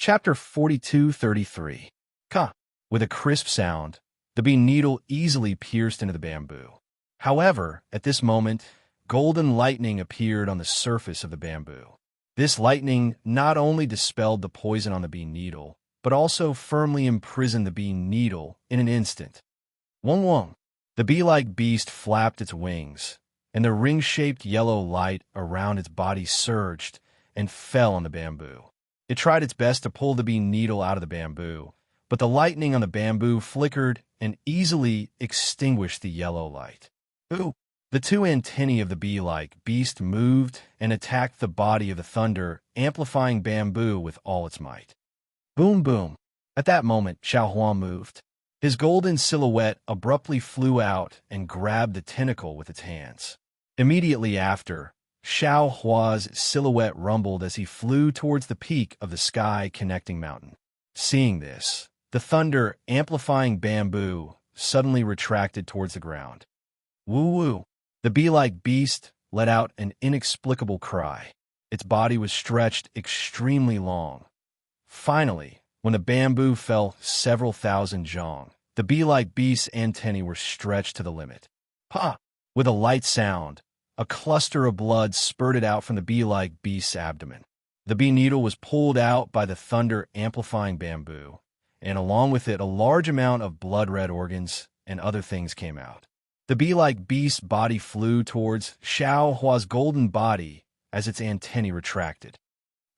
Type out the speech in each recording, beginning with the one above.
Chapter 42:33. Ka. With a crisp sound, the bee needle easily pierced into the bamboo. However, at this moment, golden lightning appeared on the surface of the bamboo. This lightning not only dispelled the poison on the bee needle, but also firmly imprisoned the bee needle in an instant. Wong wong. The bee-like beast flapped its wings, and the ring-shaped yellow light around its body surged and fell on the bamboo. It tried its best to pull the bee needle out of the bamboo, but the lightning on the bamboo flickered and easily extinguished the yellow light. Ooh! The two antennae of the bee-like beast moved and attacked the body of the thunder, amplifying bamboo with all its might. Boom, boom. At that moment, Xiao Hua moved. His golden silhouette abruptly flew out and grabbed the tentacle with its hands. Immediately after, Xiao Hua's silhouette rumbled as he flew towards the peak of the sky-connecting mountain. Seeing this, the thunder, amplifying bamboo, suddenly retracted towards the ground. Woo-woo! The bee-like beast let out an inexplicable cry. Its body was stretched extremely long. Finally, when the bamboo fell several thousand zhong, the bee-like beast's antennae were stretched to the limit. Pa! With a light sound, a cluster of blood spurted out from the bee-like beast's abdomen. The bee needle was pulled out by the thunder-amplifying bamboo, and along with it a large amount of blood-red organs and other things came out. The bee-like beast's body flew towards Xiao Hua's golden body as its antennae retracted.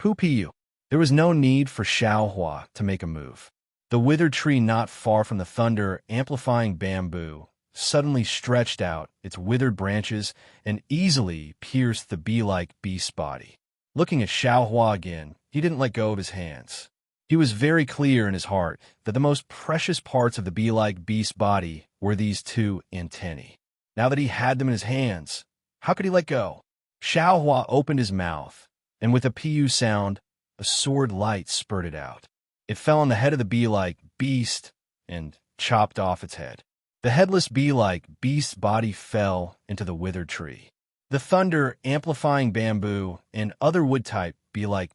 Poo-pee-you. There was no need for Xiao Hua to make a move. The withered tree not far from the thunder-amplifying bamboo suddenly stretched out its withered branches and easily pierced the bee-like beast's body. Looking at Xiao Hua again, he didn't let go of his hands. He was very clear in his heart that the most precious parts of the bee-like beast's body were these two antennae. Now that he had them in his hands, how could he let go? Xiao Hua opened his mouth, and with a pu sound, a sword light spurted out. It fell on the head of the bee-like beast and chopped off its head. The headless bee-like beast's body fell into the withered tree. The thunder-amplifying bamboo and other wood-type bee-like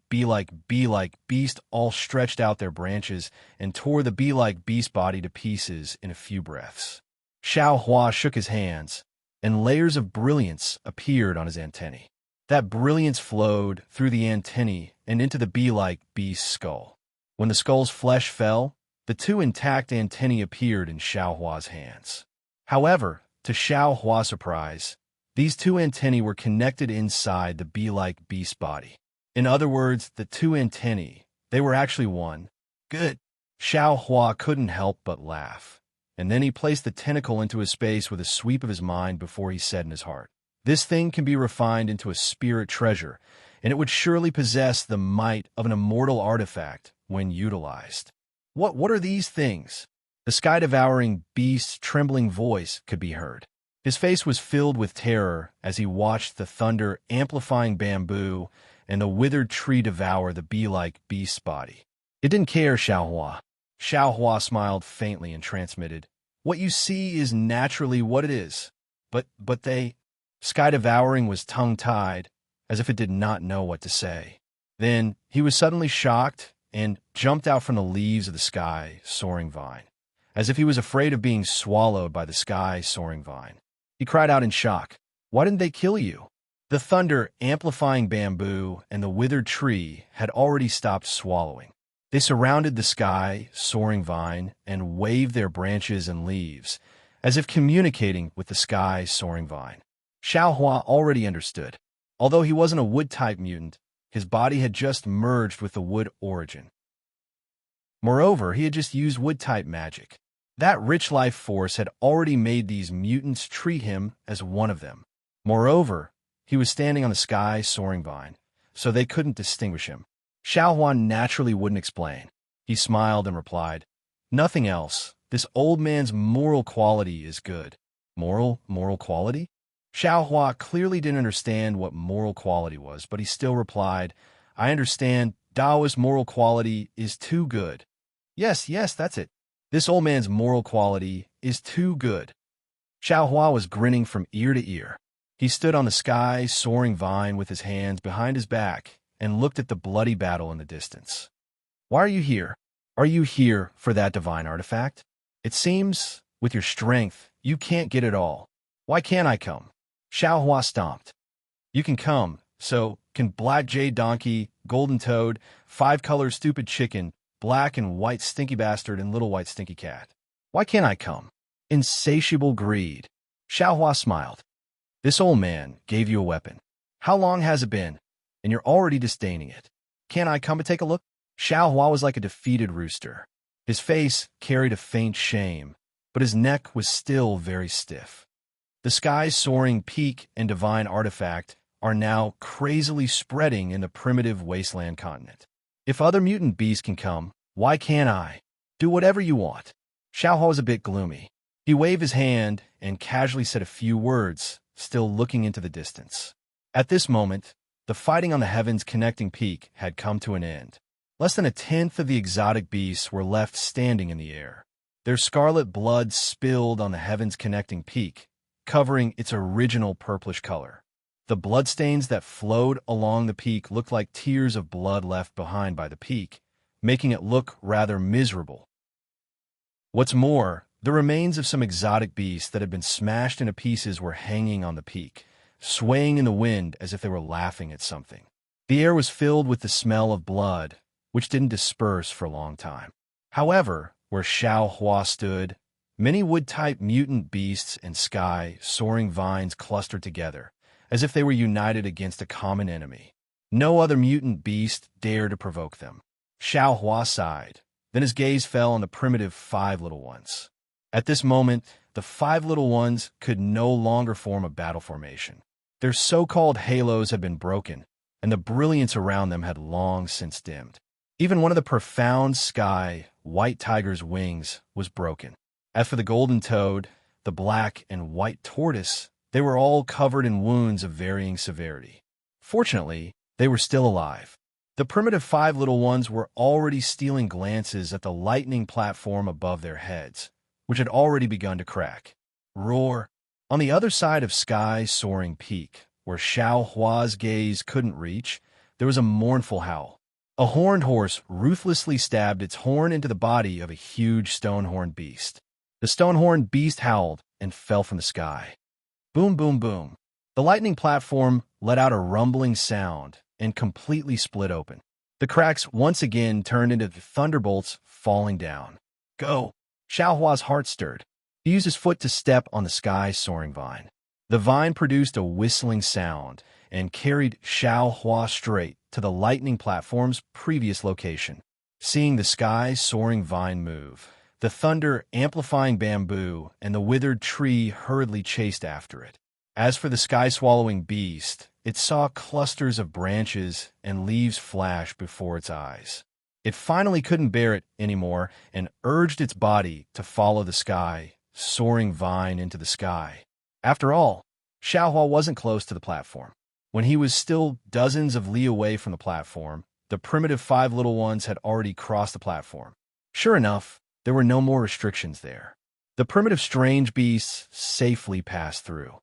beast all stretched out their branches and tore the bee-like beast body to pieces in a few breaths. Xiao Hua shook his hands, and layers of brilliance appeared on his antennae. That brilliance flowed through the antennae and into the bee-like beast's skull. When the skull's flesh fell, the two intact antennae appeared in Xiao Hua's hands. However, to Xiao Hua's surprise, these two antennae were connected inside the bee-like beast body. In other words, the two antennae, they were actually one. Good. Xiao Hua couldn't help but laugh, and then he placed the tentacle into his space with a sweep of his mind before he said in his heart, "This thing can be refined into a spirit treasure, and it would surely possess the might of an immortal artifact when utilized." What are these things? The sky-devouring beast's trembling voice could be heard. His face was filled with terror as he watched the thunder-amplifying bamboo and the withered tree devour the bee-like beast's body. It didn't care, Xiao Hua. Xiao Hua smiled faintly and transmitted, "What you see is naturally what it is. But they..." Sky-devouring was tongue-tied, as if it did not know what to say. Then he was suddenly shocked and jumped out from the leaves of the sky-soaring vine, as if he was afraid of being swallowed by the sky-soaring vine. He cried out in shock, "Why didn't they kill you?" The thunder-amplifying bamboo and the withered tree had already stopped swallowing. They surrounded the sky-soaring vine and waved their branches and leaves, as if communicating with the sky-soaring vine. Xiao Hua already understood. Although he wasn't a wood-type mutant, his body had just merged with the wood origin. Moreover, he had just used wood-type magic. That rich life force had already made these mutants treat him as one of them. Moreover, he was standing on the sky-soaring vine, so they couldn't distinguish him. Xiao Hua naturally wouldn't explain. He smiled and replied, "Nothing else. This old man's moral quality is good." Moral quality? Xiao Hua clearly didn't understand what moral quality was, but he still replied, "I understand. Daoist moral quality is too good." Yes, that's it. This old man's moral quality is too good. Xiao Hua was grinning from ear to ear. He stood on the sky-soaring vine with his hands behind his back and looked at the bloody battle in the distance. Why are you here? Are you here for that divine artifact? It seems, with your strength, you can't get it all. Why can't I come? Xiao Hua stomped. You can come, so can Black Jade Donkey, Golden Toad, Five Colors Stupid Chicken, Black and White Stinky Bastard, and Little White Stinky Cat. Why can't I come? Insatiable greed. Xiao Hua smiled. This old man gave you a weapon. How long has it been? And you're already disdaining it. Can't I come and take a look? Xiao Hua was like a defeated rooster. His face carried a faint shame, but his neck was still very stiff. The sky's soaring peak and divine artifact are now crazily spreading in the primitive wasteland continent. If other mutant beasts can come, why can't I? Do whatever you want. Xiao Hua was a bit gloomy. He waved his hand and casually said a few words, still looking into the distance. At this moment, the fighting on the heaven's connecting peak had come to an end. Less than a tenth of the exotic beasts were left standing in the air. Their scarlet blood spilled on the heaven's connecting peak, covering its original purplish color. The bloodstains that flowed along the peak looked like tears of blood left behind by the peak, making it look rather miserable. What's more, the remains of some exotic beasts that had been smashed into pieces were hanging on the peak, swaying in the wind as if they were laughing at something. The air was filled with the smell of blood, which didn't disperse for a long time. However, where Xiao Hua stood, many wood-type mutant beasts and sky-soaring vines clustered together, as if they were united against a common enemy. No other mutant beast dared to provoke them. Xiao Hua sighed. Then his gaze fell on the primitive five little ones. At this moment, the five little ones could no longer form a battle formation. Their so-called halos had been broken, and the brilliance around them had long since dimmed. Even one of the profound sky, white tiger's wings was broken. As for the golden toad, the black and white tortoise, they were all covered in wounds of varying severity. Fortunately, they were still alive. The primitive five little ones were already stealing glances at the lightning platform above their heads, which had already begun to crack. Roar! On the other side of Sky's soaring peak, where Xiao Hua's gaze couldn't reach, there was a mournful howl. A horned horse ruthlessly stabbed its horn into the body of a huge stone-horned beast. The stone-horned beast howled and fell from the sky. Boom, boom, boom. The lightning platform let out a rumbling sound and completely split open. The cracks once again turned into thunderbolts falling down. Go! Xiao Hua's heart stirred. He used his foot to step on the sky's soaring vine. The vine produced a whistling sound and carried Xiao Hua straight to the lightning platform's previous location. Seeing the sky's soaring vine move, the thunder amplifying bamboo and the withered tree hurriedly chased after it. As for the sky-swallowing beast, it saw clusters of branches and leaves flash before its eyes. It finally couldn't bear it anymore and urged its body to follow the sky, soaring vine into the sky. After all, Xiao Hua wasn't close to the platform. When he was still dozens of li away from the platform, the primitive five little ones had already crossed the platform. Sure enough, there were no more restrictions there. The primitive strange beasts safely passed through.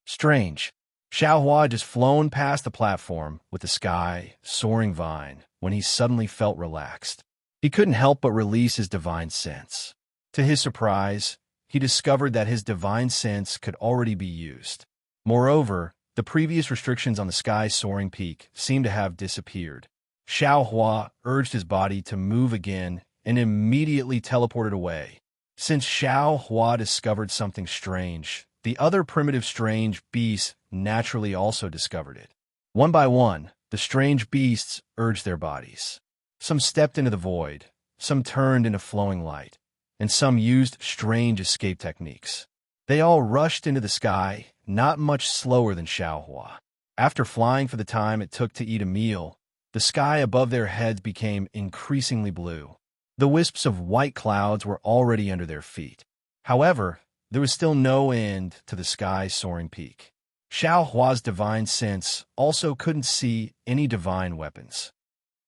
Strange. Xiao Hua had just flown past the platform with the sky, soaring vine, when he suddenly felt relaxed. He couldn't help but release his divine sense. To his surprise, he discovered that his divine sense could already be used. Moreover, the previous restrictions on the sky's soaring peak seemed to have disappeared. Xiao Hua urged his body to move again and immediately teleported away. Since Xiao Hua discovered something strange, the other primitive strange beasts naturally also discovered it. One by one, the strange beasts urged their bodies. Some stepped into the void, some turned into flowing light, and some used strange escape techniques. They all rushed into the sky, not much slower than Xiao Hua. After flying for the time it took to eat a meal, the sky above their heads became increasingly blue. The wisps of white clouds were already under their feet. However, there was still no end to the sky's soaring peak. Xiao Hua's divine sense also couldn't see any divine weapons.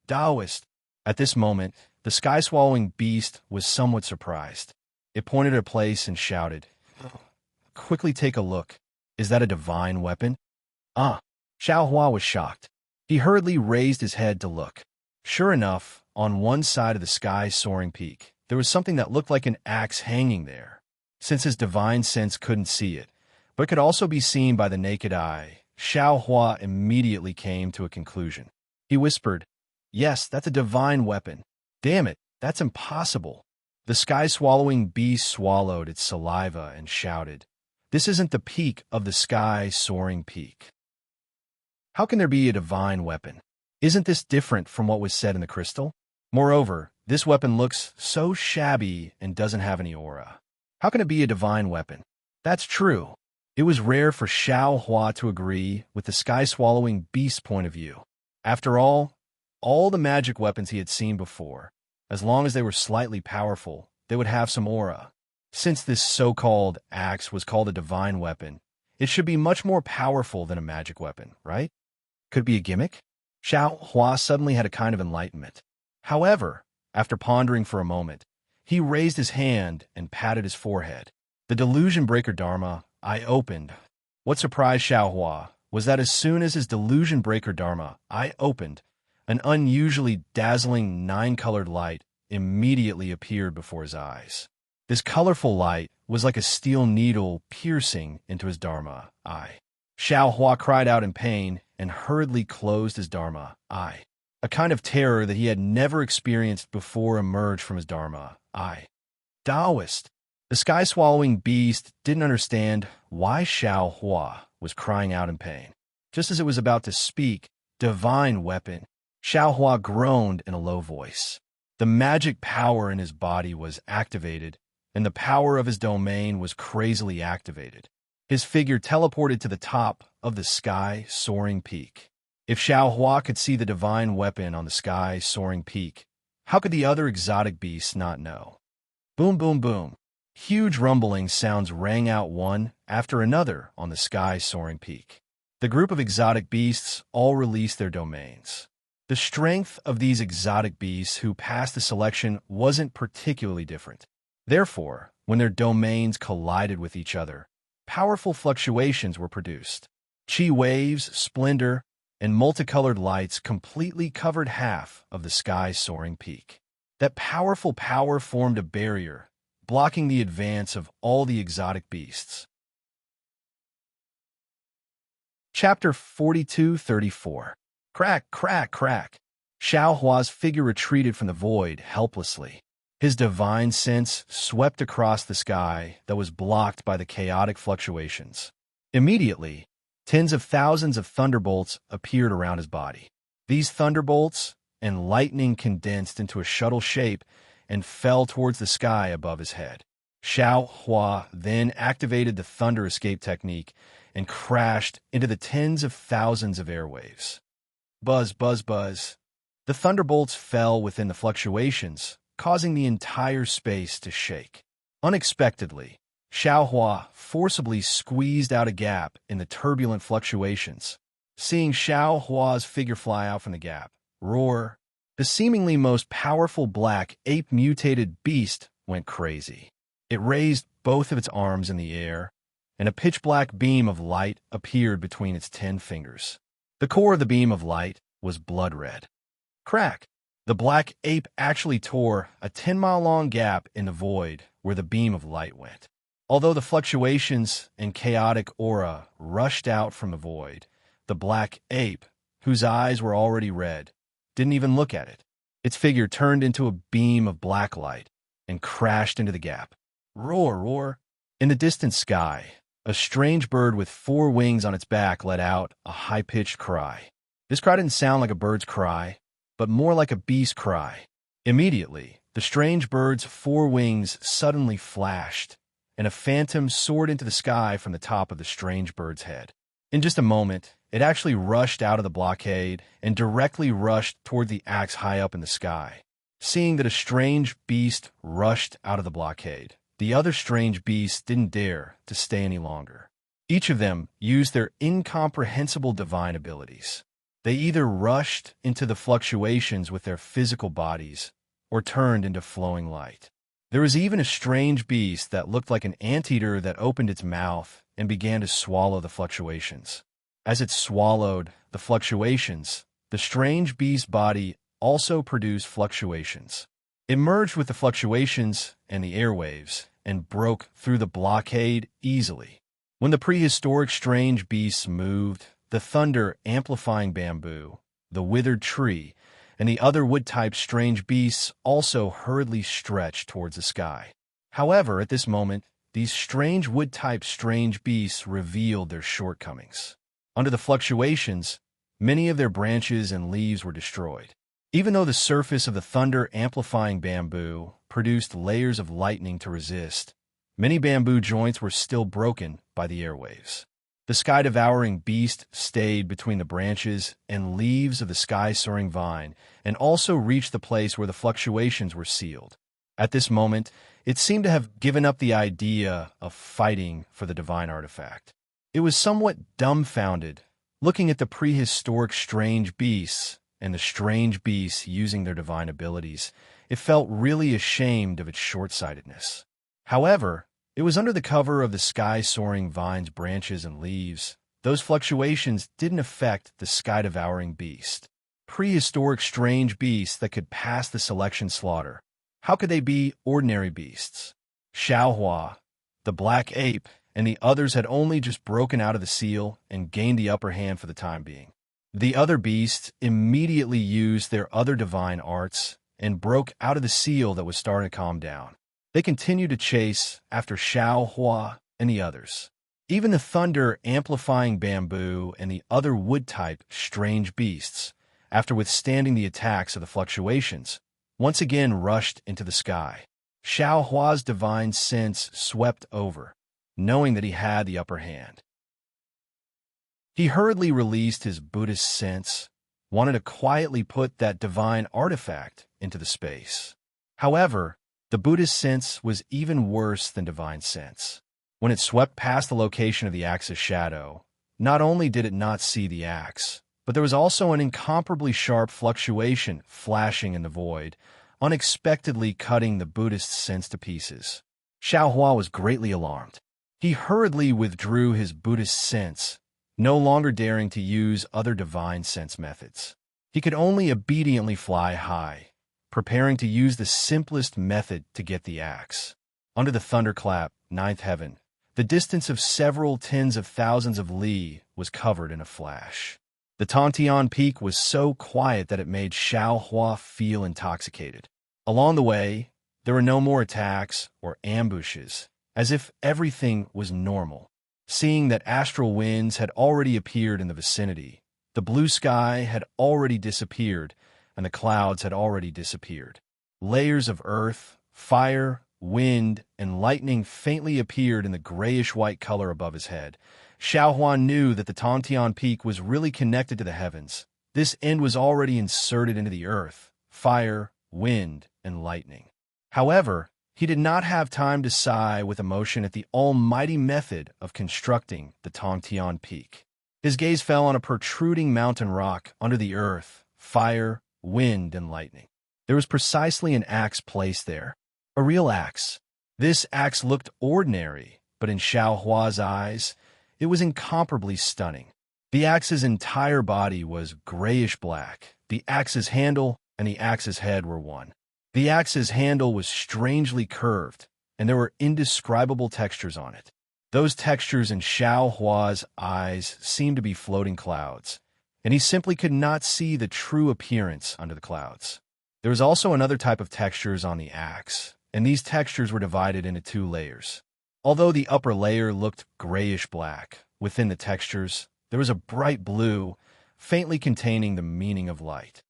Taoist. At this moment, the sky-swallowing beast was somewhat surprised. It pointed at a place and shouted, "Quickly take a look. Is that a divine weapon?" Ah! Xiao Hua was shocked. He hurriedly raised his head to look. Sure enough, on one side of the sky's soaring peak, there was something that looked like an axe hanging there. Since his divine sense couldn't see it, but could also be seen by the naked eye, Xiao Hua immediately came to a conclusion. He whispered, "Yes, that's a divine weapon. Damn it, that's impossible." The sky-swallowing beast swallowed its saliva and shouted, "This isn't the peak of the sky-soaring peak. How can there be a divine weapon? Isn't this different from what was said in the crystal? Moreover, this weapon looks so shabby and doesn't have any aura. How can it be a divine weapon?" That's true. It was rare for Xiao Hua to agree with the sky-swallowing beast's point of view. After all the magic weapons he had seen before, as long as they were slightly powerful, they would have some aura. Since this so-called axe was called a divine weapon, it should be much more powerful than a magic weapon, right? Could it be a gimmick? Xiao Hua suddenly had a kind of enlightenment. However, after pondering for a moment, he raised his hand and patted his forehead. The delusion breaker Dharma eye opened. What surprised Xiao Hua was that as soon as his delusion breaker Dharma eye opened, an unusually dazzling nine-colored light immediately appeared before his eyes. This colorful light was like a steel needle piercing into his Dharma eye. Xiao Hua cried out in pain and hurriedly closed his Dharma eye. A kind of terror that he had never experienced before emerged from his Dharma eye. Taoist. The sky-swallowing beast didn't understand why Xiao Hua was crying out in pain. Just as it was about to speak, "Divine weapon," Xiao Hua groaned in a low voice. The magic power in his body was activated, and the power of his domain was crazily activated. His figure teleported to the top of the sky-soaring peak. If Xiao Hua could see the divine weapon on the sky-soaring peak, how could the other exotic beasts not know? Boom, boom, boom. Huge rumbling sounds rang out one after another on the sky-soaring peak. The group of exotic beasts all released their domains. The strength of these exotic beasts who passed the selection wasn't particularly different. Therefore, when their domains collided with each other, powerful fluctuations were produced. Chi waves, splendor, and multicolored lights completely covered half of the sky-soaring peak. That powerful power formed a barrier, blocking the advance of all the exotic beasts. Chapter 42-34. Crack, crack, crack. Xiao Hua's figure retreated from the void helplessly. His divine sense swept across the sky that was blocked by the chaotic fluctuations. Immediately, tens of thousands of thunderbolts appeared around his body. These thunderbolts and lightning condensed into a shuttle shape and fell towards the sky above his head. Xiao Hua then activated the thunder escape technique and crashed into the tens of thousands of airwaves. Buzz, buzz, buzz. The thunderbolts fell within the fluctuations, causing the entire space to shake. Unexpectedly, Xiao Hua forcibly squeezed out a gap in the turbulent fluctuations. Seeing Xiao Hua's figure fly out from the gap, roar, the seemingly most powerful black ape-mutated beast went crazy. It raised both of its arms in the air, and a pitch-black beam of light appeared between its 10 fingers. The core of the beam of light was blood red. Crack! The black ape actually tore a 10-mile-long gap in the void where the beam of light went. Although the fluctuations and chaotic aura rushed out from the void, the black ape, whose eyes were already red, didn't even look at it. Its figure turned into a beam of black light and crashed into the gap. Roar, roar! In the distant sky, a strange bird with 4 wings on its back let out a high-pitched cry. This cry didn't sound like a bird's cry, but more like a beast's cry. Immediately, the strange bird's 4 wings suddenly flashed, and a phantom soared into the sky from the top of the strange bird's head. In just a moment, it actually rushed out of the blockade and directly rushed toward the axe high up in the sky. Seeing that a strange beast rushed out of the blockade, the other strange beasts didn't dare to stay any longer. Each of them used their incomprehensible divine abilities. They either rushed into the fluctuations with their physical bodies or turned into flowing light. There was even a strange beast that looked like an anteater that opened its mouth and began to swallow the fluctuations. As it swallowed the fluctuations, the strange beast's body also produced fluctuations. It merged with the fluctuations and the airwaves and broke through the blockade easily. When the prehistoric strange beasts moved, the thunder-amplifying bamboo, the withered tree, and the other wood-type strange beasts also hurriedly stretched towards the sky. However, at this moment, these strange wood-type strange beasts revealed their shortcomings. Under the fluctuations, many of their branches and leaves were destroyed. Even though the surface of the thunder-amplifying bamboo produced layers of lightning to resist, many bamboo joints were still broken by the airwaves. The sky-devouring beast stayed between the branches and leaves of the sky-soaring vine and also reached the place where the fluctuations were sealed. At this moment, it seemed to have given up the idea of fighting for the divine artifact. It was somewhat dumbfounded, looking at the prehistoric strange beasts and the strange beasts using their divine abilities. It felt really ashamed of its short-sightedness. However, it was under the cover of the sky-soaring vine's branches and leaves. Those fluctuations didn't affect the sky-devouring beast. Prehistoric strange beasts that could pass the selection slaughter. How could they be ordinary beasts? Xiaohua, the black ape, and the others had only just broken out of the seal and gained the upper hand for the time being. The other beasts immediately used their other divine arts and broke out of the seal that was starting to calm down. They continued to chase after Xiaohua and the others. Even the thunder-amplifying bamboo and the other wood-type strange beasts, after withstanding the attacks of the fluctuations, once again rushed into the sky. Xiaohua's divine sense swept over, knowing that he had the upper hand. He hurriedly released his Buddhist sense, wanted to quietly put that divine artifact into the space. However, the Buddhist sense was even worse than divine sense. When it swept past the location of the axe's shadow, not only did it not see the axe, but there was also an incomparably sharp fluctuation flashing in the void, unexpectedly cutting the Buddhist sense to pieces. Xiaohua was greatly alarmed. He hurriedly withdrew his Buddhist sense, no longer daring to use other divine sense methods. He could only obediently fly high, preparing to use the simplest method to get the axe. Under the thunderclap, ninth heaven, the distance of several tens of thousands of li was covered in a flash. The Tontian Peak was so quiet that it made Xiaohua feel intoxicated. Along the way, there were no more attacks or ambushes, as if everything was normal. Seeing that astral winds had already appeared in the vicinity, the blue sky had already disappeared, and the clouds had already disappeared. Layers of earth, fire, wind, and lightning faintly appeared in the grayish-white color above his head. Xiaohua knew that the Tontian Peak was really connected to the heavens. This end was already inserted into the earth, fire, wind, and lightning. However, he did not have time to sigh with emotion at the almighty method of constructing the Tontian Peak. His gaze fell on a protruding mountain rock under the earth, fire, wind, and lightning. There was precisely an axe placed there, a real axe. This axe looked ordinary, but in Xiaohua's eyes, it was incomparably stunning. The axe's entire body was grayish-black. The axe's handle and the axe's head were one. The axe's handle was strangely curved, and there were indescribable textures on it. Those textures in Xiaohua's eyes seemed to be floating clouds, and he simply could not see the true appearance under the clouds. There was also another type of textures on the axe, and these textures were divided into two layers. Although the upper layer looked grayish-black, within the textures, there was a bright blue, faintly containing the meaning of light.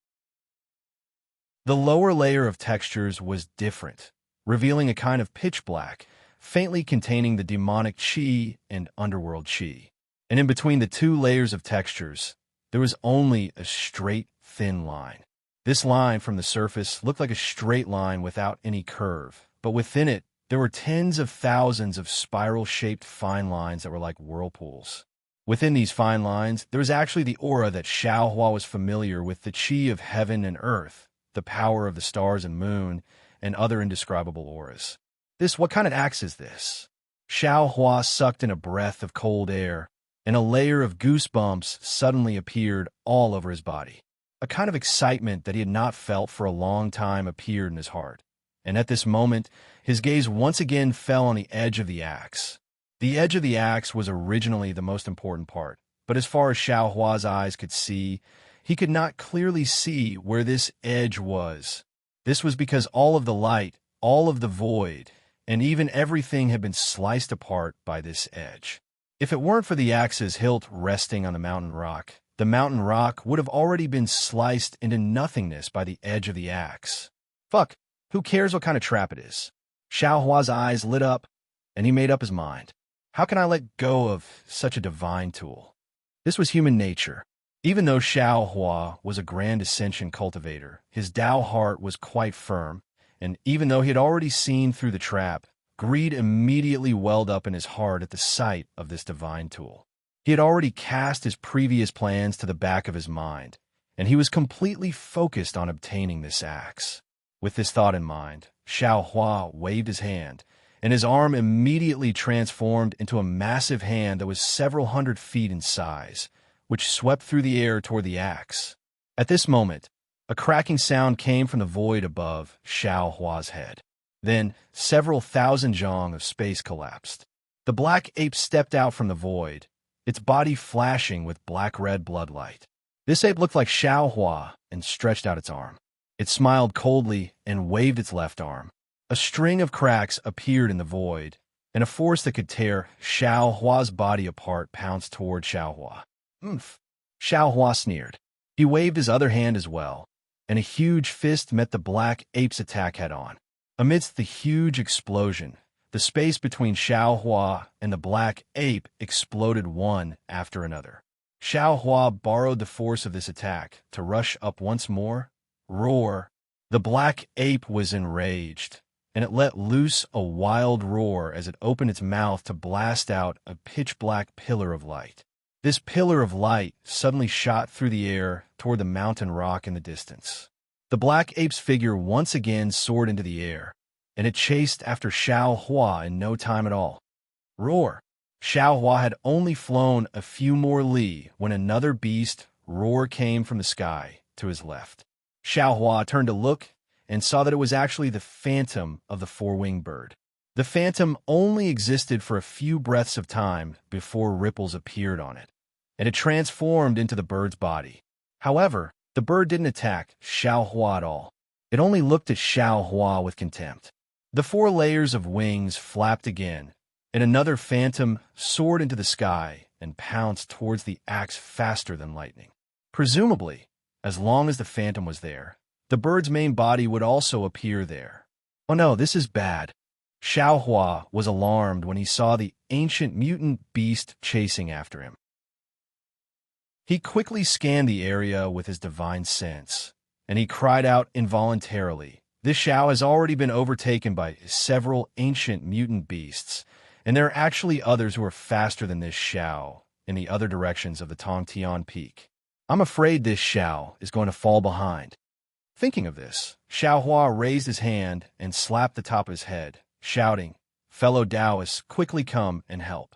The lower layer of textures was different, revealing a kind of pitch black, faintly containing the demonic qi and underworld qi. And in between the two layers of textures, there was only a straight, thin line. This line from the surface looked like a straight line without any curve, but within it, there were tens of thousands of spiral-shaped fine lines that were like whirlpools. Within these fine lines, there was actually the aura that Xiaohua was familiar with, the qi of heaven and earth, the power of the stars and moon, and other indescribable auras. What kind of axe is this? Xiaohua sucked in a breath of cold air, and a layer of goosebumps suddenly appeared all over his body. A kind of excitement that he had not felt for a long time appeared in his heart. And at this moment, his gaze once again fell on the edge of the axe. The edge of the axe was originally the most important part, but as far as Xiao Hua's eyes could see, he could not clearly see where this edge was. This was because all of the light, all of the void, and even everything had been sliced apart by this edge. If it weren't for the axe's hilt resting on the mountain rock would have already been sliced into nothingness by the edge of the axe. Fuck, who cares what kind of trap it is? Xiao Hua's eyes lit up, and he made up his mind. How can I let go of such a divine tool? This was human nature. Even though Xiao Hua was a grand ascension cultivator, his Tao heart was quite firm, and even though he had already seen through the trap, greed immediately welled up in his heart at the sight of this divine tool. He had already cast his previous plans to the back of his mind, and he was completely focused on obtaining this axe. With this thought in mind, Xiao Hua waved his hand, and his arm immediately transformed into a massive hand that was several hundred feet in size, which swept through the air toward the axe. At this moment, a cracking sound came from the void above Xiao Hua's head. Then, several thousand zhong of space collapsed. The black ape stepped out from the void, its body flashing with black-red bloodlight. This ape looked like Xiao Hua and stretched out its arm. It smiled coldly and waved its left arm. A string of cracks appeared in the void, and a force that could tear Xiao Hua's body apart pounced toward Xiao Hua. Oomph! Xiao Hua sneered. He waved his other hand as well, and a huge fist met the black ape's attack head-on. Amidst the huge explosion, the space between Xiao Hua and the black ape exploded one after another. Xiao Hua borrowed the force of this attack to rush up once more. Roar! The black ape was enraged, and it let loose a wild roar as it opened its mouth to blast out a pitch-black pillar of light. This pillar of light suddenly shot through the air toward the mountain rock in the distance. The black ape's figure once again soared into the air, and it chased after Xiao Hua in no time at all. Roar! Xiao Hua had only flown a few more li when another beast roar came from the sky to his left. Xiao Hua turned to look and saw that it was actually the phantom of the four-winged bird. The phantom only existed for a few breaths of time before ripples appeared on it, and it transformed into the bird's body. However, the bird didn't attack Xiao Hua at all. It only looked at Xiao Hua with contempt. The 4 layers of wings flapped again, and another phantom soared into the sky and pounced towards the axe faster than lightning. Presumably, as long as the phantom was there, the bird's main body would also appear there. Oh no, this is bad. Xiao Hua was alarmed when he saw the ancient mutant beast chasing after him. He quickly scanned the area with his divine sense, and he cried out involuntarily, "This Xiao has already been overtaken by several ancient mutant beasts, and there are actually others who are faster than this Xiao in the other directions of the Tongtian Peak. I'm afraid this Xiao is going to fall behind." Thinking of this, Xiao Hua raised his hand and slapped the top of his head, shouting, "Fellow Taoists, quickly come and help."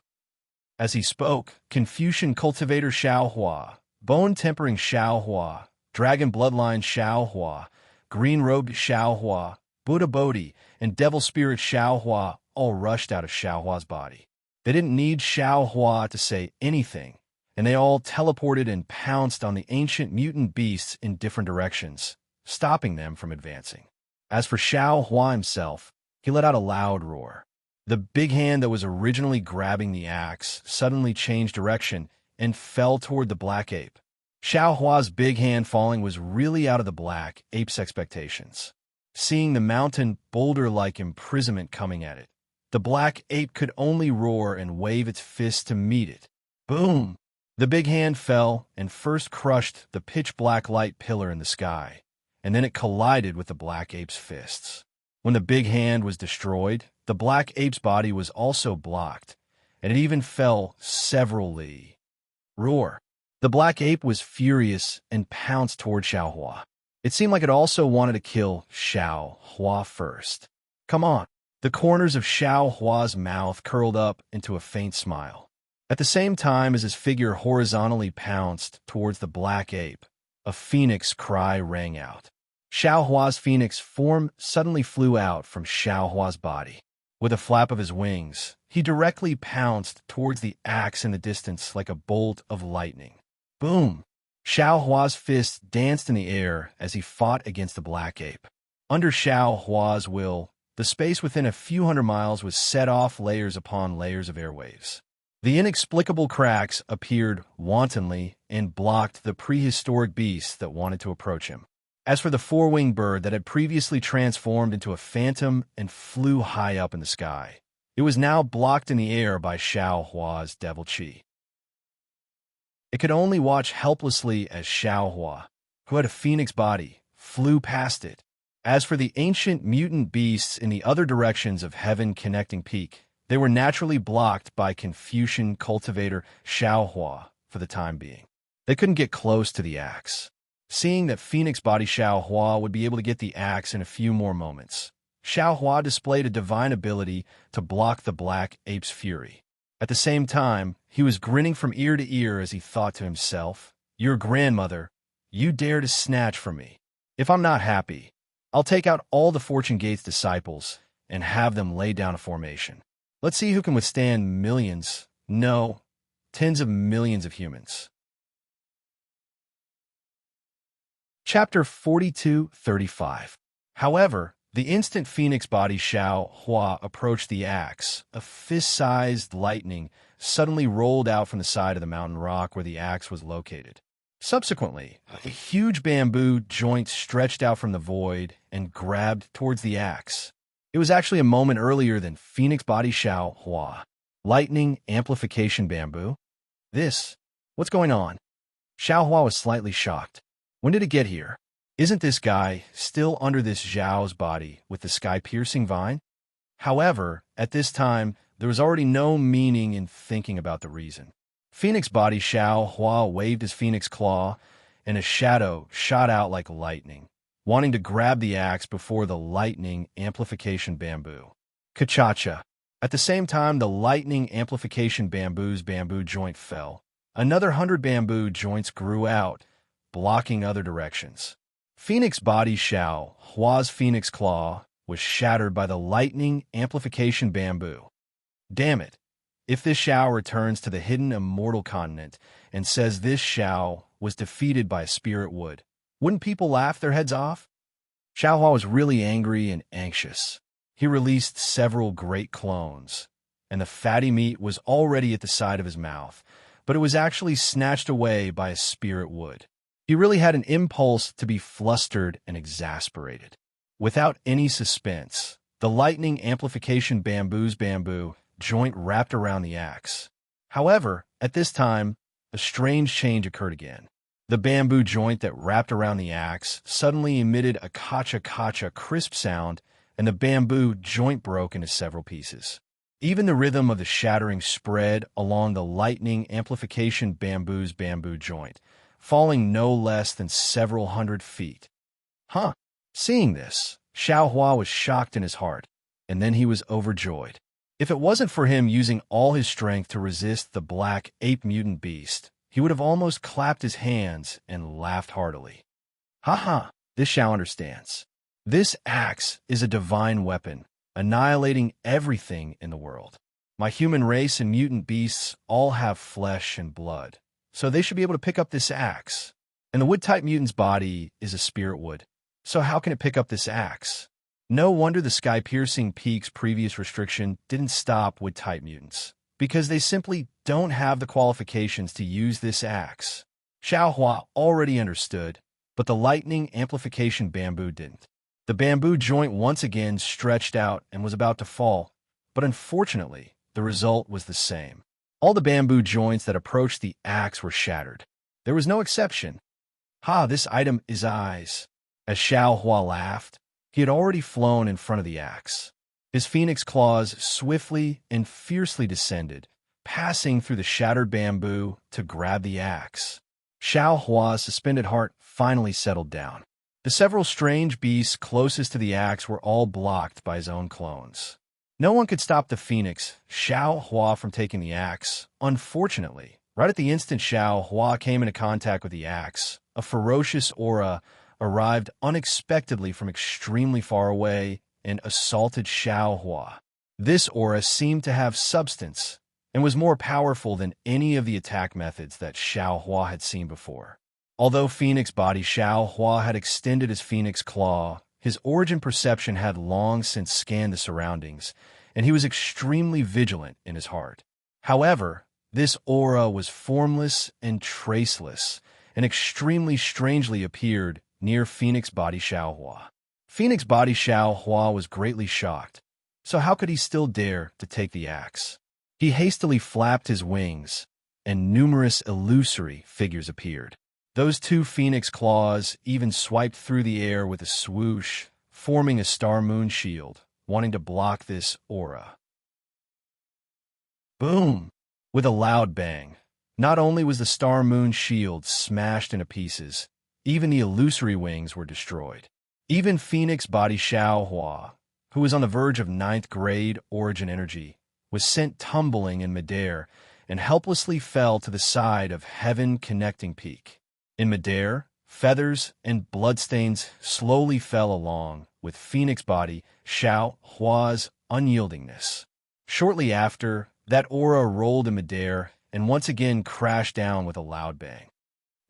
As he spoke, Confucian cultivator Xiao Hua, bone-tempering Xiao Hua, dragon bloodline Xiao Hua, green-robed Xiao Hua, Buddha Bodhi, and devil spirit Xiao Hua all rushed out of Xiao Hua's body. They didn't need Xiao Hua to say anything, and they all teleported and pounced on the ancient mutant beasts in different directions, stopping them from advancing. As for Xiao Hua himself, he let out a loud roar. The big hand that was originally grabbing the axe suddenly changed direction and fell toward the black ape. Xiao Hua's big hand falling was really out of the black ape's expectations. Seeing the mountain boulder-like imprisonment coming at it, the black ape could only roar and wave its fist to meet it. Boom! The big hand fell and first crushed the pitch-black light pillar in the sky, and then it collided with the black ape's fists. When the big hand was destroyed, the black ape's body was also blocked, and it even fell several li. Roar! The black ape was furious and pounced toward Xiao Hua. It seemed like it also wanted to kill Xiao Hua first. Come on! The corners of Xiao Hua's mouth curled up into a faint smile. At the same time as his figure horizontally pounced towards the black ape, a phoenix cry rang out. Xiao Hua's phoenix form suddenly flew out from Xiao Hua's body. With a flap of his wings, he directly pounced towards the axe in the distance like a bolt of lightning. Boom! Xiao Hua's fists danced in the air as he fought against the black ape. Under Xiao Hua's will, the space within a few hundred miles was set off layers upon layers of airwaves. The inexplicable cracks appeared wantonly and blocked the prehistoric beasts that wanted to approach him. As for the four-winged bird that had previously transformed into a phantom and flew high up in the sky, it was now blocked in the air by Xiao Hua's devil chi. It could only watch helplessly as Xiao Hua, who had a phoenix body, flew past it. As for the ancient mutant beasts in the other directions of Heaven Connecting Peak, they were naturally blocked by Confucian cultivator Xiao Hua for the time being. They couldn't get close to the axe. Seeing that Phoenix Body Xiao Hua would be able to get the axe in a few more moments, Xiao Hua displayed a divine ability to block the black ape's fury. At the same time, he was grinning from ear to ear as he thought to himself, "Your grandmother, you dare to snatch from me. If I'm not happy, I'll take out all the Fortune Gate's disciples and have them lay down a formation. Let's see who can withstand millions, no, tens of millions of humans." Chapter 42-35. However, the instant Phoenix Body Xiao Hua approached the axe, a fist-sized lightning suddenly rolled out from the side of the mountain rock where the axe was located. Subsequently, a huge bamboo joint stretched out from the void and grabbed towards the axe. It was actually a moment earlier than Phoenix Body Xiao Hua. Lightning amplification bamboo? What's going on? Xiao Hua was slightly shocked. When did it get here? Isn't this guy still under this Zhao's body with the sky-piercing vine? However, at this time, there was already no meaning in thinking about the reason. Phoenix Body Xiao Hua waved his phoenix claw, and a shadow shot out like lightning, wanting to grab the axe before the lightning amplification bamboo. Ka-cha-cha. At the same time the lightning amplification bamboo's bamboo joint fell, another 100 bamboo joints grew out, blocking other directions. Phoenix Body Xiao Hua's phoenix claw was shattered by the lightning amplification bamboo. Damn it. If this Xiao returns to the hidden immortal continent and says this Xiao was defeated by a spirit wood, wouldn't people laugh their heads off? Xiao Hua was really angry and anxious. He released several great clones, and the fatty meat was already at the side of his mouth, but it was actually snatched away by a spirit wood. He really had an impulse to be flustered and exasperated. Without any suspense, the lightning amplification bamboo's bamboo joint wrapped around the axe. However, at this time, a strange change occurred again. The bamboo joint that wrapped around the axe suddenly emitted a kacha-kacha crisp sound, and the bamboo joint broke into several pieces. Even the rhythm of the shattering spread along the lightning amplification bamboo's bamboo joint, falling no less than several hundred feet. Seeing this, Xiao Hua was shocked in his heart, and then he was overjoyed. If it wasn't for him using all his strength to resist the black ape mutant beast, he would have almost clapped his hands and laughed heartily. This Xiao understands. This axe is a divine weapon, annihilating everything in the world. My human race and mutant beasts all have flesh and blood, so they should be able to pick up this axe. And the wood-type mutant's body is a spirit wood, so how can it pick up this axe? No wonder the sky-piercing peak's previous restriction didn't stop wood-type mutants, because they simply don't have the qualifications to use this axe. Xiao Hua already understood, but the lightning amplification bamboo didn't. The bamboo joint once again stretched out and was about to fall, but unfortunately, the result was the same. All the bamboo joints that approached the axe were shattered. There was no exception. This item is eyes. As Xiao Hua laughed, he had already flown in front of the axe. His phoenix claws swiftly and fiercely descended, passing through the shattered bamboo to grab the axe. Xiao Hua's suspended heart finally settled down. The several strange beasts closest to the axe were all blocked by his own clones. No one could stop the phoenix, Xiao Hua, from taking the axe. Unfortunately, right at the instant Xiao Hua came into contact with the axe, a ferocious aura arrived unexpectedly from extremely far away and assaulted Xiao Hua. This aura seemed to have substance and was more powerful than any of the attack methods that Xiao Hua had seen before. Although Phoenix Body Xiao Hua had extended his Phoenix Claw, his origin perception had long since scanned the surroundings, and he was extremely vigilant in his heart. However, this aura was formless and traceless, and extremely strangely appeared near Phoenix Body Xiao Hua. Phoenix Body Xiao Hua was greatly shocked, so how could he still dare to take the axe? He hastily flapped his wings, and numerous illusory figures appeared. Those two phoenix claws even swiped through the air with a swoosh, forming a star-moon shield, wanting to block this aura. Boom! With a loud bang, not only was the star-moon shield smashed into pieces, even the illusory wings were destroyed. Even Phoenix Body Xiao Hua, who was on the verge of 9th grade origin energy, was sent tumbling in midair and helplessly fell to the side of Heaven Connecting Peak. In midair, feathers and bloodstains slowly fell along with Phoenix Body Xiao Hua's unyieldingness. Shortly after, that aura rolled in midair and once again crashed down with a loud bang.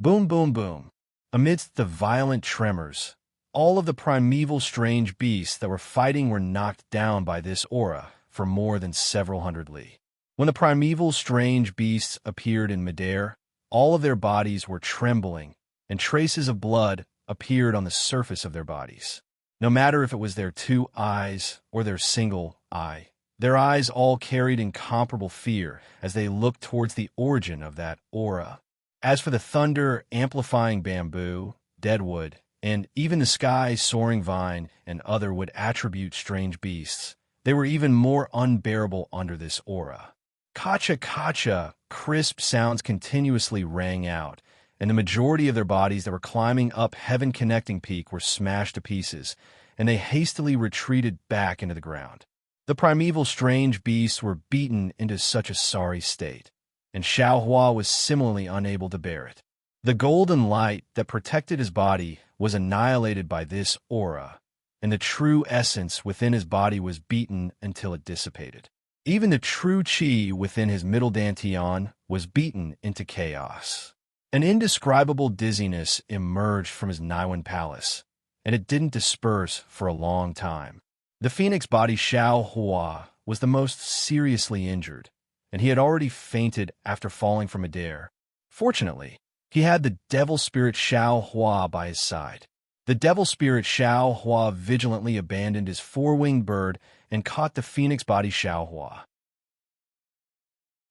Boom, boom, boom. Amidst the violent tremors, all of the primeval strange beasts that were fighting were knocked down by this aura for more than several hundred li. When the primeval strange beasts appeared in midair, all of their bodies were trembling, and traces of blood appeared on the surface of their bodies. No matter if it was their 2 eyes or their single eye, their eyes all carried incomparable fear as they looked towards the origin of that aura. As for the thunder-amplifying bamboo, deadwood, and even the sky-soaring vine and other would attribute strange beasts, they were even more unbearable under this aura. Kacha kacha, crisp sounds continuously rang out, and the majority of their bodies that were climbing up Heaven Connecting Peak were smashed to pieces, and they hastily retreated back into the ground. The primeval strange beasts were beaten into such a sorry state, and Xiao Hua was similarly unable to bear it. The golden light that protected his body was annihilated by this aura, and the true essence within his body was beaten until it dissipated. Even the true chi within his middle dantian was beaten into chaos. An indescribable dizziness emerged from his Niwen palace, and it didn't disperse for a long time. The Phoenix Body Xiao Hua was the most seriously injured, and he had already fainted after falling from midair. Fortunately, he had the Devil Spirit Xiao Hua by his side. The Devil Spirit Xiao Hua vigilantly abandoned his 4-winged bird and caught the Phoenix Body Xiao Hua.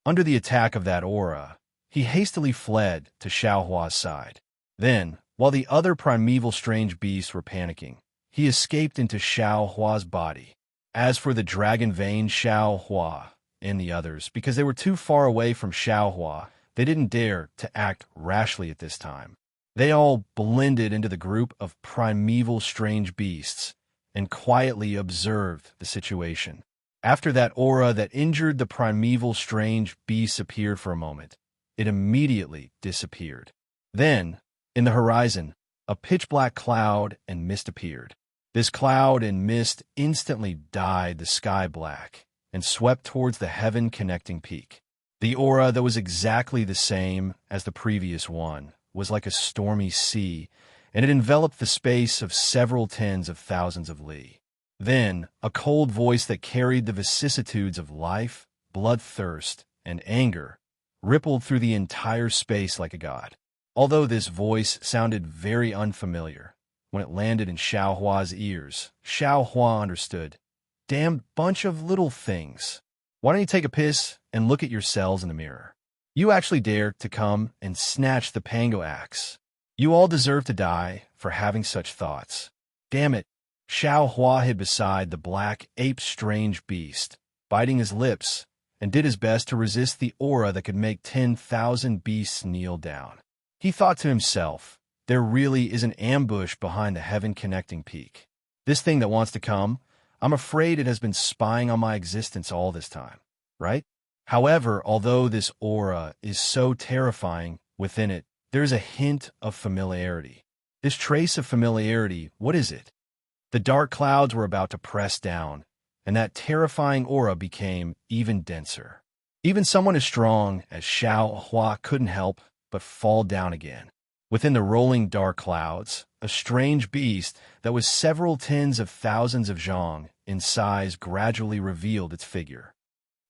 Under the attack of that aura, he hastily fled to Xiao Hua's side. Then, while the other primeval strange beasts were panicking, he escaped into Xiao Hua's body. As for the dragon-veined Xiao Hua and the others, because they were too far away from Xiao Hua, they didn't dare to act rashly at this time. They all blended into the group of primeval strange beasts and quietly observed the situation. After that aura that injured the primeval strange beasts appeared for a moment, it immediately disappeared. Then, in the horizon, a pitch-black cloud and mist appeared. This cloud and mist instantly dyed the sky black and swept towards the Heaven Connecting Peak. The aura that was exactly the same as the previous one was like a stormy sea, and it enveloped the space of several tens of thousands of li. Then, a cold voice that carried the vicissitudes of life, bloodthirst, and anger rippled through the entire space like a god. Although this voice sounded very unfamiliar, when it landed in Xiao Hua's ears, Xiao Hua understood. Damn bunch of little things. Why don't you take a piss and look at yourselves in the mirror? You actually dare to come and snatch the Pango axe. You all deserve to die for having such thoughts. Damn it. Xiao Hua hid beside the black ape-strange beast, biting his lips, and did his best to resist the aura that could make 10,000 beasts kneel down. He thought to himself, there really is an ambush behind the Heaven Connecting Peak. This thing that wants to come, I'm afraid it has been spying on my existence all this time, right? However, although this aura is so terrifying within it, there's a hint of familiarity. This trace of familiarity, what is it? The dark clouds were about to press down, and that terrifying aura became even denser. Even someone as strong as Xiao Hua couldn't help but fall down again. Within the rolling dark clouds, a strange beast that was several tens of thousands of zhong in size gradually revealed its figure.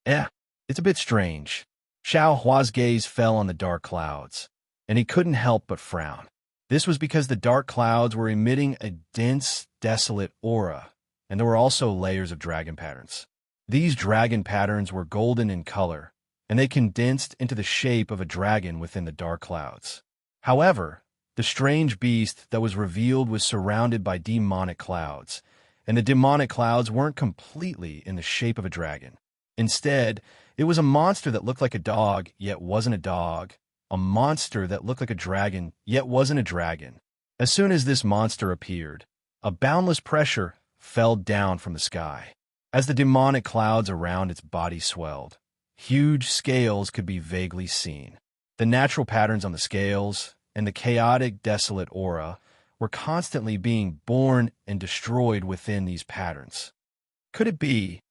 It's a bit strange. Xiao Hua's gaze fell on the dark clouds, and he couldn't help but frown. This was because the dark clouds were emitting a dense, desolate aura, and there were also layers of dragon patterns. These dragon patterns were golden in color, and they condensed into the shape of a dragon within the dark clouds. However, the strange beast that was revealed was surrounded by demonic clouds, and the demonic clouds weren't completely in the shape of a dragon. Instead, it was a monster that looked like a dog, yet wasn't a dog, a monster that looked like a dragon, yet wasn't a dragon. As soon as this monster appeared, a boundless pressure fell down from the sky. As the demonic clouds around its body swelled, huge scales could be vaguely seen. The natural patterns on the scales and the chaotic, desolate aura were constantly being born and destroyed within these patterns. Could it be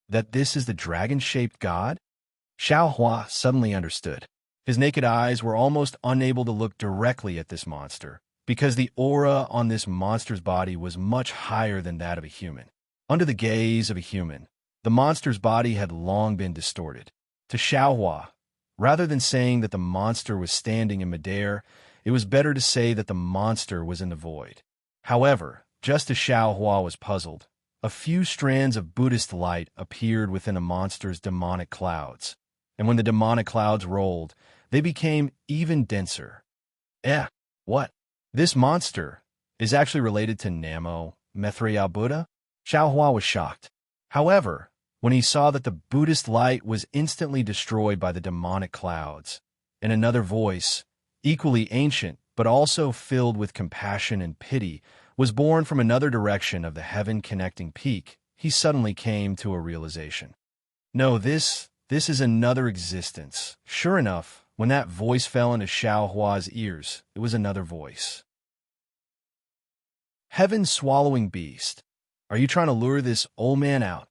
that this is the dragon-shaped god? Xiao Hua suddenly understood. His naked eyes were almost unable to look directly at this monster, because the aura on this monster's body was much higher than that of a human. Under the gaze of a human, the monster's body had long been distorted. To Xiao Hua, rather than saying that the monster was standing in midair, it was better to say that the monster was in the void. However, just as Xiao Hua was puzzled, a few strands of Buddhist light appeared within the monster's demonic clouds, and when the demonic clouds rolled, they became even denser. What? This monster is actually related to Namo, Maitreya Buddha? Xiao Hua was shocked. However, when he saw that the Buddhist light was instantly destroyed by the demonic clouds, and another voice, equally ancient but also filled with compassion and pity, was born from another direction of the heaven-connecting peak, he suddenly came to a realization. No, this is another existence. Sure enough, when that voice fell into Xiao Hua's ears, it was another voice. Heaven-swallowing beast, are you trying to lure this old man out?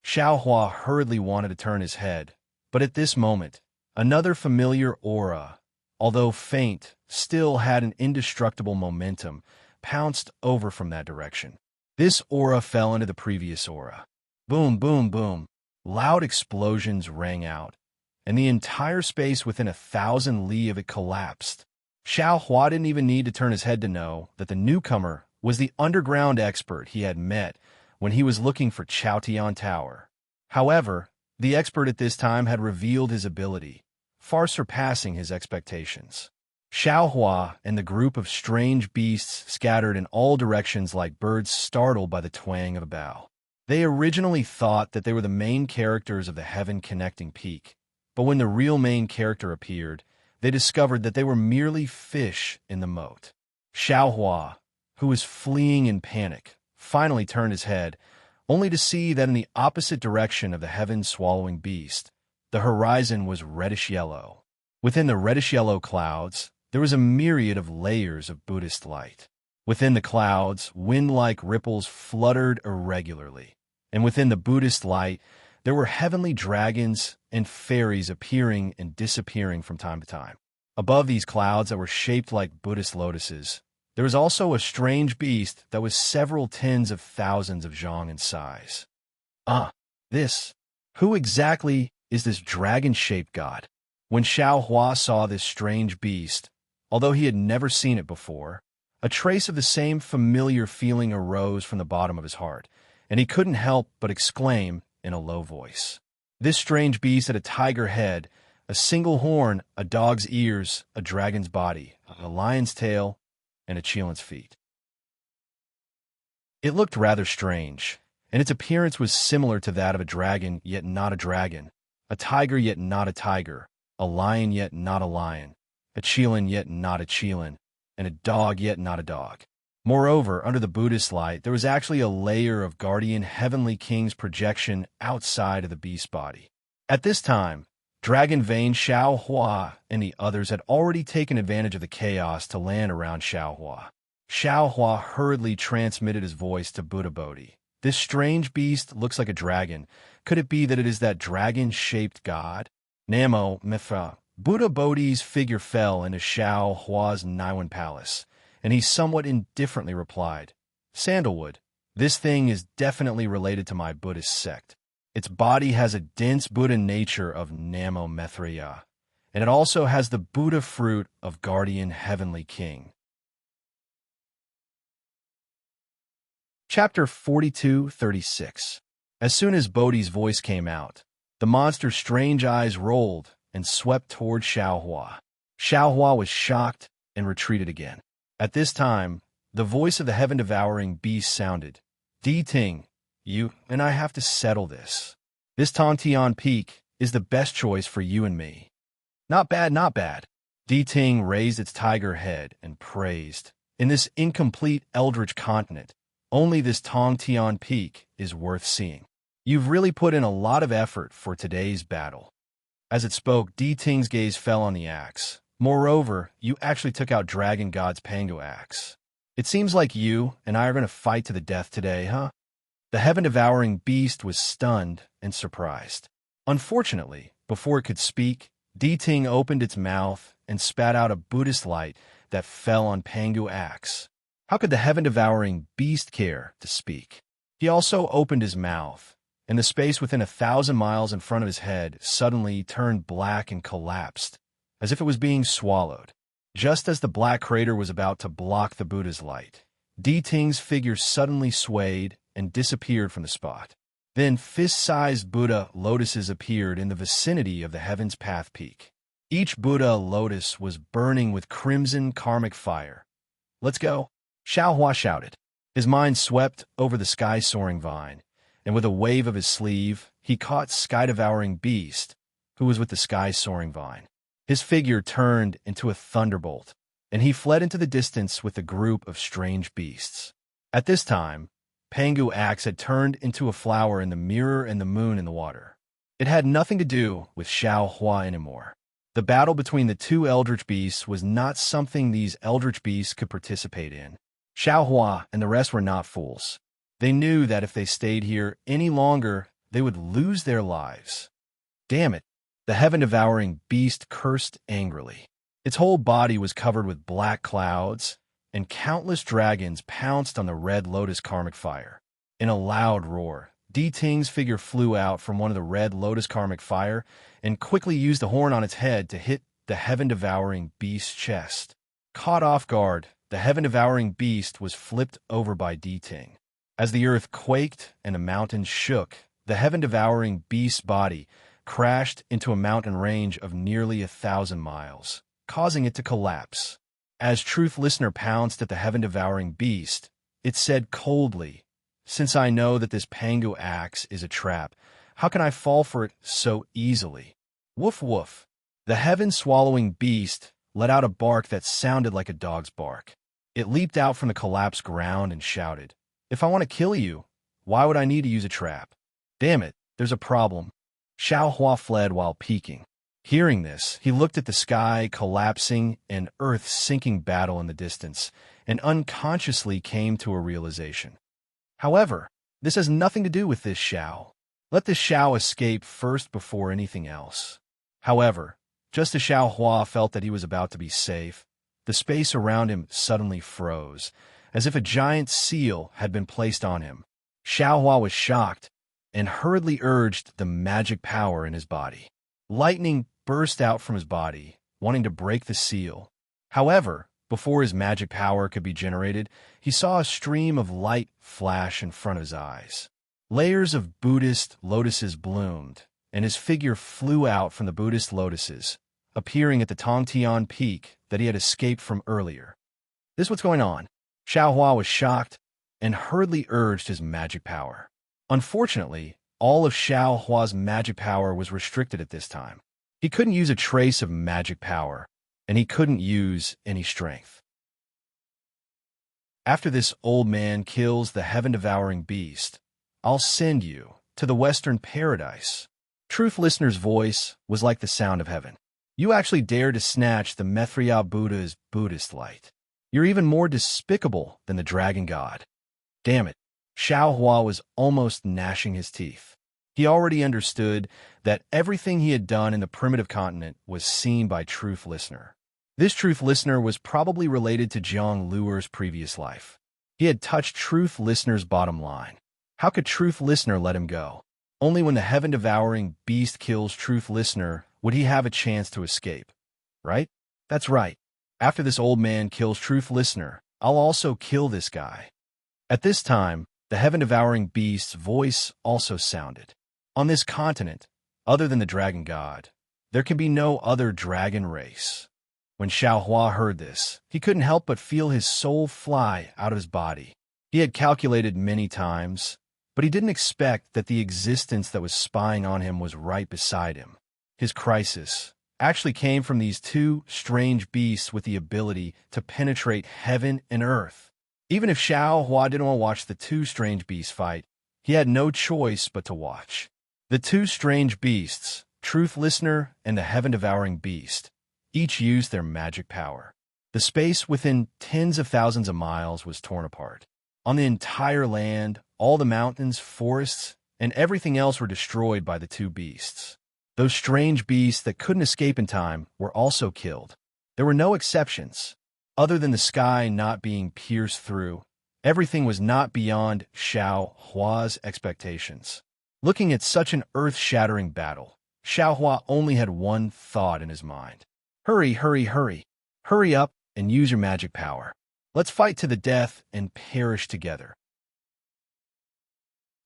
Xiao Hua hurriedly wanted to turn his head, but at this moment, another familiar aura, although faint, still had an indestructible momentum, pounced over from that direction. This aura fell into the previous aura. Boom, boom, boom. Loud explosions rang out, and the entire space within 1,000 li of it collapsed. Xiao Hua didn't even need to turn his head to know that the newcomer was the underground expert he had met when he was looking for Chaotian Tower. However, the expert at this time had revealed his ability, far surpassing his expectations. Xiao Hua and the group of strange beasts scattered in all directions like birds startled by the twang of a bow. They originally thought that they were the main characters of the heaven-connecting peak, but when the real main character appeared, they discovered that they were merely fish in the moat. Xiao Hua, who was fleeing in panic, finally turned his head, only to see that in the opposite direction of the heaven-swallowing beast, the horizon was reddish-yellow. Within the reddish-yellow clouds, there was a myriad of layers of Buddhist light. Within the clouds, wind-like ripples fluttered irregularly, and within the Buddhist light, there were heavenly dragons and fairies appearing and disappearing from time to time. Above these clouds that were shaped like Buddhist lotuses, there was also a strange beast that was several tens of thousands of zhong in size. Who exactly is this dragon-shaped god? When Xiao Hua saw this strange beast, although he had never seen it before, a trace of the same familiar feeling arose from the bottom of his heart, and he couldn't help but exclaim in a low voice. This strange beast had a tiger head, a single horn, a dog's ears, a dragon's body, a lion's tail, and a cheelin's feet. It looked rather strange, and its appearance was similar to that of a dragon, yet not a dragon, a tiger, yet not a tiger, a lion, yet not a lion, a cheelin, yet not a cheelin, and a dog, yet not a dog. Moreover, under the Buddhist light, there was actually a layer of guardian heavenly king's projection outside of the beast's body. At this time, Dragon Vane, Xiao Hua, and the others had already taken advantage of the chaos to land around Xiao Hua. Xiao Hua hurriedly transmitted his voice to Buddha Bodhi. This strange beast looks like a dragon. Could it be that it is that dragon-shaped god? Namo Mithra. Buddha Bodhi's figure fell into Xiao Hua's Niwen palace, and he somewhat indifferently replied, "Sandalwood, this thing is definitely related to my Buddhist sect. Its body has a dense Buddha nature of Namo Mithra, and it also has the Buddha fruit of Guardian Heavenly King." Chapter 42-36. As soon as Bodhi's voice came out, the monster's strange eyes rolled and swept toward Xiao Hua. Xiao Hua was shocked and retreated again. At this time, the voice of the heaven-devouring beast sounded, "Di Ting, you and I have to settle this. This Tongtian Peak is the best choice for you and me." "Not bad, not bad." Di Ting raised its tiger head and praised, "In this incomplete eldritch continent, only this Tongtian Peak is worth seeing. You've really put in a lot of effort for today's battle." As it spoke, Di Ting's gaze fell on the axe. "Moreover, you actually took out Dragon God's Pango axe. It seems like you and I are going to fight to the death today, huh?" The heaven-devouring beast was stunned and surprised. Unfortunately, before it could speak, Di Ting opened its mouth and spat out a Buddhist light that fell on Pangu axe. How could the heaven-devouring beast care to speak? He also opened his mouth, and the space within 1,000 miles in front of his head suddenly turned black and collapsed, as if it was being swallowed. Just as the black crater was about to block the Buddha's light, Di Ting's figure suddenly swayed and disappeared from the spot. Then fist-sized Buddha lotuses appeared in the vicinity of the Heaven's Path Peak. Each Buddha lotus was burning with crimson karmic fire. "Let's go," Xiao Hua shouted. His mind swept over the sky-soaring vine, and with a wave of his sleeve, he caught Sky-devouring Beast, who was with the sky-soaring vine. His figure turned into a thunderbolt, and he fled into the distance with a group of strange beasts. At this time, Pangu Axe had turned into a flower in the mirror and the moon in the water. It had nothing to do with Xiao Hua anymore. The battle between the two eldritch beasts was not something these eldritch beasts could participate in. Xiao Hua and the rest were not fools. They knew that if they stayed here any longer, they would lose their lives. "Damn it!" The heaven-devouring beast cursed angrily. Its whole body was covered with black clouds, and countless dragons pounced on the red lotus karmic fire. In a loud roar, Di Ting's figure flew out from one of the red lotus karmic fire and quickly used the horn on its head to hit the heaven-devouring beast's chest. Caught off guard, the heaven-devouring beast was flipped over by Di Ting. As the earth quaked and the mountains shook, the heaven-devouring beast's body crashed into a mountain range of nearly 1,000 miles, causing it to collapse. As Truth Listener pounced at the heaven-devouring beast, it said coldly, "Since I know that this Pangu axe is a trap, how can I fall for it so easily?" Woof woof. The heaven-swallowing beast let out a bark that sounded like a dog's bark. It leaped out from the collapsed ground and shouted, "If I want to kill you, why would I need to use a trap? Damn it, there's a problem." Xiao Hua fled while peeking. Hearing this, he looked at the sky collapsing and earth sinking battle in the distance, and unconsciously came to a realization. However, this has nothing to do with this Xiao. Let this Xiao escape first before anything else. However, just as Xiao Hua felt that he was about to be safe, the space around him suddenly froze, as if a giant seal had been placed on him. Xiao Hua was shocked and hurriedly urged the magic power in his body. Lightning burst out from his body, wanting to break the seal. However, before his magic power could be generated, he saw a stream of light flash in front of his eyes. Layers of Buddhist lotuses bloomed, and his figure flew out from the Buddhist lotuses, appearing at the Tongtian Peak that he had escaped from earlier. This is what's going on. Xiao Hua was shocked and hurriedly urged his magic power. Unfortunately, all of Xiao Hua's magic power was restricted at this time. He couldn't use a trace of magic power, and he couldn't use any strength. After this old man kills the heaven-devouring beast, I'll send you to the Western Paradise. Truth Listener's voice was like the sound of heaven. You actually dare to snatch the Mithriya Buddha's Buddhist light. You're even more despicable than the dragon god. Damn it. Xiao Hua was almost gnashing his teeth. He already understood that everything he had done in the primitive continent was seen by Truth Listener. This Truth Listener was probably related to Jiang Luer's previous life. He had touched Truth Listener's bottom line. How could Truth Listener let him go? Only when the heaven-devouring beast kills Truth Listener would he have a chance to escape. Right? That's right. After this old man kills Truth Listener, I'll also kill this guy. At this time, the heaven-devouring beast's voice also sounded. On this continent, other than the dragon god, there can be no other dragon race. When Xiao Hua heard this, he couldn't help but feel his soul fly out of his body. He had calculated many times, but he didn't expect that the existence that was spying on him was right beside him. His crisis actually came from these two strange beasts with the ability to penetrate heaven and earth. Even if Xiao Hua didn't want to watch the two strange beasts fight, he had no choice but to watch. The two strange beasts, Truth Listener and the heaven-devouring beast, each used their magic power. The space within tens of thousands of miles was torn apart. On the entire land, all the mountains, forests, and everything else were destroyed by the two beasts. Those strange beasts that couldn't escape in time were also killed. There were no exceptions. Other than the sky not being pierced through, everything was not beyond Xiao Hua's expectations. Looking at such an earth-shattering battle, Xiao Hua only had one thought in his mind. Hurry, hurry, hurry. Hurry up and use your magic power. Let's fight to the death and perish together.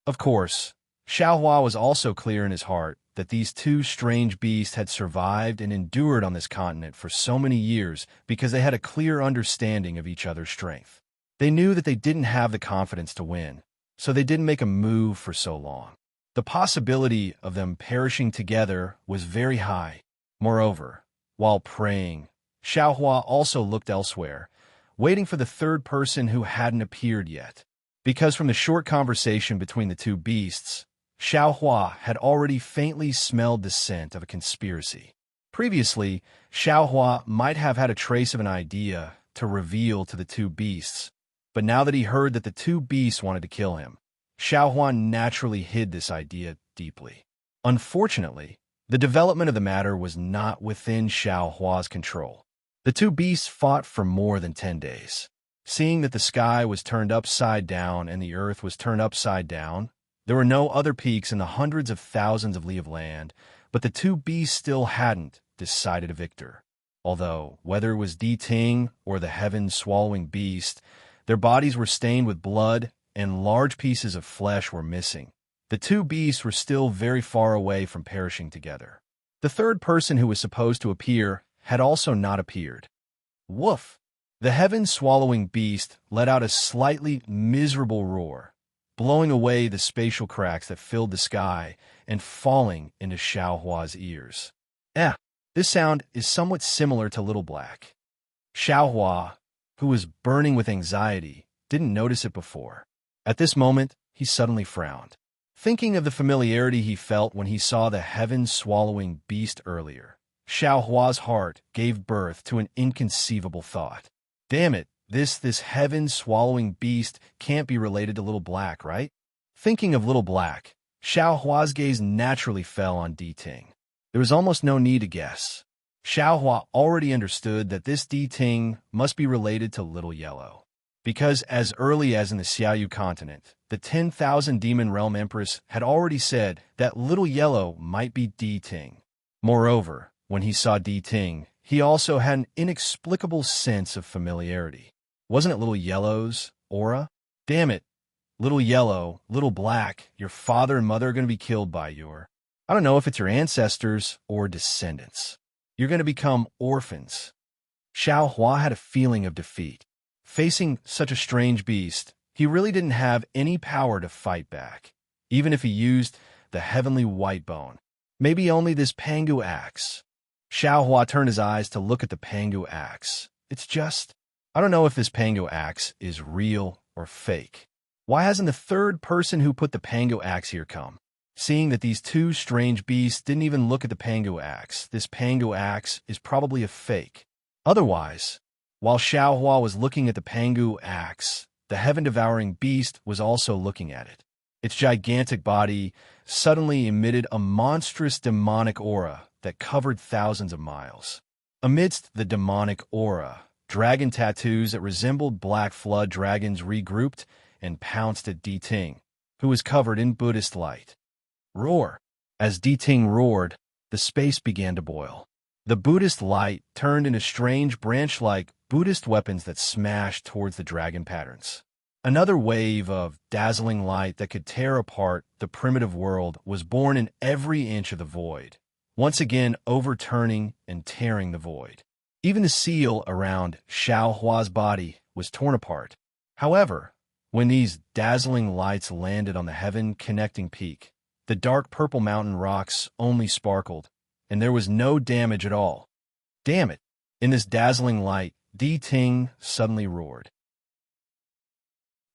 Of course, Xiao Hua was also clear in his heart that these two strange beasts had survived and endured on this continent for so many years because they had a clear understanding of each other's strength. They knew that they didn't have the confidence to win, so they didn't make a move for so long. The possibility of them perishing together was very high. Moreover, while praying, Xiao Hua also looked elsewhere, waiting for the third person who hadn't appeared yet. Because from the short conversation between the two beasts, Xiao Hua had already faintly smelled the scent of a conspiracy. Previously, Xiao Hua might have had a trace of an idea to reveal to the two beasts, but now that he heard that the two beasts wanted to kill him, Xiao Hua naturally hid this idea deeply. Unfortunately, the development of the matter was not within Xiao Hua's control. The two beasts fought for more than 10 days. Seeing that the sky was turned upside down and the earth was turned upside down, there were no other peaks in the hundreds of thousands of li of land, but the two beasts still hadn't decided a victor. Although, whether it was Di Ting or the heaven-swallowing beast, their bodies were stained with blood and large pieces of flesh were missing. The two beasts were still very far away from perishing together. The third person who was supposed to appear had also not appeared. Woof! The heaven-swallowing beast let out a slightly miserable roar, blowing away the spatial cracks that filled the sky and falling into Xiao Hua's ears. This sound is somewhat similar to Little Black. Xiao Hua, who was burning with anxiety, didn't notice it before. At this moment, he suddenly frowned, thinking of the familiarity he felt when he saw the heaven-swallowing beast earlier. Xiao Hua's heart gave birth to an inconceivable thought. Damn it, this heaven-swallowing beast can't be related to Little Black, right? Thinking of Little Black, Xiao Hua's gaze naturally fell on Di Ting. There was almost no need to guess. Xiao Hua already understood that this Di Ting must be related to Little Yellow. Because as early as in the Xiaoyu continent, the 10,000 Demon Realm Empress had already said that Little Yellow might be Di Ting. Moreover, when he saw Di Ting, he also had an inexplicable sense of familiarity. Wasn't it Little Yellow's aura? Damn it, Little Yellow, Little Black, your father and mother are going to be killed by I don't know if it's your ancestors or descendants. You're going to become orphans. Xiao Hua had a feeling of defeat. Facing such a strange beast, he really didn't have any power to fight back, even if he used the heavenly white bone. Maybe only this Pangu axe. Xiao Hua turned his eyes to look at the Pangu axe. I don't know if this Pangu axe is real or fake. Why hasn't the third person who put the Pangu axe here come? seeing that these two strange beasts didn't even look at the Pangu axe. This Pangu axe is probably a fake. Otherwise, while Xiaohua was looking at the Pangu axe, the heaven-devouring beast was also looking at it. Its gigantic body suddenly emitted a monstrous demonic aura that covered thousands of miles. Amidst the demonic aura, dragon tattoos that resembled black flood dragons regrouped and pounced at Di Ting, who was covered in Buddhist light. Roar! As Di Ting roared, the space began to boil. The Buddhist light turned into strange branch-like Buddhist weapons that smashed towards the dragon patterns. Another wave of dazzling light that could tear apart the primitive world was born in every inch of the void, once again overturning and tearing the void. Even the seal around Xiaohua's body was torn apart. However, when these dazzling lights landed on the heaven-connecting peak, the dark purple mountain rocks only sparkled, and there was no damage at all. Damn it! In this dazzling light, Di Ting suddenly roared.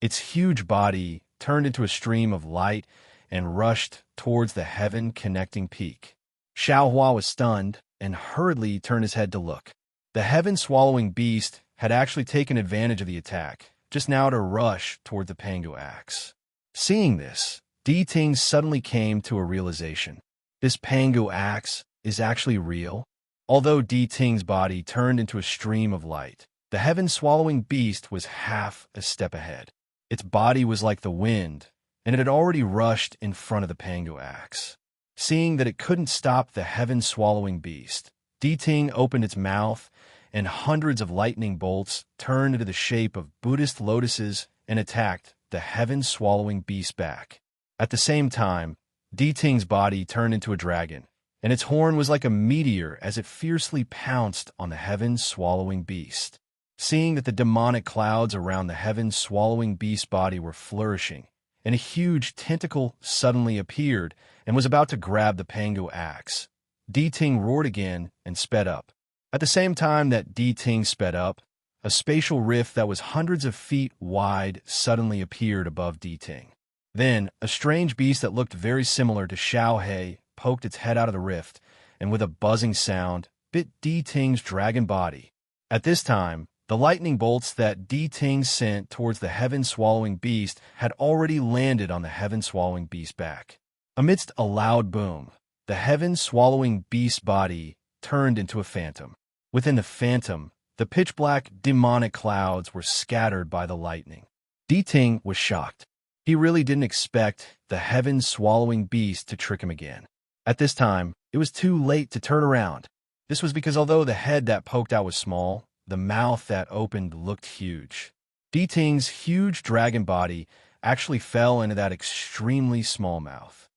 Its huge body turned into a stream of light and rushed towards the heaven-connecting peak. Xiaohua was stunned and hurriedly turned his head to look. The heaven-swallowing beast had actually taken advantage of the attack, just now to rush toward the Pangu axe. Seeing this, Di Ting suddenly came to a realization. This Pangu axe is actually real. Although Di Ting's body turned into a stream of light, the heaven-swallowing beast was half a step ahead. Its body was like the wind, and it had already rushed in front of the Pangu axe. Seeing that it couldn't stop the heaven-swallowing beast, Di Ting opened its mouth, and hundreds of lightning bolts turned into the shape of Buddhist lotuses and attacked the heaven-swallowing beast back. At the same time, Di Ting's body turned into a dragon, and its horn was like a meteor as it fiercely pounced on the heaven-swallowing beast. Seeing that the demonic clouds around the heaven-swallowing beast body were flourishing, and a huge tentacle suddenly appeared and was about to grab the Pangu axe, Di Ting roared again and sped up. At the same time that Di Ting sped up, a spatial rift that was hundreds of feet wide suddenly appeared above Di Ting. Then, a strange beast that looked very similar to Xiao He poked its head out of the rift, and with a buzzing sound, bit Di Ting's dragon body. At this time, the lightning bolts that Di Ting sent towards the heaven-swallowing beast had already landed on the heaven-swallowing beast's back. Amidst a loud boom, the heaven-swallowing beast's body turned into a phantom. Within the phantom, the pitch-black demonic clouds were scattered by the lightning. Di Ting was shocked. He really didn't expect the heaven-swallowing beast to trick him again. At this time, it was too late to turn around. This was because although the head that poked out was small, the mouth that opened looked huge. Di Ting's huge dragon body actually fell into that extremely small mouth.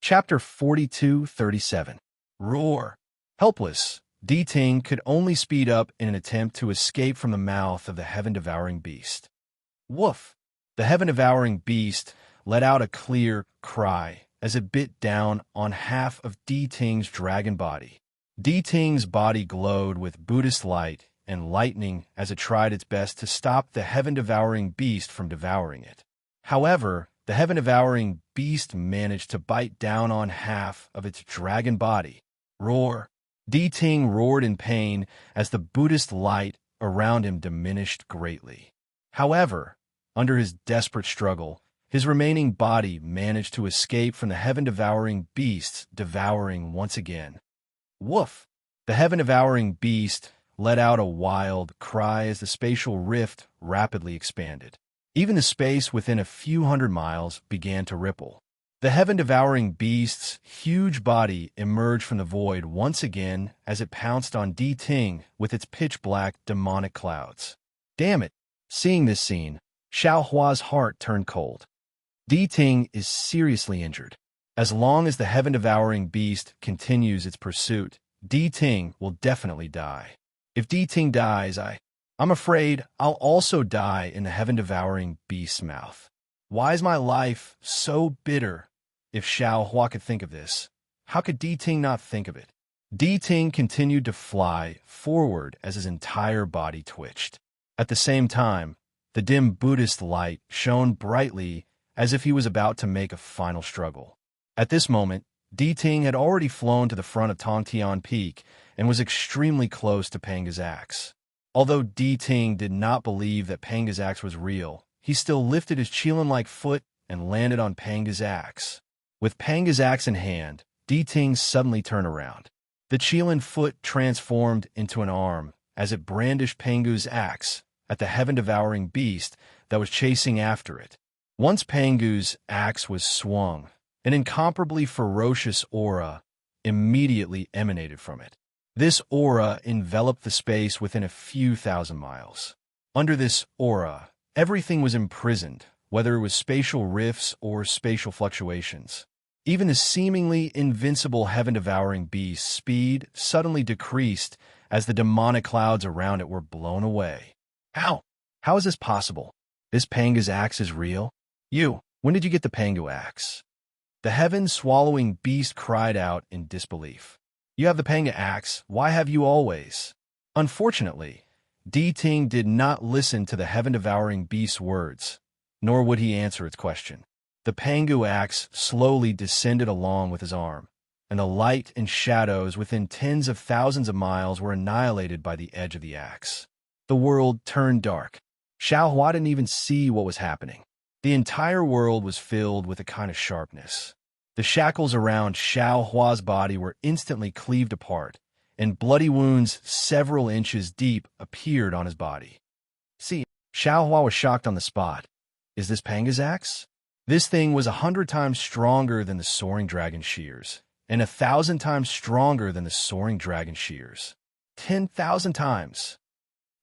Chapter 42:37. Roar! Helpless, Di Ting could only speed up in an attempt to escape from the mouth of the heaven-devouring beast. Woof! The heaven-devouring beast let out a clear cry as it bit down on half of Di Ting's dragon body. Di Ting's body glowed with Buddhist light and lightning as it tried its best to stop the heaven-devouring beast from devouring it. However, the heaven-devouring beast managed to bite down on half of its dragon body. Roar! Di Ting roared in pain as the Buddhist light around him diminished greatly. However, under his desperate struggle, his remaining body managed to escape from the heaven-devouring beast's devouring once again. Woof! The heaven-devouring beast let out a wild cry as the spatial rift rapidly expanded. Even the space within a few hundred miles began to ripple. The heaven-devouring beast's huge body emerged from the void once again as it pounced on Di Ting with its pitch-black demonic clouds. Damn it! Seeing this scene, Xiaohua's heart turned cold. Di Ting is seriously injured. As long as the heaven-devouring beast continues its pursuit, Di Ting will definitely die. If Di Ting dies, I'm afraid I'll also die in the heaven-devouring beast's mouth. Why is my life so bitter? If Xiaohua could think of this, how could Di Ting not think of it? Di Ting continued to fly forward as his entire body twitched. At the same time, The dim Buddhist light shone brightly as if he was about to make a final struggle. At this moment, Di Ting had already flown to the front of Tongtian Peak and was extremely close to Panga's axe. Although Di Ting did not believe that Panga's axe was real, he still lifted his Qilin-like foot and landed on Panga's axe. With Panga's axe in hand, Di Ting suddenly turned around. The Qilin foot transformed into an arm as it brandished Pangu's axe at the heaven-devouring beast that was chasing after it. Once Pangu's axe was swung, an incomparably ferocious aura immediately emanated from it. This aura enveloped the space within a few thousand miles. Under this aura, everything was imprisoned, whether it was spatial rifts or spatial fluctuations. Even the seemingly invincible heaven-devouring beast's speed suddenly decreased as the demonic clouds around it were blown away. How? How is this possible? This Panga's axe is real? When did you get the Pangu axe? The heaven-swallowing beast cried out in disbelief. You have the Panga axe, why have you always? Unfortunately, Di Ting did not listen to the heaven-devouring beast's words, nor would he answer its question. The Pangu axe slowly descended along with his arm, and the light and shadows within tens of thousands of miles were annihilated by the edge of the axe. The world turned dark. Xiao Hua didn't even see what was happening. The entire world was filled with a kind of sharpness. The shackles around Xiao Hua's body were instantly cleaved apart, and bloody wounds several inches deep appeared on his body. See, Xiao Hua was shocked on the spot. Is this Panga's axe? This thing was 100 times stronger than the soaring dragon shears, and 1,000 times stronger than the soaring dragon shears. 10,000 times.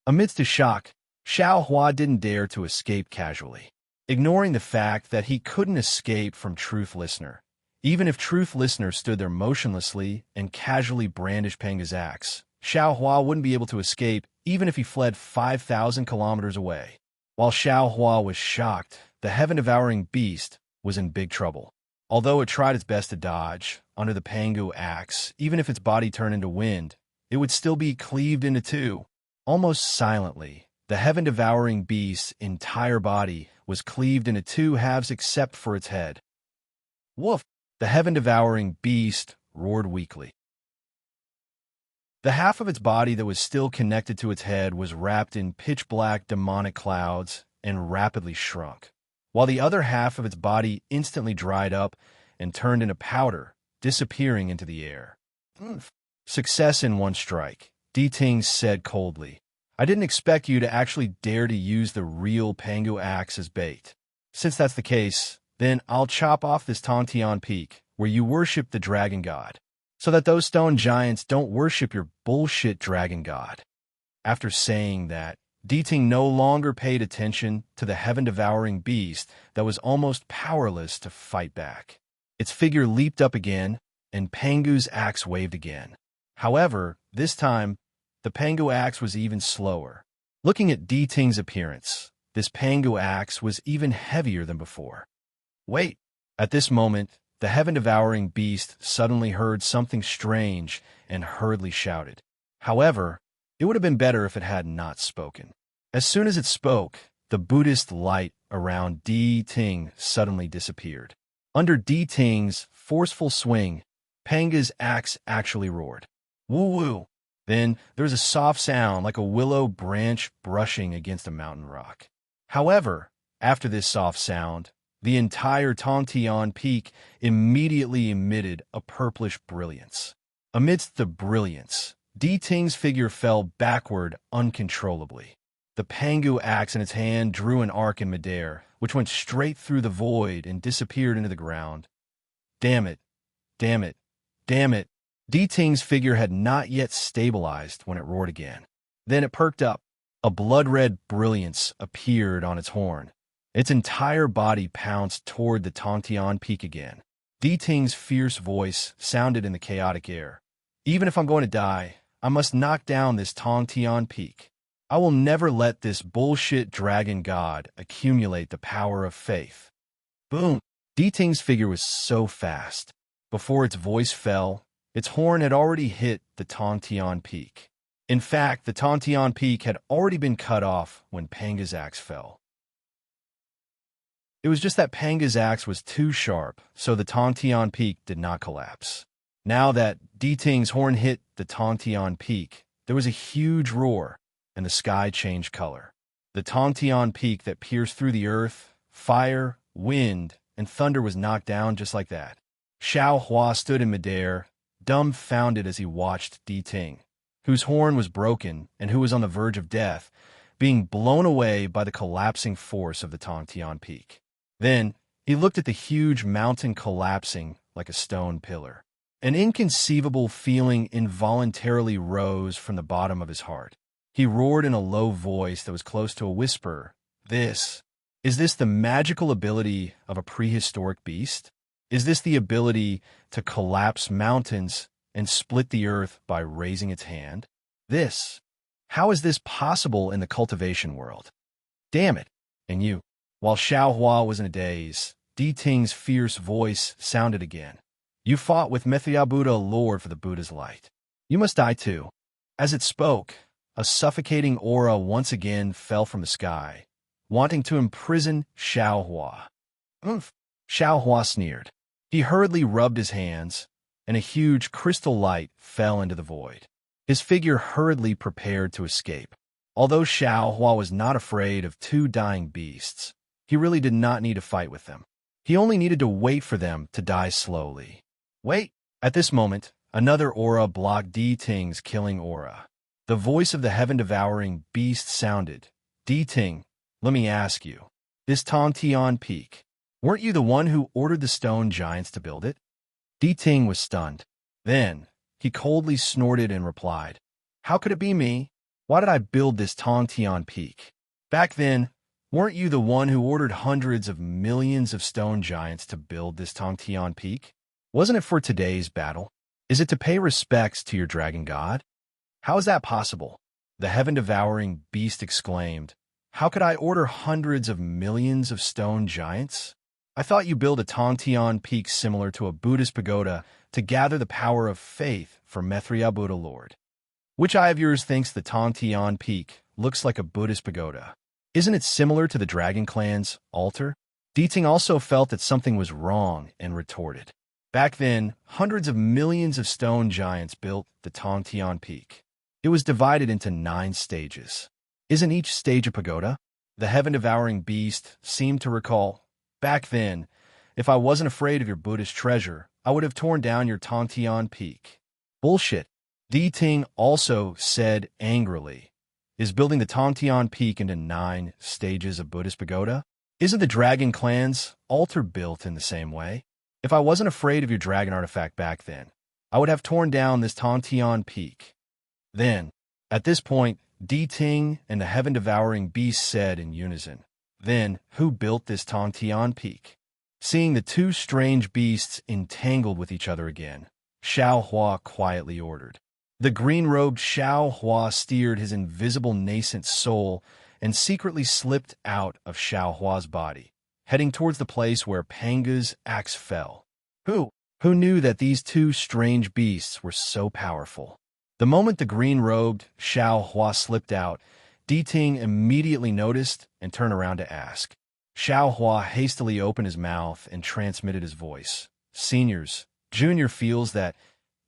Amidst his shock, Xiao Hua didn't dare to escape casually. Ignoring the fact that he couldn't escape from Truth Listener. Even if Truth Listener stood there motionlessly and casually brandished Panga's axe, Xiao Hua wouldn't be able to escape even if he fled 5,000 kilometers away. While Xiao Hua was shocked, the heaven-devouring beast was in big trouble. Although it tried its best to dodge under the Pangu axe, even if its body turned into wind, it would still be cleaved into two. Almost silently, the heaven-devouring beast's entire body was cleaved into two halves except for its head. Woof! The heaven-devouring beast roared weakly. The half of its body that was still connected to its head was wrapped in pitch-black demonic clouds and rapidly shrunk, while the other half of its body instantly dried up and turned into powder, disappearing into the air. Success in one strike, Di Ting said coldly. I didn't expect you to actually dare to use the real Pangu axe as bait. Since that's the case, then I'll chop off this Tongtian Peak, where you worship the dragon god, so that those stone giants don't worship your bullshit dragon god. After saying that, Di Ting no longer paid attention to the heaven-devouring beast that was almost powerless to fight back. Its figure leaped up again, and Pangu's axe waved again. However, this time, the Pangu axe was even slower. Looking at Di Ting's appearance, this Pangu axe was even heavier than before. Wait! At this moment, the heaven-devouring beast suddenly heard something strange and hurriedly shouted. However, it would have been better if it had not spoken. As soon as it spoke, the Buddhist light around Di Ting suddenly disappeared. Under Di Ting's forceful swing, Panga's axe actually roared. Woo-woo! Then there was a soft sound like a willow branch brushing against a mountain rock. However, after this soft sound, the entire Tongtian Peak immediately emitted a purplish brilliance. Amidst the brilliance, Di Ting's figure fell backward uncontrollably. The Pangu axe in its hand drew an arc in midair, which went straight through the void and disappeared into the ground. Damn it! Damn it! Damn it! Di Ting's figure had not yet stabilized when it roared again. Then it perked up. A blood-red brilliance appeared on its horn. Its entire body pounced toward the Tongtian Peak again. Di Ting's fierce voice sounded in the chaotic air. Even if I'm going to die, I must knock down this Tongtian Peak. I will never let this bullshit dragon god accumulate the power of faith. Boom! Di Ting's figure was so fast. Before its voice fell, its horn had already hit the Tongtian Peak. In fact, the Tontian Peak had already been cut off when Panga's axe fell. It was just that Panga's axe was too sharp, so the Tontian Peak did not collapse. Now that Ting's horn hit the Tontian Peak, there was a huge roar, and the sky changed color. The Tontian Peak that pierced through the earth, fire, wind, and thunder was knocked down just like that. Xiao Hua stood in midair, dumbfounded as he watched Ting, whose horn was broken and who was on the verge of death, being blown away by the collapsing force of the Tontian Peak. Then, he looked at the huge mountain collapsing like a stone pillar. An inconceivable feeling involuntarily rose from the bottom of his heart. He roared in a low voice that was close to a whisper, Is this the magical ability of a prehistoric beast? Is this the ability to collapse mountains and split the earth by raising its hand? How is this possible in the cultivation world? Damn it, and you. While Xiao Hua was in a daze, Ting's fierce voice sounded again. You fought with Mithya Buddha, Lord for the Buddha's light. You must die too. As it spoke, a suffocating aura once again fell from the sky, wanting to imprison Xiao Hua. Xiao Hua sneered. He hurriedly rubbed his hands, and a huge crystal light fell into the void. His figure hurriedly prepared to escape. Although Xiao Hua was not afraid of two dying beasts, he really did not need to fight with them. He only needed to wait for them to die slowly. Wait! At this moment, another aura blocked Ting's killing aura. The voice of the heaven-devouring beast sounded. Ting, let me ask you, this Tontian Peak, weren't you the one who ordered the stone giants to build it? Ting was stunned. Then, he coldly snorted and replied, How could it be me? Why did I build this Tontian Peak? Back then, weren't you the one who ordered hundreds of millions of stone giants to build this Tontian Peak? Wasn't it for today's battle? Is it to pay respects to your dragon god? How is that possible? The heaven-devouring beast exclaimed. How could I order hundreds of millions of stone giants? I thought you built a Tontian Peak similar to a Buddhist pagoda to gather the power of faith for Mithya Buddha Lord. Which eye of yours thinks the Tontian Peak looks like a Buddhist pagoda? Isn't it similar to the Dragon Clan's altar? Ting also felt that something was wrong and retorted. Back then, hundreds of millions of stone giants built the Tontian Peak. It was divided into 9 stages. Isn't each stage a pagoda? The heaven-devouring beast seemed to recall. Back then, if I wasn't afraid of your Buddhist treasure, I would have torn down your Tontian Peak. Bullshit. Ting also said angrily. Is building the Tontian Peak into 9 stages of Buddhist pagoda? Isn't the Dragon Clan's altar built in the same way? If I wasn't afraid of your dragon artifact back then, I would have torn down this Tontian Peak. Then, at this point, Ting and the heaven-devouring beast said in unison, Then, who built this Tontian Peak? Seeing the two strange beasts entangled with each other again, Xiao Hua quietly ordered. The green-robed Xiao Hua steered his invisible nascent soul and secretly slipped out of Xiao Hua's body, heading towards the place where Panga's axe fell. Who knew that these two strange beasts were so powerful? The moment the green-robed Xiao Hua slipped out, Ting immediately noticed and turned around to ask. Xiao Hua hastily opened his mouth and transmitted his voice. Seniors, Junior feels that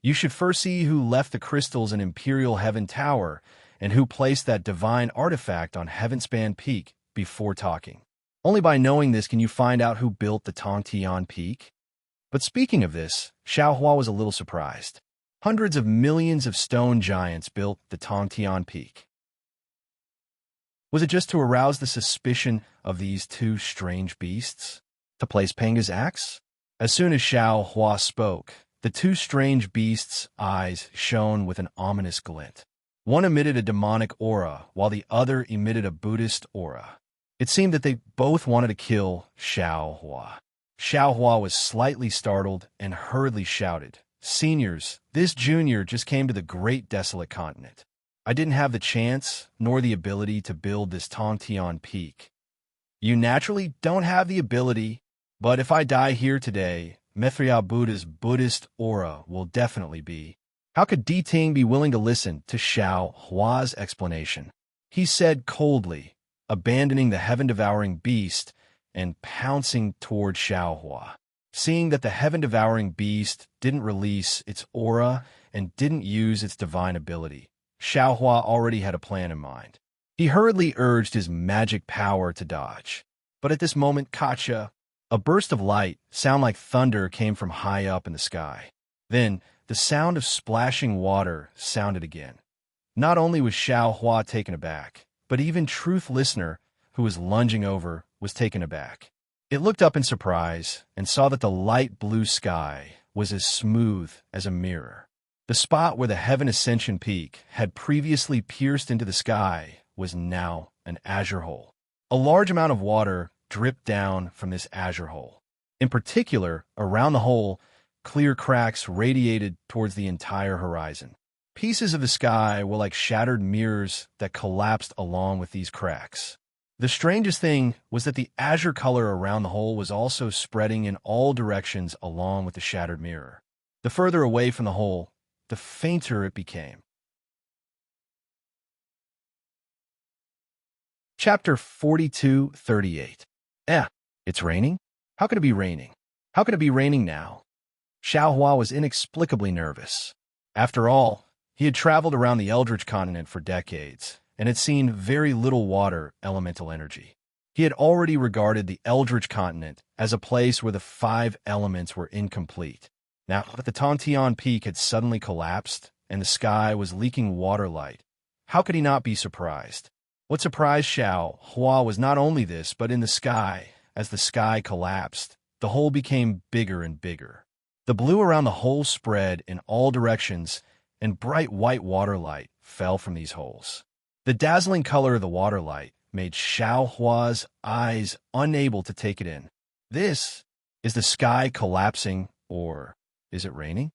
you should first see who left the crystals in Imperial Heaven Tower and who placed that divine artifact on Heavenspan Peak before talking. Only by knowing this can you find out who built the Tontian Peak. But speaking of this, Xiao Hua was a little surprised. Hundreds of millions of stone giants built the Tontian Peak. Was it just to arouse the suspicion of these two strange beasts? To place Panga's axe? As soon as Xiao Hua spoke, the two strange beasts' eyes shone with an ominous glint. One emitted a demonic aura, while the other emitted a Buddhist aura. It seemed that they both wanted to kill Xiao Hua. Xiao Hua was slightly startled and hurriedly shouted, Seniors, this junior just came to the great desolate continent. I didn't have the chance nor the ability to build this Tontian Peak. You naturally don't have the ability, but if I die here today, Mithya Buddha's Buddhist aura will definitely be How could Di Ting be willing to listen to Xiao Hua's explanation? He said coldly, abandoning the heaven-devouring beast and pouncing toward Xiao Hua. Seeing that the heaven-devouring beast didn't release its aura and didn't use its divine ability, Xiao Hua already had a plan in mind. He hurriedly urged his magic power to dodge. But at this moment, a burst of light, sound like thunder, came from high up in the sky. Then, the sound of splashing water sounded again. Not only was Xiao Hua taken aback, but even Truth Listener, who was lunging over, was taken aback. It looked up in surprise and saw that the light blue sky was as smooth as a mirror. The spot where the Heaven Ascension Peak had previously pierced into the sky was now an azure hole. A large amount of water dripped down from this azure hole. In particular, around the hole, clear cracks radiated towards the entire horizon. Pieces of the sky were like shattered mirrors that collapsed along with these cracks. The strangest thing was that the azure color around the hole was also spreading in all directions along with the shattered mirror. The further away from the hole, the fainter it became. Chapter 42:38. It's raining? How could it be raining? How could it be raining now? Xiao Hua was inexplicably nervous. After all, he had traveled around the Eldritch continent for decades and had seen very little water elemental energy. He had already regarded the Eldritch continent as a place where the 5 elements were incomplete. Now that the Tontian Peak had suddenly collapsed and the sky was leaking water light, how could he not be surprised? What surprised Xiao Hua was not only this, but in the sky, as the sky collapsed, the hole became bigger and bigger. The blue around the hole spread in all directions, and bright white water light fell from these holes. The dazzling color of the water light made Xiao Hua's eyes unable to take it in. This is the sky collapsing, or is it raining?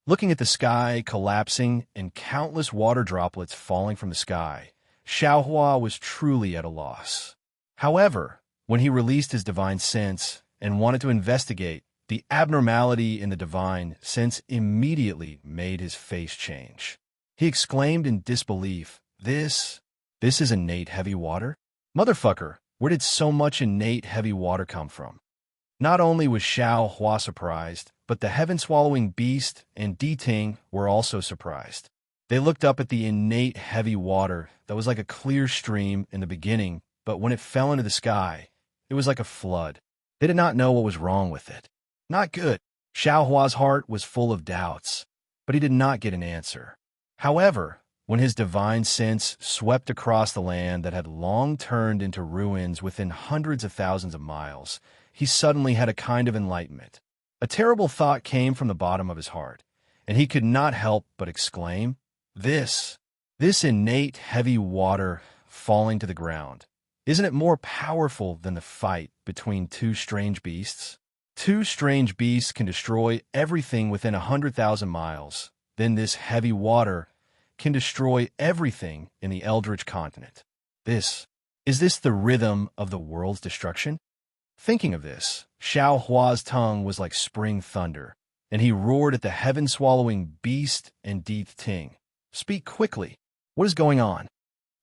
Looking at the sky collapsing and countless water droplets falling from the sky, Xiao Hua was truly at a loss. However, when he released his divine sense and wanted to investigate, the abnormality in the divine sense immediately made his face change. He exclaimed in disbelief, This is innate heavy water? Motherfucker, where did so much innate heavy water come from? Not only was Xiao Hua surprised, but the heaven-swallowing beast and Di Ting were also surprised. They looked up at the innate heavy water that was like a clear stream in the beginning, but when it fell into the sky, it was like a flood. They did not know what was wrong with it. Not good. Xiao Hua's heart was full of doubts, but he did not get an answer. However, when his divine sense swept across the land that had long turned into ruins within hundreds of thousands of miles, he suddenly had a kind of enlightenment. A terrible thought came from the bottom of his heart, and he could not help but exclaim, This innate heavy water falling to the ground, isn't it more powerful than the fight between 2 strange beasts? 2 strange beasts can destroy everything within 100,000 miles. Then this heavy water can destroy everything in the Eldritch continent. Is this the rhythm of the world's destruction? Thinking of this, Xiao Hua's tongue was like spring thunder, and he roared at the heaven-swallowing beast and Di Ting. Speak quickly. What is going on?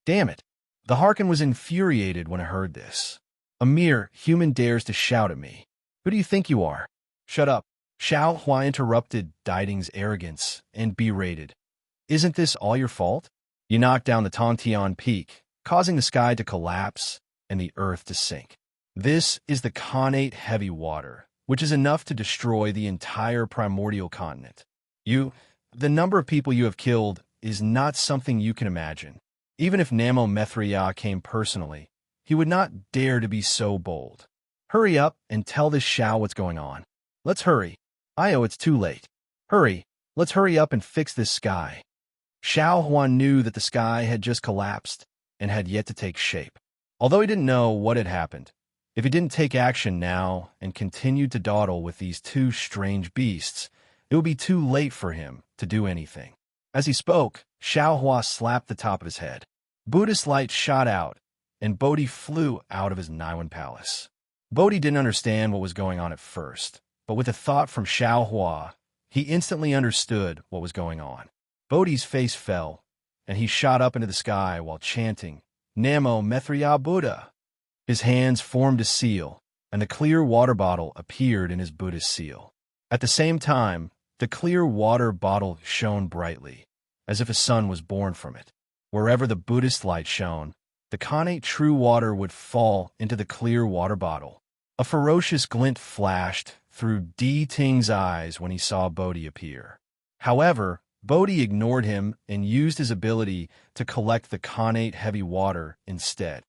Damn it. The Harkin was infuriated when I heard this. A mere human dares to shout at me. Who do you think you are? Shut up. Xiao Hua interrupted Di Ting's arrogance and berated. Isn't this all your fault? You knocked down the Tontian Peak, causing the sky to collapse and the earth to sink. This is the connate heavy water, which is enough to destroy the entire primordial continent. The number of people you have killed is not something you can imagine. Even if Namo Methria came personally, he would not dare to be so bold. Hurry up and tell this Xiao what's going on. Let's hurry. It's too late. Hurry, let's hurry up and fix this sky. Xiao Huan knew that the sky had just collapsed and had yet to take shape. Although he didn't know what had happened, if he didn't take action now and continued to dawdle with these 2 strange beasts, it would be too late for him to do anything. As he spoke, Xiao Hua slapped the top of his head. Buddhist light shot out, and Bodhi flew out of his Niwen palace. Bodhi didn't understand what was going on at first, but with a thought from Xiao Hua, He instantly understood what was going on. Bodhi's face fell, and he shot up into the sky while chanting, Namo Mithriya Buddha. His hands formed a seal, and the clear water bottle appeared in his Buddhist seal. At the same time, the clear water bottle shone brightly, as if a sun was born from it. Wherever the Buddhist light shone, the connate true water would fall into the clear water bottle. A ferocious glint flashed through Di Ting's eyes when he saw Bodhi appear. However, Bodhi ignored him and used his ability to collect the connate heavy water instead.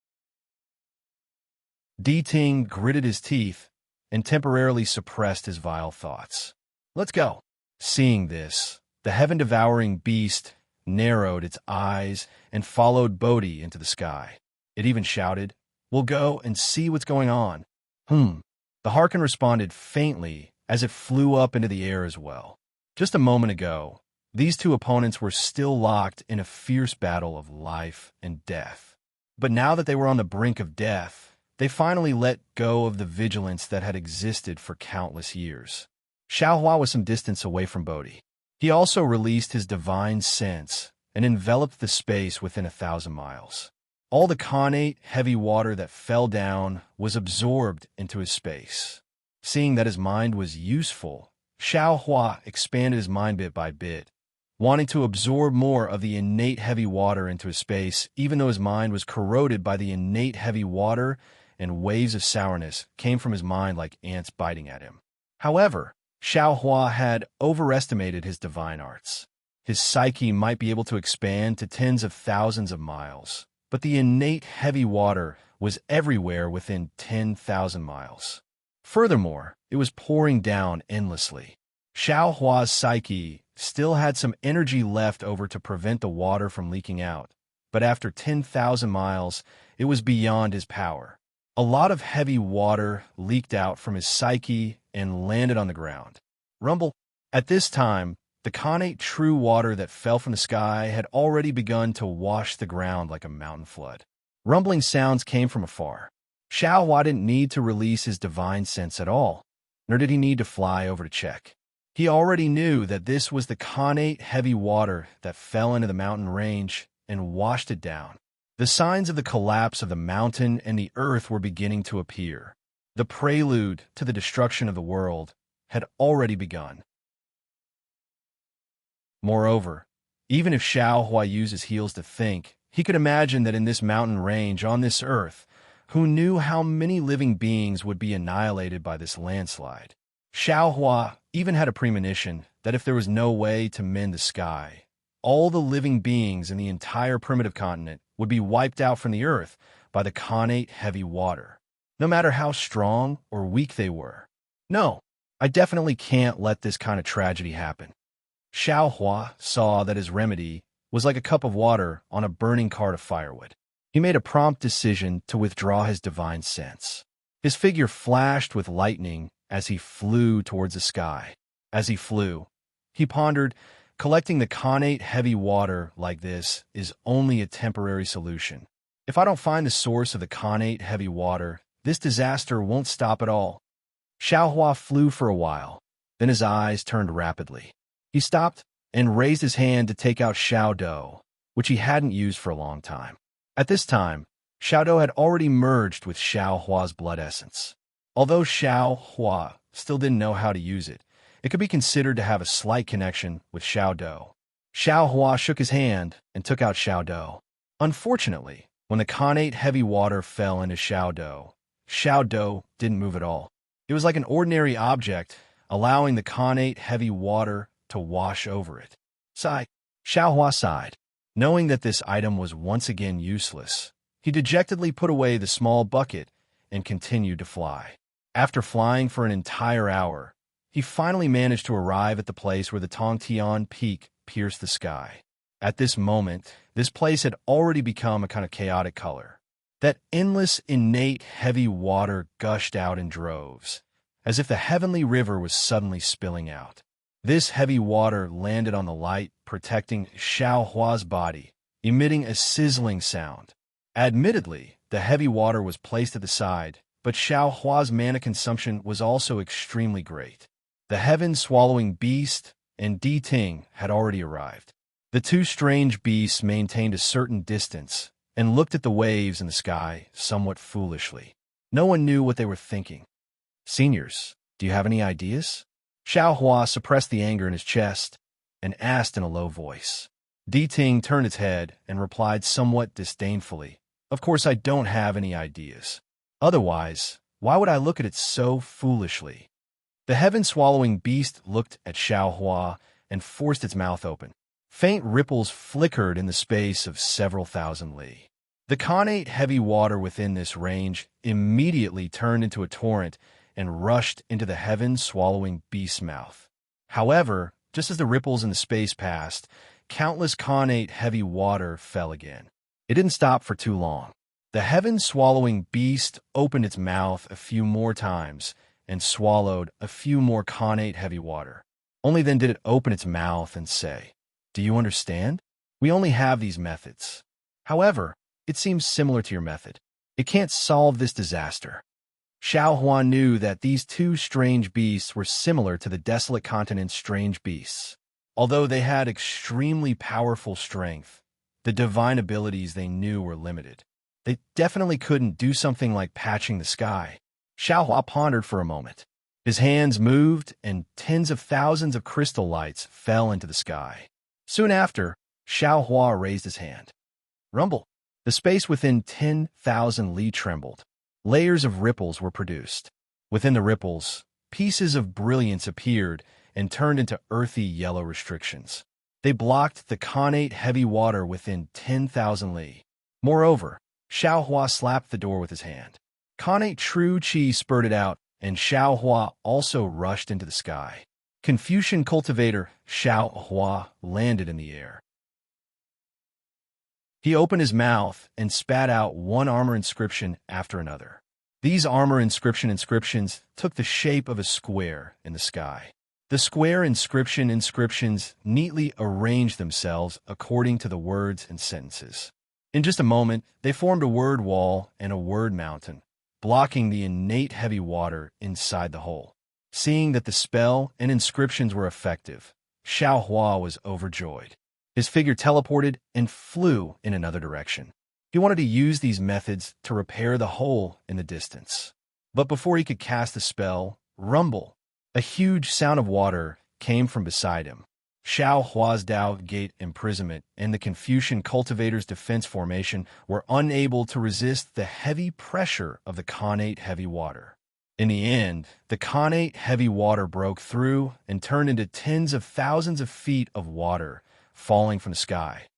Di Ting gritted his teeth and temporarily suppressed his vile thoughts. Let's go. Seeing this, the heaven-devouring beast narrowed its eyes and followed Bodhi into the sky. It even shouted, We'll go and see what's going on. The Harkin responded faintly as it flew up into the air as well. Just a moment ago, these two opponents were still locked in a fierce battle of life and death. But now that they were on the brink of death, they finally let go of the vigilance that had existed for countless years. Xiaohua was some distance away from Bodhi. He also released his divine sense and enveloped the space within 1,000 miles. All the connate heavy water that fell down was absorbed into his space. Seeing that his mind was useful, Xiaohua expanded his mind bit by bit, wanting to absorb more of the innate heavy water into his space, even though his mind was corroded by the innate heavy water and waves of sourness came from his mind like ants biting at him. However, Xiaohua had overestimated his divine arts. His psyche might be able to expand to tens of thousands of miles, but the innate heavy water was everywhere within 10,000 miles. Furthermore, it was pouring down endlessly. Xiaohua's psyche still had some energy left over to prevent the water from leaking out, but after 10,000 miles, it was beyond his power. A lot of heavy water leaked out from his psyche and landed on the ground. Rumble. At this time, the connate true water that fell from the sky had already begun to wash the ground like a mountain flood. Rumbling sounds came from afar. Xiaohua didn't need to release his divine sense at all, nor did he need to fly over to check. He already knew that this was the connate heavy water that fell into the mountain range and washed it down. The signs of the collapse of the mountain and the earth were beginning to appear. The prelude to the destruction of the world had already begun. Moreover, even if Xiaohua used his heels to think, he could imagine that in this mountain range on this earth, who knew how many living beings would be annihilated by this landslide. Xiaohua even had a premonition that if there was no way to mend the sky, all the living beings in the entire primitive continent would be wiped out from the earth by the connate heavy water, no matter how strong or weak they were. No, I definitely can't let this kind of tragedy happen. Xiaohua saw that his remedy was like a cup of water on a burning cart of firewood. He made a prompt decision to withdraw his divine sense. His figure flashed with lightning as he flew towards the sky. As he flew, he pondered, collecting the connate heavy water like this is only a temporary solution. If I don't find the source of the connate heavy water, this disaster won't stop at all. Xiaohua flew for a while, then his eyes turned rapidly. He stopped and raised his hand to take out Xiaodou, which he hadn't used for a long time. At this time, Xiaodou had already merged with Xiaohua's blood essence. Although Xiaohua still didn't know how to use it, it could be considered to have a slight connection with Xiaodou. Xiaohua shook his hand and took out Xiaodou. Unfortunately, when the connate heavy water fell into Xiaodou, Xiaodou didn't move at all. It was like an ordinary object, allowing the connate heavy water to wash over it. Sigh. Xiaohua sighed. Knowing that this item was once again useless, he dejectedly put away the small bucket and continued to fly. After flying for an entire hour, he finally managed to arrive at the place where the Tongtian Peak pierced the sky. At this moment, this place had already become a kind of chaotic color. That endless, innate, heavy water gushed out in droves, as if the heavenly river was suddenly spilling out. This heavy water landed on the light, protecting Xiaohua's body, emitting a sizzling sound. Admittedly, the heavy water was placed at the side, but Xiaohua's mana consumption was also extremely great. The heaven-swallowing beast and Di Ting had already arrived. The two strange beasts maintained a certain distance and looked at the waves in the sky somewhat foolishly. No one knew what they were thinking. "Seniors, do you have any ideas?" Xiao Hua suppressed the anger in his chest and asked in a low voice. Di Ting turned its head and replied somewhat disdainfully, "Of course I don't have any ideas. Otherwise, why would I look at it so foolishly?" The heaven-swallowing beast looked at Xiao Hua and forced its mouth open. Faint ripples flickered in the space of several thousand li. The connate heavy water within this range immediately turned into a torrent and rushed into the heaven-swallowing beast's mouth. However, just as the ripples in the space passed, countless connate heavy water fell again. It didn't stop for too long. The heaven-swallowing beast opened its mouth a few more times and swallowed a few more connate heavy water. Only then did it open its mouth and say, "Do you understand? We only have these methods. However, it seems similar to your method. It can't solve this disaster." Xiao Huan knew that these two strange beasts were similar to the desolate continent's strange beasts. Although they had extremely powerful strength, the divine abilities they knew were limited. They definitely couldn't do something like patching the sky. Xiao Hua pondered for a moment. His hands moved, and tens of thousands of crystal lights fell into the sky. Soon after, Xiao Hua raised his hand. Rumble! The space within 10,000 li trembled. Layers of ripples were produced. Within the ripples, pieces of brilliance appeared and turned into earthy yellow restrictions. They blocked the connate heavy water within 10,000 li. Moreover, Xiao Hua slapped the door with his hand. Connate true qi spurted out, and Xiao Hua also rushed into the sky. Confucian cultivator Xiao Hua landed in the air. He opened his mouth and spat out one armor inscription after another. These armor inscriptions took the shape of a square in the sky. The square inscriptions neatly arranged themselves according to the words and sentences. In just a moment, they formed a word wall and a word mountain, blocking the innate heavy water inside the hole. Seeing that the spell and inscriptions were effective, Xiao Hua was overjoyed. His figure teleported and flew in another direction. He wanted to use these methods to repair the hole in the distance. But before he could cast the spell, rumble! A huge sound of water came from beside him. Xiao Hua's Dao Gate imprisonment and the Confucian cultivator's defense formation were unable to resist the heavy pressure of the connate heavy water. In the end, the connate heavy water broke through and turned into tens of thousands of feet of water falling from the sky.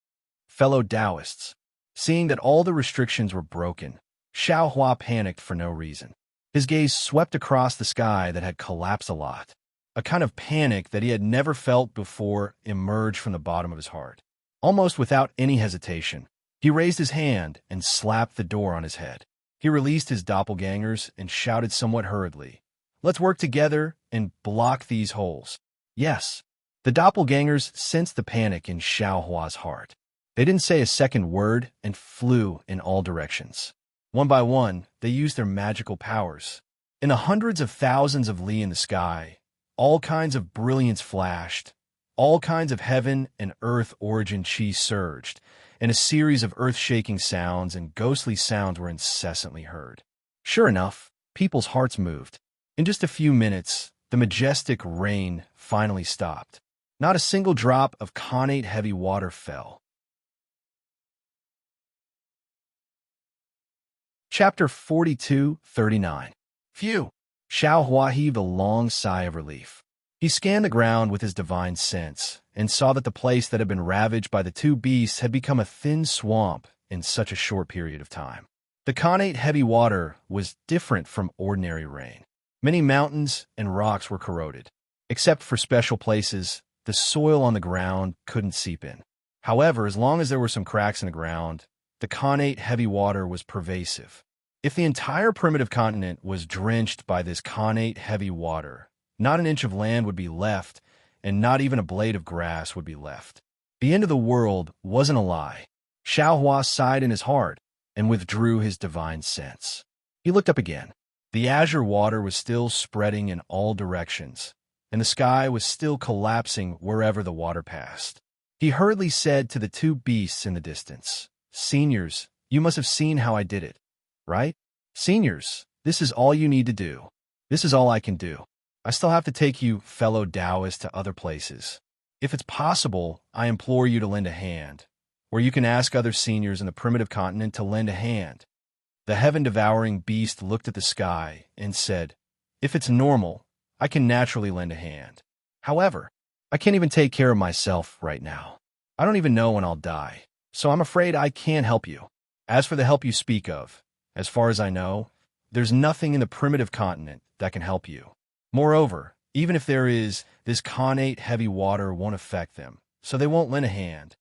Fellow Taoists, seeing that all the restrictions were broken, Xiao Hua panicked for no reason. His gaze swept across the sky that had collapsed a lot. A kind of panic that he had never felt before emerged from the bottom of his heart. Almost without any hesitation, he raised his hand and slapped the door on his head. He released his doppelgangers and shouted somewhat hurriedly, "Let's work together and block these holes." Yes, the doppelgangers sensed the panic in Xiao Hua's heart. They didn't say a second word and flew in all directions. One by one, they used their magical powers. In the hundreds of thousands of li in the sky, all kinds of brilliance flashed, all kinds of heaven and earth origin chi surged, and a series of earth-shaking sounds and ghostly sounds were incessantly heard. Sure enough, people's hearts moved. In just a few minutes, the majestic rain finally stopped. Not a single drop of connate heavy water fell. Chapter 42-39. Phew! Xiao Hua heaved a long sigh of relief. He scanned the ground with his divine sense and saw that the place that had been ravaged by the two beasts had become a thin swamp in such a short period of time. The connate heavy water was different from ordinary rain. Many mountains and rocks were corroded. Except for special places, the soil on the ground couldn't seep in. However, as long as there were some cracks in the ground, the connate heavy water was pervasive. If the entire primitive continent was drenched by this connate heavy water, not an inch of land would be left, and not even a blade of grass would be left. The end of the world wasn't a lie. Xiao Hua sighed in his heart and withdrew his divine sense. He looked up again. The azure water was still spreading in all directions, and the sky was still collapsing wherever the water passed. He hurriedly said to the two beasts in the distance, "Seniors, you must have seen how I did it, right? Seniors, this is all you need to do. This is all I can do. I still have to take you, fellow Taoists, to other places. If it's possible, I implore you to lend a hand, or you can ask other seniors in the primitive continent to lend a hand." The heaven-devouring beast looked at the sky and said, "If it's normal, I can naturally lend a hand. However, I can't even take care of myself right now. I don't even know when I'll die, so I'm afraid I can't help you. As for the help you speak of, as far as I know, there's nothing in the primitive continent that can help you. Moreover, even if there is, this connate heavy water won't affect them, so they won't lend a hand."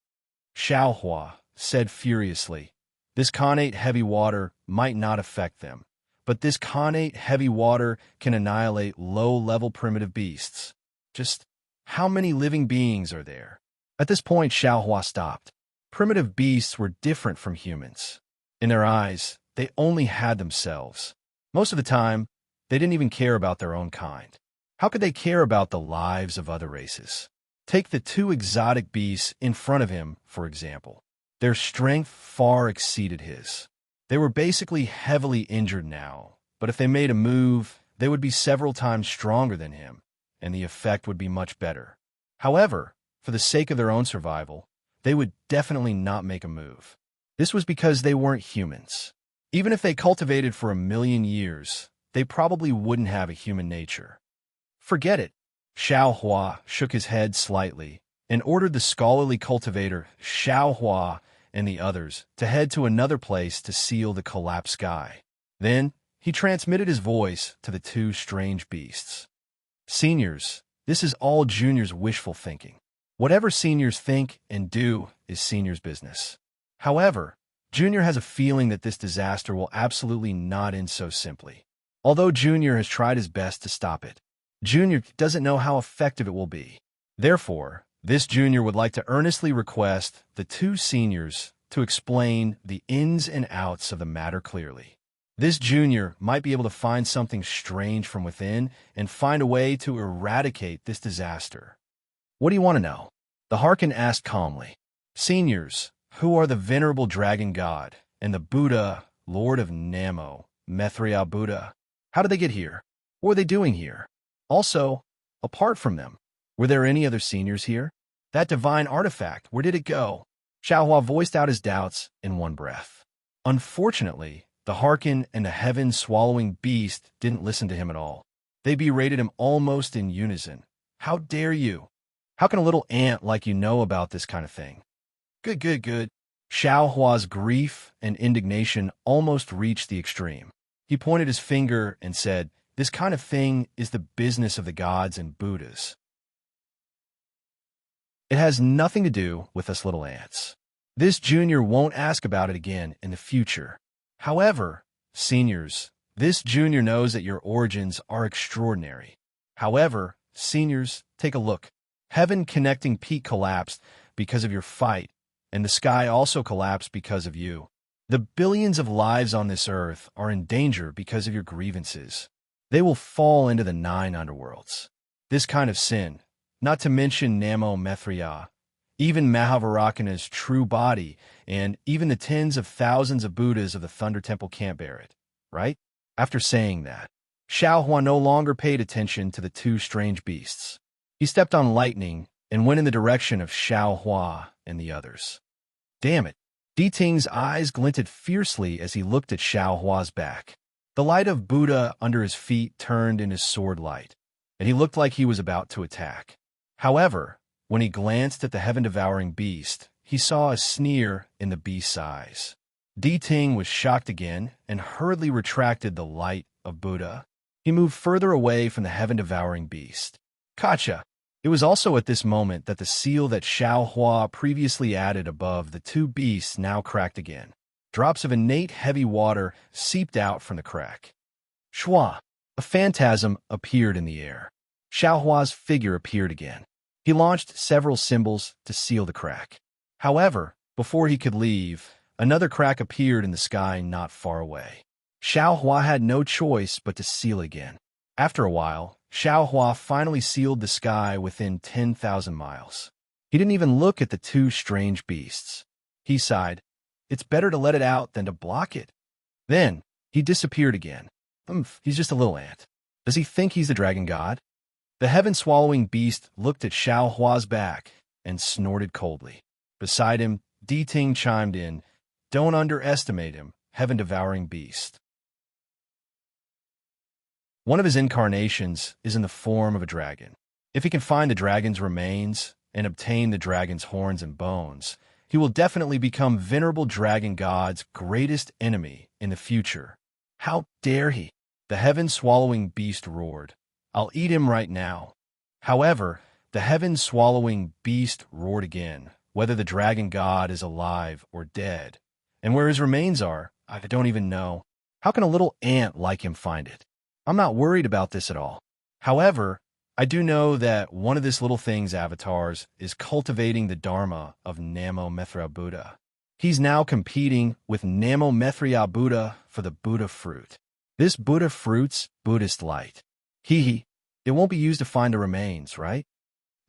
Xiaohua said furiously, "This connate heavy water might not affect them, but this connate heavy water can annihilate low-level primitive beasts. Just how many living beings are there?" At this point, Xiaohua stopped. Primitive beasts were different from humans. In their eyes, they only had themselves. Most of the time, they didn't even care about their own kind. How could they care about the lives of other races? Take the two exotic beasts in front of him, for example. Their strength far exceeded his. They were basically heavily injured now, but if they made a move, they would be several times stronger than him, and the effect would be much better. However, for the sake of their own survival, they would definitely not make a move. This was because they weren't humans. Even if they cultivated for 1,000,000 years, they probably wouldn't have a human nature. Forget it. Xiaohua shook his head slightly and ordered the scholarly cultivator Xiaohua and the others to head to another place to seal the collapsed sky. Then he transmitted his voice to the two strange beasts. "Seniors, this is all Junior's wishful thinking. Whatever Seniors think and do is Senior's business. However, Junior has a feeling that this disaster will absolutely not end so simply. Although Junior has tried his best to stop it, Junior doesn't know how effective it will be. Therefore, this Junior would like to earnestly request the two seniors to explain the ins and outs of the matter clearly. This Junior might be able to find something strange from within and find a way to eradicate this disaster." "What do you want to know?" The Harkin asked calmly. "Seniors, who are the venerable dragon god and the Buddha, Lord of Namo, Methria Buddha? How did they get here? What are they doing here? Also, apart from them, were there any other seniors here? That divine artifact, where did it go?" Xiaohua voiced out his doubts in one breath. Unfortunately, the Harkin and the heaven-swallowing beast didn't listen to him at all. They berated him almost in unison. "How dare you? How can a little ant like you know about this kind of thing?" Good. Xiaohua's grief and indignation almost reached the extreme. He pointed his finger and said, "This kind of thing is the business of the gods and Buddhas. It has nothing to do with us little ants. This Junior won't ask about it again in the future. However, seniors, this Junior knows that your origins are extraordinary. However, seniors, take a look. Heaven Connecting Peak collapsed because of your fight, and the sky also collapsed because of you. The billions of lives on this earth are in danger because of your grievances. They will fall into the 9 underworlds. This kind of sin, not to mention Namo Methria, even Mahavaraka's true body, and even the tens of thousands of Buddhas of the Thunder Temple can't bear it, right?" After saying that, Xiaohua no longer paid attention to the two strange beasts. He stepped on lightning and went in the direction of Xiaohua and the others. Damn it! Diting's eyes glinted fiercely as he looked at Xiaohua's back. The light of Buddha under his feet turned in his sword light, and he looked like he was about to attack. However, when he glanced at the heaven-devouring beast, he saw a sneer in the beast's eyes. Diting was shocked again and hurriedly retracted the light of Buddha. He moved further away from the heaven-devouring beast. Gotcha! It was also at this moment that the seal that Xiaohua previously added above the two beasts now cracked again. Drops of innate heavy water seeped out from the crack. Shua! A phantasm appeared in the air. Xiaohua's figure appeared again. He launched several symbols to seal the crack. However, before he could leave, another crack appeared in the sky not far away. Xiaohua had no choice but to seal again. After a while, Xiao Hua finally sealed the sky within 10,000 miles. He didn't even look at the two strange beasts. He sighed, "It's better to let it out than to block it." Then, he disappeared again. He's just a little ant. Does he think he's the dragon god? The heaven-swallowing beast looked at Xiao Hua's back and snorted coldly. Beside him, Di Ting chimed in, "Don't underestimate him, heaven-devouring beast." One of his incarnations is in the form of a dragon. If he can find the dragon's remains and obtain the dragon's horns and bones, he will definitely become venerable dragon god's greatest enemy in the future. How dare he? The heaven-swallowing beast roared. "I'll eat him right now." However, the heaven-swallowing beast roared again, whether the dragon god is alive or dead. And where his remains are, I don't even know. How can a little ant like him find it? I'm not worried about this at all. However, I do know that one of this little thing's avatars is cultivating the Dharma of Namo Mithra Buddha. He's now competing with Namo Mithra Buddha for the Buddha fruit. This Buddha fruit's Buddhist light. Hee. It won't be used to find the remains, right?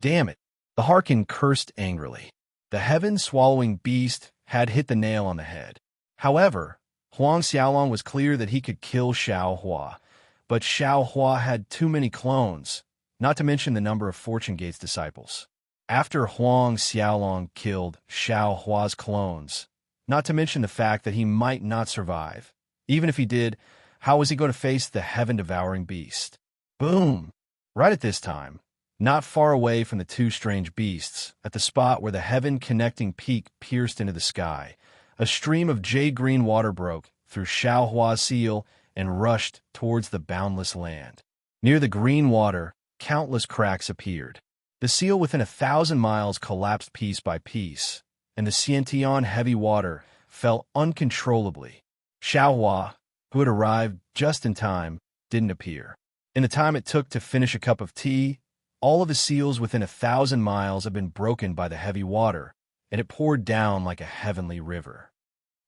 Damn it. The Harkin cursed angrily. The heaven-swallowing beast had hit the nail on the head. However, Huang Xiaolong was clear that he could kill Xiao Hua, but Xiao Hua had too many clones, not to mention the number of Fortune Gate's disciples. After Huang Xiaolong killed Xiao Hua's clones, not to mention the fact that he might not survive, even if he did, how was he going to face the heaven-devouring beast? Boom! Right at this time, not far away from the two strange beasts, at the spot where the heaven-connecting peak pierced into the sky, a stream of jade-green water broke through Xiao Hua's seal and rushed towards the boundless land. Near the green water, countless cracks appeared. The seal within 1,000 miles collapsed piece by piece, and the Xiantian heavy water fell uncontrollably. Xiao Hua, who had arrived just in time, didn't appear. In the time it took to finish a cup of tea, all of the seals within 1,000 miles had been broken by the heavy water, and it poured down like a heavenly river.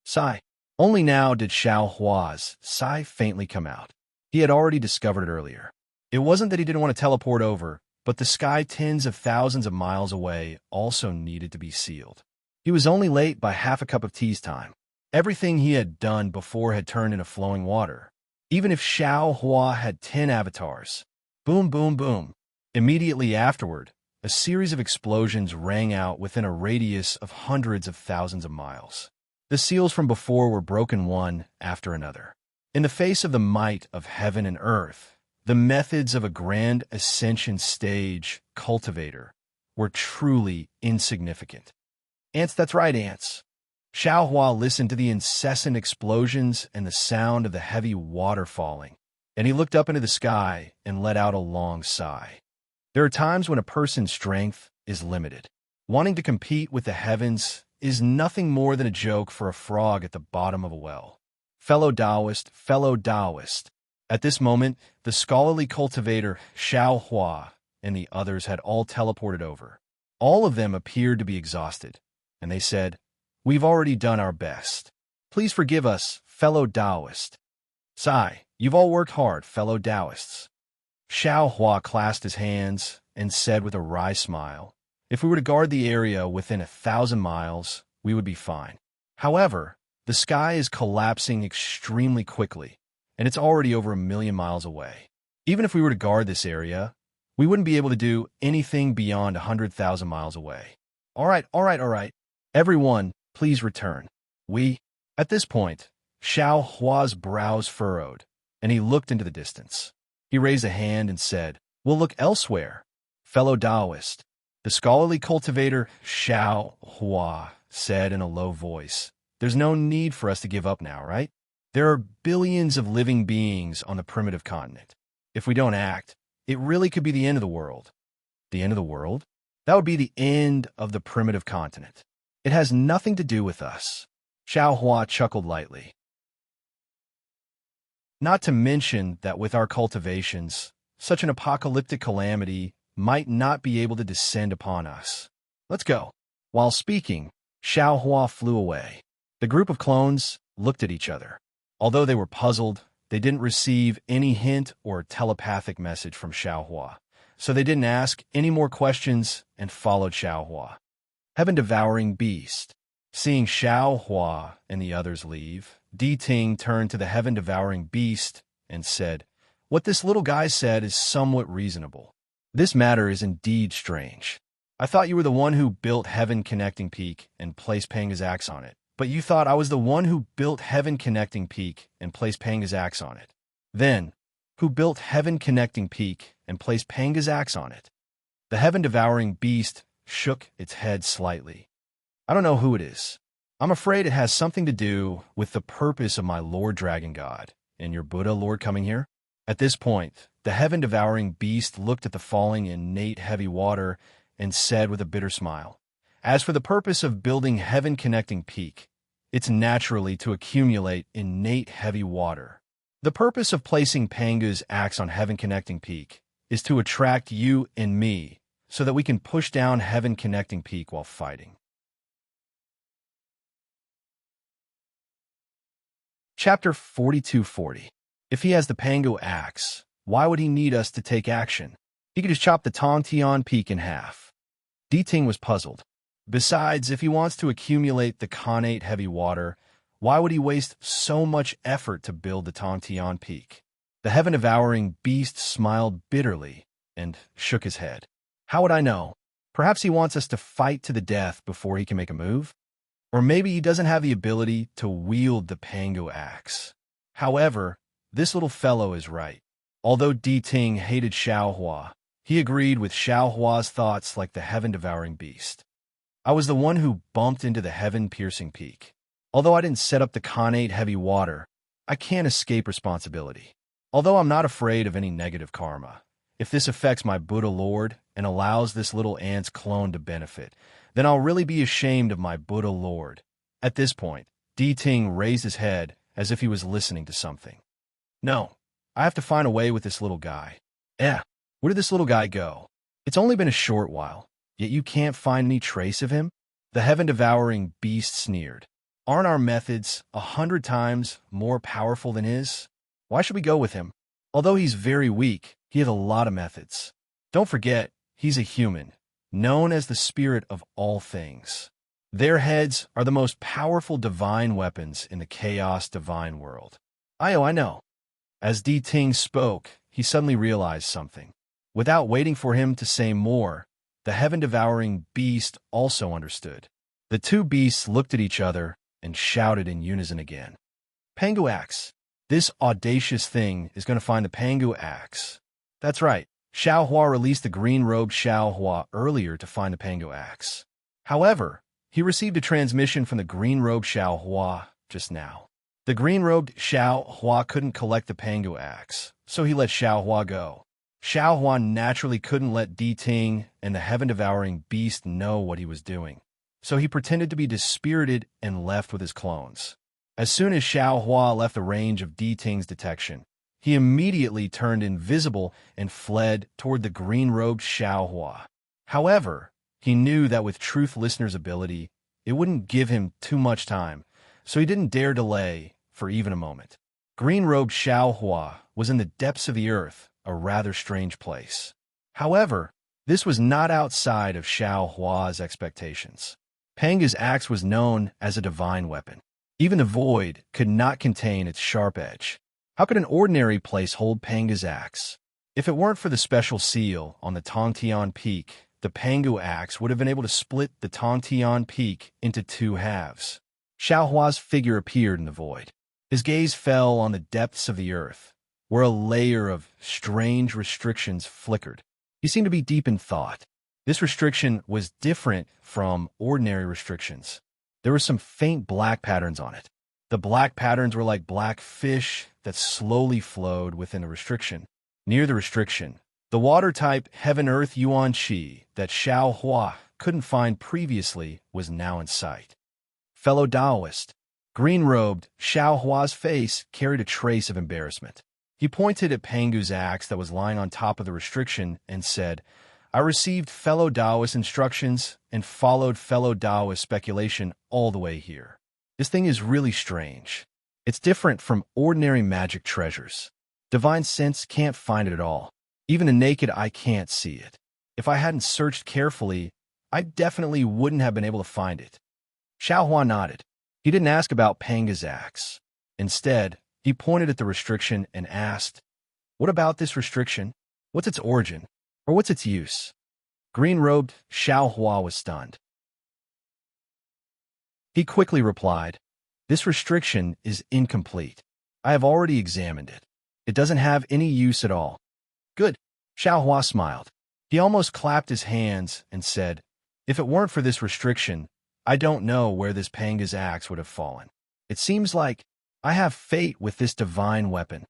Sigh. Only now did Xiao Hua's sigh faintly come out. He had already discovered it earlier. It wasn't that he didn't want to teleport over, but the sky tens of thousands of miles away also needed to be sealed. He was only late by half a cup of tea's time. Everything he had done before had turned into flowing water. Even if Xiao Hua had 10 avatars. Boom, boom, boom. Immediately afterward, a series of explosions rang out within a radius of hundreds of thousands of miles. The seals from before were broken one after another. In the face of the might of heaven and earth, the methods of a grand ascension stage cultivator were truly insignificant. Ants, that's right, ants. Xiao Hua listened to the incessant explosions and the sound of the heavy water falling, and he looked up into the sky and let out a long sigh. There are times when a person's strength is limited. Wanting to compete with the heavens is nothing more than a joke for a frog at the bottom of a well. Fellow Taoist, fellow Taoist. At this moment, the scholarly cultivator Xiao Hua and the others had all teleported over. All of them appeared to be exhausted, and they said, "We've already done our best. Please forgive us, fellow Taoist." Sigh, you've all worked hard, fellow Taoists. Xiao Hua clasped his hands and said with a wry smile, "If we were to guard the area within 1,000 miles, we would be fine. However, the sky is collapsing extremely quickly, and it's already over 1,000,000 miles away. Even if we were to guard this area, we wouldn't be able to do anything beyond 100,000 miles away. All right. Everyone, please return. At this point, Xiao Hua's brows furrowed, and he looked into the distance. He raised a hand and said, "We'll look elsewhere, fellow Taoist." The scholarly cultivator Xiao Hua said in a low voice, "There's no need for us to give up now, right? There are billions of living beings on the primitive continent. If we don't act, it really could be the end of the world." The end of the world? That would be the end of the primitive continent. It has nothing to do with us. Xiao Hua chuckled lightly. Not to mention that with our cultivations, such an apocalyptic calamity might not be able to descend upon us. Let's go. While speaking, Xiao Hua flew away. The group of clones looked at each other. Although they were puzzled, they didn't receive any hint or telepathic message from Xiaohua, so they didn't ask any more questions and followed Xiaohua. Heaven-devouring beast. Seeing Xiaohua and the others leave, Di Ting turned to the heaven-devouring beast and said, "What this little guy said is somewhat reasonable. This matter is indeed strange. I thought you were the one who built Heaven Connecting Peak and placed Panga's axe on it. But you thought I was the one who built Heaven Connecting Peak and placed Panga's axe on it. Then, who built Heaven Connecting Peak and placed Panga's axe on it?" The heaven-devouring beast shook its head slightly. "I don't know who it is. I'm afraid it has something to do with the purpose of my Lord Dragon God and your Buddha Lord coming here." At this point, the heaven-devouring beast looked at the falling innate heavy water and said with a bitter smile, "As for the purpose of building Heaven Connecting Peak, it's naturally to accumulate innate heavy water. The purpose of placing Panga's axe on Heaven Connecting Peak is to attract you and me so that we can push down Heaven Connecting Peak while fighting." Chapter 4240. If he has the Pango axe, why would he need us to take action? He could just chop the Tongtian Peak in half. Di Ting was puzzled. Besides, if he wants to accumulate the connate heavy water, why would he waste so much effort to build the Tongtian Peak? The heaven-devouring beast smiled bitterly and shook his head. "How would I know? Perhaps he wants us to fight to the death before he can make a move? Or maybe he doesn't have the ability to wield the Pango axe. However, this little fellow is right." Although Di Ting hated Xiaohua, he agreed with Xiaohua's thoughts like the heaven-devouring beast. "I was the one who bumped into the heaven-piercing peak. Although I didn't set up the connate heavy water, I can't escape responsibility. Although I'm not afraid of any negative karma, if this affects my Buddha Lord and allows this little ant's clone to benefit, then I'll really be ashamed of my Buddha Lord." At this point, Di Ting raised his head as if he was listening to something. "No, I have to find a way with this little guy." "Where did this little guy go? It's only been a short while, yet you can't find any trace of him?" The heaven-devouring beast sneered. "Aren't our methods 100 times more powerful than his? Why should we go with him? Although he's very weak, he has a lot of methods. Don't forget, he's a human, known as the spirit of all things. Their heads are the most powerful divine weapons in the chaos divine world." I know." As Di Ting spoke, he suddenly realized something. Without waiting for him to say more, the heaven-devouring beast also understood. The two beasts looked at each other and shouted in unison again. "Pango axe! This audacious thing is going to find the Pango axe." That's right. Xiaohua released the green-robed Xiaohua earlier to find the Pango axe. However, he received a transmission from the green-robed Xiaohua just now. The green-robed Xiaohua couldn't collect the Pango axe, so he let Xiaohua go. Xiaohua naturally couldn't let Di Ting and the heaven-devouring beast know what he was doing, so he pretended to be dispirited and left with his clones. As soon as Xiaohua left the range of Di Ting's detection, he immediately turned invisible and fled toward the green-robed Xiaohua. However, he knew that with Truth Listener's ability, it wouldn't give him too much time, so he didn't dare delay for even a moment. Green-robed Xiaohua was in the depths of the earth, a rather strange place. However, this was not outside of Xiaohua's expectations. Panga's axe was known as a divine weapon. Even the void could not contain its sharp edge. How could an ordinary place hold Panga's axe? If it weren't for the special seal on the Tongtian Peak, the Pango axe would have been able to split the Tongtian Peak into two halves. Xiaohua's figure appeared in the void. His gaze fell on the depths of the earth, where a layer of strange restrictions flickered. He seemed to be deep in thought. This restriction was different from ordinary restrictions. There were some faint black patterns on it. The black patterns were like black fish that slowly flowed within the restriction. Near the restriction, the water-type Heaven-Earth Yuan Qi that Xiaohua couldn't find previously was now in sight. Fellow Taoist. Green-robed, Xiaohua's face carried a trace of embarrassment. He pointed at Pangu's axe that was lying on top of the restriction and said, "I received fellow Taoist instructions and followed fellow Taoist speculation all the way here. This thing is really strange. It's different from ordinary magic treasures. Divine sense can't find it at all. Even a naked eye can't see it. If I hadn't searched carefully, I definitely wouldn't have been able to find it. Xiaohua nodded. He didn't ask about Panga's axe. Instead, he pointed at the restriction and asked, "What about this restriction? What's its origin? Or what's its use?" Green-robed Xiaohua was stunned. He quickly replied, "This restriction is incomplete. I have already examined it. It doesn't have any use at all." "Good." Xiaohua smiled. He almost clapped his hands and said, "If it weren't for this restriction, I don't know where this Panga's axe would have fallen. It seems like I have fate with this divine weapon."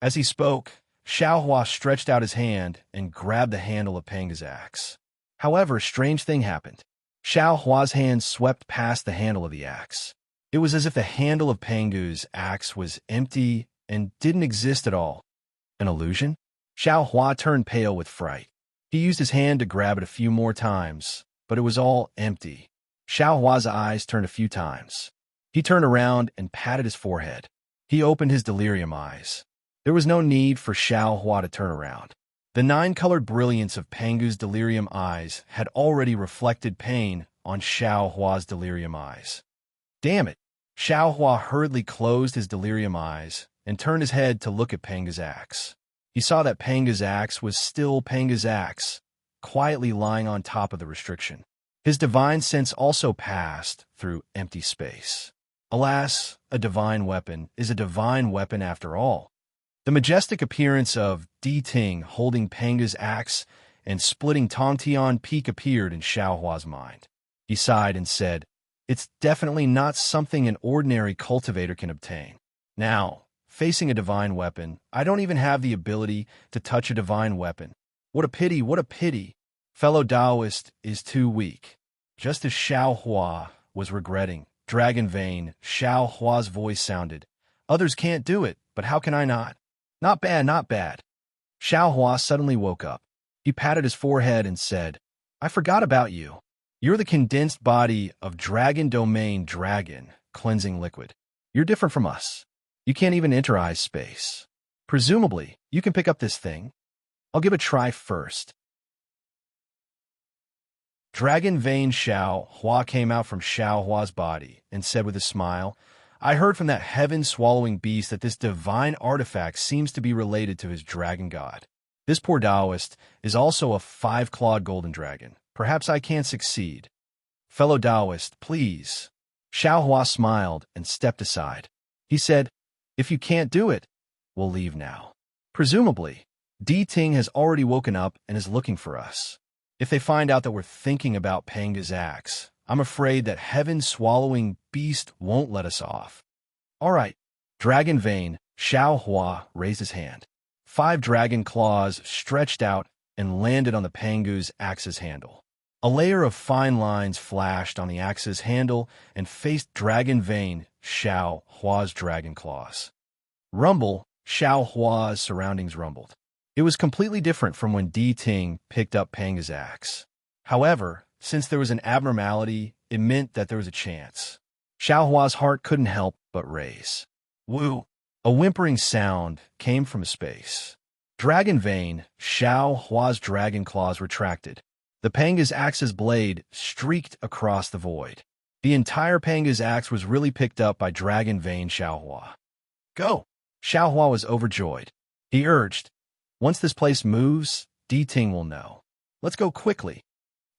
As he spoke, Xiaohua stretched out his hand and grabbed the handle of Panga's axe. However, a strange thing happened. Xiaohua's hand swept past the handle of the axe. It was as if the handle of Pangu's axe was empty and didn't exist at all. An illusion? Xiaohua turned pale with fright. He used his hand to grab it a few more times, but it was all empty. Xiaohua's eyes turned a few times. He turned around and patted his forehead. He opened his delirium eyes. There was no need for Xiaohua to turn around. The nine-colored brilliance of Pangu's delirium eyes had already reflected pain on Xiaohua's delirium eyes. Damn it! Xiaohua hurriedly closed his delirium eyes and turned his head to look at Panga's axe. He saw that Panga's axe was still Panga's axe, quietly lying on top of the restriction. His divine sense also passed through empty space. Alas, a divine weapon is a divine weapon after all. The majestic appearance of Di Ting holding Panga's axe and splitting Tongtian Peak appeared in Xiaohua's mind. He sighed and said, "It's definitely not something an ordinary cultivator can obtain. Now, facing a divine weapon, I don't even have the ability to touch a divine weapon. What a pity, what a pity. Fellow Taoist is too weak." Just as Xiaohua was regretting, dragon vein, Xiaohua's voice sounded, "Others can't do it, but how can I not? Not bad, not bad." Xiaohua suddenly woke up. He patted his forehead and said, "I forgot about you. You're the condensed body of Dragon Domain Dragon, cleansing liquid. You're different from us. You can't even enter eye space. Presumably, you can pick up this thing. I'll give it a try first." Dragon vein Xiaohua came out from Xiaohua's body and said with a smile, "I heard from that heaven-swallowing beast that this divine artifact seems to be related to his dragon god. This poor Taoist is also a five-clawed golden dragon. Perhaps I can succeed. Fellow Taoist, please." Xiaohua smiled and stepped aside. He said, "If you can't do it, we'll leave now. Presumably, Di Ting has already woken up and is looking for us. If they find out that we're thinking about Panga's axe, I'm afraid that heaven-swallowing beast won't let us off." "All right." Dragon vein, Xiaohua raised his hand. 5 dragon claws stretched out and landed on the Pangu's axe's handle. A layer of fine lines flashed on the axe's handle and faced dragon vein, Xiaohua's dragon claws. Rumble, Xiaohua's surroundings rumbled. It was completely different from when Di Ting picked up Panga's axe. However, since there was an abnormality, it meant that there was a chance. Xiaohua's heart couldn't help but race. Woo! A whimpering sound came from space. Dragon vein, Xiaohua's dragon claws retracted. The Panga's axe's blade streaked across the void. The entire Panga's axe was really picked up by dragon vein Xiaohua. "Go!" Xiaohua was overjoyed. He urged, "Once this place moves, Di Ting will know. Let's go quickly."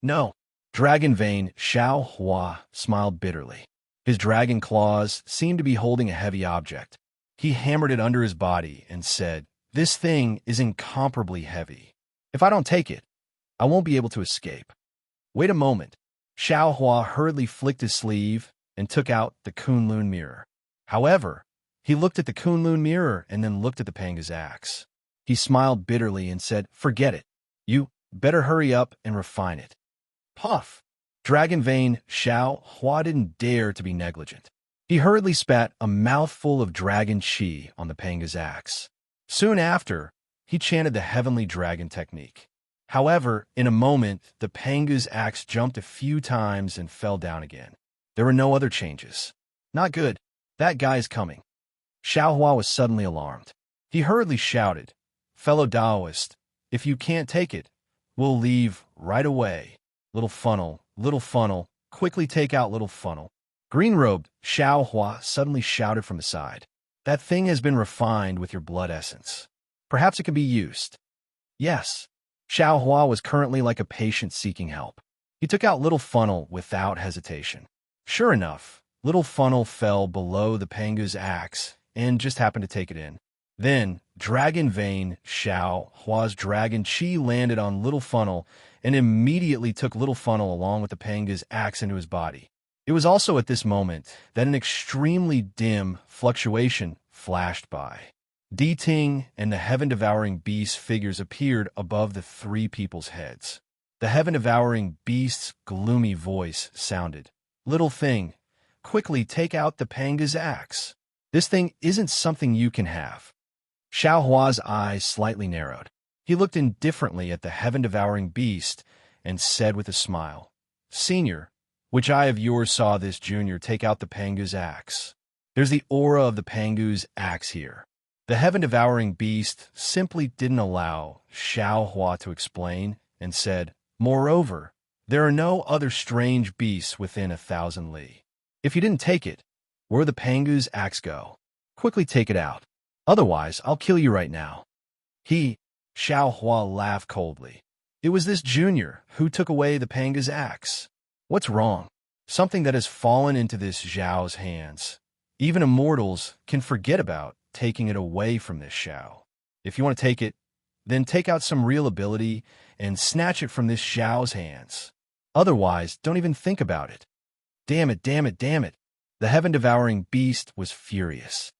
"No." Dragon vein Xiaohua smiled bitterly. His dragon claws seemed to be holding a heavy object. He hammered it under his body and said, "This thing is incomparably heavy. If I don't take it, I won't be able to escape." "Wait a moment." Xiaohua hurriedly flicked his sleeve and took out the Kunlun mirror. However, he looked at the Kunlun mirror and then looked at the Panga's axe. He smiled bitterly and said, "Forget it. You better hurry up and refine it." Puff! Dragon vein Xiaohua didn't dare to be negligent. He hurriedly spat a mouthful of dragon chi on the Panga's axe. Soon after, he chanted the heavenly dragon technique. However, in a moment, the Panga's axe jumped a few times and fell down again. There were no other changes. "Not good. That guy's coming." Xiaohua was suddenly alarmed. He hurriedly shouted, "Fellow Taoist, if you can't take it, we'll leave right away. Little funnel, quickly take out little funnel." Green-robed Xiaohua suddenly shouted from the side, "That thing has been refined with your blood essence. Perhaps it can be used." Yes. Xiaohua was currently like a patient seeking help. He took out little funnel without hesitation. Sure enough, little funnel fell below the Pangu's axe and just happened to take it in. Then, Dragon Vein Xiaohua's dragon chi landed on little funnel and immediately took little funnel along with the Pangu's axe into his body. It was also at this moment that an extremely dim fluctuation flashed by. Di Ting and the heaven-devouring beast figures appeared above the three people's heads. The heaven-devouring beast's gloomy voice sounded, "Little thing, quickly take out the Panga's axe. This thing isn't something you can have." Xiaohua's eyes slightly narrowed. He looked indifferently at the heaven-devouring beast and said with a smile, "Senior, which eye of yours saw this junior take out the Pangu's axe? There's the aura of the Pangu's axe here." The heaven-devouring beast simply didn't allow Xiaohua to explain and said, "Moreover, there are no other strange beasts within 1,000 li. If you didn't take it, where the Pangu's axe go? Quickly take it out. Otherwise, I'll kill you right now." Xiaohua laughed coldly. "It was this junior who took away the Panga's axe. What's wrong? Something that has fallen into this Zhao's hands. Even immortals can forget about taking it away from this Xiao. If you want to take it, then take out some real ability and snatch it from this Xiao's hands. Otherwise, don't even think about it." Damn it, damn it, damn it. The heaven-devouring beast was furious.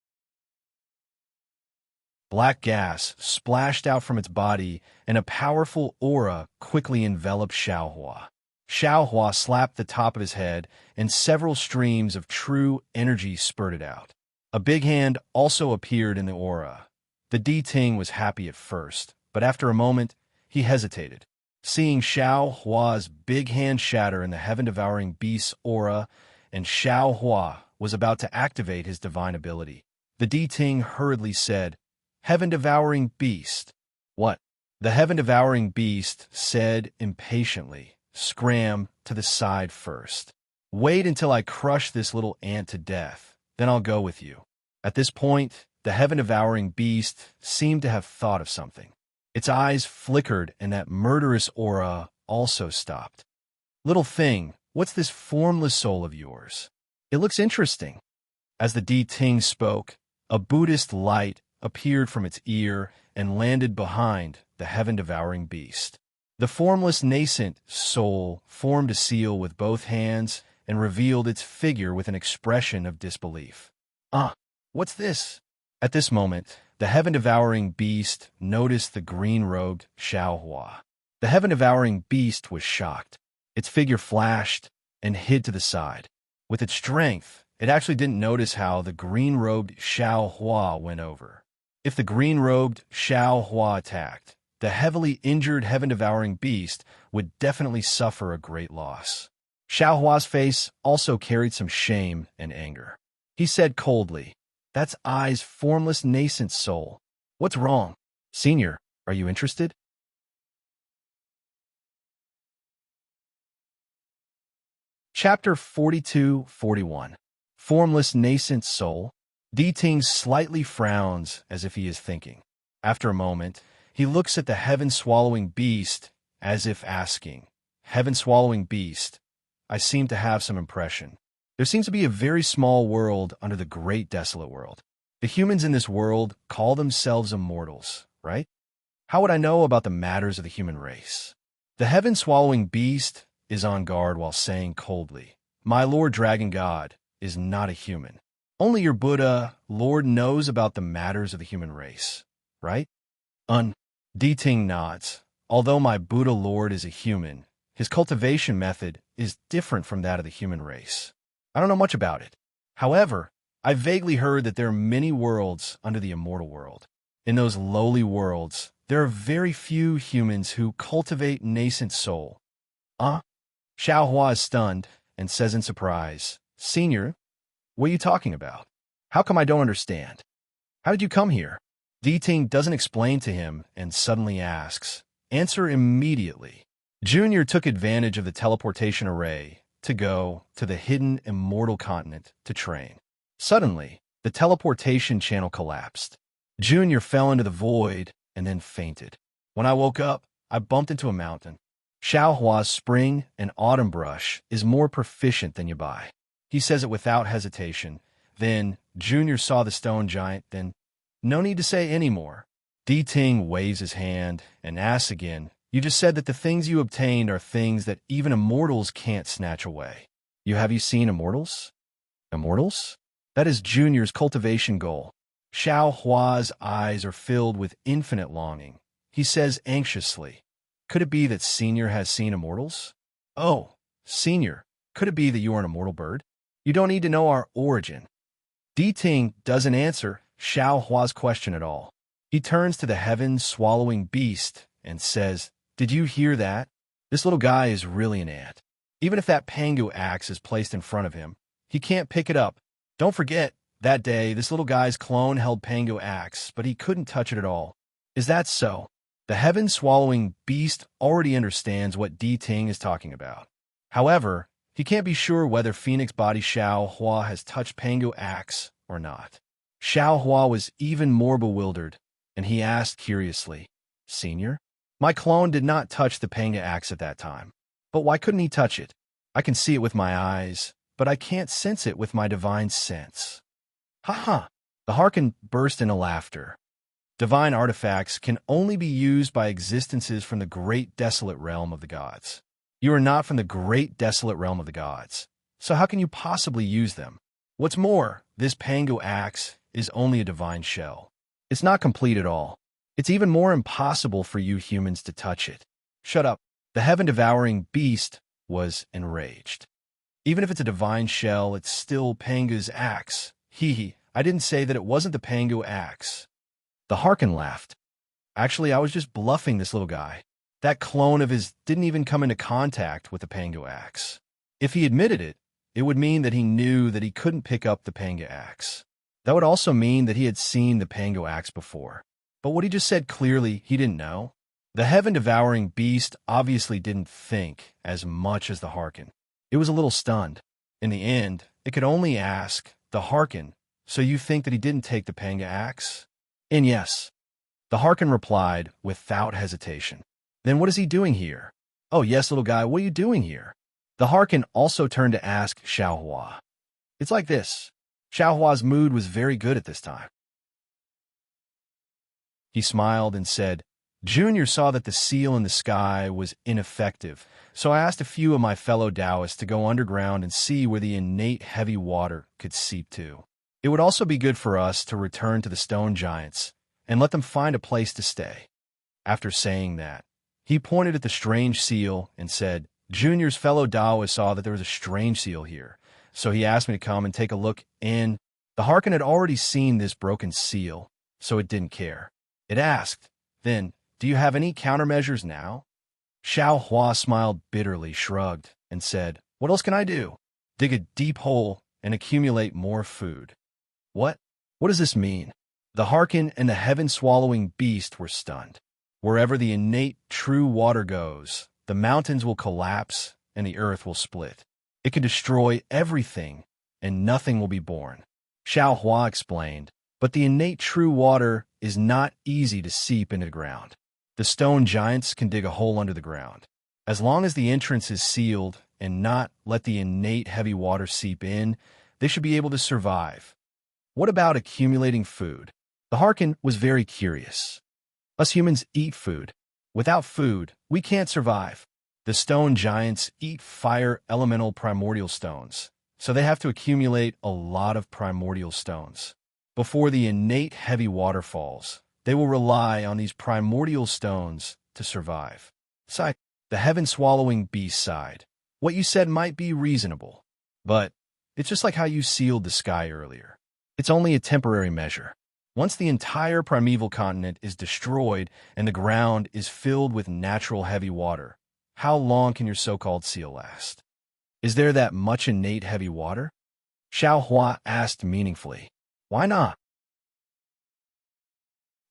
Black gas splashed out from its body, and a powerful aura quickly enveloped Xiaohua. Xiaohua slapped the top of his head, and several streams of true energy spurted out. A big hand also appeared in the aura. The Di Ting was happy at first, but after a moment, he hesitated. Seeing Xiaohua's big hand shatter in the heaven-devouring beast's aura, and Xiaohua was about to activate his divine ability, the Di Ting hurriedly said, "Heaven-devouring beast." "What?" The heaven-devouring beast said impatiently, "Scram to the side first. Wait until I crush this little ant to death, then I'll go with you." At this point, the heaven-devouring beast seemed to have thought of something. Its eyes flickered and that murderous aura also stopped. "Little thing, what's this formless soul of yours? It looks interesting." As the Di Ting spoke, a Buddhist light appeared from its ear and landed behind the heaven-devouring beast. The formless nascent soul formed a seal with both hands and revealed its figure with an expression of disbelief. What's this?" At this moment, the heaven-devouring beast noticed the green-robed Xiaohua. The heaven-devouring beast was shocked. Its figure flashed and hid to the side. With its strength, it actually didn't notice how the green-robed Xiaohua went over. If the green-robed Xiaohua attacked, the heavily injured heaven-devouring beast would definitely suffer a great loss. Xiaohua's face also carried some shame and anger. He said coldly, "That's I's formless nascent soul. What's wrong? Senior, are you interested?" Chapter 42-41. Formless Nascent Soul. Di Ting slightly frowns as if he is thinking. After a moment, he looks at the heaven-swallowing beast as if asking, "Heaven-swallowing beast, I seem to have some impression. There seems to be a very small world under the great desolate world. The humans in this world call themselves immortals, right? How would I know about the matters of the human race?" The heaven-swallowing beast is on guard while saying coldly, "My Lord Dragon God is not a human. Only your Buddha, Lord, knows about the matters of the human race, right?" Di Ting nods. "Although my Buddha Lord is a human, his cultivation method is different from that of the human race. I don't know much about it. However, I vaguely heard that there are many worlds under the immortal world. In those lowly worlds, there are very few humans who cultivate nascent soul." Xiaohua is stunned and says in surprise, "Senior, what are you talking about?" How come I don't understand? How did you come here? Ting doesn't explain to him and suddenly asks, answer immediately. Junior took advantage of the teleportation array to go to the hidden immortal continent to train. Suddenly, the teleportation channel collapsed. Junior fell into the void and then fainted. When I woke up, I bumped into a mountain. Xiaohua's spring and autumn brush is more proficient than Yabai. He says it without hesitation. Then, Junior saw the stone giant, then, no need to say any more. Ting waves his hand and asks again, you just said that the things you obtained are things that even immortals can't snatch away. Have you seen immortals? Immortals? That is Junior's cultivation goal. Xiaohua's eyes are filled with infinite longing. He says anxiously, could it be that Senior has seen immortals? Oh, Senior, could it be that you are an immortal bird? You don't need to know our origin. Ting doesn't answer Xiaohua's question at all. He turns to the heaven-swallowing beast and says, did you hear that? This little guy is really an ant. Even if that Pangu axe is placed in front of him, he can't pick it up. Don't forget, that day, this little guy's clone held Pangu axe, but he couldn't touch it at all. Is that so? The heaven-swallowing beast already understands what Ting is talking about. However, he can't be sure whether Phoenix Body Xiaohua has touched Pangu axe or not. Xiaohua was even more bewildered, and he asked curiously, Senior? My clone did not touch the Pangu axe at that time. But why couldn't he touch it? I can see it with my eyes, but I can't sense it with my divine sense. Ha ha! The Harken burst into laughter. Divine artifacts can only be used by existences from the great desolate realm of the gods. You are not from the great desolate realm of the gods, so how can you possibly use them? What's more, this Pangu axe is only a divine shell. It's not complete at all. It's even more impossible for you humans to touch it. Shut up. The heaven-devouring beast was enraged. Even if it's a divine shell, it's still Pangu's axe. Hee, I didn't say that it wasn't the Pangu axe. The Harken laughed. Actually, I was just bluffing this little guy. That clone of his didn't even come into contact with the Pangu axe. If he admitted it, it would mean that he knew that he couldn't pick up the Pangu axe. That would also mean that he had seen the Pangu axe before. But what he just said clearly, he didn't know. The heaven-devouring beast obviously didn't think as much as the Harken. It was a little stunned. In the end, it could only ask, the Harken, so you think that he didn't take the Pangu axe? And yes. The Harken replied without hesitation. Then what is he doing here? Oh yes, little guy, what are you doing here? The Harken also turned to ask Xiaohua. It's like this. Xiaohua's mood was very good at this time. He smiled and said, Junior saw that the seal in the sky was ineffective, so I asked a few of my fellow Taoists to go underground and see where the innate heavy water could seep to. It would also be good for us to return to the stone giants and let them find a place to stay. After saying that, he pointed at the strange seal and said, Junior's fellow Taoists saw that there was a strange seal here, so he asked me to come and take a look in. The Harken had already seen this broken seal, so it didn't care. It asked, then, do you have any countermeasures now? Xiaohua smiled bitterly, shrugged, and said, what else can I do? Dig a deep hole and accumulate more food. What? What does this mean? The Harken and the heaven-swallowing beast were stunned. Wherever the innate true water goes, the mountains will collapse and the earth will split. It can destroy everything and nothing will be born. Xiaohua explained, but the innate true water is not easy to seep into the ground. The stone giants can dig a hole under the ground. As long as the entrance is sealed and not let the innate heavy water seep in, they should be able to survive. What about accumulating food? The Harken was very curious. Us humans eat food. Without food, we can't survive. The stone giants eat fire elemental primordial stones, so they have to accumulate a lot of primordial stones. Before the innate heavy water falls, they will rely on these primordial stones to survive. Sigh. The heaven-swallowing beast sighed. What you said might be reasonable, but it's just like how you sealed the sky earlier. It's only a temporary measure. Once the entire primeval continent is destroyed and the ground is filled with natural heavy water, how long can your so-called seal last? Is there that much innate heavy water? Xiaohua asked meaningfully. Why not?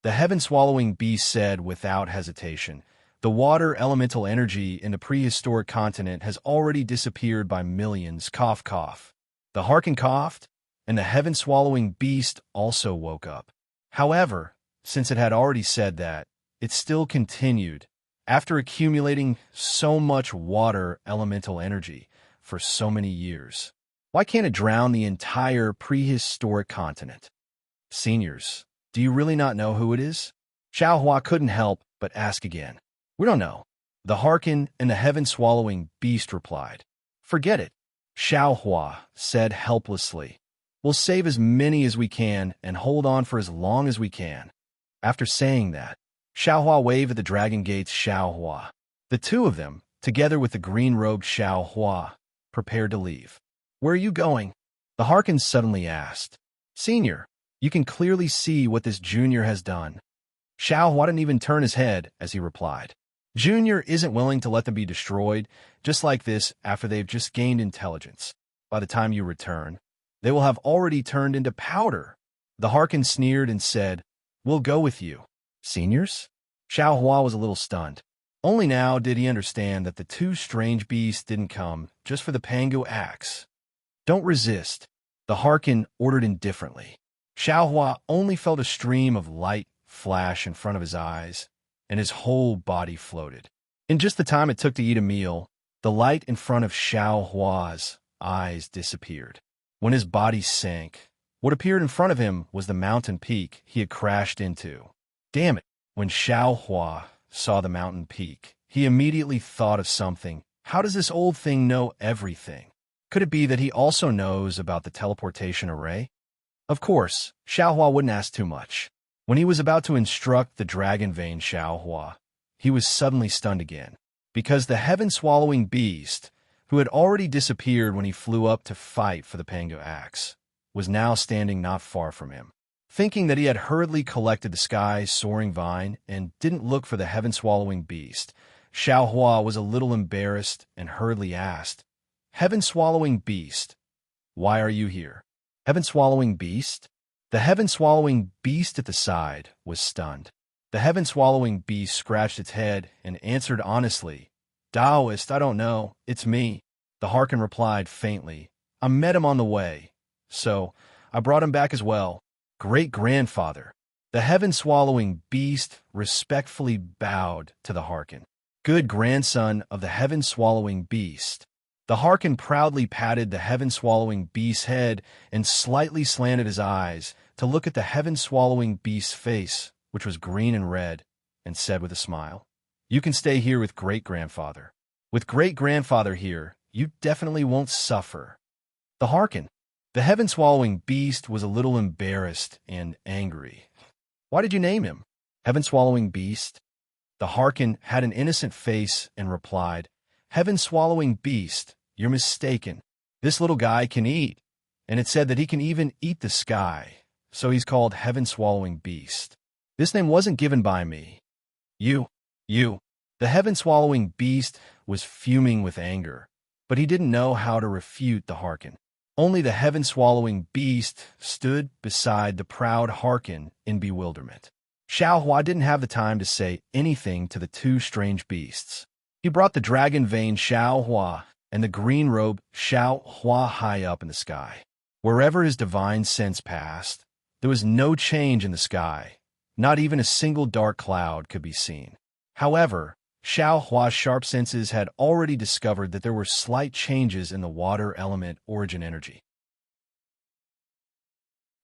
The heaven-swallowing beast said without hesitation. The water elemental energy in the prehistoric continent has already disappeared by millions. Cough, cough. The Harkin coughed, and the heaven-swallowing beast also woke up. However, since it had already said that, it still continued, after accumulating so much water elemental energy for so many years. Why can't it drown the entire prehistoric continent? Seniors, do you really not know who it is? Xiaohua couldn't help but ask again. We don't know. The Harkin and the heaven-swallowing beast replied. Forget it, Xiaohua said helplessly. We'll save as many as we can and hold on for as long as we can. After saying that, Xiaohua waved at the dragon gates. Xiaohua. The two of them, together with the green-robed Xiaohua, prepared to leave. Where are you going? The Harkin suddenly asked. Senior, you can clearly see what this junior has done. Xiaohua didn't even turn his head as he replied. Junior isn't willing to let them be destroyed just like this after they've just gained intelligence. By the time you return, they will have already turned into powder. The Harkin sneered and said, We'll go with you. Seniors? Xiaohua was a little stunned. Only now did he understand that the two strange beasts didn't come just for the Pangu axe. Don't resist, the Harkin ordered indifferently. Xiaohua only felt a stream of light flash in front of his eyes, and his whole body floated. In just the time it took to eat a meal, the light in front of Xiaohua's eyes disappeared. When his body sank, what appeared in front of him was the mountain peak he had crashed into. Damn it! When Xiaohua saw the mountain peak, he immediately thought of something. How does this old thing know everything? Could it be that he also knows about the teleportation array? Of course, Xiaohua wouldn't ask too much. When he was about to instruct the dragon vein Xiaohua, he was suddenly stunned again, because the heaven-swallowing beast, who had already disappeared when he flew up to fight for the Pangu axe, was now standing not far from him. Thinking that he had hurriedly collected the sky's soaring vine and didn't look for the heaven-swallowing beast, Xiaohua was a little embarrassed and hurriedly asked, Heaven-swallowing beast, why are you here? Heaven-swallowing beast? The heaven-swallowing beast at the side was stunned. The heaven-swallowing beast scratched its head and answered honestly, Taoist, I don't know, it's me. The Harkin replied faintly, I met him on the way, so I brought him back as well. Great-grandfather. The heaven-swallowing beast respectfully bowed to the Harkin. Good grandson of the heaven-swallowing beast. The Harkin proudly patted the heaven-swallowing beast's head and slightly slanted his eyes to look at the heaven-swallowing beast's face, which was green and red, and said with a smile, You can stay here with great-grandfather. With great-grandfather here, you definitely won't suffer. The Harkin. The heaven-swallowing beast was a little embarrassed and angry. Why did you name him? Heaven-swallowing beast? The Harkin had an innocent face and replied, Heaven-swallowing beast, you're mistaken. This little guy can eat, and it said that he can even eat the sky, so he's called Heaven-swallowing beast. This name wasn't given by me. You. The heaven-swallowing beast was fuming with anger, but he didn't know how to refute the Harkin. Only the heaven-swallowing beast stood beside the proud Harkin in bewilderment. Xiaohua didn't have the time to say anything to the two strange beasts. He brought the dragon vein Xiaohua and the green robe Xiaohua high up in the sky. Wherever his divine sense passed, there was no change in the sky. Not even a single dark cloud could be seen. However, Xiaohua's sharp senses had already discovered that there were slight changes in the water element origin energy.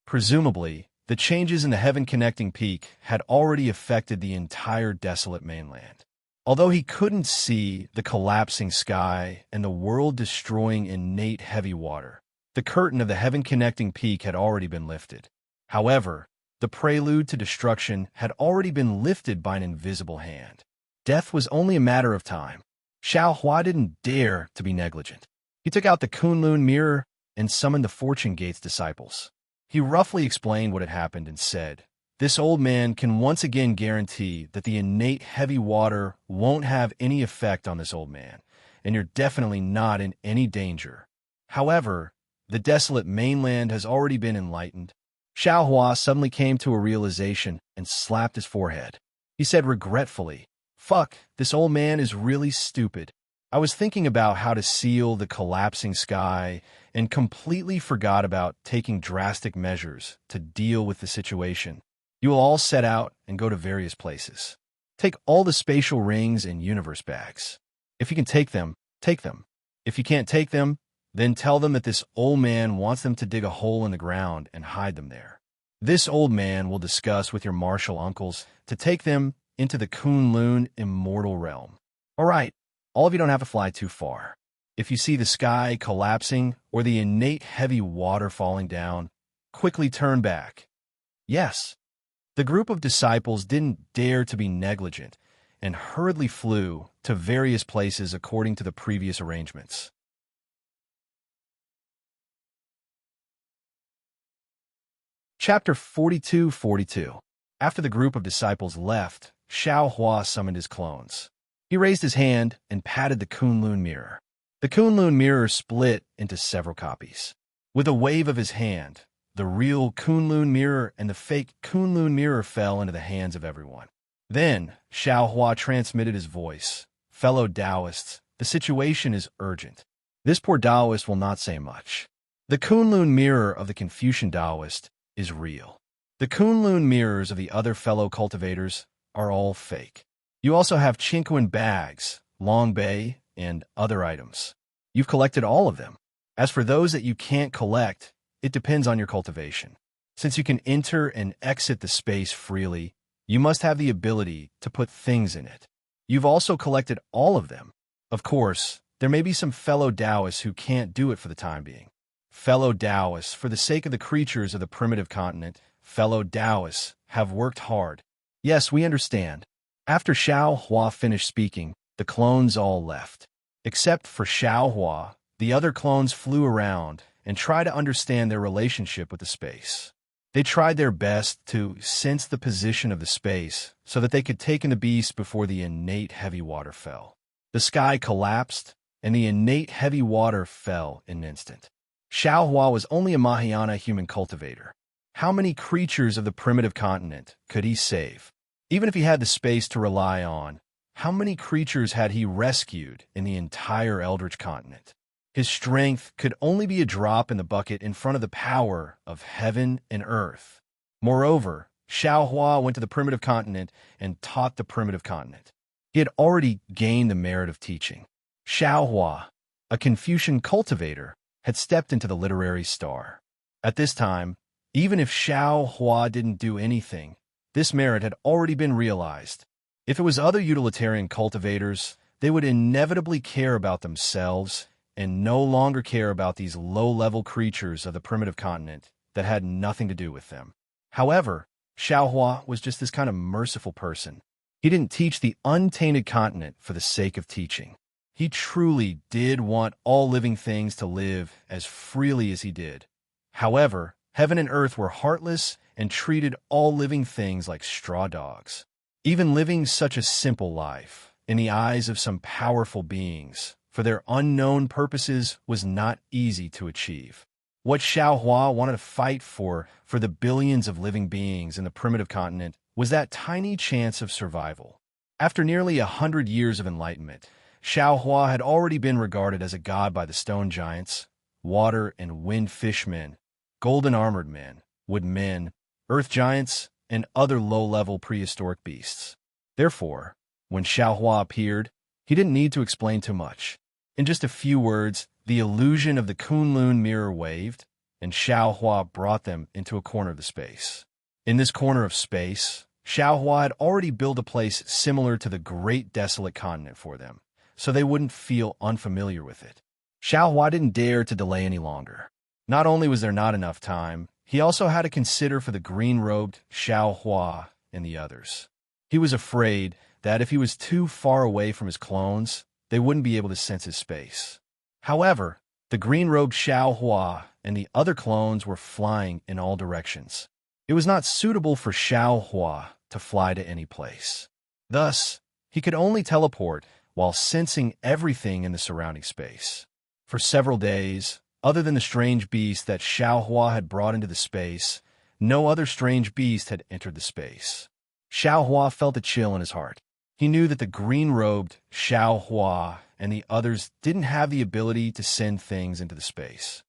Presumably, the changes in the heaven-connecting peak had already affected the entire desolate mainland. Although he couldn't see the collapsing sky and the world-destroying innate heavy water, the curtain of the heaven-connecting peak had already been lifted. However, the prelude to destruction had already been lifted by an invisible hand. Death was only a matter of time. Xiaohua didn't dare to be negligent. He took out the Kunlun mirror and summoned the Fortune Gate's disciples. He roughly explained what had happened and said, This old man can once again guarantee that the innate heavy water won't have any effect on this old man, and you're definitely not in any danger. However, the desolate mainland has already been enlightened. Xiao Hua suddenly came to a realization and slapped his forehead. He said regretfully, "Fuck, this old man is really stupid. I was thinking about how to seal the collapsing sky and completely forgot about taking drastic measures to deal with the situation. You will all set out and go to various places. Take all the spatial rings and universe bags. If you can take them, take them. If you can't take them, then tell them that this old man wants them to dig a hole in the ground and hide them there. This old man will discuss with your martial uncles to take them into the Kunlun immortal realm. All right, all of you don't have to fly too far. If you see the sky collapsing or the innate heavy water falling down, quickly turn back." Yes. The group of disciples didn't dare to be negligent and hurriedly flew to various places according to the previous arrangements. Chapter 42:42. After the group of disciples left, Xiao Hua summoned his clones. He raised his hand and patted the Kunlun mirror. The Kunlun mirror split into several copies. With a wave of his hand, the real Kunlun mirror and the fake Kunlun mirror fell into the hands of everyone. Then, Xiao Hua transmitted his voice. "Fellow Taoists, the situation is urgent. This poor Taoist will not say much. The Kunlun mirror of the Confucian Taoist is real. The Kunlun mirrors of the other fellow cultivators are all fake. You also have Chinquan bags, long bay, and other items. You've collected all of them. As for those that you can't collect, it depends on your cultivation. Since you can enter and exit the space freely, you must have the ability to put things in it. You've also collected all of them. Of course, there may be some fellow Taoists who can't do it for the time being. Fellow Taoists, for the sake of the creatures of the primitive continent, fellow Taoists have worked hard. Yes, we understand." After Xiao Hua finished speaking, the clones all left. Except for Xiao Hua, the other clones flew around and tried to understand their relationship with the space. They tried their best to sense the position of the space so that they could take in the beast before the innate heavy water fell. The sky collapsed, and the innate heavy water fell in an instant. Xiao Hua was only a Mahayana human cultivator. How many creatures of the primitive continent could he save? Even if he had the space to rely on, how many creatures had he rescued in the entire Eldritch continent? His strength could only be a drop in the bucket in front of the power of heaven and earth. Moreover, Xiao Hua went to the primitive continent and taught the primitive continent. He had already gained the merit of teaching. Xiao Hua, a Confucian cultivator, had stepped into the literary star. At this time, even if Xiao Hua didn't do anything, this merit had already been realized. If it was other utilitarian cultivators, they would inevitably care about themselves and no longer care about these low-level creatures of the primitive continent that had nothing to do with them. However, Xiao Hua was just this kind of merciful person. He didn't teach the untainted continent for the sake of teaching. He truly did want all living things to live as freely as he did. However, heaven and earth were heartless and treated all living things like straw dogs. Even living such a simple life, in the eyes of some powerful beings, for their unknown purposes was not easy to achieve. What Xiao Hua wanted to fight for the billions of living beings in the primitive continent was that tiny chance of survival. After nearly 100 years of enlightenment, Xiao Hua had already been regarded as a god by the stone giants, water and wind fishmen, golden armored men, wood men, earth giants, and other low-level prehistoric beasts. Therefore, when Xiao Hua appeared, he didn't need to explain too much. In just a few words, the illusion of the Kunlun mirror waved, and Xiao Hua brought them into a corner of the space. In this corner of space, Xiao Hua had already built a place similar to the great desolate continent for them, so they wouldn't feel unfamiliar with it. Xiao Hua didn't dare to delay any longer. Not only was there not enough time, he also had to consider for the green-robed Xiao Hua and the others. He was afraid that if he was too far away from his clones, they wouldn't be able to sense his space. However, the green-robed Xiao Hua and the other clones were flying in all directions. It was not suitable for Xiao Hua to fly to any place. Thus, he could only teleport while sensing everything in the surrounding space. For several days, other than the strange beast that Xiao Hua had brought into the space, No other strange beast had entered the space. Xiao Hua felt a chill in his heart. He knew that the green-robed Xiao Hua and the others didn't have the ability to send things into the space.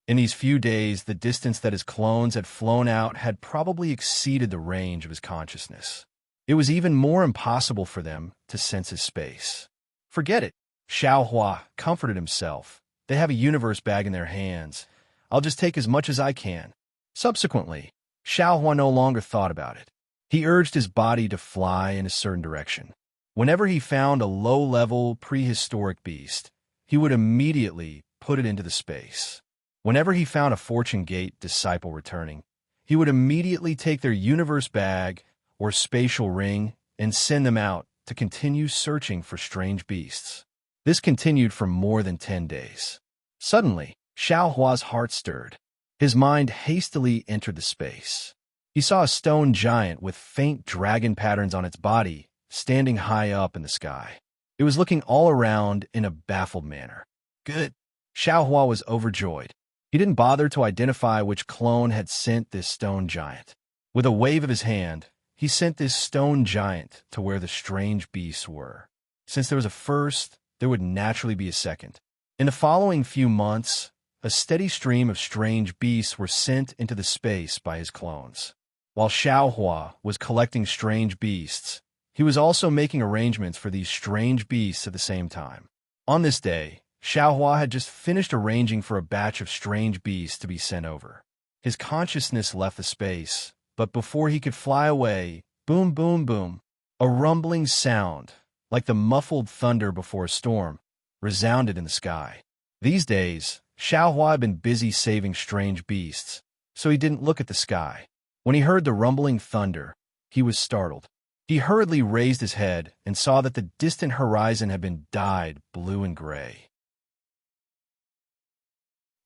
In these few days, the distance that his clones had flown out had probably exceeded the range of his consciousness. It was even more impossible for them to sense his space. Forget it, Xiao Hua comforted himself. They have a universe bag in their hands. I'll just take as much as I can. Subsequently, Xiao Hua no longer thought about it. He urged his body to fly in a certain direction. Whenever he found a low-level, prehistoric beast, he would immediately put it into the space. Whenever he found a Fortune Gate disciple returning, he would immediately take their universe bag or spatial ring and send them out to continue searching for strange beasts. This continued for more than 10 days. Suddenly, Xiao Hua's heart stirred. His mind hastily entered the space. He saw a stone giant with faint dragon patterns on its body standing high up in the sky. It was looking all around in a baffled manner. Good. Xiao Hua was overjoyed. He didn't bother to identify which clone had sent this stone giant. With a wave of his hand, he sent this stone giant to where the strange beasts were. Since there was a first, there would naturally be a second. In the following few months, a steady stream of strange beasts were sent into the space by his clones. While Xiao Hua was collecting strange beasts, he was also making arrangements for these strange beasts at the same time. On this day, Xiao Hua had just finished arranging for a batch of strange beasts to be sent over. His consciousness left the space, but before he could fly away, boom, boom, boom, a rumbling sound, like the muffled thunder before a storm, resounded in the sky. These days, Xiao Hua had been busy saving strange beasts, so he didn't look at the sky. When he heard the rumbling thunder, he was startled. He hurriedly raised his head and saw that the distant horizon had been dyed blue and gray.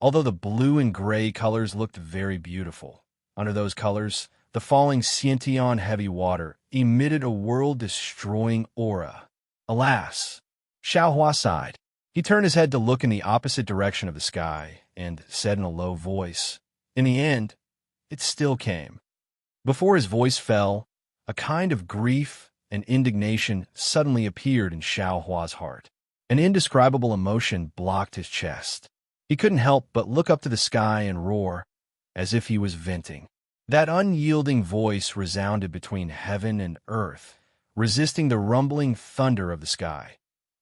Although the blue and gray colors looked very beautiful, under those colors, the falling Xiantian heavy water emitted a world-destroying aura. Alas! Xiao Hua sighed. He turned his head to look in the opposite direction of the sky and said in a low voice, in the end, it still came. Before his voice fell, a kind of grief and indignation suddenly appeared in Xiao Hua's heart. An indescribable emotion blocked his chest. He couldn't help but look up to the sky and roar, as if he was venting. That unyielding voice resounded between heaven and earth, resisting the rumbling thunder of the sky.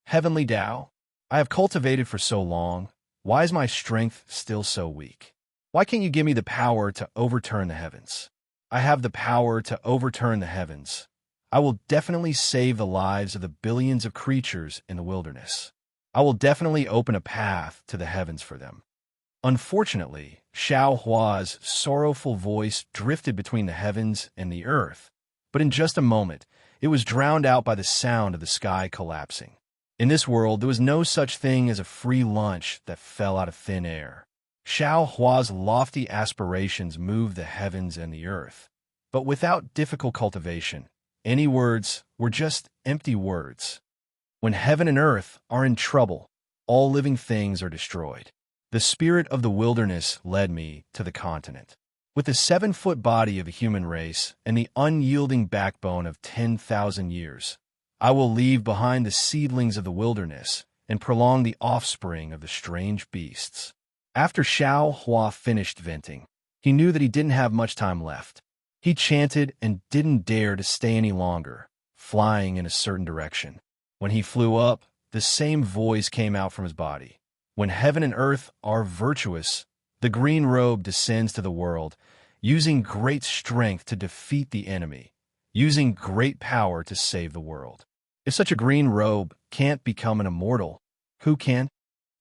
Heavenly Tao, I have cultivated for so long. Why is my strength still so weak? Why can't you give me the power to overturn the heavens? I have the power to overturn the heavens. I will definitely save the lives of the billions of creatures in the wilderness. I will definitely open a path to the heavens for them. Unfortunately, Xiao Hua's sorrowful voice drifted between the heavens and the earth, but in just a moment, it was drowned out by the sound of the sky collapsing. In this world, there was no such thing as a free lunch that fell out of thin air. Xiao Hua's lofty aspirations moved the heavens and the earth, but without difficult cultivation, any words were just empty words. When heaven and earth are in trouble, all living things are destroyed. The spirit of the wilderness led me to the continent. With the 7-foot body of a human race and the unyielding backbone of 10,000 years, I will leave behind the seedlings of the wilderness and prolong the offspring of the strange beasts. After Xiao Hua finished venting, he knew that he didn't have much time left. He chanted and didn't dare to stay any longer, flying in a certain direction. When he flew up, the same voice came out from his body. When heaven and earth are virtuous, the green robe descends to the world, using great strength to defeat the enemy, using great power to save the world. If such a green robe can't become an immortal, who can?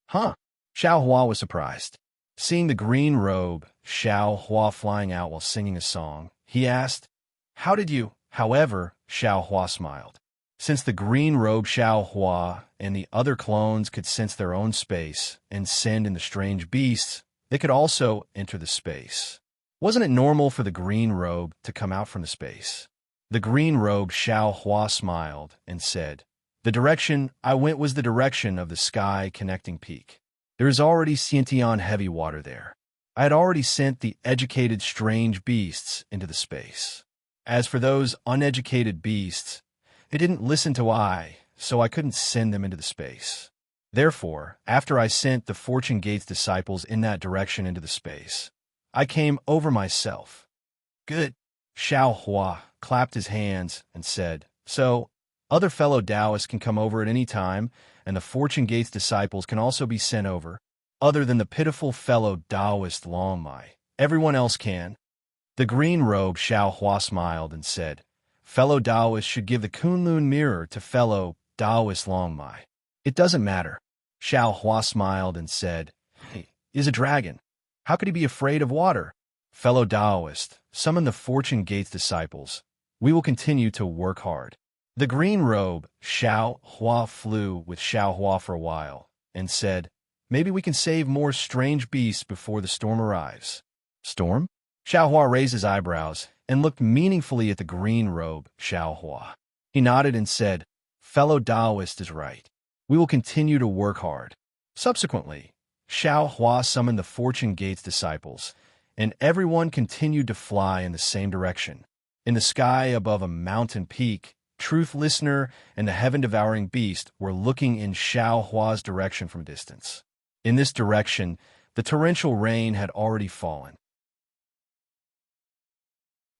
Huh? Xiao Hua was surprised. Seeing the green robe, Xiao Hua flying out while singing a song, he asked, "How did you?" However, Xiao Hua smiled. Since the green robe Xiao Hua and the other clones could sense their own space and send in the strange beasts, they could also enter the space. Wasn't it normal for the green robe to come out from the space? The green robe Xiao Hua smiled and said, "The direction I went was the direction of the sky connecting peak. There is already Xiantian heavy water there. I had already sent the educated strange beasts into the space. As for those uneducated beasts, they didn't listen to I, so I couldn't send them into the space. Therefore, after I sent the Fortune Gate's disciples in that direction into the space, I came over myself. Good. Xiao Hua clapped his hands and said, so, other fellow Taoists can come over at any time, and the Fortune Gate's disciples can also be sent over, other than the pitiful fellow Taoist Long Mai. Everyone else can. The green-robed Xiao Hua smiled and said, fellow Taoists should give the Kunlun mirror to fellow Taoist Long Mai. It doesn't matter. Xiao Hua smiled and said, he is a dragon. How could he be afraid of water? Fellow Taoist, summon the Fortune Gate's disciples. We will continue to work hard. The green robe, Xiao Hua, flew with Xiao Hua for a while and said, maybe we can save more strange beasts before the storm arrives. Storm? Xiao Hua raised his eyebrows and looked meaningfully at the green robe, Xiao Hua. He nodded and said, fellow Taoist is right. We will continue to work hard. Subsequently, Xiao Hua summoned the Fortune Gate's disciples, and everyone continued to fly in the same direction. In the sky above a mountain peak, Truth Listener and the heaven-devouring beast were looking in Xiao Hua's direction from a distance. In this direction, the torrential rain had already fallen.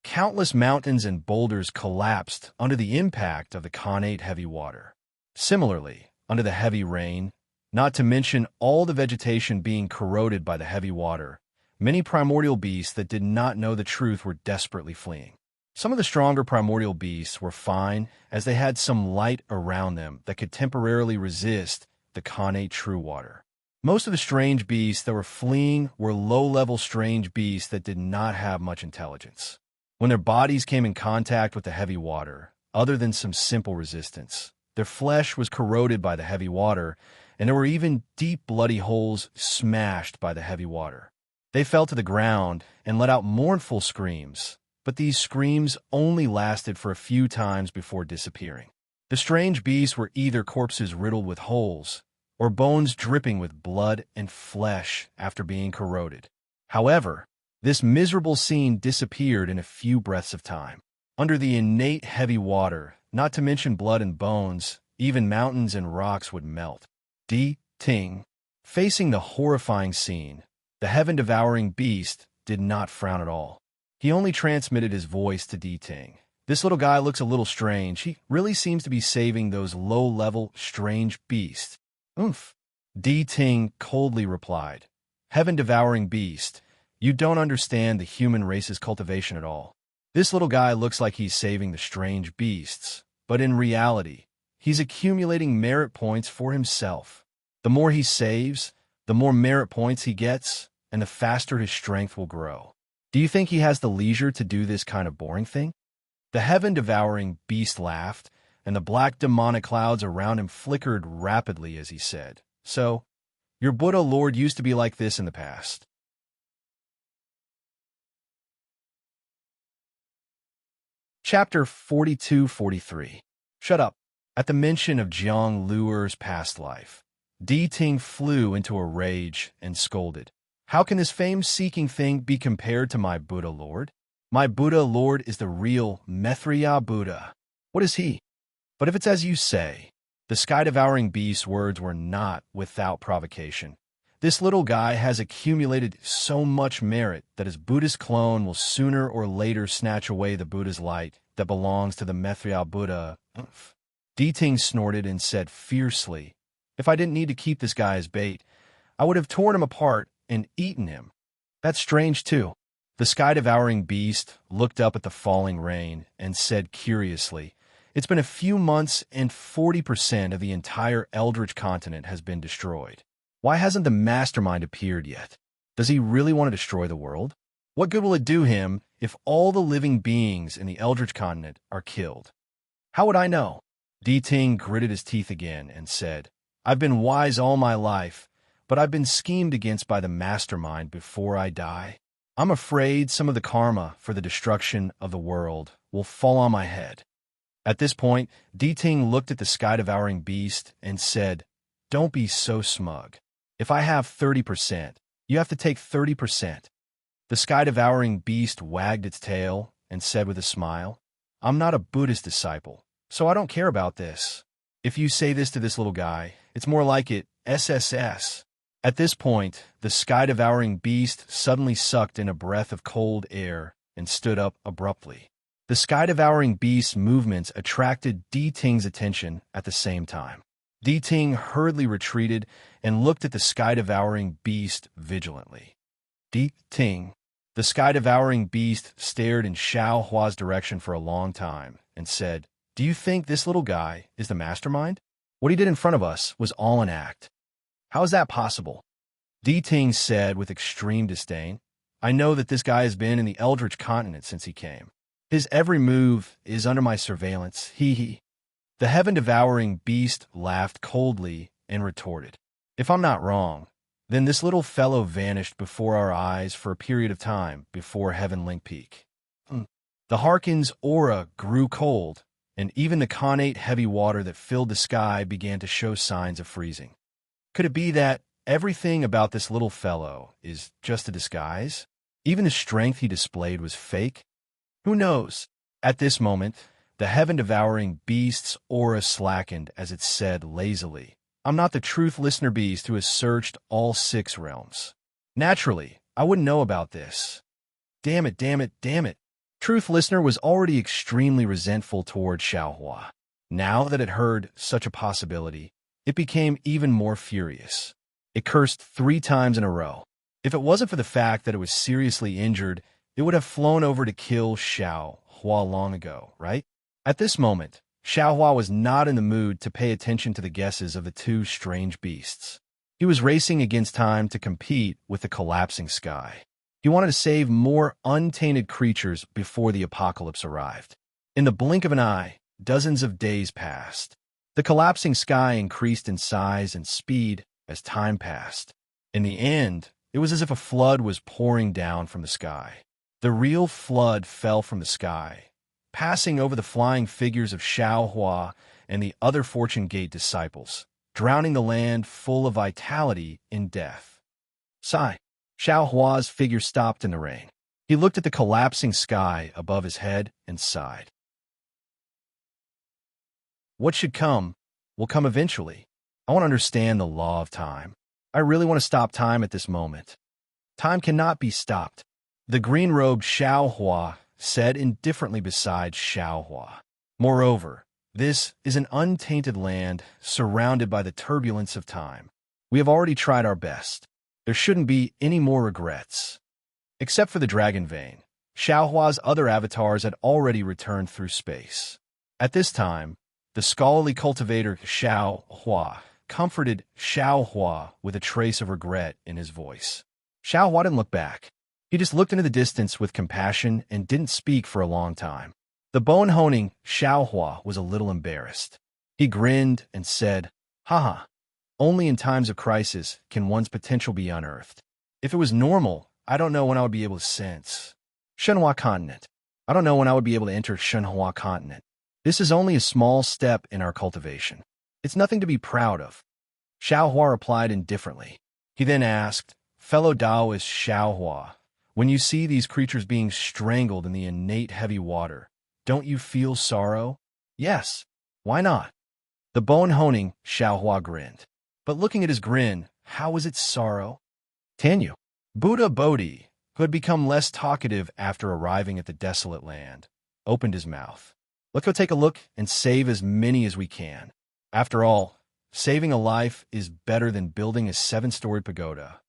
Countless mountains and boulders collapsed under the impact of the connate heavy water. Similarly, under the heavy rain, not to mention all the vegetation being corroded by the heavy water, many primordial beasts that did not know the truth were desperately fleeing. Some of the stronger primordial beasts were fine, as they had some light around them that could temporarily resist the connate true water. Most of the strange beasts that were fleeing were low-level strange beasts that did not have much intelligence. When their bodies came in contact with the heavy water, other than some simple resistance, their flesh was corroded by the heavy water, and there were even deep bloody holes smashed by the heavy water. They fell to the ground and let out mournful screams, but these screams only lasted for a few times before disappearing. The strange beasts were either corpses riddled with holes, or bones dripping with blood and flesh after being corroded. However, this miserable scene disappeared in a few breaths of time. Under the innate heavy water, not to mention blood and bones, even mountains and rocks would melt. Di Ting, facing the horrifying scene, the heaven-devouring beast did not frown at all. He only transmitted his voice to Di Ting. This little guy looks a little strange. He really seems to be saving those low-level, strange beasts. Oomph. Di Ting coldly replied, heaven-devouring beast, you don't understand the human race's cultivation at all. This little guy looks like he's saving the strange beasts, but in reality, he's accumulating merit points for himself. The more he saves, the more merit points he gets, and the faster his strength will grow. Do you think he has the leisure to do this kind of boring thing? The heaven-devouring beast laughed, and the black demonic clouds around him flickered rapidly as he said, so, your Buddha Lord used to be like this in the past. Chapter 42-43. Shut up. At the mention of Jiang Luer's past life, Di Ting flew into a rage and scolded. How can this fame-seeking thing be compared to my Buddha Lord? My Buddha Lord is the real Maitreya Buddha. What is he? But if it's as you say, the sky-devouring beast's words were not without provocation. This little guy has accumulated so much merit that his Buddhist clone will sooner or later snatch away the Buddha's light that belongs to the Maitreya Buddha. Di Ting snorted and said fiercely, if I didn't need to keep this guy as bait, I would have torn him apart and eaten him. That's strange, too. The sky-devouring beast looked up at the falling rain and said curiously, it's been a few months and 40% of the entire Eldritch continent has been destroyed. Why hasn't the mastermind appeared yet? Does he really want to destroy the world? What good will it do him if all the living beings in the Eldritch continent are killed? How would I know? Di Ting gritted his teeth again and said, I've been wise all my life, but I've been schemed against by the mastermind before I die. I'm afraid some of the karma for the destruction of the world will fall on my head. At this point, Di Ting looked at the sky-devouring beast and said, don't be so smug. If I have 30%, you have to take 30%. The sky-devouring beast wagged its tail and said with a smile, "I'm not a Buddhist disciple, so I don't care about this. If you say this to this little guy, it's more like it, SSS." At this point, the sky-devouring beast suddenly sucked in a breath of cold air and stood up abruptly. The sky-devouring beast's movements attracted Di Ting's attention at the same time. Di Ting hurriedly retreated and looked at the sky-devouring beast vigilantly. Di Ting. The sky-devouring beast stared in Xiao Hua's direction for a long time and said, "Do you think this little guy is the mastermind? What he did in front of us was all an act. How is that possible?" Di Ting said with extreme disdain, "I know that this guy has been in the Eldritch continent since he came. His every move is under my surveillance, hee. The heaven-devouring beast laughed coldly and retorted, "If I'm not wrong, then this little fellow vanished before our eyes for a period of time before Heaven Link Peak." The Harkin's aura grew cold, and even the connate heavy water that filled the sky began to show signs of freezing. Could it be that everything about this little fellow is just a disguise? Even the strength he displayed was fake? Who knows? At this moment, the heaven-devouring beast's aura slackened as it said lazily, "I'm not the truth listener beast who has searched all 6 realms. Naturally, I wouldn't know about this. Damn it, damn it, damn it." Truth listener was already extremely resentful toward Xiaohua. Now that it heard such a possibility, it became even more furious. It cursed 3 times in a row. If it wasn't for the fact that it was seriously injured, it would have flown over to kill Xiaohua long ago, right? At this moment, Xiaohua was not in the mood to pay attention to the guesses of the 2 strange beasts. He was racing against time to compete with the collapsing sky. He wanted to save more untainted creatures before the apocalypse arrived. In the blink of an eye, dozens of days passed. The collapsing sky increased in size and speed as time passed. In the end, it was as if a flood was pouring down from the sky. The real flood fell from the sky, passing over the flying figures of Xiaohua and the other Fortune Gate disciples, drowning the land full of vitality in death. Sigh. Xiaohua's figure stopped in the rain. He looked at the collapsing sky above his head and sighed. What should come will come eventually. I want to understand the law of time. I really want to stop time at this moment. Time cannot be stopped. The green-robed Xiaohua said indifferently beside Xiaohua. Moreover, this is an untainted land surrounded by the turbulence of time. We have already tried our best. There shouldn't be any more regrets. Except for the Dragon Vein, Xiaohua's other avatars had already returned through space. At this time, the scholarly cultivator Xiaohua comforted Xiaohua with a trace of regret in his voice. Xiaohua didn't look back. He just looked into the distance with compassion and didn't speak for a long time. The bone-honing Xiaohua was a little embarrassed. He grinned and said, "Haha, only in times of crisis can one's potential be unearthed. If it was normal, I don't know when I would be able to sense Shenhua Continent. I don't know when I would be able to enter Shenhua Continent. This is only a small step in our cultivation. It's nothing to be proud of." Xiaohua replied indifferently. He then asked, "Fellow Taoist Xiaohua, when you see these creatures being strangled in the innate heavy water, don't you feel sorrow?" "Yes. Why not?" The bone-honing Xiaohua grinned. But looking at his grin, how was it sorrow? Tanyu, Buddha Bodhi, who had become less talkative after arriving at the desolate land, opened his mouth. "Let's go take a look and save as many as we can. After all, saving a life is better than building a 7-story pagoda."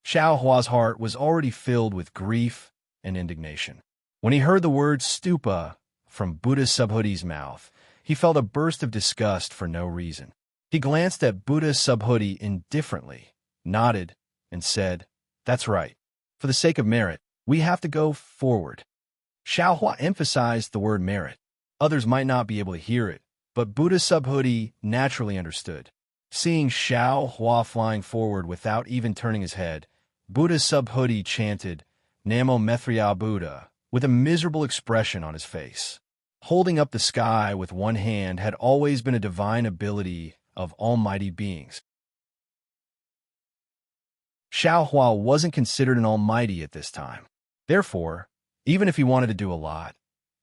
Xiaohua's heart was already filled with grief and indignation. When he heard the word stupa from Buddha Subhudi's mouth, he felt a burst of disgust for no reason. He glanced at Buddha Subhudi indifferently, nodded, and said, "That's right. For the sake of merit, we have to go forward." Xiaohua emphasized the word merit. Others might not be able to hear it, but Buddha Subhudi naturally understood. Seeing Xiaohua flying forward without even turning his head, Buddha Subhudi chanted, "Namo Mithriya Buddha," with a miserable expression on his face. Holding up the sky with one hand had always been a divine ability of almighty beings. Xiaohua wasn't considered an almighty at this time. Therefore, even if he wanted to do a lot,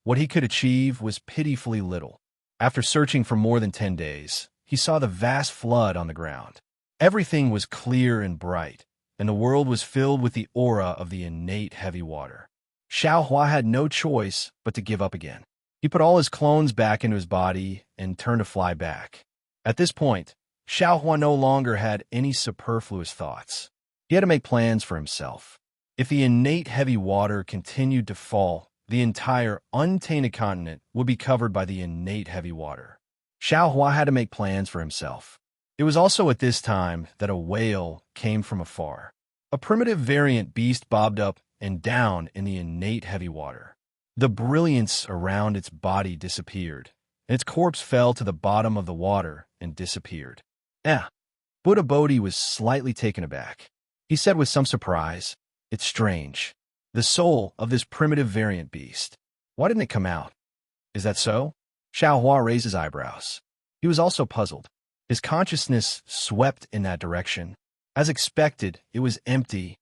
what he could achieve was pitifully little. After searching for more than 10 days, he saw the vast flood on the ground. Everything was clear and bright, and the world was filled with the aura of the innate heavy water. Xiao Hua had no choice but to give up again. He put all his clones back into his body and turned to fly back. At this point, Xiao Hua no longer had any superfluous thoughts. He had to make plans for himself. If the innate heavy water continued to fall, the entire untainted continent would be covered by the innate heavy water. Xiao Hua had to make plans for himself. It was also at this time that a wail came from afar. A primitive variant beast bobbed up and down in the innate heavy water. The brilliance around its body disappeared, and its corpse fell to the bottom of the water and disappeared. Buddha Bodhi was slightly taken aback. He said with some surprise, "It's strange. The soul of this primitive variant beast. Why didn't it come out?" "Is that so?" Xiao Hua raised his eyebrows. He was also puzzled. His consciousness swept in that direction. As expected, it was empty.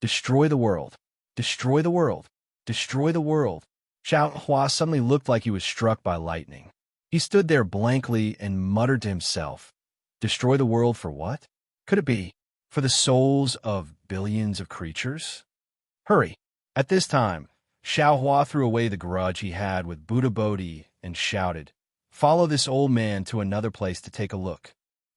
Destroy the world. Destroy the world. Destroy the world. Xiao Hua suddenly looked like he was struck by lightning. He stood there blankly and muttered to himself, "Destroy the world for what? Could it be for the souls of billions of creatures?" Hurry! At this time, Xiao Hua threw away the grudge he had with Buddha Bodhi and shouted, "Follow this old man to another place to take a look."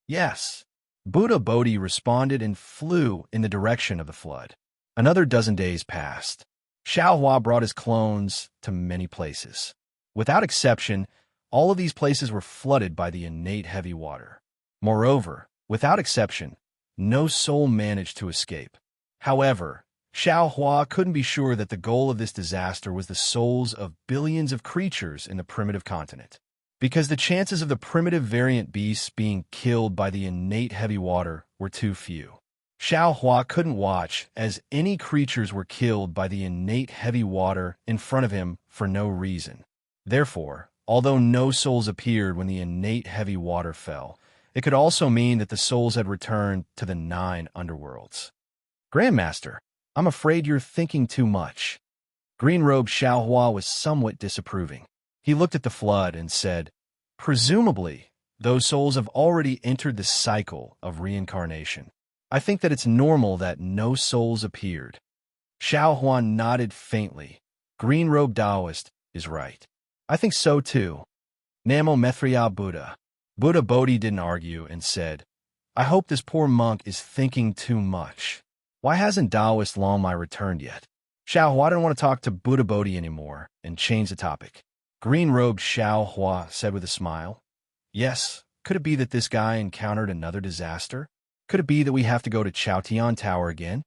"Yes." Buddha Bodhi responded and flew in the direction of the flood. Another dozen days passed. Xiao Hua brought his clones to many places. Without exception, all of these places were flooded by the innate heavy water. Moreover, without exception, no soul managed to escape. However, Xiao Hua couldn't be sure that the goal of this disaster was the souls of billions of creatures in the primitive continent, because the chances of the primitive variant beasts being killed by the innate heavy water were too few. Xiao Hua couldn't watch as any creatures were killed by the innate heavy water in front of him for no reason. Therefore, although no souls appeared when the innate heavy water fell, it could also mean that the souls had returned to the 9 underworlds. "Grandmaster, I'm afraid you're thinking too much." Green-robed Xiao Hua was somewhat disapproving. He looked at the flood and said, "Presumably, those souls have already entered the cycle of reincarnation. I think that it's normal that no souls appeared." Xiao Hua nodded faintly. Green-robed Taoist is right. "I think so too." Namo Mithriya Buddha. Buddha Bodhi didn't argue and said, "I hope this poor monk is thinking too much. Why hasn't Taoist Longmai returned yet?" Xiao Hua didn't want to talk to Buddha Bodhi anymore and changed the topic. Green-robed Xiao Hua said with a smile, "Yes, could it be that this guy encountered another disaster? Could it be that we have to go to Chaotian Tower again?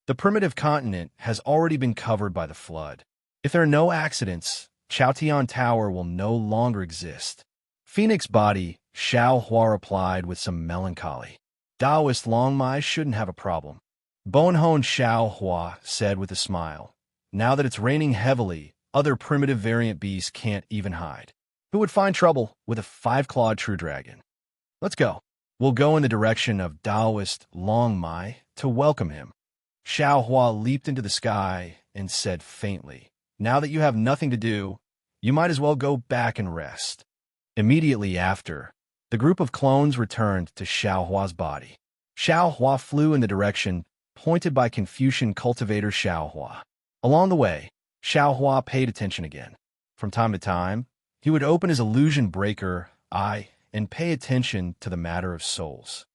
The primitive continent has already been covered by the flood. If there are no accidents, Chaotian Tower will no longer exist." Phoenix Body, Xiao Hua replied with some melancholy. "Taoist Longmai shouldn't have a problem." Bonhon Xiao Hua said with a smile, "Now that it's raining heavily, other primitive variant beasts can't even hide. Who would find trouble with a 5-clawed true dragon? Let's go. We'll go in the direction of Taoist Longmai to welcome him." Xiao Hua leaped into the sky and said faintly, "Now that you have nothing to do, you might as well go back and rest." Immediately after, the group of clones returned to Xiao Hua's body. Xiao Hua flew in the direction pointed by Confucian cultivator Xiao Hua. Along the way, Xiao Hua paid attention again. From time to time, he would open his illusion breaker eye and pay attention to the matter of souls.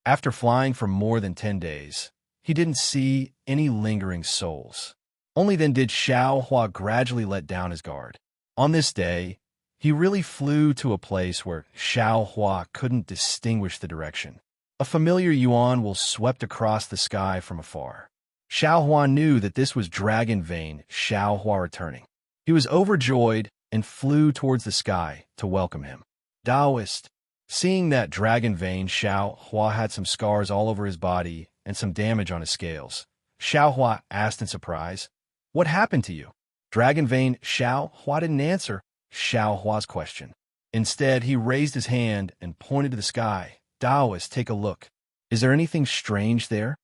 After flying for more than 10 days, he didn't see any lingering souls. Only then did Xiao Hua gradually let down his guard. On this day, he really flew to a place where Xiao Hua couldn't distinguish the direction. A familiar yuan will swept across the sky from afar. Xiao Hua knew that this was Dragon Vein Xiao Hua returning. He was overjoyed and flew towards the sky to welcome him. Taoist, seeing that Dragon Vein Xiao Hua had some scars all over his body and some damage on his scales, Xiao Hua asked in surprise, "What happened to you?" Dragon Vein Xiao Hua didn't answer Xiao Hua's question. Instead, he raised his hand and pointed to the sky. "Taoist, take a look. Is there anything strange there?"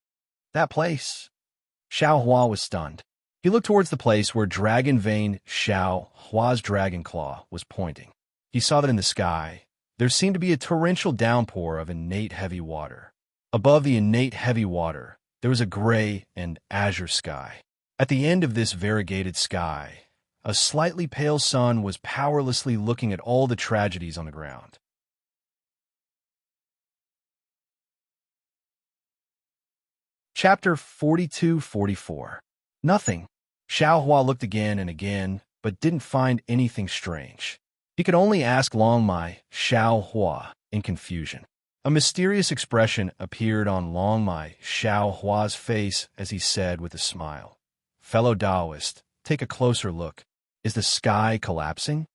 "That place. Xiao Hua was stunned. He looked towards the place where Dragon Vein Xiao Hua's dragon claw was pointing. He saw that in the sky, there seemed to be a torrential downpour of innate heavy water. Above the innate heavy water, there was a gray and azure sky. At the end of this variegated sky, a slightly pale sun was powerlessly looking at all the tragedies on the ground. Chapter 42-44. Nothing. Xiao Hua looked again and again, but didn't find anything strange. He could only ask Long Mai Xiao Hua in confusion. A mysterious expression appeared on Long Mai Xiao Hua's face as he said with a smile, "Fellow Taoist, take a closer look. Is the sky collapsing?"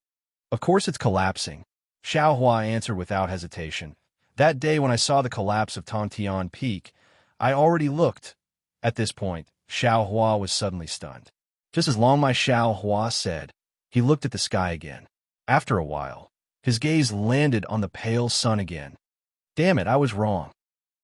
"Of course it's collapsing," Xiao Hua answered without hesitation. "That day when I saw the collapse of Tontian Peak, I already looked." At this point, Xiao Hua was suddenly stunned. Just as Long Mai Xiao Hua said, he looked at the sky again. After a while, his gaze landed on the pale sun again. "Damn it, I was wrong."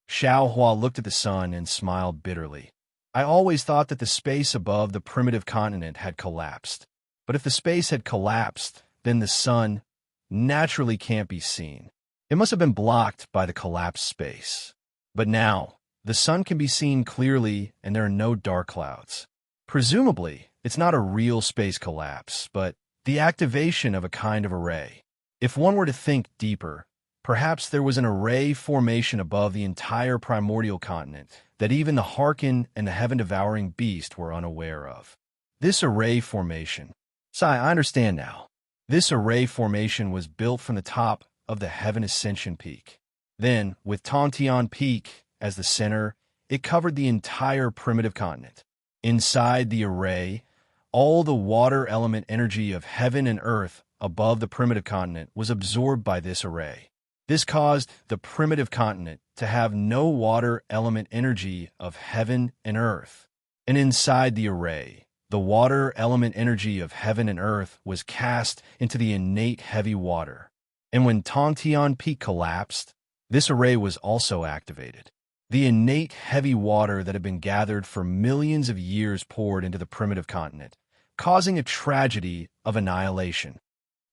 Xiao Hua looked at the sun and smiled bitterly. "I always thought that the space above the primitive continent had collapsed. But if the space had collapsed, then the sun naturally can't be seen. It must have been blocked by the collapsed space. But now, the sun can be seen clearly and there are no dark clouds. Presumably, it's not a real space collapse, but the activation of a kind of array. If one were to think deeper, perhaps there was an array formation above the entire primordial continent that even the Harkin and the heaven-devouring beast were unaware of. This array formation. Sai, I understand now. This array formation was built from the top of the Heaven Ascension Peak. Then, with Tontian Peak as the center, it covered the entire primitive continent. Inside the array, all the water element energy of heaven and earth above the primitive continent was absorbed by this array. This caused the primitive continent to have no water element energy of heaven and earth. And inside the array, the water element energy of heaven and earth was cast into the innate heavy water. And when Tontian Peak collapsed, this array was also activated. The innate heavy water that had been gathered for millions of years poured into the primitive continent, causing a tragedy of annihilation.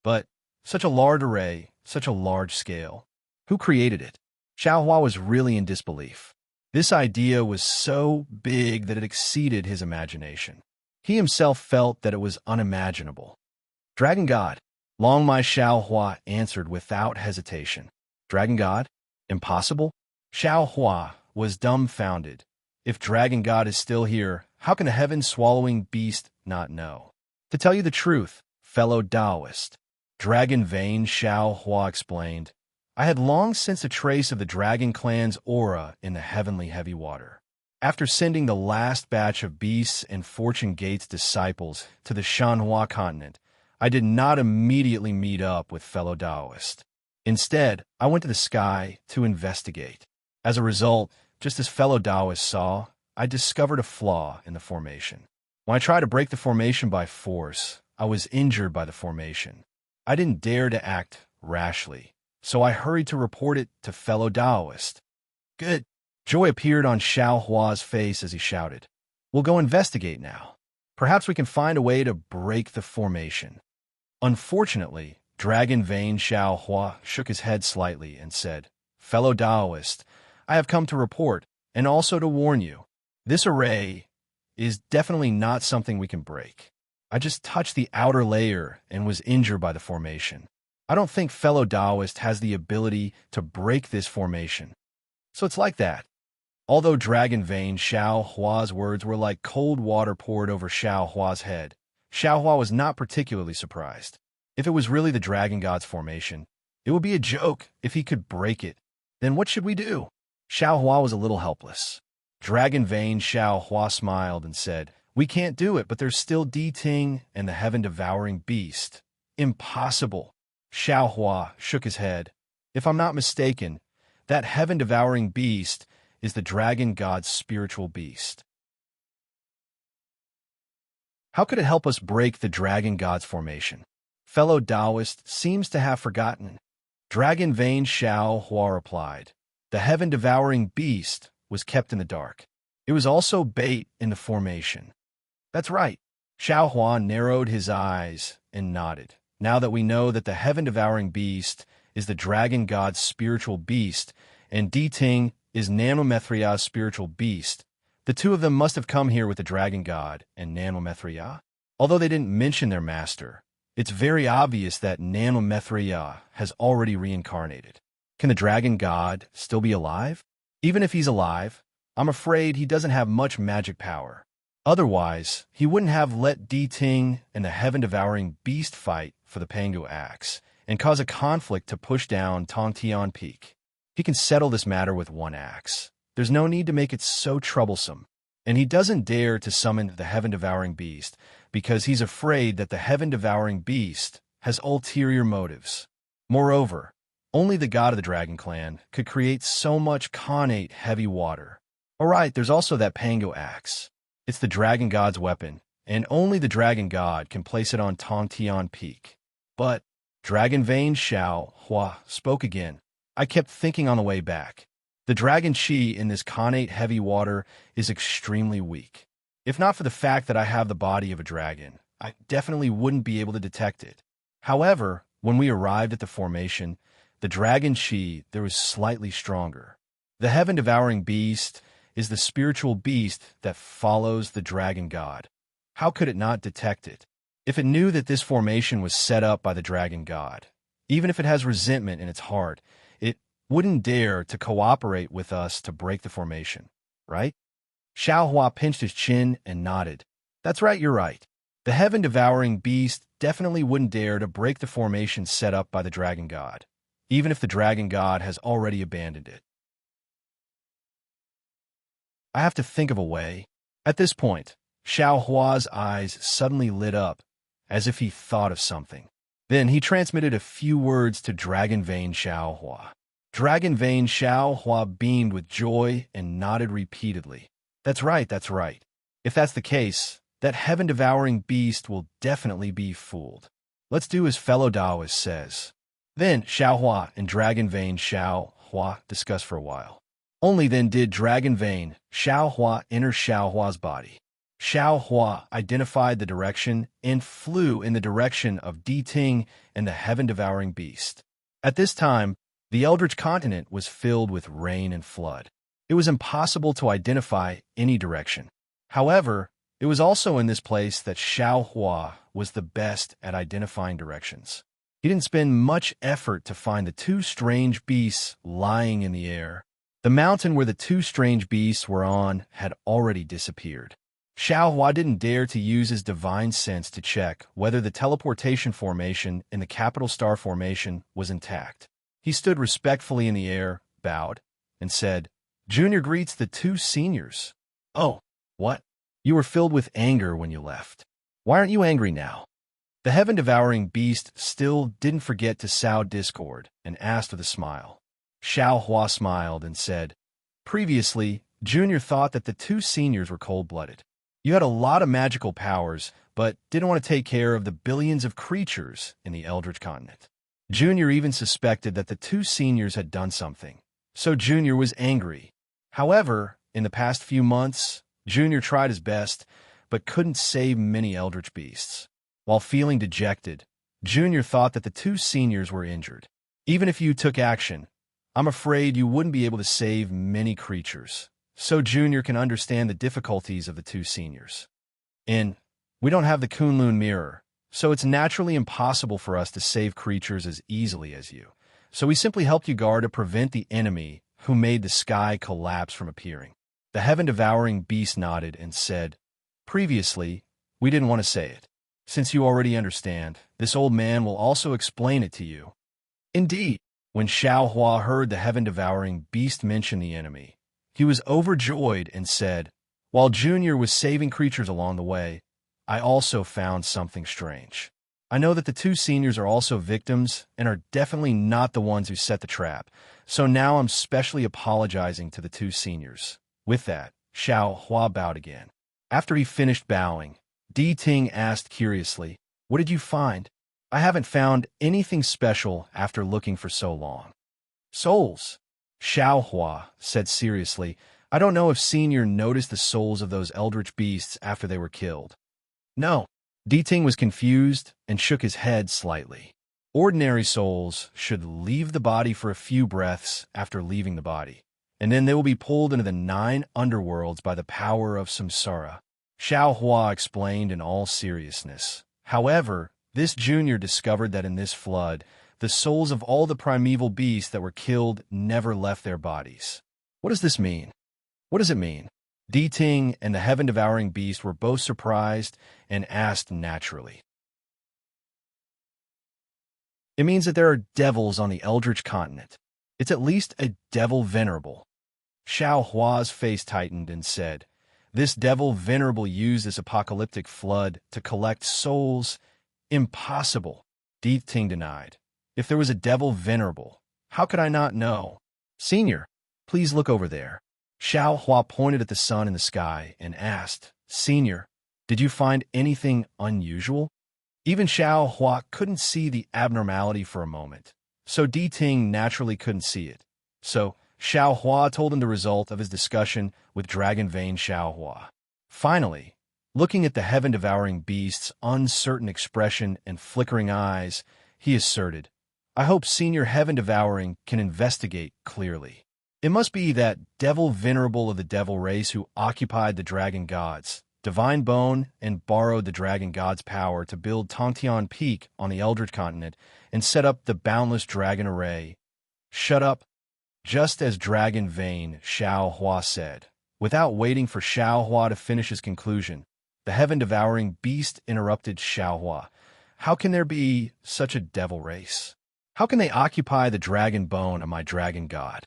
But such a large array, such a large scale. Who created it? Xiao Hua was really in disbelief. This idea was so big that it exceeded his imagination. He himself felt that it was unimaginable. Dragon God, Long Mai Xiao Hua answered without hesitation. Dragon God? Impossible? Xiao Hua was dumbfounded. If Dragon God is still here, how can a heaven-swallowing beast not know? To tell you the truth, fellow Taoist, Dragon Vein Xiao Hua explained, I had long sensed a trace of the Dragon Clan's aura in the heavenly heavy water. After sending the last batch of Beasts and Fortune Gate's disciples to the Shanhua continent, I did not immediately meet up with fellow Taoist. Instead, I went to the sky to investigate. As a result, just as fellow Taoists saw, I discovered a flaw in the formation. When I tried to break the formation by force, I was injured by the formation. I didn't dare to act rashly, so I hurried to report it to fellow Taoist. Good. Joy appeared on Xiao Hua's face as he shouted, We'll go investigate now. Perhaps we can find a way to break the formation. Unfortunately, Dragon Vein Xiao Hua shook his head slightly and said, Fellow Taoist, I have come to report, and also to warn you. This array is definitely not something we can break. I just touched the outer layer and was injured by the formation. I don't think fellow Taoist has the ability to break this formation. So it's like that. Although Dragon Vein Xiao Hua's words were like cold water poured over Xiao Hua's head, Xiao Hua was not particularly surprised. If it was really the Dragon God's formation, it would be a joke if he could break it. Then what should we do? Xiao Hua was a little helpless. Dragon Vein Xiao Hua smiled and said, We can't do it, but there's still Di Ting and the heaven-devouring beast. Impossible. Xiao Hua shook his head. If I'm not mistaken, that heaven-devouring beast is the Dragon God's spiritual beast. How could it help us break the Dragon God's formation? Fellow Taoist seems to have forgotten. Dragon Vein Xiao Hua replied, The heaven-devouring beast was kept in the dark. It was also bait in the formation. That's right. Xiao Hua narrowed his eyes and nodded. Now that we know that the heaven-devouring beast is the dragon god's spiritual beast, and Di Ting is Nanomethria's spiritual beast, the two of them must have come here with the dragon god and Nanomethria. Although they didn't mention their master, it's very obvious that Nanomethria has already reincarnated. Can the dragon god still be alive? Even if he's alive, I'm afraid he doesn't have much magic power. Otherwise, he wouldn't have let Di Ting and the heaven-devouring beast fight for the Pango axe and cause a conflict to push down Tongtian Peak. He can settle this matter with one axe. There's no need to make it so troublesome. And he doesn't dare to summon the heaven-devouring beast because he's afraid that the heaven-devouring beast has ulterior motives. Moreover, only the god of the Dragon Clan could create so much Khanate heavy water. Alright, there's also that Pango axe. It's the dragon god's weapon, and only the dragon god can place it on Tongtian Peak. But Dragon Vein Xiao Hua spoke again. I kept thinking on the way back. The dragon chi in this Khanate heavy water is extremely weak. If not for the fact that I have the body of a dragon, I definitely wouldn't be able to detect it. However, when we arrived at the formation, the dragon chi there was slightly stronger. The heaven-devouring beast is the spiritual beast that follows the dragon god. How could it not detect it? If it knew that this formation was set up by the dragon god, even if it has resentment in its heart, it wouldn't dare to cooperate with us to break the formation, right? Xiao Hua pinched his chin and nodded. That's right, you're right. The heaven-devouring beast definitely wouldn't dare to break the formation set up by the dragon god, even if the dragon god has already abandoned it. I have to think of a way. At this point, Xiao Hua's eyes suddenly lit up, as if he thought of something. Then he transmitted a few words to Dragon Vein Xiao Hua. Dragon Vein Xiao Hua beamed with joy and nodded repeatedly. That's right, that's right. If that's the case, that heaven-devouring beast will definitely be fooled. Let's do as fellow Taoist says. Then Xiao Hua and Dragon Vein Xiao Hua discussed for a while. Only then did Dragon Vein Xiao Hua enter Xiao Hua's body. Xiao Hua identified the direction and flew in the direction of Di Ting and the heaven-devouring beast. At this time, the Eldritch continent was filled with rain and flood. It was impossible to identify any direction. However, it was also in this place that Xiao Hua was the best at identifying directions. He didn't spend much effort to find the two strange beasts lying in the air. The mountain where the two strange beasts were on had already disappeared. Xiao Hua didn't dare to use his divine sense to check whether the teleportation formation in the capital star formation was intact. He stood respectfully in the air, bowed, and said, "Junior greets the two seniors." "Oh, what? You were filled with anger when you left. Why aren't you angry now?" The heaven-devouring beast still didn't forget to sow discord and asked with a smile. Xiao Hua smiled and said, "Previously, Junior thought that the two seniors were cold-blooded. You had a lot of magical powers, but didn't want to take care of the billions of creatures in the Eldritch continent. Junior even suspected that the two seniors had done something, so Junior was angry. However, in the past few months, Junior tried his best, but couldn't save many Eldritch beasts. While feeling dejected, Junior thought that the two seniors were injured. Even if you took action, I'm afraid you wouldn't be able to save many creatures, so Junior can understand the difficulties of the two seniors. And we don't have the Kunlun mirror, so it's naturally impossible for us to save creatures as easily as you. So we simply helped you guard to prevent the enemy who made the sky collapse from appearing." The heaven-devouring beast nodded and said, "Previously, we didn't want to say it. Since you already understand, this old man will also explain it to you." Indeed, when Xiao Hua heard the heaven-devouring beast mention the enemy, he was overjoyed and said, "While Junior was saving creatures along the way, I also found something strange. I know that the two seniors are also victims and are definitely not the ones who set the trap, so now I'm specially apologizing to the two seniors." With that, Xiao Hua bowed again. After he finished bowing, Di Ting asked curiously, "What did you find?" "I haven't found anything special after looking for so long." "Souls," Xiao Hua said seriously, I don't know if Senior noticed the souls of those eldritch beasts after they were killed. No. Ting was confused and shook his head slightly. Ordinary souls should leave the body for a few breaths after leaving the body, and then they will be pulled into the 9 underworlds by the power of samsara. Xiao Hua explained in all seriousness. However, this junior discovered that in this flood, the souls of all the primeval beasts that were killed never left their bodies. What does this mean? What does it mean? Ting and the heaven-devouring beast were both surprised and asked naturally. It means that there are devils on the Eldritch continent. It's at least a devil venerable. Xiao Hua's face tightened and said, "This devil venerable used this apocalyptic flood to collect souls? Impossible." Ting denied. "If there was a devil venerable, how could I not know? Senior, please look over there." Xiao Hua pointed at the sun in the sky and asked, "Senior, did you find anything unusual?" Even Xiao Hua couldn't see the abnormality for a moment, so Ting naturally couldn't see it. So Xiao Hua told him the result of his discussion with Dragon Vein Xiao Hua. Finally, looking at the heaven-devouring beast's uncertain expression and flickering eyes, he asserted, "I hope Senior Heaven-Devouring can investigate clearly. It must be that devil venerable of the devil race who occupied the dragon gods, Divine Bone, and borrowed the dragon god's power to build Tongtian Peak on the Eldritch continent and set up the boundless dragon array." "Shut up." Just as Dragon Vein Xiao Hua said, without waiting for Xiao Hua to finish his conclusion, the heaven-devouring beast interrupted Xiao Hua. "How can there be such a devil race? How can they occupy the dragon bone of my dragon god?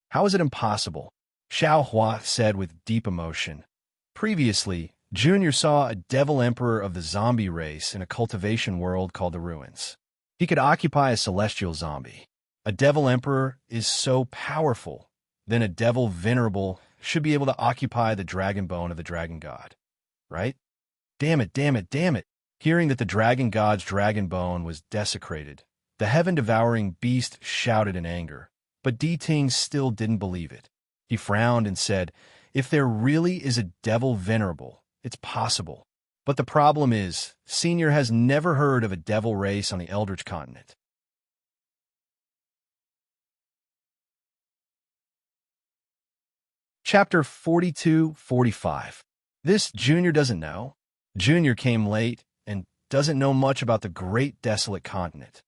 How is it impossible?" Xiao Hua said with deep emotion. Previously, Junior saw a devil emperor of the zombie race in a cultivation world called the Ruins. He could occupy a celestial zombie. A devil emperor is so powerful, then a devil venerable should be able to occupy the dragon bone of the dragon god, right? Damn it, damn it, damn it. Hearing that the dragon god's dragon bone was desecrated, the heaven-devouring beast shouted in anger, but Ting still didn't believe it. He frowned and said, "If there really is a devil venerable, it's possible. But the problem is, Senior has never heard of a devil race on the Eldritch continent." Chapter 42-45. This Junior doesn't know. Junior came late and doesn't know much about the great desolate continent.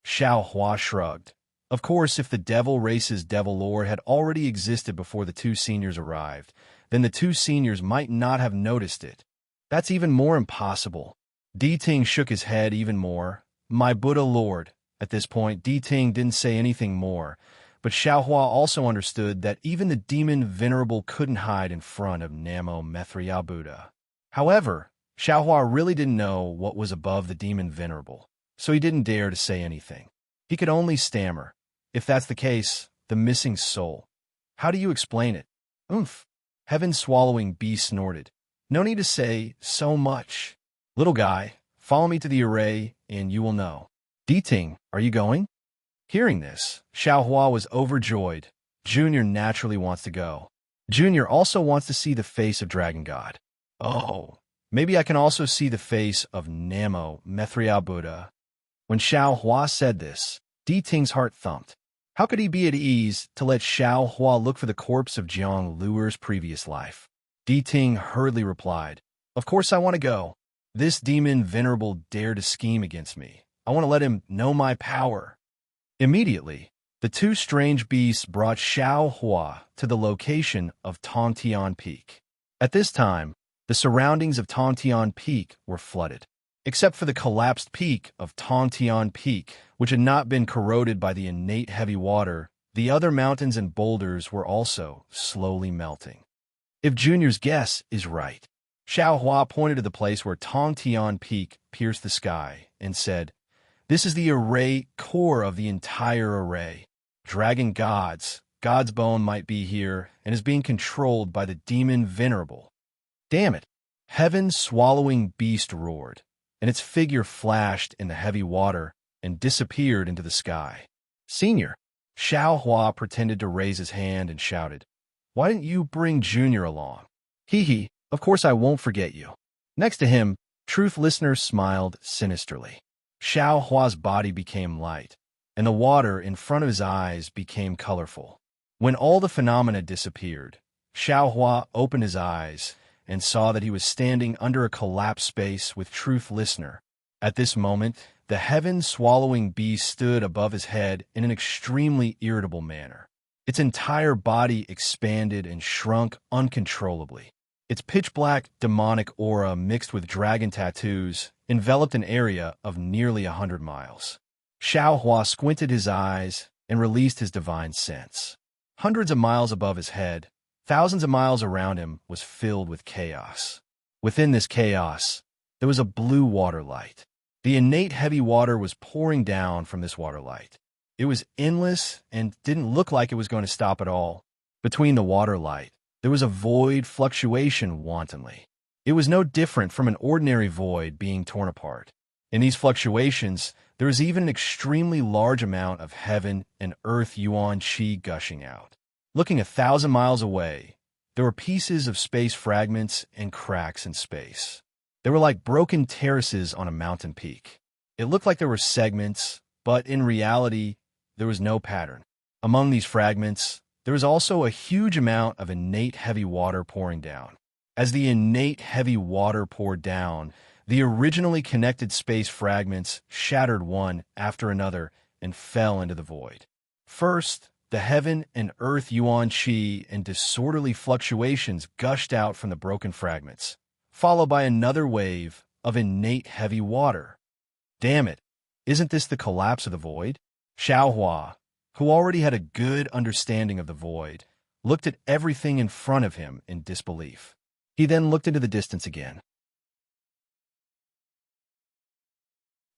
Xiao Hua shrugged. Of course, if the devil race's devil lore had already existed before the 2 seniors arrived, then the 2 seniors might not have noticed it. That's even more impossible. Ting shook his head even more. "My Buddha Lord." At this point, Ting didn't say anything more, but Xiao Hua also understood that even the demon venerable couldn't hide in front of Namo Methriya Buddha. However, Xiao Hua really didn't know what was above the demon venerable, so he didn't dare to say anything. He could only stammer, "If that's the case, the missing soul. How do you explain it?" "Oomph." Heaven-swallowing beast snorted. "No need to say so much. Little guy, follow me to the array, and you will know." "Ting, are you going?" Hearing this, Xiao Hua was overjoyed. Junior naturally wants to go. Junior also wants to see the face of Dragon God. "Oh, maybe I can also see the face of Namo Methriya Buddha." When Xiao Hua said this, Ting's heart thumped. How could he be at ease to let Xiao Hua look for the corpse of Jiang Luer's previous life? Ting hurriedly replied, "Of course I want to go. This demon venerable dared to scheme against me. I want to let him know my power." Immediately, the 2 strange beasts brought Xiao Hua to the location of Tongtian Peak. At this time, the surroundings of Tongtian Peak were flooded, except for the collapsed peak of Tongtian Peak, which had not been corroded by the innate heavy water. The other mountains and boulders were also slowly melting. If Junior's guess is right, Xiao Hua pointed to the place where Tongtian Peak pierced the sky and said, "This is the array core of the entire array. Dragon gods, God's bone might be here and is being controlled by the demon venerable." "Damn it!" Heaven-swallowing beast roared, and its figure flashed in the heavy water and disappeared into the sky. "Senior!" Xiao Hua pretended to raise his hand and shouted, Why didn't you bring Junior along? Hee hee, of course I won't forget you. Next to him, Truth Listener smiled sinisterly. Xiao Hua's body became light, and the water in front of his eyes became colorful. When all the phenomena disappeared, Xiao Hua opened his eyes and saw that he was standing under a collapsed space with Truth Listener. At this moment, the heaven-swallowing beast stood above his head in an extremely irritable manner. Its entire body expanded and shrunk uncontrollably. Its pitch-black, demonic aura mixed with dragon tattoos enveloped an area of nearly 100 miles. Xiao Hua squinted his eyes and released his divine sense. Hundreds of miles above his head, thousands of miles around him was filled with chaos. Within this chaos, there was a blue water light. The innate heavy water was pouring down from this water light. It was endless and didn't look like it was going to stop at all. Between the water light, there was a void fluctuation wantonly. It was no different from an ordinary void being torn apart. In these fluctuations, there was even an extremely large amount of heaven and earth yuan qi gushing out. Looking 1,000 miles away, there were pieces of space fragments and cracks in space. They were like broken terraces on a mountain peak. It looked like there were segments, but in reality, there was no pattern. Among these fragments, there was also a huge amount of innate heavy water pouring down. As the innate heavy water poured down, the originally connected space fragments shattered one after another and fell into the void. First, the heaven and earth yuan qi and disorderly fluctuations gushed out from the broken fragments, followed by another wave of innate heavy water. Damn it, isn't this the collapse of the void? Xiao Hua, who already had a good understanding of the void, looked at everything in front of him in disbelief. He then looked into the distance again.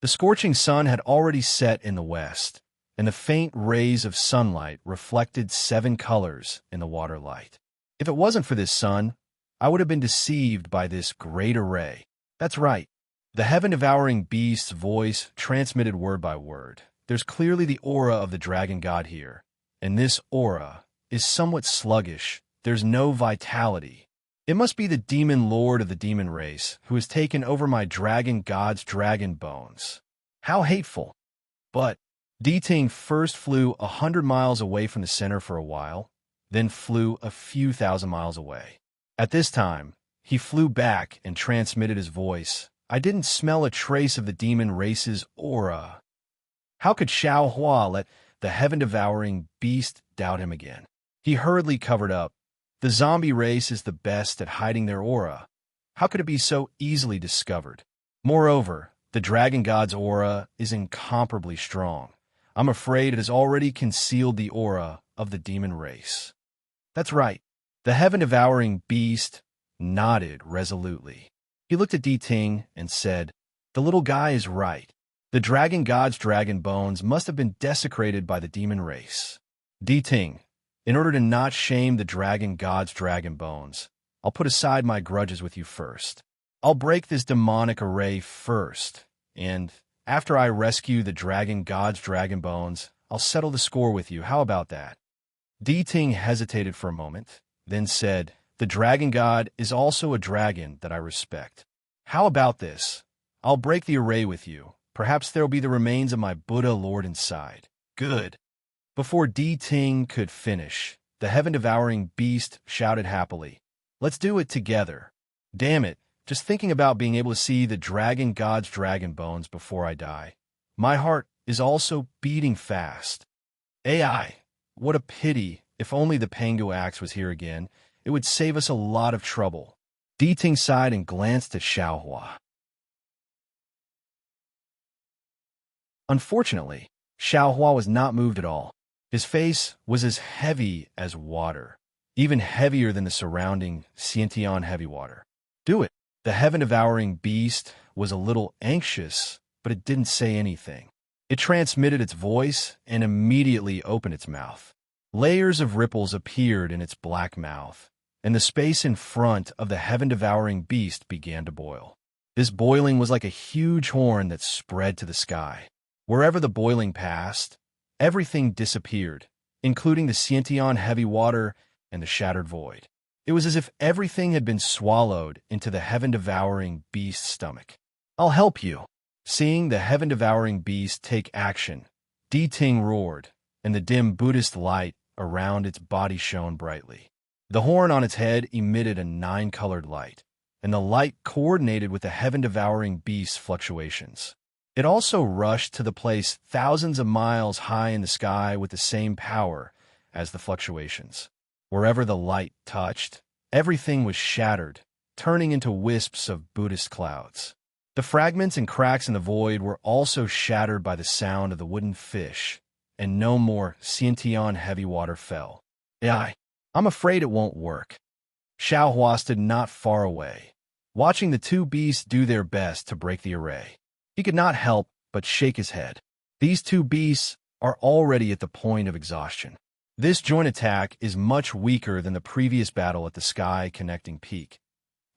The scorching sun had already set in the west, and the faint rays of sunlight reflected 7 colors in the water light. If it wasn't for this sun, I would have been deceived by this great array. That's right. The heaven-devouring beast's voice transmitted word by word. There's clearly the aura of the dragon god here, and this aura is somewhat sluggish. There's no vitality. It must be the demon lord of the demon race who has taken over my dragon god's dragon bones. How hateful. But Ting first flew 100 miles away from the center for a while, then flew a few thousand miles away. At this time, he flew back and transmitted his voice. I didn't smell a trace of the demon race's aura. How could Xiao Hua let the heaven-devouring beast doubt him again? He hurriedly covered up. The zombie race is the best at hiding their aura. How could it be so easily discovered? Moreover, the dragon god's aura is incomparably strong. I'm afraid it has already concealed the aura of the demon race. That's right. The heaven-devouring beast nodded resolutely. He looked at Ting and said, "The little guy is right. The dragon god's dragon bones must have been desecrated by the demon race. Ting, in order to not shame the dragon god's dragon bones, I'll put aside my grudges with you first. I'll break this demonic array first, and after I rescue the dragon god's dragon bones, I'll settle the score with you. How about that?" Ting hesitated for a moment, then said, "The dragon god is also a dragon that I respect. How about this? I'll break the array with you. Perhaps there'll be the remains of my Buddha Lord inside." Good. Before Ting could finish, the heaven-devouring beast shouted happily, "Let's do it together. Damn it, just thinking about being able to see the dragon god's dragon bones before I die. My heart is also beating fast. AI, what a pity. If only the Pangu axe was here again, it would save us a lot of trouble." Ting sighed and glanced at Xiao Hua. Unfortunately, Xiao Hua was not moved at all. His face was as heavy as water, even heavier than the surrounding Xiantian heavy water. Do it. The heaven-devouring beast was a little anxious, but it didn't say anything. It transmitted its voice and immediately opened its mouth. Layers of ripples appeared in its black mouth, and the space in front of the heaven-devouring beast began to boil. This boiling was like a huge horn that spread to the sky. Wherever the boiling passed, everything disappeared, including the Xiantian heavy water and the shattered void. It was as if everything had been swallowed into the heaven-devouring beast's stomach. "I'll help you." Seeing the heaven-devouring beast take action, Di Ting roared, and the dim Buddhist light around its body shone brightly. The horn on its head emitted a nine-colored light, and the light coordinated with the heaven-devouring beast's fluctuations. It also rushed to the place thousands of miles high in the sky with the same power as the fluctuations. Wherever the light touched, everything was shattered, turning into wisps of Buddhist clouds. The fragments and cracks in the void were also shattered by the sound of the wooden fish, and no more Xiantian heavy water fell. I'm afraid it won't work." Xiao Hua stood not far away, watching the two beasts do their best to break the array. He could not help but shake his head. These two beasts are already at the point of exhaustion. This joint attack is much weaker than the previous battle at the Sky Connecting Peak.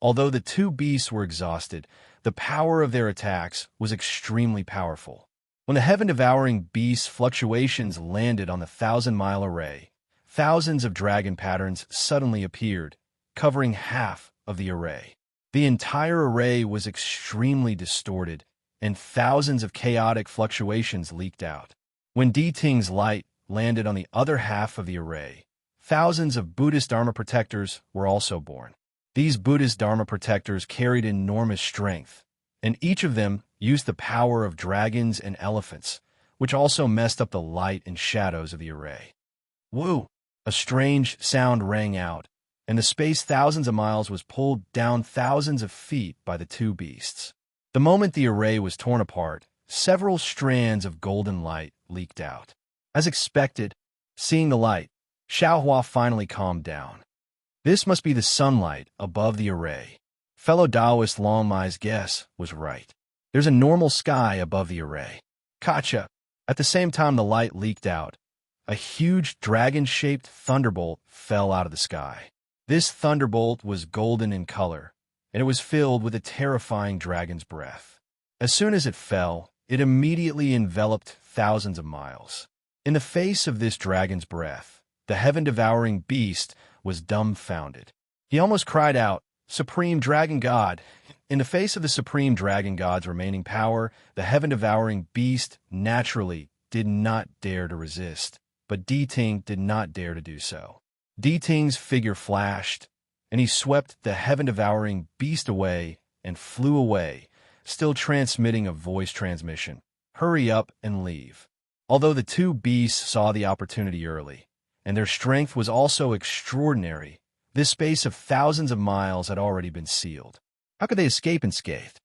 Although the two beasts were exhausted, the power of their attacks was extremely powerful. When the heaven-devouring beast's fluctuations landed on the 1,000-mile array, thousands of dragon patterns suddenly appeared, covering half of the array. The entire array was extremely distorted, and thousands of chaotic fluctuations leaked out. When Di Ting's light landed on the other half of the array, thousands of Buddhist Dharma protectors were also born. These Buddhist Dharma protectors carried enormous strength, and each of them used the power of dragons and elephants, which also messed up the light and shadows of the array. Woo! A strange sound rang out, and the space thousands of miles was pulled down thousands of feet by the two beasts. The moment the array was torn apart, several strands of golden light leaked out. As expected, seeing the light, Xiao Hua finally calmed down. This must be the sunlight above the array. Fellow Taoist Long Mai's guess was right. There's a normal sky above the array. Gotcha. At the same time the light leaked out, a huge dragon-shaped thunderbolt fell out of the sky. This thunderbolt was golden in color, and it was filled with a terrifying dragon's breath. As soon as it fell, it immediately enveloped thousands of miles. In the face of this dragon's breath, the heaven-devouring beast was dumbfounded. He almost cried out, "Supreme Dragon God!" In the face of the Supreme Dragon God's remaining power, the heaven-devouring beast naturally did not dare to resist, but Di Ting did not dare to do so. Di Ting's figure flashed, and he swept the heaven-devouring beast away and flew away, still transmitting a voice transmission. "Hurry up and leave." Although the two beasts saw the opportunity early, and their strength was also extraordinary, this space of thousands of miles had already been sealed. How could they escape unscathed?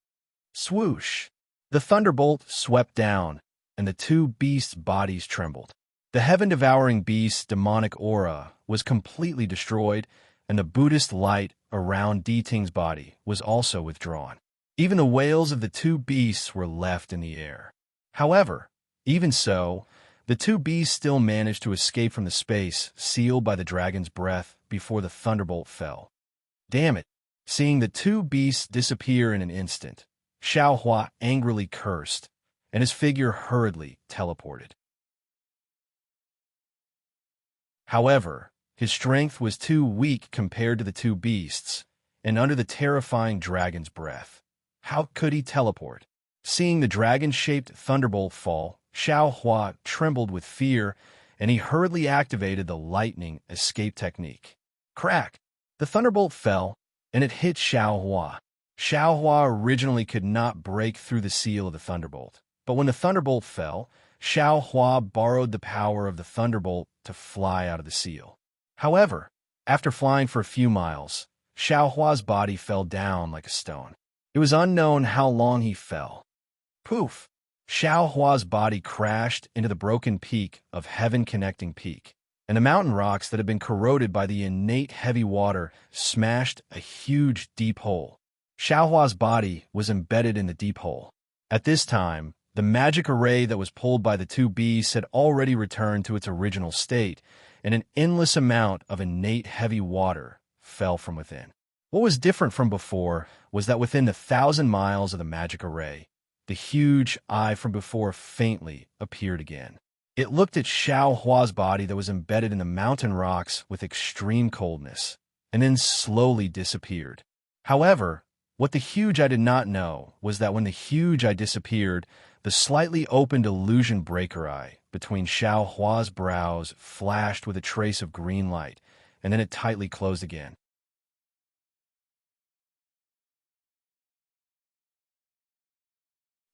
Swoosh! The thunderbolt swept down, and the two beasts' bodies trembled. The heaven-devouring beast's demonic aura was completely destroyed, and the Buddhist light around Di Ting's body was also withdrawn. Even the wails of the two beasts were left in the air. However, even so, the two beasts still managed to escape from the space sealed by the dragon's breath before the thunderbolt fell. Damn it! Seeing the two beasts disappear in an instant, Xiao Hua angrily cursed, and his figure hurriedly teleported. However, his strength was too weak compared to the two beasts, and under the terrifying dragon's breath, how could he teleport? Seeing the dragon-shaped thunderbolt fall, Xiao Hua trembled with fear, and he hurriedly activated the lightning escape technique. Crack! The thunderbolt fell, and it hit Xiao Hua. Xiao Hua originally could not break through the seal of the thunderbolt, but when the thunderbolt fell, Xiao Hua borrowed the power of the thunderbolt to fly out of the seal. However, after flying for a few miles, Xiao Hua's body fell down like a stone. It was unknown how long he fell. Poof! Xiao Hua's body crashed into the broken peak of Heaven Connecting Peak, and the mountain rocks that had been corroded by the innate heavy water smashed a huge deep hole. Xiao Hua's body was embedded in the deep hole. At this time, the magic array that was pulled by the two beasts had already returned to its original state, and an endless amount of innate heavy water fell from within. What was different from before was that within the 1,000 miles of the magic array, the huge eye from before faintly appeared again. It looked at Xiao Hua's body that was embedded in the mountain rocks with extreme coldness, and then slowly disappeared. However, what the huge eye did not know was that when the huge eye disappeared, the slightly opened illusion breaker eye between Xiao Hua's brows flashed with a trace of green light, and then it tightly closed again.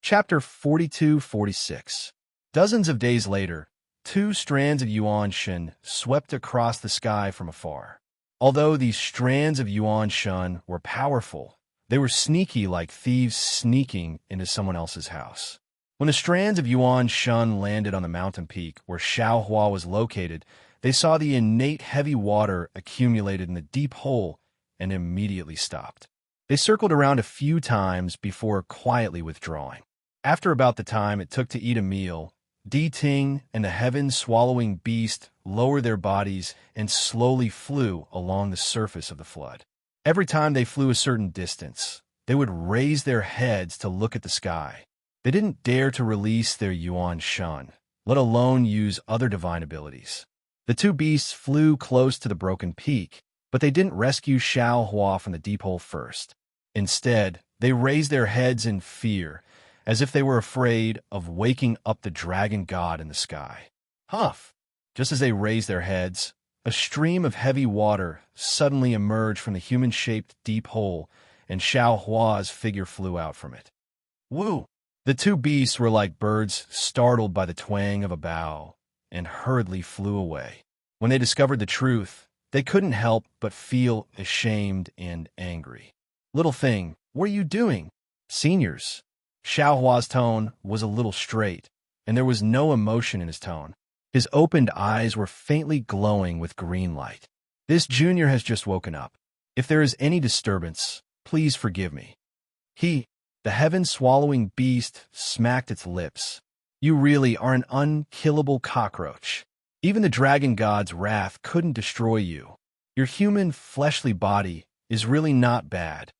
Chapter 42-46. Dozens of days later, 2 strands of yuan shen swept across the sky from afar. Although these strands of yuan shen were powerful, they were sneaky like thieves sneaking into someone else's house. When the strands of yuan shen landed on the mountain peak where Xiao Hua was located, they saw the innate heavy water accumulated in the deep hole and immediately stopped. They circled around a few times before quietly withdrawing. After about the time it took to eat a meal, Di Ting and the heaven-swallowing beast lowered their bodies and slowly flew along the surface of the flood. Every time they flew a certain distance, they would raise their heads to look at the sky. They didn't dare to release their yuan shen, let alone use other divine abilities. The 2 beasts flew close to the broken peak, but they didn't rescue Xiao Hua from the deep hole first. Instead, they raised their heads in fear, as if they were afraid of waking up the dragon god in the sky. Huff! Just as they raised their heads, a stream of heavy water suddenly emerged from the human-shaped deep hole, and Xiao Hua's figure flew out from it. Woo! The 2 beasts were like birds startled by the twang of a bow, and hurriedly flew away. When they discovered the truth, they couldn't help but feel ashamed and angry. Little thing, what are you doing? Seniors. Xiao Hua's tone was a little straight, and there was no emotion in his tone. His opened eyes were faintly glowing with green light. This junior has just woken up. If there is any disturbance, please forgive me. The heaven-swallowing beast, smacked its lips. You really are an unkillable cockroach. Even the dragon god's wrath couldn't destroy you. Your human, fleshly body is really not bad.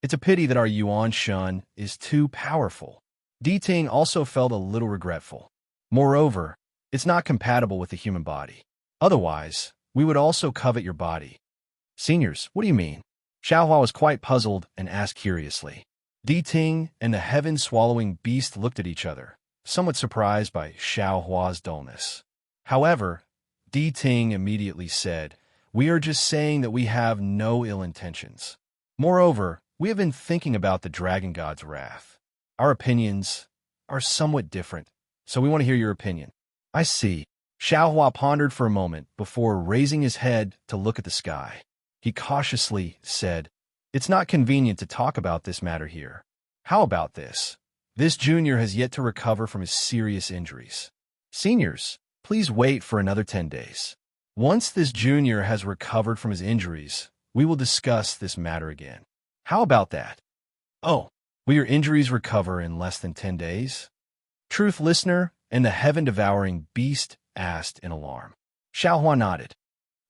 It's a pity that our yuan shen is too powerful. Di Ting also felt a little regretful. Moreover, it's not compatible with the human body. Otherwise, we would also covet your body. Seniors, what do you mean? Xiao Hua was quite puzzled and asked curiously. Di Ting and the heaven-swallowing beast looked at each other, somewhat surprised by Xiao Hua's dullness. However, Di Ting immediately said, "We are just saying that we have no ill intentions. Moreover, we have been thinking about the dragon god's wrath. Our opinions are somewhat different, so we want to hear your opinion." I see. Xiao Hua pondered for a moment before raising his head to look at the sky. He cautiously said, "It's not convenient to talk about this matter here. How about this? This junior has yet to recover from his serious injuries. Seniors, please wait for another 10 days. Once this junior has recovered from his injuries, we will discuss this matter again. How about that?" "Oh, will your injuries recover in less than 10 days? Truth listener and the heaven-devouring beast asked in alarm. Xiao Hua nodded.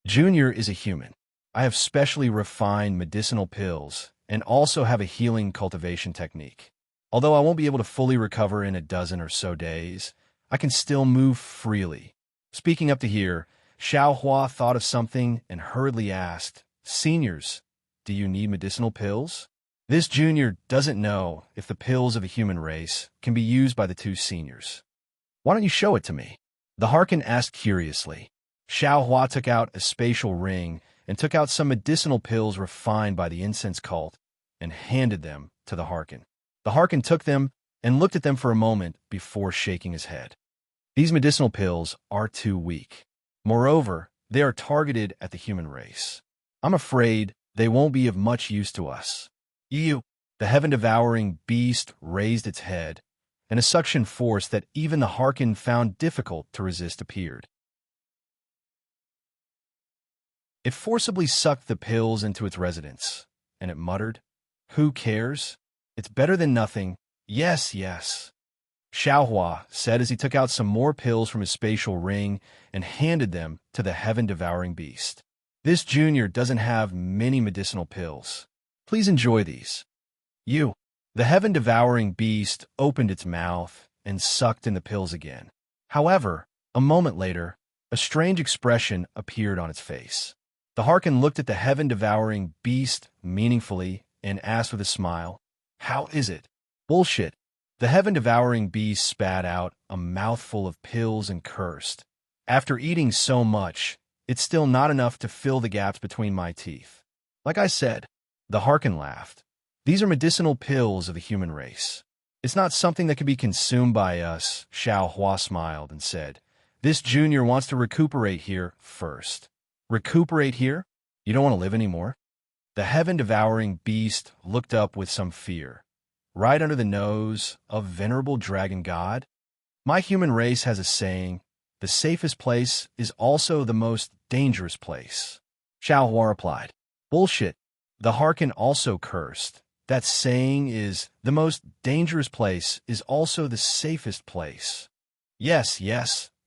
Junior is a human. I have specially refined medicinal pills and also have a healing cultivation technique. Although I won't be able to fully recover in a dozen or so days, I can still move freely. Speaking up to here, Xiao Hua thought of something and hurriedly asked, "Seniors, do you need medicinal pills?" This junior doesn't know if the pills of a human race can be used by the 2 seniors. "Why don't you show it to me?" The Harkin asked curiously. Xiao Hua took out a spatial ring and took out some medicinal pills refined by the incense cult and handed them to the Harkin. The Harkin took them and looked at them for a moment before shaking his head. "These medicinal pills are too weak. Moreover, they are targeted at the human race. I'm afraid they won't be of much use to us." "You!" The heaven-devouring beast raised its head, and a suction force that even the Harkin found difficult to resist appeared. It forcibly sucked the pills into its residence, and it muttered, "Who cares? It's better than nothing. Yes, yes." Xiao Hua said as he took out some more pills from his spatial ring and handed them to the heaven-devouring beast. "This junior doesn't have many medicinal pills. Please enjoy these." "You." The heaven-devouring beast opened its mouth and sucked in the pills again. However, A moment later, a strange expression appeared on its face. The Harkin looked at the heaven-devouring beast meaningfully and asked with a smile, "How is it?" "Bullshit." The heaven-devouring beast spat out a mouthful of pills and cursed. "After eating so much, it's still not enough to fill the gaps between my teeth." "Like I said," the Harkin laughed, "these are medicinal pills of the human race. It's not something that can be consumed by us." Xiao Hua smiled and said, "This junior wants to recuperate here first." "Recuperate here? You don't want to live anymore?" The heaven-devouring beast looked up with some fear. "Right under the nose of venerable dragon god? My human race has a saying, the safest place is also the most dangerous place." Xiao Hua replied, "Bullshit." The Harkin also cursed. "That saying is, the most dangerous place is also the safest place." Yes,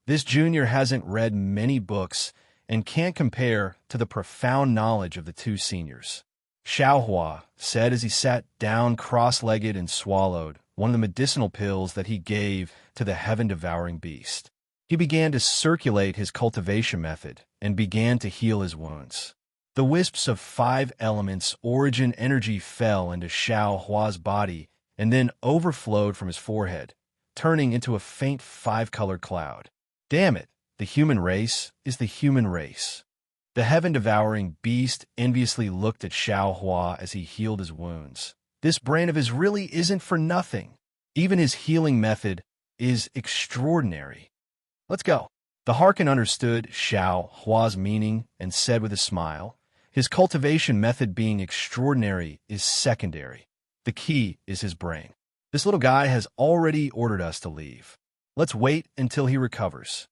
this junior hasn't read many books and can't compare to the profound knowledge of the two seniors. Xiao Hua said as he sat down cross-legged and swallowed one of the medicinal pills that he gave to the heaven-devouring beast. He began to circulate his cultivation method and began to heal his wounds. The wisps of 5 elements origin energy fell into Xiao Hua's body and then overflowed from his forehead, turning into a faint 5-colored cloud. Damn it, the human race is the human race. The heaven-devouring beast enviously looked at Xiao Hua as he healed his wounds. This brain of his really isn't for nothing. Even his healing method is extraordinary. Let's go. The Harkin understood Xiao Hua's meaning and said with a smile, "His cultivation method being extraordinary is secondary. The key is his brain. This little guy has already ordered us to leave. Let's wait until he recovers."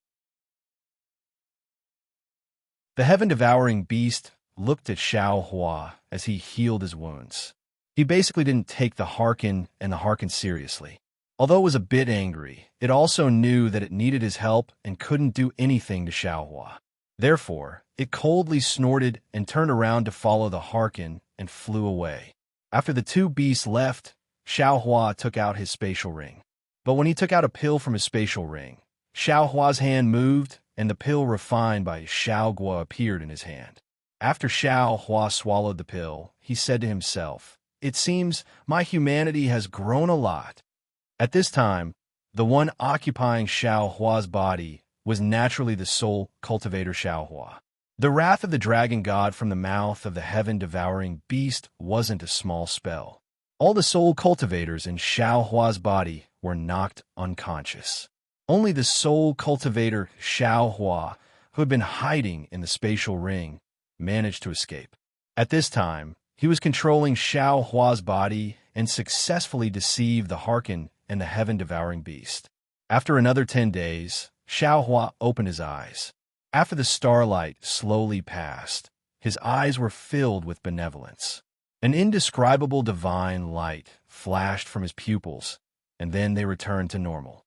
The heaven-devouring beast looked at Xiao Hua as he healed his wounds. He basically didn't take the Harkin and the Harkin seriously. Although it was a bit angry, it also knew that it needed his help and couldn't do anything to Xiao Hua. Therefore, it coldly snorted and turned around to follow the Harkin and flew away. After the two beasts left, Xiao Hua took out his spatial ring. But when he took out a pill from his spatial ring, Xiao Hua's hand moved, and the pill refined by Xiao Guo appeared in his hand. After Xiao Hua swallowed the pill, he said to himself, "It seems my humanity has grown a lot." At this time, the one occupying Xiao Hua's body was naturally the soul cultivator Xiao Hua. The wrath of the dragon god from the mouth of the heaven-devouring beast wasn't a small spell. All the soul cultivators in Xiao Hua's body were knocked unconscious. Only the soul cultivator Xiao Hua, who had been hiding in the spatial ring, managed to escape. At this time, he was controlling Xiao Hua's body and successfully deceived the Harkin and the heaven-devouring beast. After another 10 days, Xiao Hua opened his eyes. After the starlight slowly passed, his eyes were filled with benevolence. An indescribable divine light flashed from his pupils, and then they returned to normal.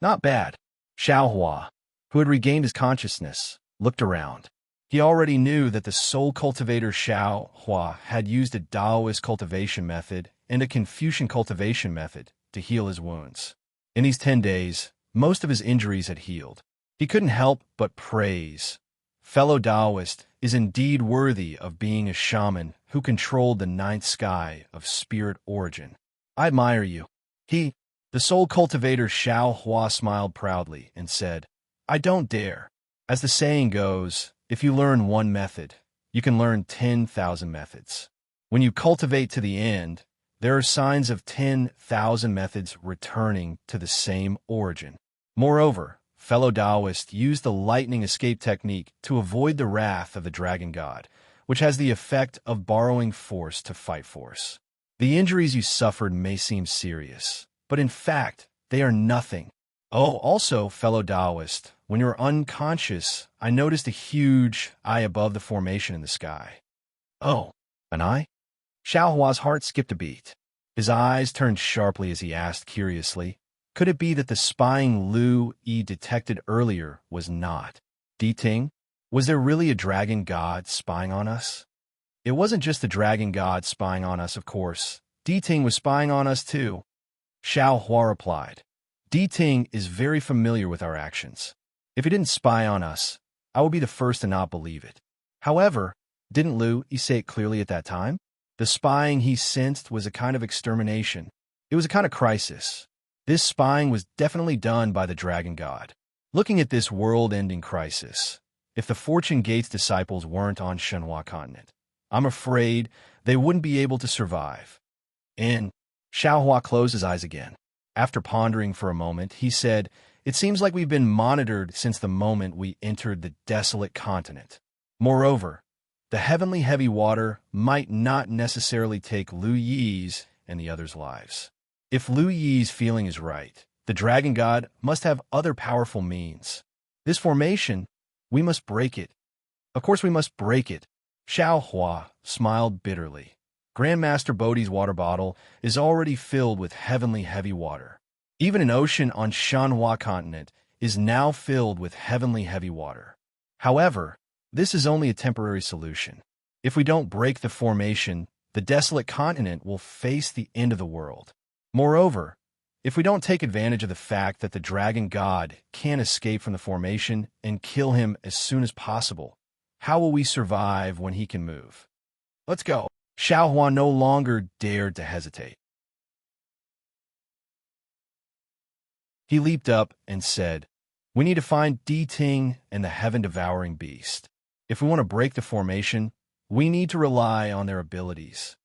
Not bad. Xiao Hua, who had regained his consciousness, looked around. He already knew that the soul cultivator Xiao Hua had used a Taoist cultivation method and a Confucian cultivation method to heal his wounds. In these 10 days, most of his injuries had healed. He couldn't help but praise. Fellow Taoist is indeed worthy of being a shaman who controlled the 9th sky of spirit origin. I admire you. The soul cultivator Xiao Hua smiled proudly and said, "I don't dare." As the saying goes, if you learn one method, you can learn 10,000 methods. When you cultivate to the end, there are signs of 10,000 methods returning to the same origin. Moreover, fellow Taoists use the lightning escape technique to avoid the wrath of the dragon god, which has the effect of borrowing force to fight force. The injuries you suffered may seem serious, but in fact, they are nothing. Oh, also, fellow Taoist, when you were unconscious, I noticed a huge eye above the formation in the sky. Oh, an eye? Xiao Hua's heart skipped a beat. His eyes turned sharply as he asked curiously, could it be that the spying Lu Yi detected earlier was not Di Ting? Was there really a dragon god spying on us? It wasn't just the dragon god spying on us, of course. Di Ting was spying on us too. Xiao Hua replied, "Di Ting is very familiar with our actions. If he didn't spy on us, I would be the first to not believe it. However, didn't Lu Yi say it clearly at that time? The spying he sensed was a kind of extermination. It was a kind of crisis. This spying was definitely done by the Dragon God. Looking at this world-ending crisis, if the Fortune Gates disciples weren't on Shenhua continent, I'm afraid they wouldn't be able to survive. And Xiaohua closed his eyes again. After pondering for a moment, he said, "It seems like we've been monitored since the moment we entered the desolate continent. Moreover, the heavenly heavy water might not necessarily take Lu Yi's and the others' lives. If Lu Yi's feeling is right, the Dragon God must have other powerful means. This formation, we must break it. Of course we must break it." Xiaohua smiled bitterly. Grandmaster Bodhi's water bottle is already filled with heavenly heavy water. Even an ocean on Shenhua continent is now filled with heavenly heavy water. However, this is only a temporary solution. If we don't break the formation, the desolate continent will face the end of the world. Moreover, if we don't take advantage of the fact that the Dragon God can't escape from the formation and kill him as soon as possible, how will we survive when he can move? Let's go. Xiaohua no longer dared to hesitate. He leaped up and said, "We need to find Di Ting and the heaven-devouring beast. If we want to break the formation, we need to rely on their abilities."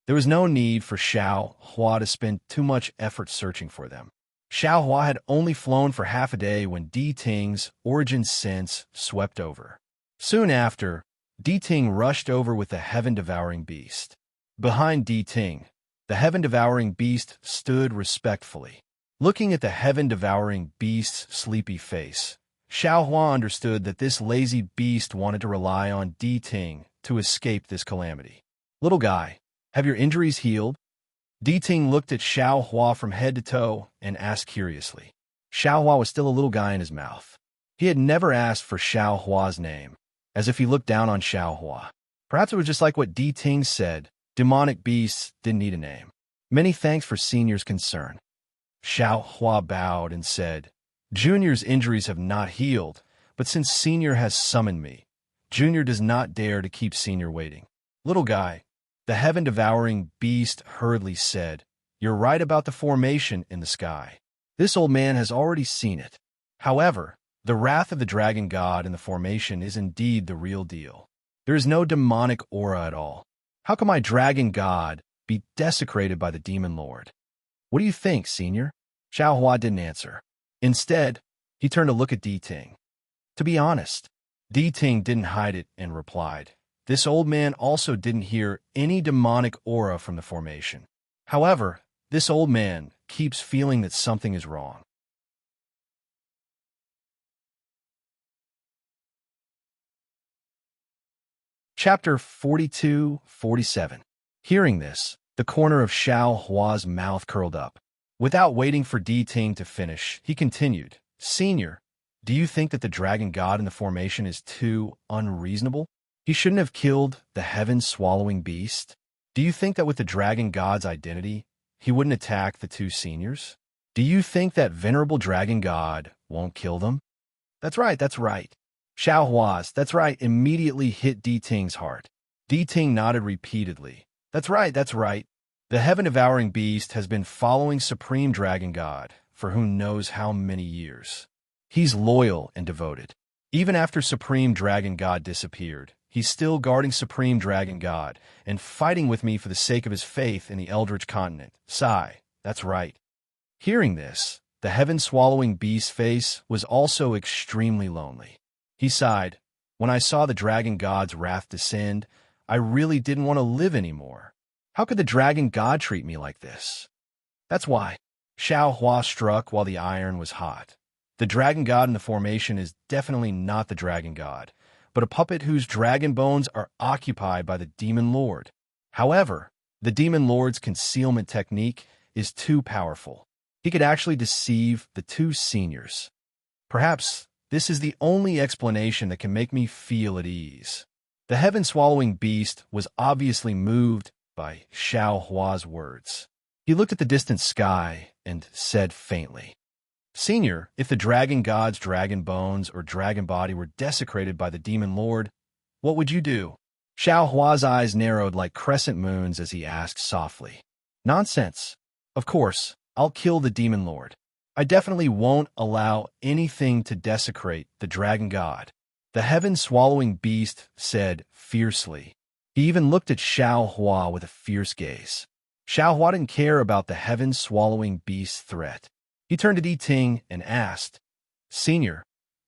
There was no need for Xiaohua to spend too much effort searching for them. Xiaohua had only flown for half a day when Di Ting's origin sense swept over. Soon after, Di Ting rushed over with the heaven-devouring beast. Behind Di Ting, the heaven-devouring beast stood respectfully. Looking at the heaven-devouring beast's sleepy face, Xiaohua understood that this lazy beast wanted to rely on Di Ting to escape this calamity. "Little guy, have your injuries healed?" Di Ting looked at Xiaohua from head to toe and asked curiously. Xiaohua was still a little guy in his mouth. He had never asked for Xiaohua's name, as if he looked down on Xiaohua. Perhaps it was just like what Di Ting said, demonic beasts didn't need a name. "Many thanks for Senior's concern." Xiaohua bowed and said, "Junior's injuries have not healed, but since Senior has summoned me, Junior does not dare to keep Senior waiting." "Little guy," the heaven-devouring beast hurriedly said, "you're right about the formation in the sky. This old man has already seen it. However, the wrath of the Dragon God in the formation is indeed the real deal. There is no demonic aura at all. How can my Dragon God be desecrated by the Demon Lord? What do you think, Senior?" Xiaohua didn't answer. Instead, he turned to look at Di Ting. To be honest, Di Ting didn't hide it and replied, "This old man also didn't hear any demonic aura from the formation. However, this old man keeps feeling that something is wrong." Chapter 42-47. Hearing this, the corner of Xiaohua's mouth curled up. Without waiting for Di Ting to finish, he continued, "Senior, do you think that the Dragon God in the formation is too unreasonable? He shouldn't have killed the heaven-swallowing beast? Do you think that with the Dragon God's identity, he wouldn't attack the two seniors? Do you think that venerable Dragon God won't kill them?" That's right. Xiaohua's "that's right" immediately hit Di Ting's heart. Di Ting nodded repeatedly. That's right. The heaven-devouring beast has been following Supreme Dragon God for who knows how many years. He's loyal and devoted. Even after Supreme Dragon God disappeared, he's still guarding Supreme Dragon God and fighting with me for the sake of his faith in the Eldritch continent. Sigh, that's right. Hearing this, the heaven-swallowing beast's face was also extremely lonely. He sighed, "When I saw the Dragon God's wrath descend, I really didn't want to live anymore. How could the Dragon God treat me like this?" That's why. Xiaohua struck while the iron was hot. The Dragon God in the formation is definitely not the Dragon God, but a puppet whose dragon bones are occupied by the Demon Lord. However, the Demon Lord's concealment technique is too powerful. He could actually deceive the two seniors. Perhaps this is the only explanation that can make me feel at ease. The heaven-swallowing beast was obviously moved by Xiaohua's words. He looked at the distant sky and said faintly, Senior, if the dragon god's dragon bones or dragon body were desecrated by the demon lord, what would you do? Xiao Hua's eyes narrowed like crescent moons as he asked softly. Nonsense. Of course, I'll kill the demon lord. I definitely won't allow anything to desecrate the dragon god, the heaven-swallowing beast said fiercely. He even looked at Xiao Hua with a fierce gaze. Xiao Hua didn't care about the heaven-swallowing beast's threat. He turned to Di Ting and asked, Senior,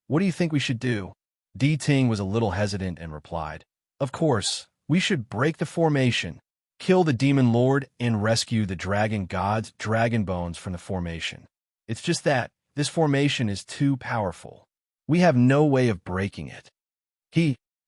what do you think we should do? Di Ting was a little hesitant and replied, Of course, we should break the formation, kill the demon lord, and rescue the dragon god's dragon bones from the formation. It's just that this formation is too powerful. We have no way of breaking it.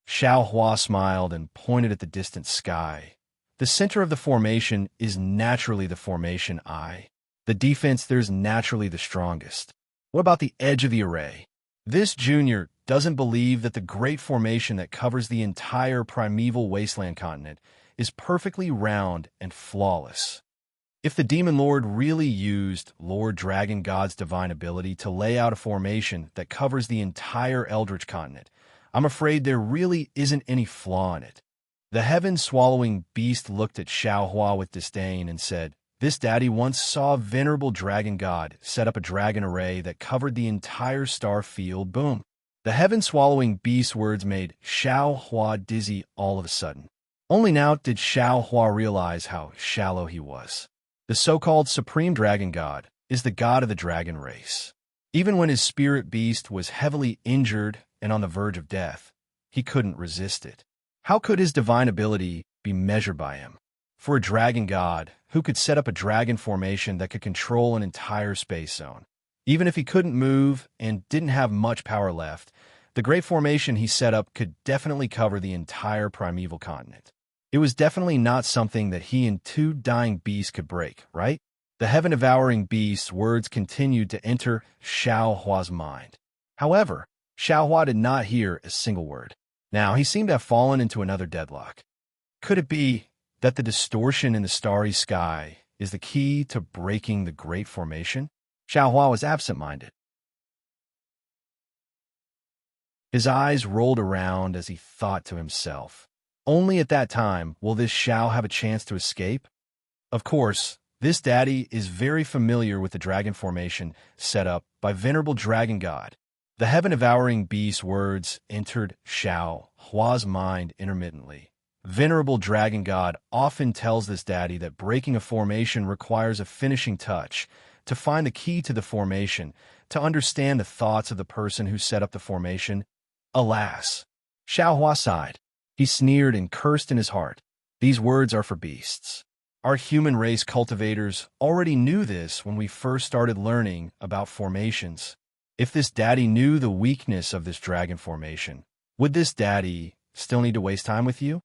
Xiao Hua smiled and pointed at the distant sky. The center of the formation is naturally the formation eye. The defense there's naturally the strongest. What about the edge of the array? This junior doesn't believe that the great formation that covers the entire primeval wasteland continent is perfectly round and flawless. If the demon lord really used Lord Dragon God's divine ability to lay out a formation that covers the entire Eldritch continent, I'm afraid there really isn't any flaw in it. The heaven-swallowing beast looked at Xiao Hua with disdain and said, This daddy once saw a venerable dragon god set up a dragon array that covered the entire star field. Boom. The heaven-swallowing beast's words made Xiao Hua dizzy all of a sudden. Only now did Xiao Hua realize how shallow he was. The so-called Supreme Dragon God is the god of the dragon race. Even when his spirit beast was heavily injured and on the verge of death, he couldn't resist it. How could his divine ability be measured by him? For a dragon god who could set up a dragon formation that could control an entire space zone. Even if he couldn't move and didn't have much power left, the great formation he set up could definitely cover the entire primeval continent. It was definitely not something that he and two dying beasts could break, right? The heaven-devouring beast's words continued to enter Xiao Hua's mind. However, Xiao Hua did not hear a single word. Now, he seemed to have fallen into another deadlock. Could it be that the distortion in the starry sky is the key to breaking the great formation? Xiao Hua was absent-minded. His eyes rolled around as he thought to himself, Only at that time will this Xiao have a chance to escape? Of course, this daddy is very familiar with the dragon formation set up by venerable dragon god. The heaven-devouring beast's words entered Xiao Hua's mind intermittently. Venerable dragon god often tells this daddy that breaking a formation requires a finishing touch, to find the key to the formation, to understand the thoughts of the person who set up the formation. Alas! Xiao Hua sighed. He sneered and cursed in his heart. These words are for beasts. Our human race cultivators already knew this when we first started learning about formations. If this daddy knew the weakness of this dragon formation, would this daddy still need to waste time with you?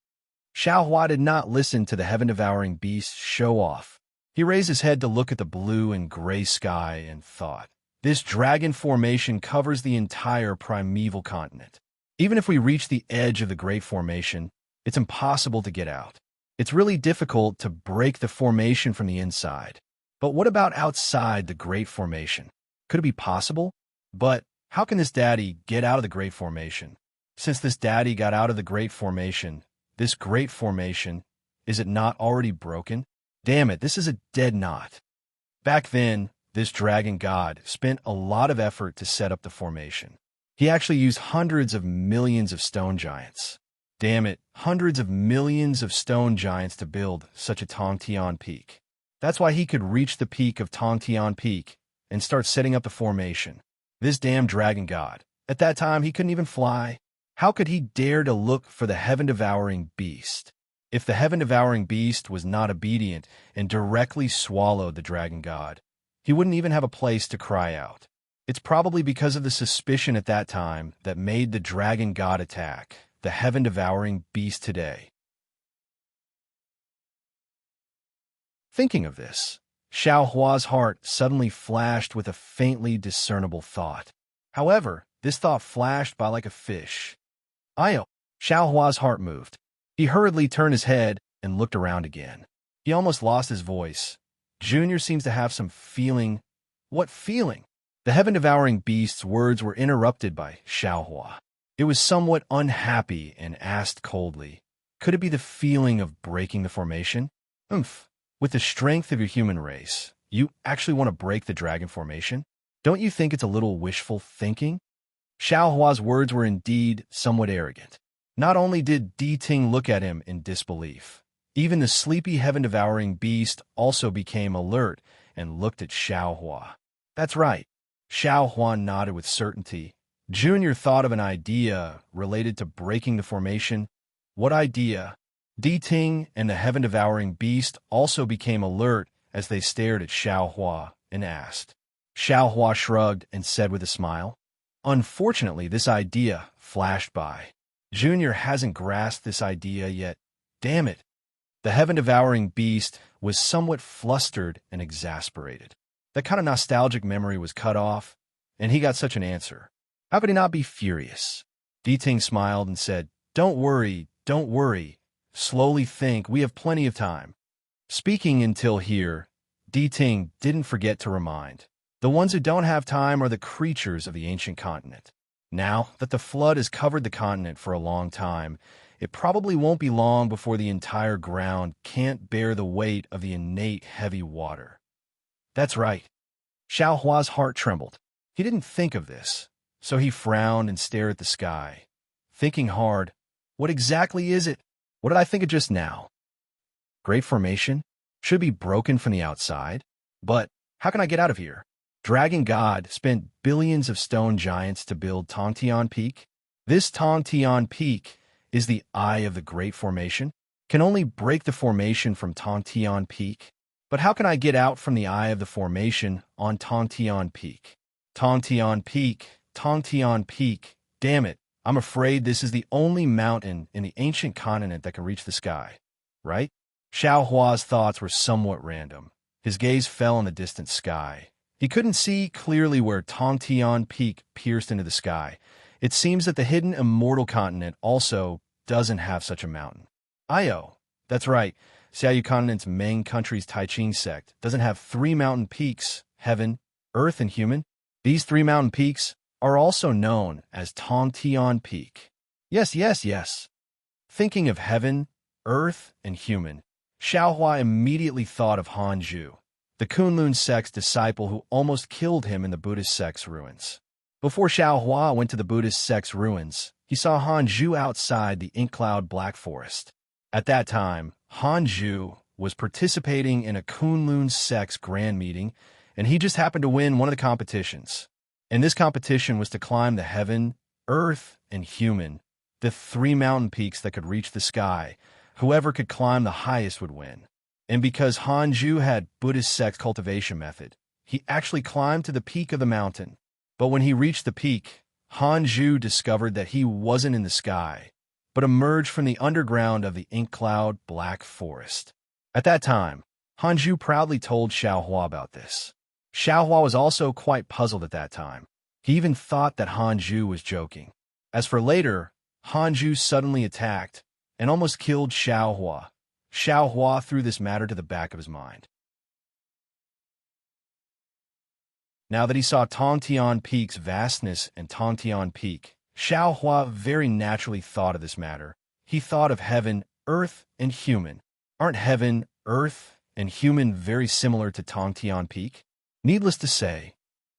Xiao Hua did not listen to the heaven-devouring beast's show-off. He raised his head to look at the blue and gray sky and thought, This dragon formation covers the entire primeval continent. Even if we reach the edge of the great formation, it's impossible to get out. It's really difficult to break the formation from the inside. But what about outside the great formation? Could it be possible? But how can this daddy get out of the great formation? Since this daddy got out of the great formation, this great formation, is it not already broken? Damn it, this is a dead knot. Back then, this dragon god spent a lot of effort to set up the formation. He actually used hundreds of millions of stone giants. Damn it, hundreds of millions of stone giants to build such a Tongtian peak. That's why he could reach the peak of Tongtian Peak and start setting up the formation. This damn dragon god. At that time, he couldn't even fly. How could he dare to look for the heaven-devouring beast? If the heaven-devouring beast was not obedient and directly swallowed the dragon god, he wouldn't even have a place to cry out. It's probably because of the suspicion at that time that made the dragon god attack the heaven-devouring beast today. Thinking of this, Xiao Hua's heart suddenly flashed with a faintly discernible thought. However, this thought flashed by like a fish. Io! Xiao Hua's heart moved. He hurriedly turned his head and looked around again. He almost lost his voice. Junior seems to have some feeling. What feeling? The heaven-devouring beast's words were interrupted by Xiaohua. It was somewhat unhappy and asked coldly, "Could it be the feeling of breaking the formation?" "Umph. With the strength of your human race, you actually want to break the dragon formation? Don't you think it's a little wishful thinking?" Xiaohua's words were indeed somewhat arrogant. Not only did Di Ting look at him in disbelief, even the sleepy heaven-devouring beast also became alert and looked at Xiaohua. "That's right." Xiaohua nodded with certainty. Junior thought of an idea related to breaking the formation. "What idea?" Di Ting and the heaven-devouring beast also became alert as they stared at Xiaohua and asked. Xiaohua shrugged and said with a smile, "Unfortunately, this idea flashed by. Junior hasn't grasped this idea yet. Damn it." The heaven-devouring beast was somewhat flustered and exasperated. That kind of nostalgic memory was cut off, and he got such an answer. How could he not be furious? Di Ting smiled and said, don't worry. Slowly think, we have plenty of time." Speaking until here, Di Ting didn't forget to remind, the ones who don't have time are the creatures of the ancient continent. Now that the flood has covered the continent for a long time, it probably won't be long before the entire ground can't bear the weight of the innate heavy water. That's right. Xiaohua's heart trembled. He didn't think of this, so he frowned and stared at the sky, thinking hard. What exactly is it? What did I think of just now? Great formation? Should be broken from the outside? But how can I get out of here? Dragon God spent billions of stone giants to build Tongtian Peak. This Tongtian Peak is the eye of the Great Formation. Can only break the formation from Tongtian Peak. But how can I get out from the eye of the formation on Tongtian Peak? Tongtian Peak. Damn it. I'm afraid this is the only mountain in the ancient continent that can reach the sky. Right? Xiaohua's thoughts were somewhat random. His gaze fell on the distant sky. He couldn't see clearly where Tongtian Peak pierced into the sky. It seems that the hidden immortal continent also doesn't have such a mountain. Io. That's right. Xiaoyu continent's main country's Taiqing sect doesn't have 3 mountain peaks, heaven, earth, and human. These 3 mountain peaks are also known as Tongtian Peak. Yes. Thinking of heaven, earth, and human, Xiaohua immediately thought of Hanzhu, the Kunlun sect's disciple who almost killed him in the Buddhist sect's ruins. Before Xiaohua went to the Buddhist sect's ruins, he saw Hanzhu outside the ink cloud Black Forest. At that time, Hanzhu was participating in a Kunlun sect's grand meeting, and he just happened to win one of the competitions. And this competition was to climb the heaven, earth, and human, the 3 mountain peaks that could reach the sky. Whoever could climb the highest would win. And because Hanzhu had Buddhist sect cultivation method, he actually climbed to the peak of the mountain. But when he reached the peak, Hanzhu discovered that he wasn't in the sky, but emerged from the underground of the ink cloud Black Forest. At that time, Hanzhu proudly told Xiaohua about this. Xiaohua was also quite puzzled at that time. He even thought that Hanzhu was joking. As for later, Hanzhu suddenly attacked and almost killed Xiaohua. Xiaohua threw this matter to the back of his mind. Now that he saw Tongtian Peak's vastness and Tongtian Peak, Xiaohua very naturally thought of this matter. He thought of heaven, earth, and human. Aren't heaven, earth, and human very similar to Tongtian Peak? Needless to say,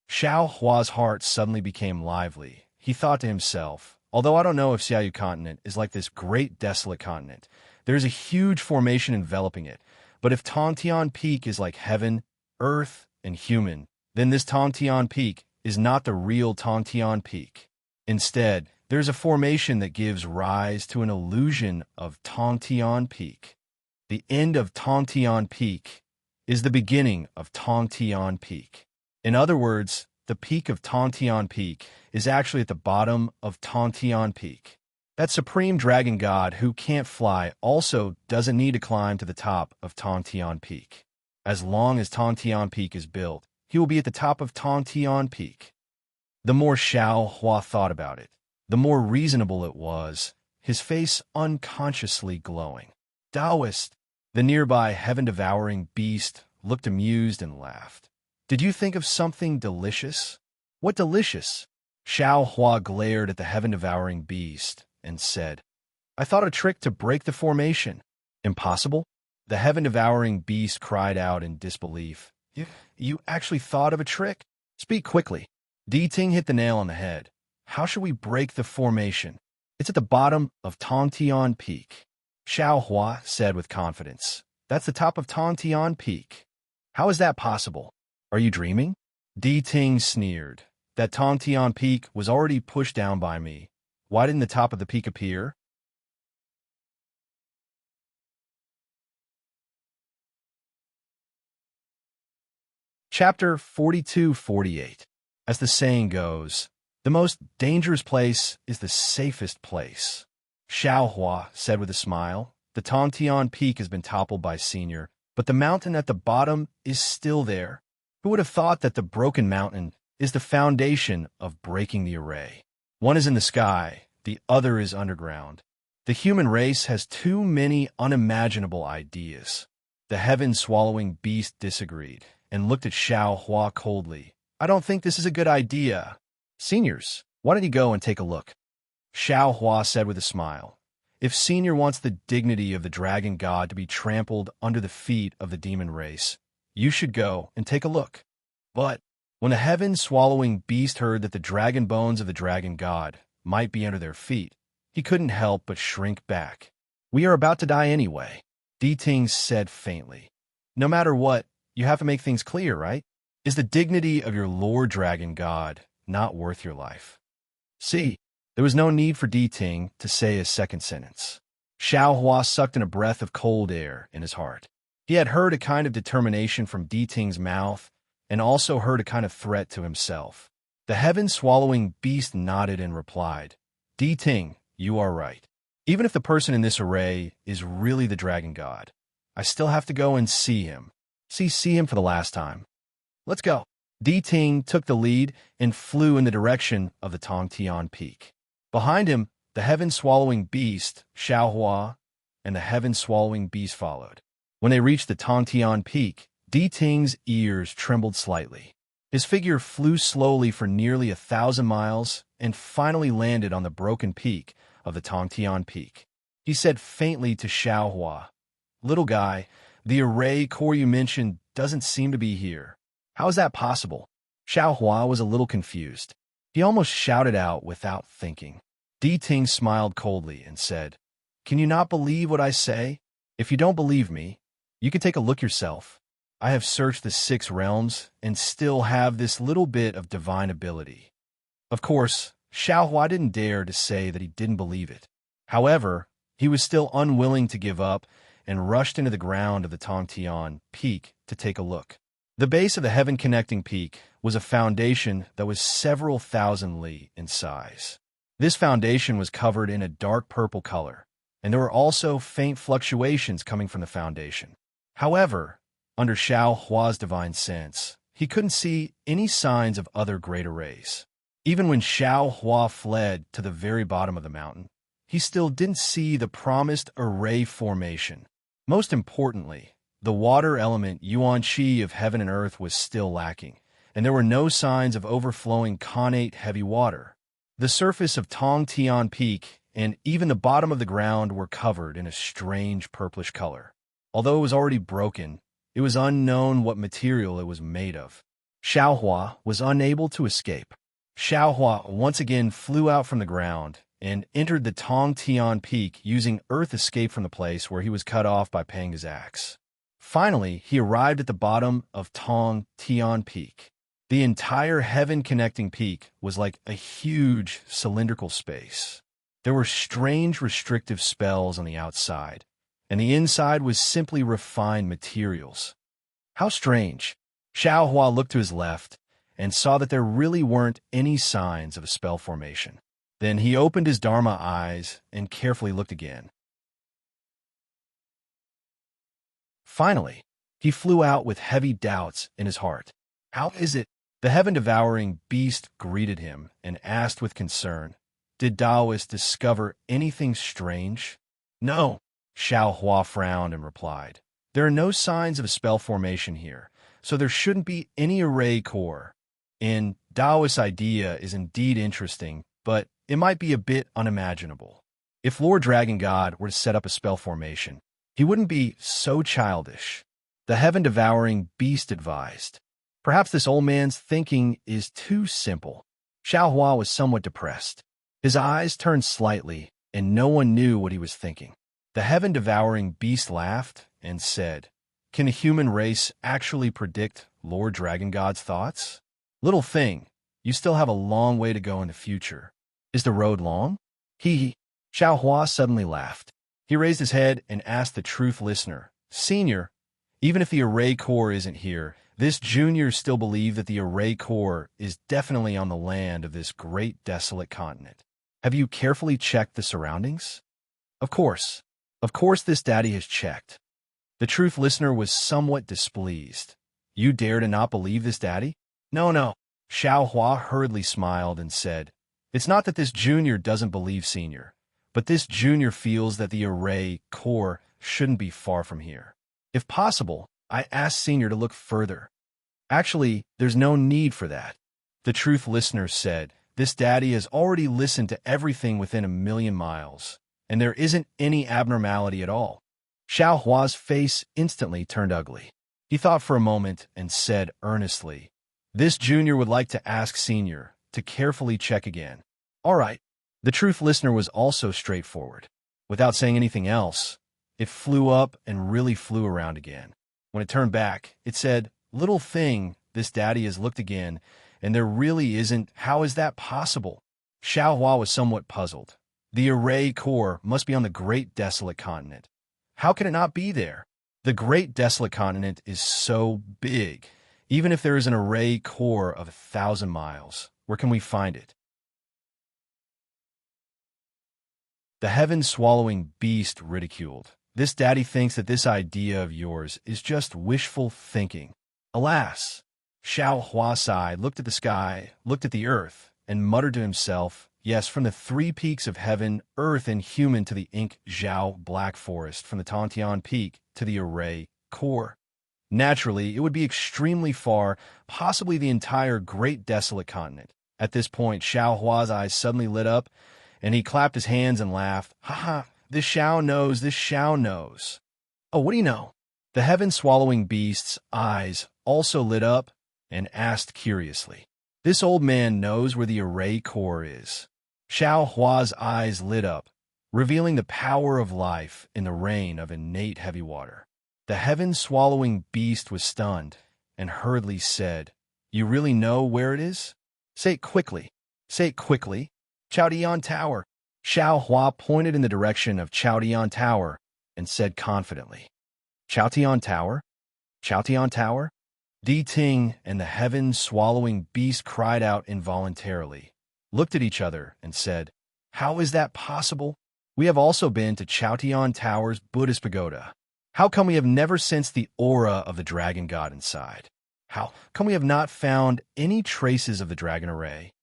Xiaohua's heart suddenly became lively. He thought to himself, although I don't know if Xiaoyu continent is like this great desolate continent, there is a huge formation enveloping it. But if Tongtian Peak is like heaven, earth, and human, then this Tongtian Peak is not the real Tongtian Peak. Instead, there's a formation that gives rise to an illusion of Tongtian Peak. The end of Tongtian Peak is the beginning of Tongtian Peak. In other words, the peak of Tongtian Peak is actually at the bottom of Tongtian Peak. That supreme dragon god who can't fly also doesn't need to climb to the top of Tongtian Peak. As long as Tongtian Peak is built, he will be at the top of Tongtian Peak. The more Xiaohua thought about it, the more reasonable it was, his face unconsciously glowing. Taoist, the nearby heaven-devouring beast, looked amused and laughed. Did you think of something delicious? What delicious! Xiao Hua glared at the heaven-devouring beast and said, I thought a trick to break the formation. Impossible? The heaven-devouring beast cried out in disbelief. You actually thought of a trick? Speak quickly. Di Ting hit the nail on the head. How should we break the formation? It's at the bottom of Tongtian Peak. Xiao Hua said with confidence. That's the top of Tongtian Peak. How is that possible? Are you dreaming? Di Ting sneered. That Tongtian Peak was already pushed down by me. Why didn't the top of the peak appear? Chapter 42-48. As the saying goes, the most dangerous place is the safest place. Xiao Hua said with a smile. The Tongtian Peak has been toppled by Senior, but the mountain at the bottom is still there. Who would have thought that the broken mountain is the foundation of breaking the array? One is in the sky, the other is underground. The human race has too many unimaginable ideas. The heaven-swallowing beast disagreed and looked at Xiao Hua coldly. I don't think this is a good idea. Seniors, why don't you go and take a look? Xiao Hua said with a smile. If Senior wants the dignity of the dragon god to be trampled under the feet of the demon race, you should go and take a look. But when the heaven-swallowing beast heard that the dragon bones of the dragon god might be under their feet, he couldn't help but shrink back. We are about to die anyway, Di Ting said faintly. No matter what, you have to make things clear, right? Is the dignity of your Lord Dragon God not worth your life? See, there was no need for Di Ting to say his second sentence. Xiao Hua sucked in a breath of cold air in his heart. He had heard a kind of determination from Di Ting's mouth and also heard a kind of threat to himself. The heaven-swallowing beast nodded and replied, Di Ting, you are right. Even if the person in this array is really the dragon god, I still have to go and see him. See him for the last time. Let's go. Di Ting took the lead and flew in the direction of the Tongtian Peak. Behind him, the heaven-swallowing beast, Xiao Hua, and the heaven-swallowing beast followed. When they reached the Tongtian Peak, Di Ting's ears trembled slightly. His figure flew slowly for nearly 1,000 miles and finally landed on the broken peak of the Tongtian Peak. He said faintly to Xiao Hua, Little guy, the array core you mentioned doesn't seem to be here. How is that possible? Xiao Hua was a little confused. He almost shouted out without thinking. Di Ting smiled coldly and said, Can you not believe what I say? If you don't believe me, you can take a look yourself. I have searched the 6 realms and still have this little bit of divine ability. Of course, Xiao Hua didn't dare to say that he didn't believe it. However, he was still unwilling to give up and rushed into the ground of the Tongtian Peak to take a look. The base of the heaven-connecting peak was a foundation that was several thousand li in size. This foundation was covered in a dark purple color, and there were also faint fluctuations coming from the foundation. However, under Xiao Hua's divine sense, he couldn't see any signs of other great arrays. Even when Xiao Hua fled to the very bottom of the mountain, he still didn't see the promised array formation. Most importantly, the water element Yuan Qi of heaven and earth was still lacking, and there were no signs of overflowing connate heavy water. The surface of Tongtian Peak and even the bottom of the ground were covered in a strange purplish color. Although it was already broken, it was unknown what material it was made of. Xiao Hua was unable to escape. Xiao Hua once again flew out from the ground and entered the Tongtian Peak using earth escape from the place where he was cut off by Pang's axe. Finally, he arrived at the bottom of Tongtian Peak. The entire heaven-connecting peak was like a huge cylindrical space. There were strange restrictive spells on the outside, and the inside was simply refined materials. How strange! Xiao Hua looked to his left and saw that there really weren't any signs of a spell formation. Then he opened his Dharma eyes and carefully looked again. Finally, he flew out with heavy doubts in his heart. How is it? The heaven-devouring beast greeted him and asked with concern, Did Taoists discover anything strange? No, Xiao Hua frowned and replied. There are no signs of a spell formation here, so there shouldn't be any array core. And Taoist idea is indeed interesting, but it might be a bit unimaginable. If Lord Dragon God were to set up a spell formation, he wouldn't be so childish. The heaven-devouring beast advised. Perhaps this old man's thinking is too simple. Xiao Hua was somewhat depressed. His eyes turned slightly, and no one knew what he was thinking. The heaven-devouring beast laughed and said, "Can the human race actually predict Lord Dragon God's thoughts? Little thing, you still have a long way to go in the future. Is the road long?" Xiao Hua suddenly laughed. He raised his head and asked the truth listener, "Senior, even if the array core isn't here, this junior still believe that the array core is definitely on the land of this great desolate continent. Have you carefully checked the surroundings?" Of course this daddy has checked." The truth listener was somewhat displeased. "You dare to not believe this daddy?" No. Xiao Hua hurriedly smiled and said, "It's not that this junior doesn't believe senior, but this junior feels that the array core shouldn't be far from here. If possible, I asked senior to look further." "Actually, there's no need for that." The truth listener said, "This daddy has already listened to everything within 1,000,000 miles, and there isn't any abnormality at all." Xiao Hua's face instantly turned ugly. He thought for a moment and said earnestly, "This junior would like to ask senior to carefully check again." "All right." The truth listener was also straightforward. Without saying anything else, it flew up and really flew around again. When it turned back, it said, "Little thing, this daddy has looked again, and there really isn't. How is that possible?" Xiao Hua was somewhat puzzled. The array core must be on the great desolate continent. How can it not be there? The great desolate continent is so big. Even if there is an array core of 1,000 miles, where can we find it? The heaven-swallowing beast ridiculed. "This daddy thinks that this idea of yours is just wishful thinking." Alas! Xiao Hua sighed, looked at the sky, looked at the earth, and muttered to himself, "Yes, from the 3 peaks of heaven, earth, and human to the Ink Zhao Black Forest, from the Tontian Peak to the array core. Naturally, it would be extremely far, possibly the entire great desolate continent." At this point, Xiao Hua's eyes suddenly lit up, and he clapped his hands and laughed. "Ha! This Xiao knows. Oh, what do you know?" The heaven-swallowing beast's eyes also lit up and asked curiously, "This old man knows where the array core is." Xiao Hua's eyes lit up, revealing the power of life in the rain of innate heavy water. The heaven-swallowing beast was stunned and hurriedly said, "You really know where it is? Say it quickly. Chaodian Tower." Xiao Hua pointed in the direction of Chaodian Tower and said confidently, Chaodian Tower? Di Ting and the heaven-swallowing beast cried out involuntarily, looked at each other, and said, "How is that possible? We have also been to Chaodian Tower's Buddhist pagoda. How come we have never sensed the aura of the dragon god inside? How come we have not found any traces of the dragon array?"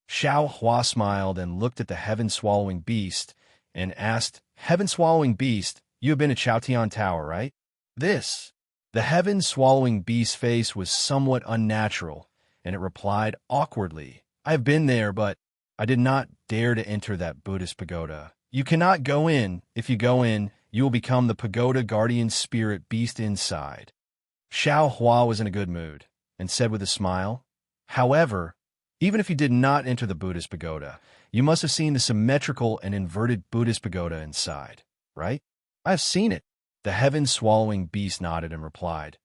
Xiao Hua smiled and looked at the heaven-swallowing beast and asked, "Heaven-swallowing beast, you have been to Chaodian Tower, right?" The heaven-swallowing beast's face was somewhat unnatural, and it replied awkwardly, "I have been there, but I did not dare to enter that Buddhist pagoda. You cannot go in. If you go in, you will become the pagoda guardian spirit beast inside." Xiao Hua was in a good mood and said with a smile, "However, even if you did not enter the Buddhist pagoda, you must have seen the symmetrical and inverted Buddhist pagoda inside, right?" "I have seen it." The heaven-swallowing beast nodded and replied,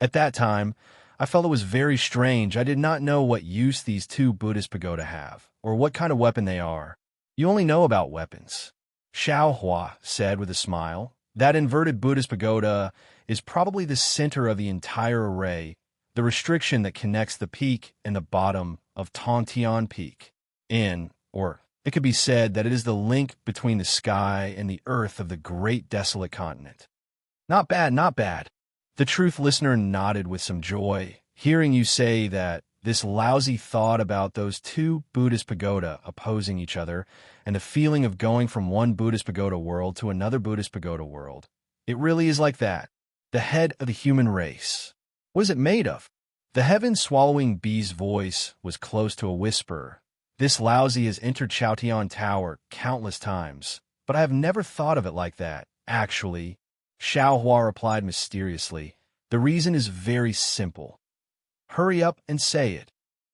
"At that time, I felt it was very strange. I did not know what use these 2 Buddhist pagoda have, or what kind of weapon they are. You only know about weapons." Xiao Hua said with a smile, "That inverted Buddhist pagoda is probably the center of the entire array, the restriction that connects the peak and the bottom of Tontian Peak. Or it could be said that it is the link between the sky and the earth of the great desolate continent." Not bad. The truth listener nodded with some joy, hearing you say that this lousy thought about those 2 Buddhist pagoda opposing each other and the feeling of going from one Buddhist pagoda world to another Buddhist pagoda world. It really is like that. The head of the human race. What is it made of? The heaven-swallowing bee's voice was close to a whisper. This lousy has entered Chaotian Tower countless times, but I have never thought of it like that, actually. Xiao Hua replied mysteriously. The reason is very simple. Hurry up and say it.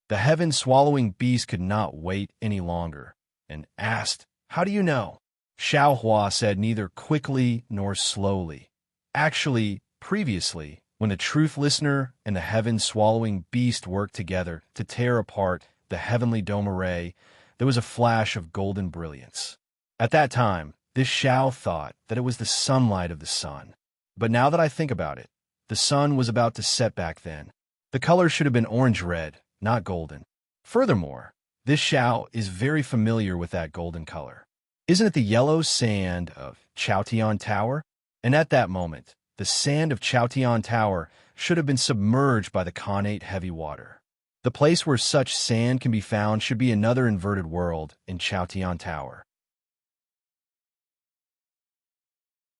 The heaven-swallowing beast could not wait any longer, and asked, How do you know? Xiao Hua said neither quickly nor slowly. Actually, previously, when the truth listener and the heaven-swallowing beast worked together to tear apart the heavenly dome array, there was a flash of golden brilliance. At that time, this Xiao thought that it was the sunlight of the sun. But now that I think about it, the sun was about to set back then. The color should have been orange-red, not golden. Furthermore, this Xiao is very familiar with that golden color. Isn't it the yellow sand of Chaotian Tower? And at that moment, the sand of Chaotian Tower should have been submerged by the connate heavy water. The place where such sand can be found should be another inverted world in Chaotian Tower.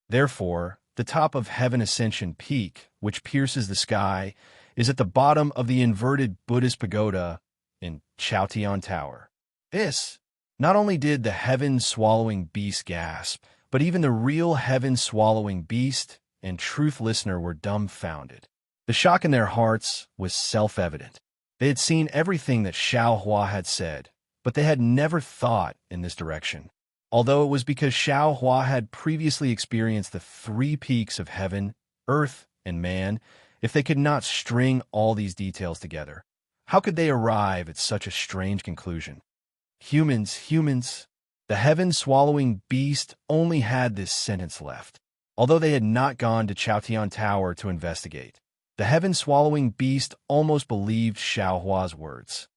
Therefore, the top of Heaven Ascension Peak, which pierces the sky, is at the bottom of the inverted Buddhist pagoda in Chaotian Tower. This, not only did the heaven-swallowing beast gasp, but even the real heaven-swallowing beast and truth listener were dumbfounded. The shock in their hearts was self-evident. They had seen everything that Xiao Hua had said, but they had never thought in this direction. Although it was because Xiao Hua had previously experienced the three peaks of heaven, earth, and man, if they could not string all these details together, how could they arrive at such a strange conclusion? Humans. The heaven-swallowing beast only had this sentence left. Although they had not gone to Chaotian Tower to investigate, the heaven-swallowing beast almost believed Xiao Hua's words.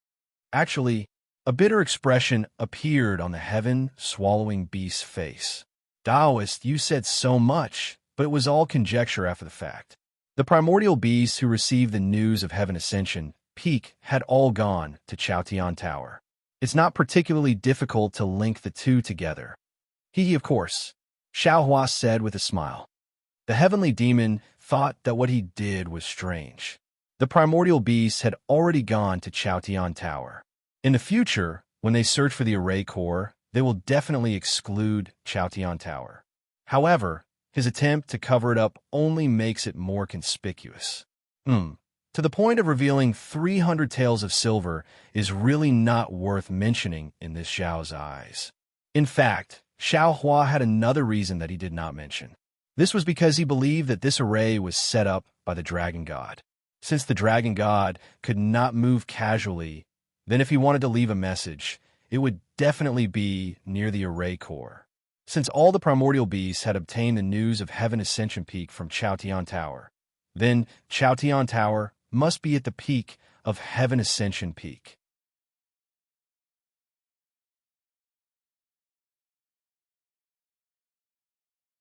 Actually, a bitter expression appeared on the heaven-swallowing beast's face. Taoist, you said so much, but it was all conjecture after the fact. The primordial beasts who received the news of Heaven Ascension Peak had all gone to Chaotian Tower. It's not particularly difficult to link the two together. Of course, Xiao Hua said with a smile. The heavenly demon thought that what he did was strange. The primordial beasts had already gone to Chaotian Tower. In the future, when they search for the array core, they will definitely exclude Chaotian Tower. However, his attempt to cover it up only makes it more conspicuous. To the point of revealing 300 taels of silver is really not worth mentioning in this Xiao's eyes. In fact, Xiao Hua had another reason that he did not mention. This was because he believed that this array was set up by the Dragon God. Since the Dragon God could not move casually, then if he wanted to leave a message, it would definitely be near the array core. Since all the primordial beasts had obtained the news of Heaven Ascension Peak from Chaotian Tower, then Chaotian Tower must be at the peak of Heaven Ascension Peak.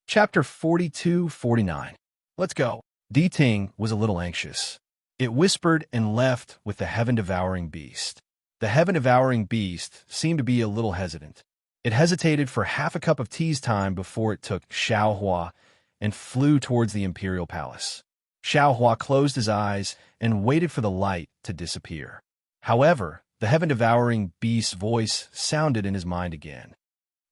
Chapter 42-49. Let's go. Di Ting was a little anxious. It whispered and left with the heaven-devouring beast. The heaven-devouring beast seemed to be a little hesitant. It hesitated for half a cup of tea's time before it took Xiao Hua and flew towards the imperial palace. Xiao Hua closed his eyes and waited for the light to disappear. However, the heaven-devouring beast's voice sounded in his mind again.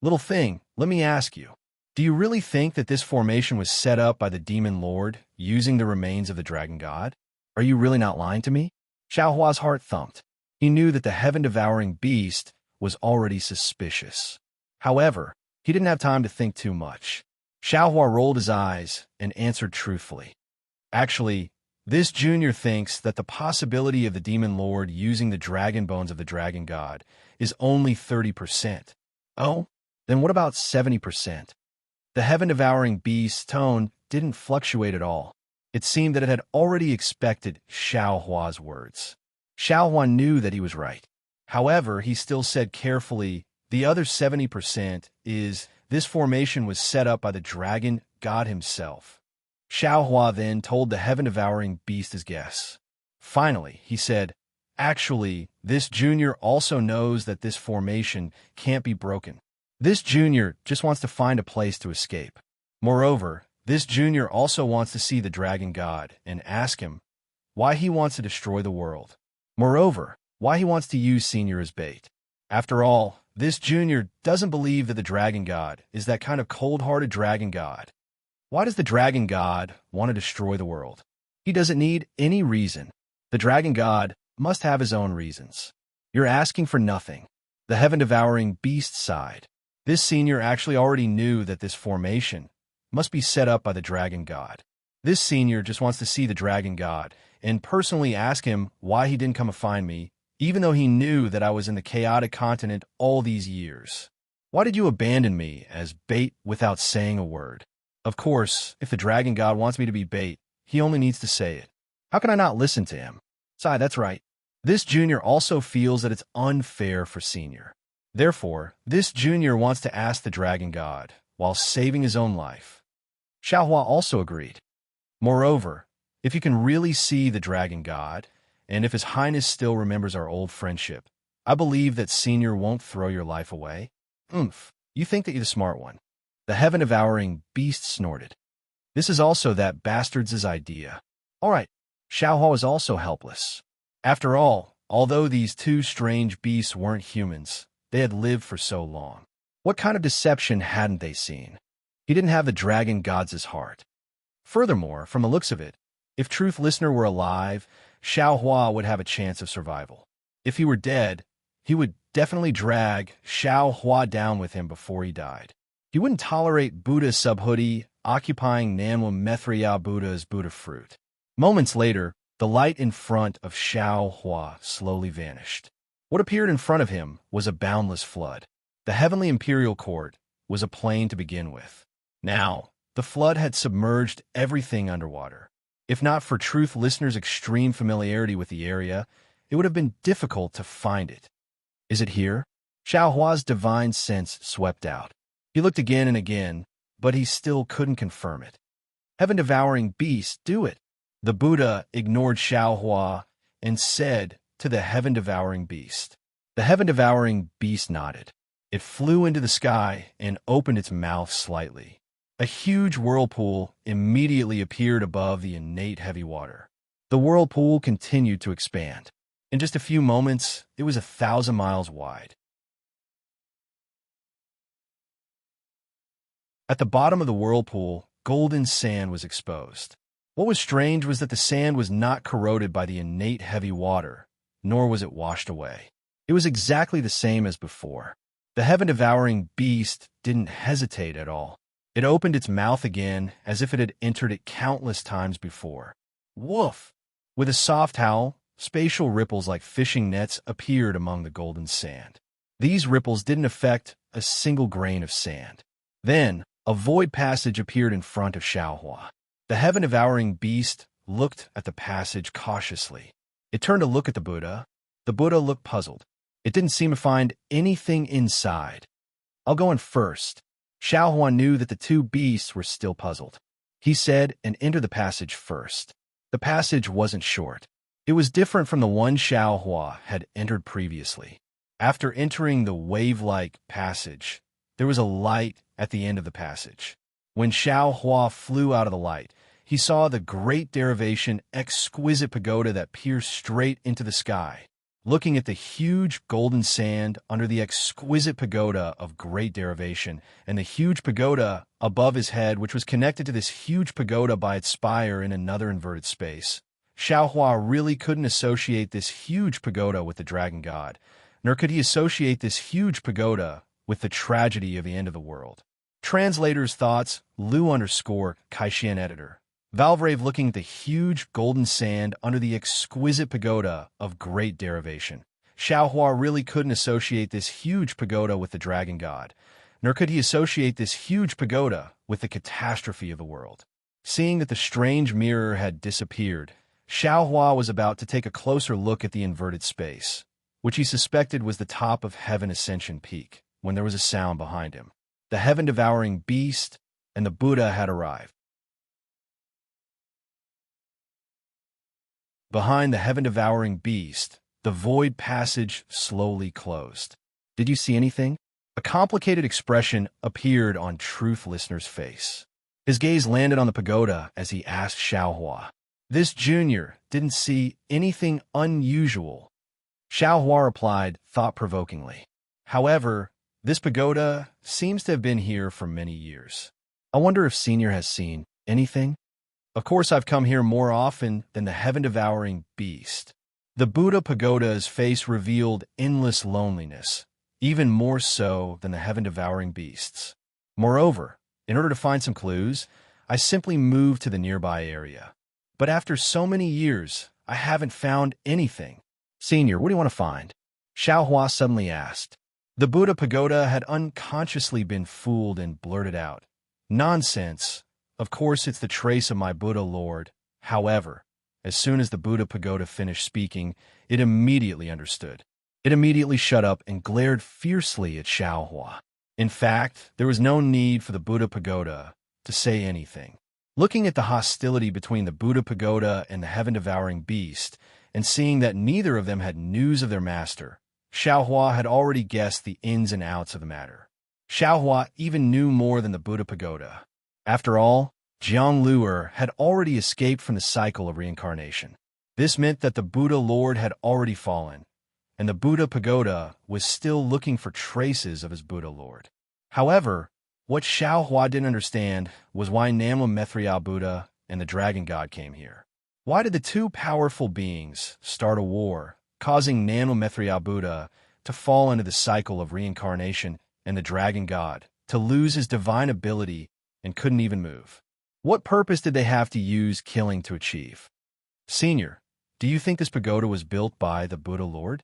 Little thing, let me ask you, do you really think that this formation was set up by the Demon Lord using the remains of the Dragon God? Are you really not lying to me? Xiao Hua's heart thumped. He knew that the heaven-devouring beast was already suspicious. However, he didn't have time to think too much. Xiao Hua rolled his eyes and answered truthfully. Actually, this junior thinks that the possibility of the Demon Lord using the dragon bones of the Dragon God is only 30%. Oh, then what about 70%? The heaven-devouring beast's tone didn't fluctuate at all. It seemed that it had already expected Xiao Hua's words. Xiao Hua knew that he was right. However, he still said carefully, the other 70% is this formation was set up by the Dragon God himself. Xiao Hua then told the heaven-devouring beast his guess. Finally, he said, actually, this junior also knows that this formation can't be broken. This junior just wants to find a place to escape. Moreover, this junior also wants to see the Dragon God and ask him, why he wants to destroy the world. Moreover, why he wants to use Senior as bait. After all, this Junior doesn't believe that the Dragon God is that kind of cold-hearted dragon god. Why does the Dragon God want to destroy the world? He doesn't need any reason. The Dragon God must have his own reasons. You're asking for nothing. The heaven-devouring beast sighed. This Senior actually already knew that this formation must be set up by the Dragon God. This Senior just wants to see the Dragon God and personally ask him why he didn't come and find me, even though he knew that I was in the chaotic continent all these years. Why did you abandon me as bait without saying a word? Of course, if the Dragon God wants me to be bait, he only needs to say it. How can I not listen to him? Sigh, that's right. This Junior also feels that it's unfair for Senior. Therefore, this Junior wants to ask the Dragon God while saving his own life. Xiaohua also agreed. Moreover, if you can really see the Dragon God, and if His Highness still remembers our old friendship, I believe that Senior won't throw your life away. You think that you're the smart one. The heaven-devouring beast snorted. This is also that bastard's idea. All right, Xiaohua was also helpless. After all, although these two strange beasts weren't humans, they had lived for so long. What kind of deception hadn't they seen? He didn't have the Dragon God's heart. Furthermore, from the looks of it, if Truth Listener were alive, Xiaohua would have a chance of survival. If he were dead, he would definitely drag Xiaohua down with him before he died. He wouldn't tolerate Buddha Subhoodie occupying Nanwa Methria Buddha's Buddha fruit. Moments later, the light in front of Xiaohua slowly vanished. What appeared in front of him was a boundless flood. The heavenly imperial court was a plain to begin with. Now, the flood had submerged everything underwater. If not for Truth Listener's extreme familiarity with the area, it would have been difficult to find it. Is it here? Xiaohua's divine sense swept out. He looked again and again, but he still couldn't confirm it. Heaven-devouring beast, do it. The Buddha ignored Xiaohua and said to the heaven-devouring beast. The heaven-devouring beast nodded. It flew into the sky and opened its mouth slightly. A huge whirlpool immediately appeared above the innate heavy water. The whirlpool continued to expand. In just a few moments, it was 1,000 miles wide. At the bottom of the whirlpool, golden sand was exposed. What was strange was that the sand was not corroded by the innate heavy water, nor was it washed away. It was exactly the same as before. The heaven-devouring beast didn't hesitate at all. It opened its mouth again as if it had entered it countless times before. Woof! With a soft howl, spatial ripples like fishing nets appeared among the golden sand. These ripples didn't affect a single grain of sand. Then, a void passage appeared in front of Xiaohua. The heaven-devouring beast looked at the passage cautiously. It turned to look at the Buddha. The Buddha looked puzzled. It didn't seem to find anything inside. I'll go in first. Xiaohua knew that the two beasts were still puzzled. He said and entered the passage first. The passage wasn't short. It was different from the one Xiaohua had entered previously. After entering the wave-like passage, there was a light at the end of the passage. When Xiaohua flew out of the light, he saw the great derivation exquisite pagoda that pierced straight into the sky. Looking at the huge golden sand under the exquisite pagoda of great derivation and the huge pagoda above his head, which was connected to this huge pagoda by its spire in another inverted space, Xiaohua really couldn't associate this huge pagoda with the Dragon God, nor could he associate this huge pagoda with the tragedy of the end of the world. Translator's thoughts, Lu_Kaishian editor. Valvrave looking at the huge golden sand under the exquisite pagoda of great derivation. Xiaohua really couldn't associate this huge pagoda with the Dragon God, nor could he associate this huge pagoda with the catastrophe of the world. Seeing that the strange mirror had disappeared, Xiaohua was about to take a closer look at the inverted space, which he suspected was the top of Heaven Ascension Peak, when there was a sound behind him. The heaven-devouring beast and the Buddha had arrived. Behind the heaven-devouring beast, the void passage slowly closed. Did you see anything? A complicated expression appeared on Truth Listener's face. His gaze landed on the pagoda as he asked Xiaohua. This junior didn't see anything unusual. Xiao Hua replied thought-provokingly. However, this pagoda seems to have been here for many years. I wonder if Senior has seen anything? Of course, I've come here more often than the heaven-devouring beast. The Buddha pagoda's face revealed endless loneliness, even more so than the heaven-devouring beasts. Moreover, in order to find some clues, I simply moved to the nearby area. But after so many years, I haven't found anything. Senior, what do you want to find? Xiao Hua suddenly asked. The Buddha pagoda had unconsciously been fooled and blurted out. Nonsense. Of course it's the trace of my Buddha Lord. However, as soon as the Buddha pagoda finished speaking, it immediately understood. It immediately shut up and glared fiercely at Xiao Hua. In fact, there was no need for the Buddha pagoda to say anything. Looking at the hostility between the Buddha pagoda and the heaven-devouring beast, and seeing that neither of them had news of their master, Xiao Hua had already guessed the ins and outs of the matter. Xiao Hua even knew more than the Buddha pagoda. After all, Jiang Luer had already escaped from the cycle of reincarnation. This meant that the Buddha Lord had already fallen, and the Buddha pagoda was still looking for traces of his Buddha Lord. However, what Xiao Hua didn't understand was why Namla Methriel Buddha and the Dragon God came here. Why did the two powerful beings start a war, causing Namla Methriel Buddha to fall into the cycle of reincarnation and the Dragon God to lose his divine ability and couldn't even move? What purpose did they have to use killing to achieve? Senior, do you think this pagoda was built by the Buddha Lord?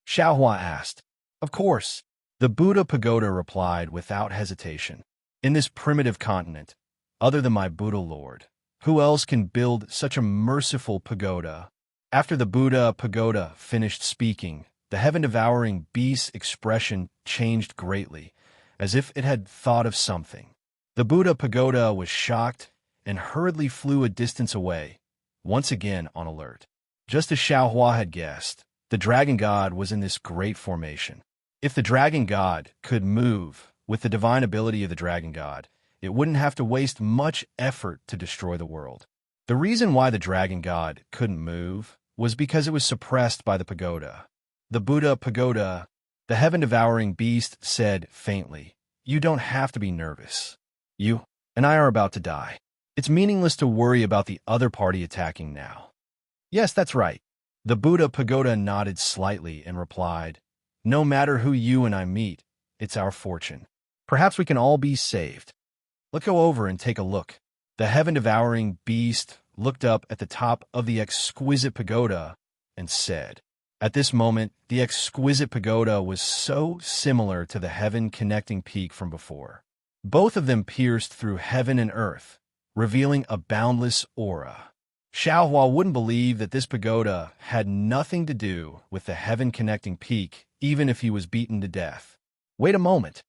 Xiao Hua asked. Of course. The Buddha pagoda replied without hesitation. In this primitive continent, other than my Buddha Lord, who else can build such a merciful pagoda? After the Buddha pagoda finished speaking, the heaven-devouring beast's expression changed greatly, as if it had thought of something. The Buddha pagoda was shocked and hurriedly flew a distance away, once again on alert. Just as Xiao Hua had guessed, the Dragon God was in this great formation. If the Dragon God could move with the divine ability of the Dragon God, it wouldn't have to waste much effort to destroy the world. The reason why the Dragon God couldn't move was because it was suppressed by the pagoda. The Buddha pagoda, the heaven-devouring beast, said faintly, "You don't have to be nervous. You and I are about to die. It's meaningless to worry about the other party attacking now." Yes, that's right. The Buddha pagoda nodded slightly and replied, "No matter who you and I meet, it's our fortune. Perhaps we can all be saved. Let's go over and take a look." The heaven-devouring beast looked up at the top of the exquisite pagoda and said. At this moment, the exquisite pagoda was so similar to the heaven-connecting peak from before. Both of them pierced through heaven and earth, revealing a boundless aura. Xiao Hua wouldn't believe that this pagoda had nothing to do with the heaven-connecting peak, even if he was beaten to death. Wait a moment,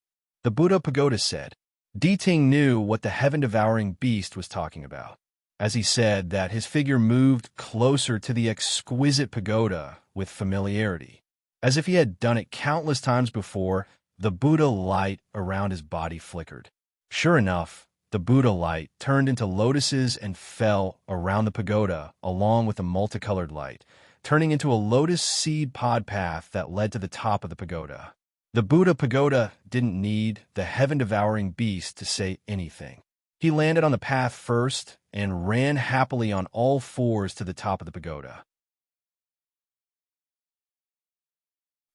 the Buddha pagoda said. Ting knew what the heaven-devouring beast was talking about, as he said that his figure moved closer to the exquisite pagoda with familiarity. As if he had done it countless times before, the Buddha light around his body flickered. Sure enough, the Buddha light turned into lotuses and fell around the pagoda along with a multicolored light, turning into a lotus seed pod path that led to the top of the pagoda. The Buddha pagoda didn't need the heaven-devouring beast to say anything. He landed on the path first and ran happily on all fours to the top of the pagoda.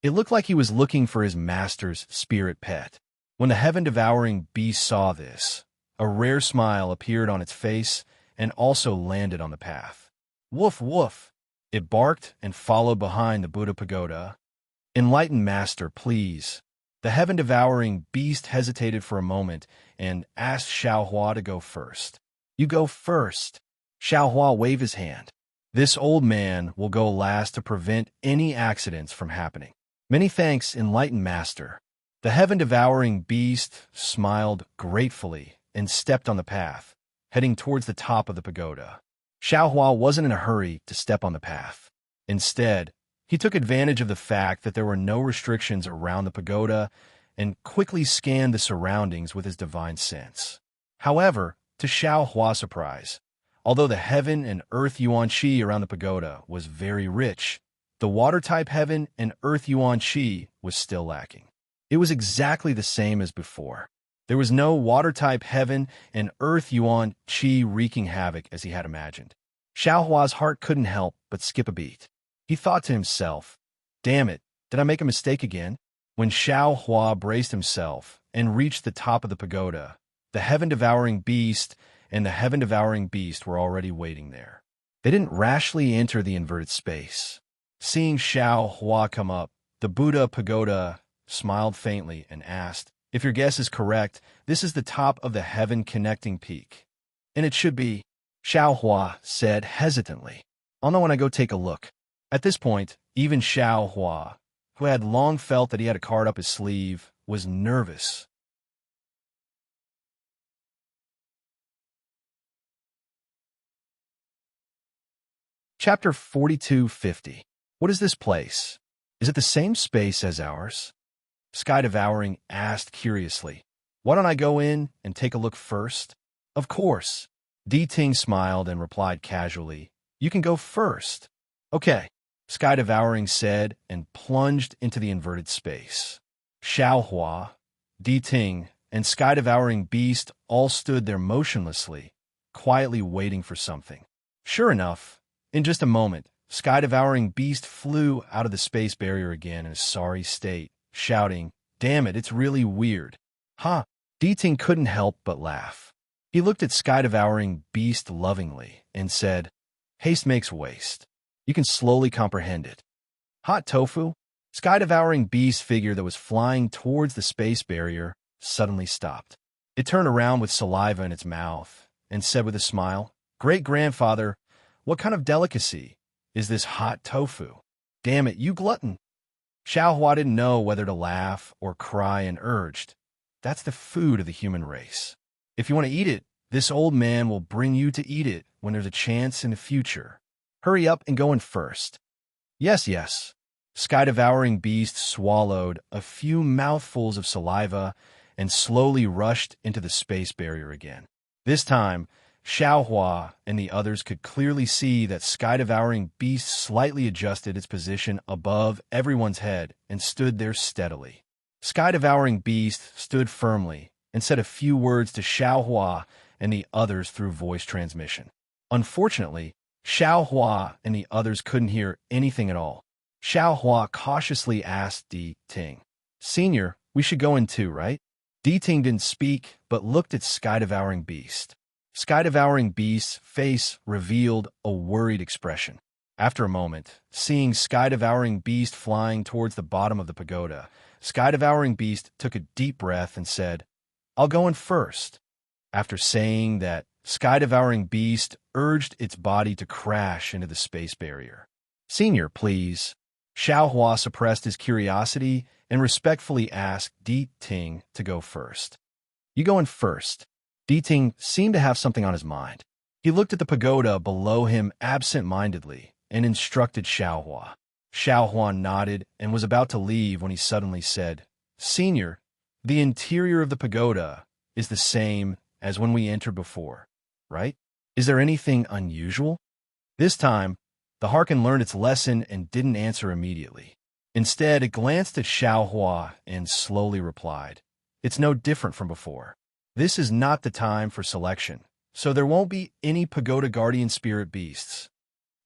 It looked like he was looking for his master's spirit pet. When the heaven-devouring beast saw this, a rare smile appeared on its face and also landed on the path. Woof, woof! It barked and followed behind the Buddha pagoda. Enlightened master, please. The heaven-devouring beast hesitated for a moment and asked Xiao Hua to go first. You go first. Xiao Hua waved his hand. This old man will go last to prevent any accidents from happening. Many thanks, enlightened master. The heaven-devouring beast smiled gratefully and stepped on the path, heading towards the top of the pagoda. Xiao Hua wasn't in a hurry to step on the path. Instead, he took advantage of the fact that there were no restrictions around the pagoda and quickly scanned the surroundings with his divine sense. However, to Xiao Hua's surprise, Although the heaven and earth yuan qi around the pagoda was very rich, the water-type heaven and earth yuan qi was still lacking. It was exactly the same as before. There was no water-type heaven and earth yuan qi wreaking havoc as he had imagined. Xiaohua's heart couldn't help but skip a beat. He thought to himself, "Damn it, did I make a mistake again?" When Xiaohua braced himself and reached the top of the pagoda, the heaven-devouring beast and the heaven-devouring beast were already waiting there. They didn't rashly enter the inverted space. Seeing Xiaohua come up, the Buddha pagoda smiled faintly and asked, "If your guess is correct, this is the top of the heaven-connecting peak." "And it should be," Xiaohua said hesitantly. "I'll know when I go take a look." At this point, even Xiaohua, who had long felt that he had a card up his sleeve, was nervous. Chapter 4250. What is this place? Is it the same space as ours? Sky Devouring asked curiously. "Why don't I go in and take a look first?" "Of course." Di Ting smiled and replied casually, "You can go first." "Okay," Sky Devouring said and plunged into the inverted space. Xiaohua, Di Ting, and Sky Devouring Beast all stood there motionlessly, quietly waiting for something. Sure enough, in just a moment, Sky Devouring Beast flew out of the space barrier again in a sorry state, shouting, "Damn it, it's really weird." "Huh?" Di Ting couldn't help but laugh. He looked at Sky Devouring Beast lovingly and said, "Haste makes waste. You can slowly comprehend it." "Hot tofu?" Sky Devouring Beast figure that was flying towards the space barrier suddenly stopped. It turned around with saliva in its mouth and said with a smile, "Great-grandfather, what kind of delicacy is this hot tofu? Damn it, you glutton." Xiaohua didn't know whether to laugh or cry and urged, "That's the food of the human race. If you want to eat it, this old man will bring you to eat it when there's a chance in the future. Hurry up and go in first." "Yes, yes." Sky Devouring Beast swallowed a few mouthfuls of saliva and slowly rushed into the space barrier again. This time, Xiaohua and the others could clearly see that Sky Devouring Beast slightly adjusted its position above everyone's head and stood there steadily. Sky Devouring Beast stood firmly and said a few words to Xiaohua and the others through voice transmission. Unfortunately, Xiaohua and the others couldn't hear anything at all. Xiaohua cautiously asked Di Ting, "Senior, we should go in too, right?" Di Ting didn't speak, but looked at Sky Devouring Beast. Sky Devouring Beast's face revealed a worried expression. After a moment, seeing Sky Devouring Beast flying towards the bottom of the pagoda, Sky Devouring Beast took a deep breath and said, "I'll go in first." After saying that, Sky Devouring Beast urged its body to crash into the space barrier. "Senior, please." Xiaohua suppressed his curiosity and respectfully asked Di Ting to go first. "You go in first." Di Ting seemed to have something on his mind. He looked at the pagoda below him absent-mindedly and instructed Xiaohua. Xiaohua nodded and was about to leave when he suddenly said, "Senior, the interior of the pagoda is the same as when we entered before, right? Is there anything unusual?" This time, the Harken learned its lesson and didn't answer immediately. Instead, it glanced at Xiaohua and slowly replied, "It's no different from before. This is not the time for selection, so there won't be any pagoda guardian spirit beasts."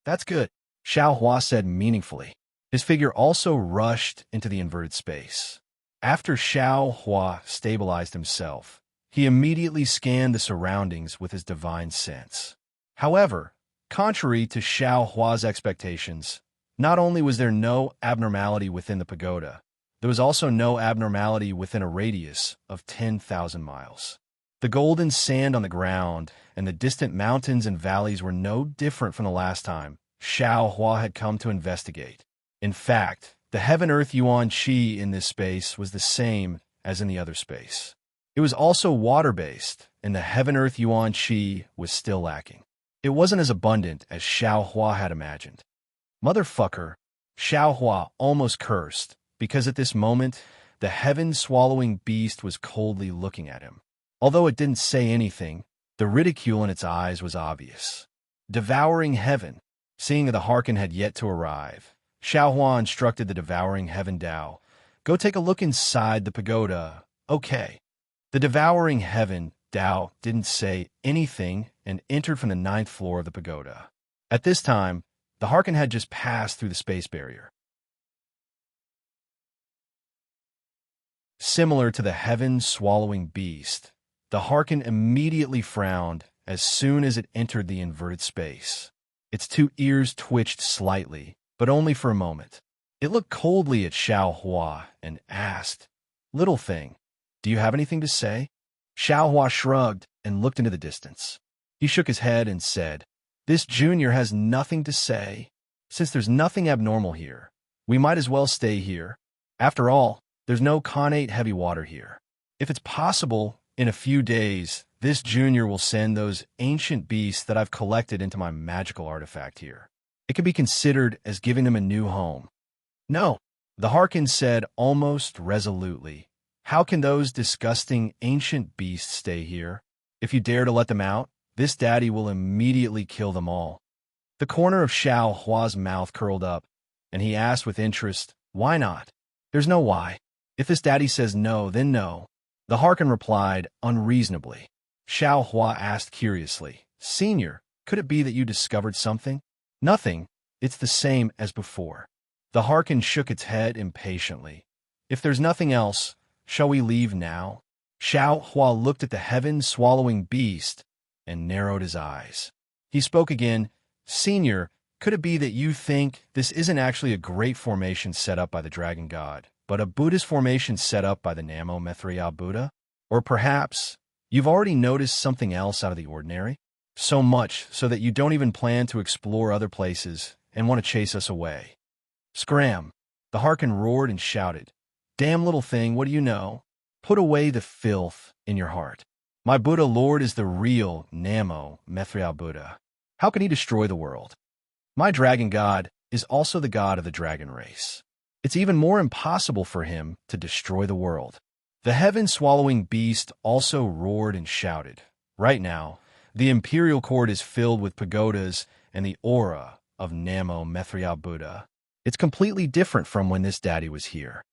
"That's good," Xiaohua said meaningfully. His figure also rushed into the inverted space. After Xiaohua stabilized himself, he immediately scanned the surroundings with his divine sense. However, contrary to Xiaohua's expectations, not only was there no abnormality within the pagoda, there was also no abnormality within a radius of 10,000 miles. The golden sand on the ground and the distant mountains and valleys were no different from the last time Xiaohua had come to investigate. In fact, the heaven-earth yuan qi in this space was the same as in the other space. It was also water-based, and the heaven-earth yuan qi was still lacking. It wasn't as abundant as Xiaohua had imagined. "Motherfucker," Xiaohua almost cursed, because at this moment, the heaven-swallowing beast was coldly looking at him. Although it didn't say anything, The ridicule in its eyes was obvious. Devouring heaven. Seeing that the Harkin had yet to arrive, Xiaohua instructed the devouring heaven Dao, "Go take a look inside the pagoda." Okay. The devouring heaven Dao didn't say anything and entered from the 9th floor of the pagoda. At this time, the Harkin had just passed through the space barrier. Similar to the heaven-swallowing beast, the Harkin immediately frowned as soon as it entered the inverted space. Its 2 ears twitched slightly, but only for a moment. It looked coldly at Xiaohua and asked, "Little thing, do you have anything to say?" Xiaohua shrugged and looked into the distance. He shook his head and said, "This junior has nothing to say. Since there's nothing abnormal here, we might as well stay here. After all, there's no connate heavy water here. If it's possible, in a few days, this junior will send those ancient beasts that I've collected into my magical artifact here. It can be considered as giving them a new home." "No," the Harkin said almost resolutely. "How can those disgusting ancient beasts stay here? If you dare to let them out, this daddy will immediately kill them all." The corner of Xiaohua's mouth curled up, and he asked with interest, "Why not?" "There's no why. If this daddy says no, then no." The Harkin replied unreasonably. Xiaohua asked curiously, "Senior, could it be that you discovered something?" "Nothing. It's the same as before." The Harkin shook its head impatiently. "If there's nothing else, shall we leave now?" Xiaohua looked at the heaven-swallowing beast and narrowed his eyes. He spoke again, "Senior, could it be that you think this isn't actually a great formation set up by the Dragon God, but a Buddhist formation set up by the Namo Mithriya Buddha? Or perhaps you've already noticed something else out of the ordinary? So much so that you don't even plan to explore other places and want to chase us away." "Scram!" The Harkin roared and shouted. "Damn little thing, what do you know? Put away the filth in your heart. My Buddha Lord is the real Namo Mithriya Buddha. How can he destroy the world? My Dragon God is also the god of the dragon race. It's even more impossible for him to destroy the world." The heaven-swallowing beast also roared and shouted. Right now, the imperial court is filled with pagodas and the aura of Namo Mithriya Buddha. It's completely different from when this daddy was here.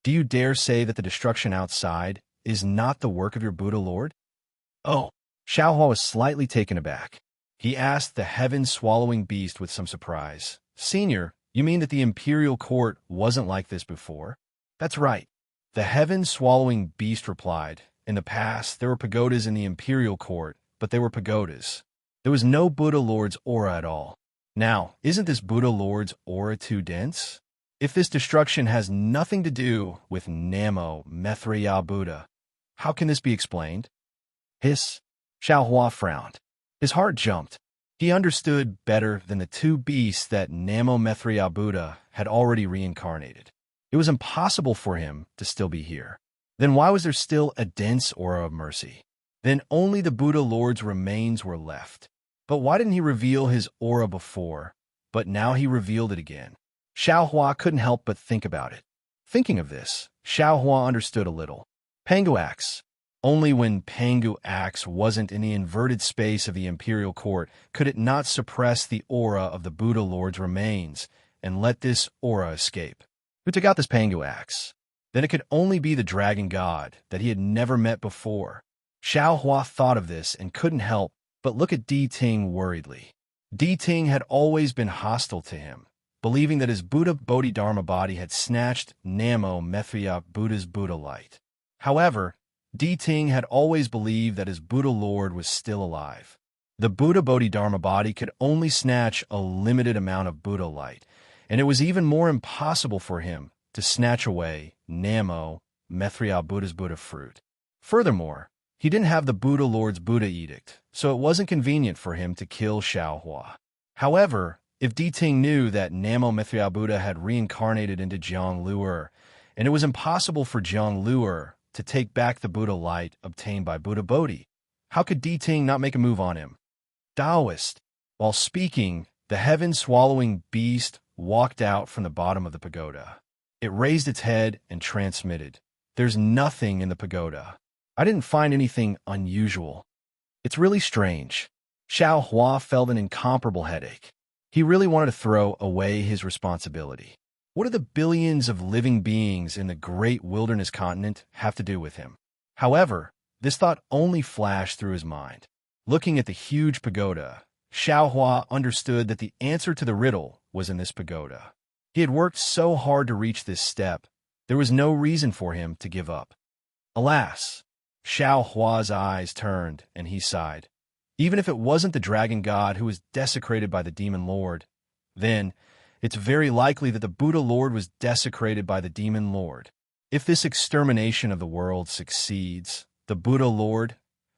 Do you dare say that the destruction outside is not the work of your Buddha Lord? Oh, Xiaohua was slightly taken aback. He asked the heaven-swallowing beast with some surprise, "Senior, you mean that the imperial court wasn't like this before?" "That's right." The heaven-swallowing beast replied, "In the past, there were pagodas in the imperial court, but they were pagodas. There was no Buddha Lord's aura at all. Now, isn't this Buddha Lord's aura too dense? If this destruction has nothing to do with Namo Mithriya Buddha, how can this be explained?" "Hiss." Xiaohua frowned. His heart jumped. He understood better than the 2 beasts that Namo Mithriya Buddha had already reincarnated. It was impossible for him to still be here. Then why was there still a dense aura of mercy? Then only the Buddha Lord's remains were left. But why didn't he reveal his aura before? But now he revealed it again. Xiaohua couldn't help but think about it. Thinking of this, Xiaohua understood a little. Pangu Axe. Only when Pangu Axe wasn't in the inverted space of the imperial court could it not suppress the aura of the Buddha Lord's remains and let this aura escape. Who took out this Pangu Axe? Then it could only be the Dragon God that he had never met before. Xiaohua thought of this and couldn't help but look at Di Ting worriedly. Di Ting had always been hostile to him, believing that his Buddha Bodhidharma body had snatched Namo Mithriya Buddha's Buddha light. However, Di Ting had always believed that his Buddha Lord was still alive. The Buddha Bodhidharma body could only snatch a limited amount of Buddha light, and it was even more impossible for him to snatch away Namo Mithriya Buddha's Buddha fruit. Furthermore, he didn't have the Buddha Lord's Buddha edict, so it wasn't convenient for him to kill Xiaohua. However, if Di Ting knew that Namo Mithriya Buddha had reincarnated into Jiang Luer, and it was impossible for Jiang Luer to take back the Buddha light obtained by Buddha Bodhi, how could Di Ting not make a move on him? Taoist. While speaking, the heaven-swallowing beast walked out from the bottom of the pagoda. It raised its head and transmitted, There's nothing in the pagoda. I didn't find anything unusual. It's really strange. Xiao Hua felt an incomparable headache. He really wanted to throw away his responsibility. What do the billions of living beings in the great wilderness continent have to do with him? However, this thought only flashed through his mind. Looking at the huge pagoda, Xiao Hua understood that the answer to the riddle was in this pagoda. He had worked so hard to reach this step, there was no reason for him to give up. Alas, Xiao Hua's eyes turned, and he sighed. Even if it wasn't the dragon god who was desecrated by the demon lord, then it's very likely that the Buddha Lord was desecrated by the demon lord. If this extermination of the world succeeds, the Buddha Lord,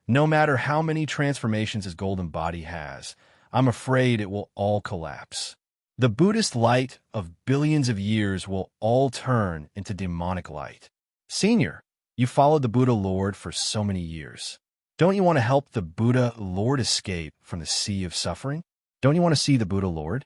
no matter how many transformations his golden body has, I'm afraid it will all collapse. The Buddhist light of billions of years will all turn into demonic light. Senior, you followed the Buddha Lord for so many years. Don't you want to help the Buddha Lord escape from the sea of suffering? Don't you want to see the Buddha Lord?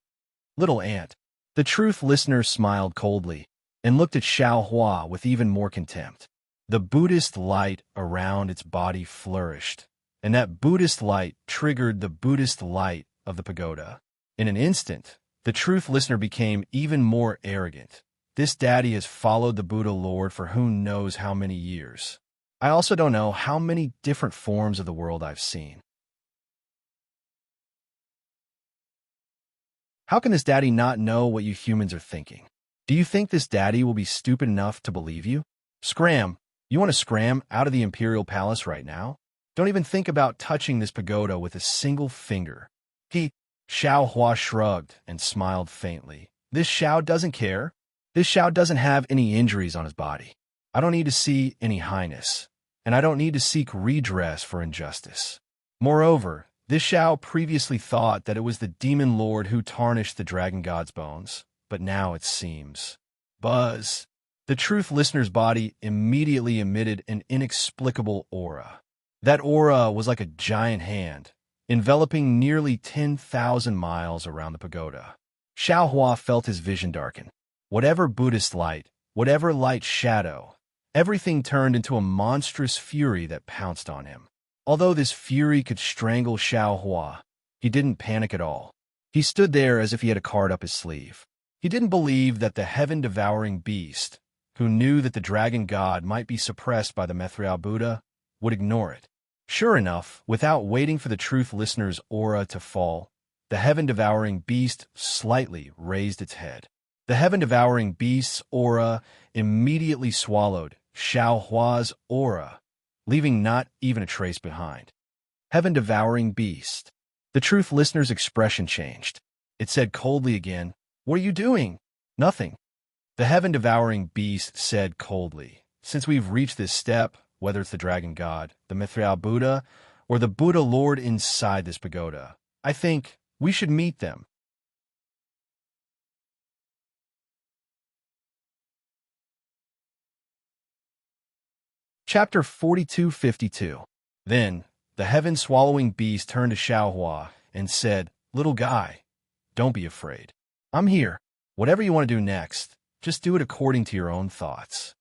Little ant. The truth listener smiled coldly and looked at Xiao Hua with even more contempt. The Buddhist light around its body flourished, and that Buddhist light triggered the Buddhist light of the pagoda. In an instant, the truth listener became even more arrogant. This daddy has followed the Buddha Lord for who knows how many years. I also don't know how many different forms of the world I've seen. How can this daddy not know what you humans are thinking? Do you think this daddy will be stupid enough to believe you? Scram! You want to scram out of the imperial palace right now? Don't even think about touching this pagoda with a single finger. Xiao Hua shrugged and smiled faintly. This Xiao doesn't care. This Xiao doesn't have any injuries on his body. I don't need to see any highness, and I don't need to seek redress for injustice. Moreover, this Xiao previously thought that it was the demon lord who tarnished the dragon god's bones, but now it seems. Buzz! The truth listener's body immediately emitted an inexplicable aura. That aura was like a giant hand, enveloping nearly 10,000 miles around the pagoda. Xiao Hua felt his vision darken. Whatever Buddhist light, whatever light shadow, everything turned into a monstrous fury that pounced on him. Although this fury could strangle Xiao Hua, he didn't panic at all. He stood there as if he had a card up his sleeve. He didn't believe that the heaven-devouring beast, who knew that the dragon god might be suppressed by the Mithril Buddha, would ignore it. Sure enough, without waiting for the truth listener's aura to fall, the heaven-devouring beast slightly raised its head. The heaven-devouring beast's aura immediately swallowed Xiao Hua's aura, leaving not even a trace behind. Heaven-devouring beast. The truth listener's expression changed. It said coldly again, "What are you doing?" "Nothing." The heaven-devouring beast said coldly, "Since we've reached this step, whether it's the dragon god, the Mithril Buddha, or the Buddha Lord inside this pagoda, I think we should meet them." Chapter 4252. Then, the heaven-swallowing beast turned to Xiao Hua and said, "Little guy, don't be afraid. I'm here. Whatever you want to do next, just do it according to your own thoughts."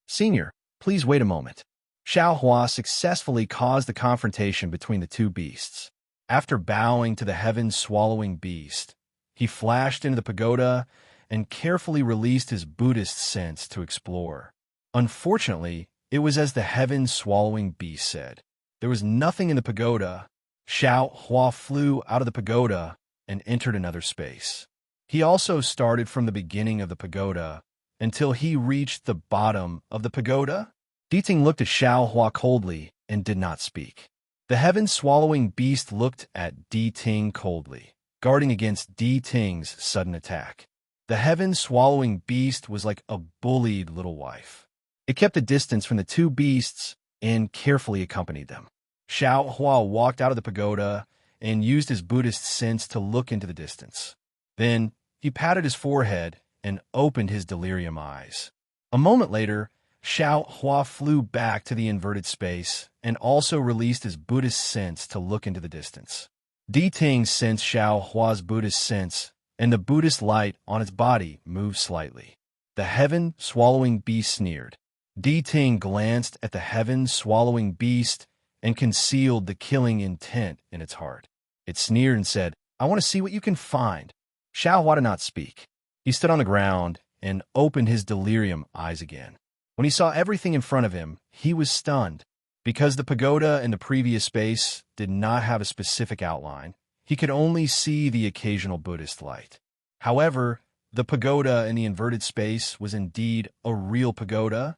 "Senior, please wait a moment." Xiao Hua successfully caused the confrontation between the two beasts. After bowing to the heaven-swallowing beast, he flashed into the pagoda and carefully released his Buddhist sense to explore. Unfortunately, it was as the heaven-swallowing beast said. There was nothing in the pagoda. Xiao Hua flew out of the pagoda and entered another space. He also started from the beginning of the pagoda until he reached the bottom of the pagoda. Diting looked at Xiao Hua coldly and did not speak. The heaven-swallowing beast looked at Diting coldly, guarding against Diting's sudden attack. The heaven-swallowing beast was like a bullied little wife. It kept a distance from the two beasts and carefully accompanied them. Xiao Hua walked out of the pagoda and used his Buddhist sense to look into the distance. Then he patted his forehead and opened his delirium eyes. A moment later, Xiao Hua flew back to the inverted space and also released his Buddhist sense to look into the distance. Diting sensed Xiao Hua's Buddhist sense, and the Buddhist light on its body moved slightly. The heaven-swallowing beast sneered. Ting glanced at the heaven-swallowing beast and concealed the killing intent in its heart. It sneered and said, "I want to see what you can find." Xiaohua did not speak. He stood on the ground and opened his delirium eyes again. When he saw everything in front of him, he was stunned. Because the pagoda in the previous space did not have a specific outline, he could only see the occasional Buddhist light. However, the pagoda in the inverted space was indeed a real pagoda.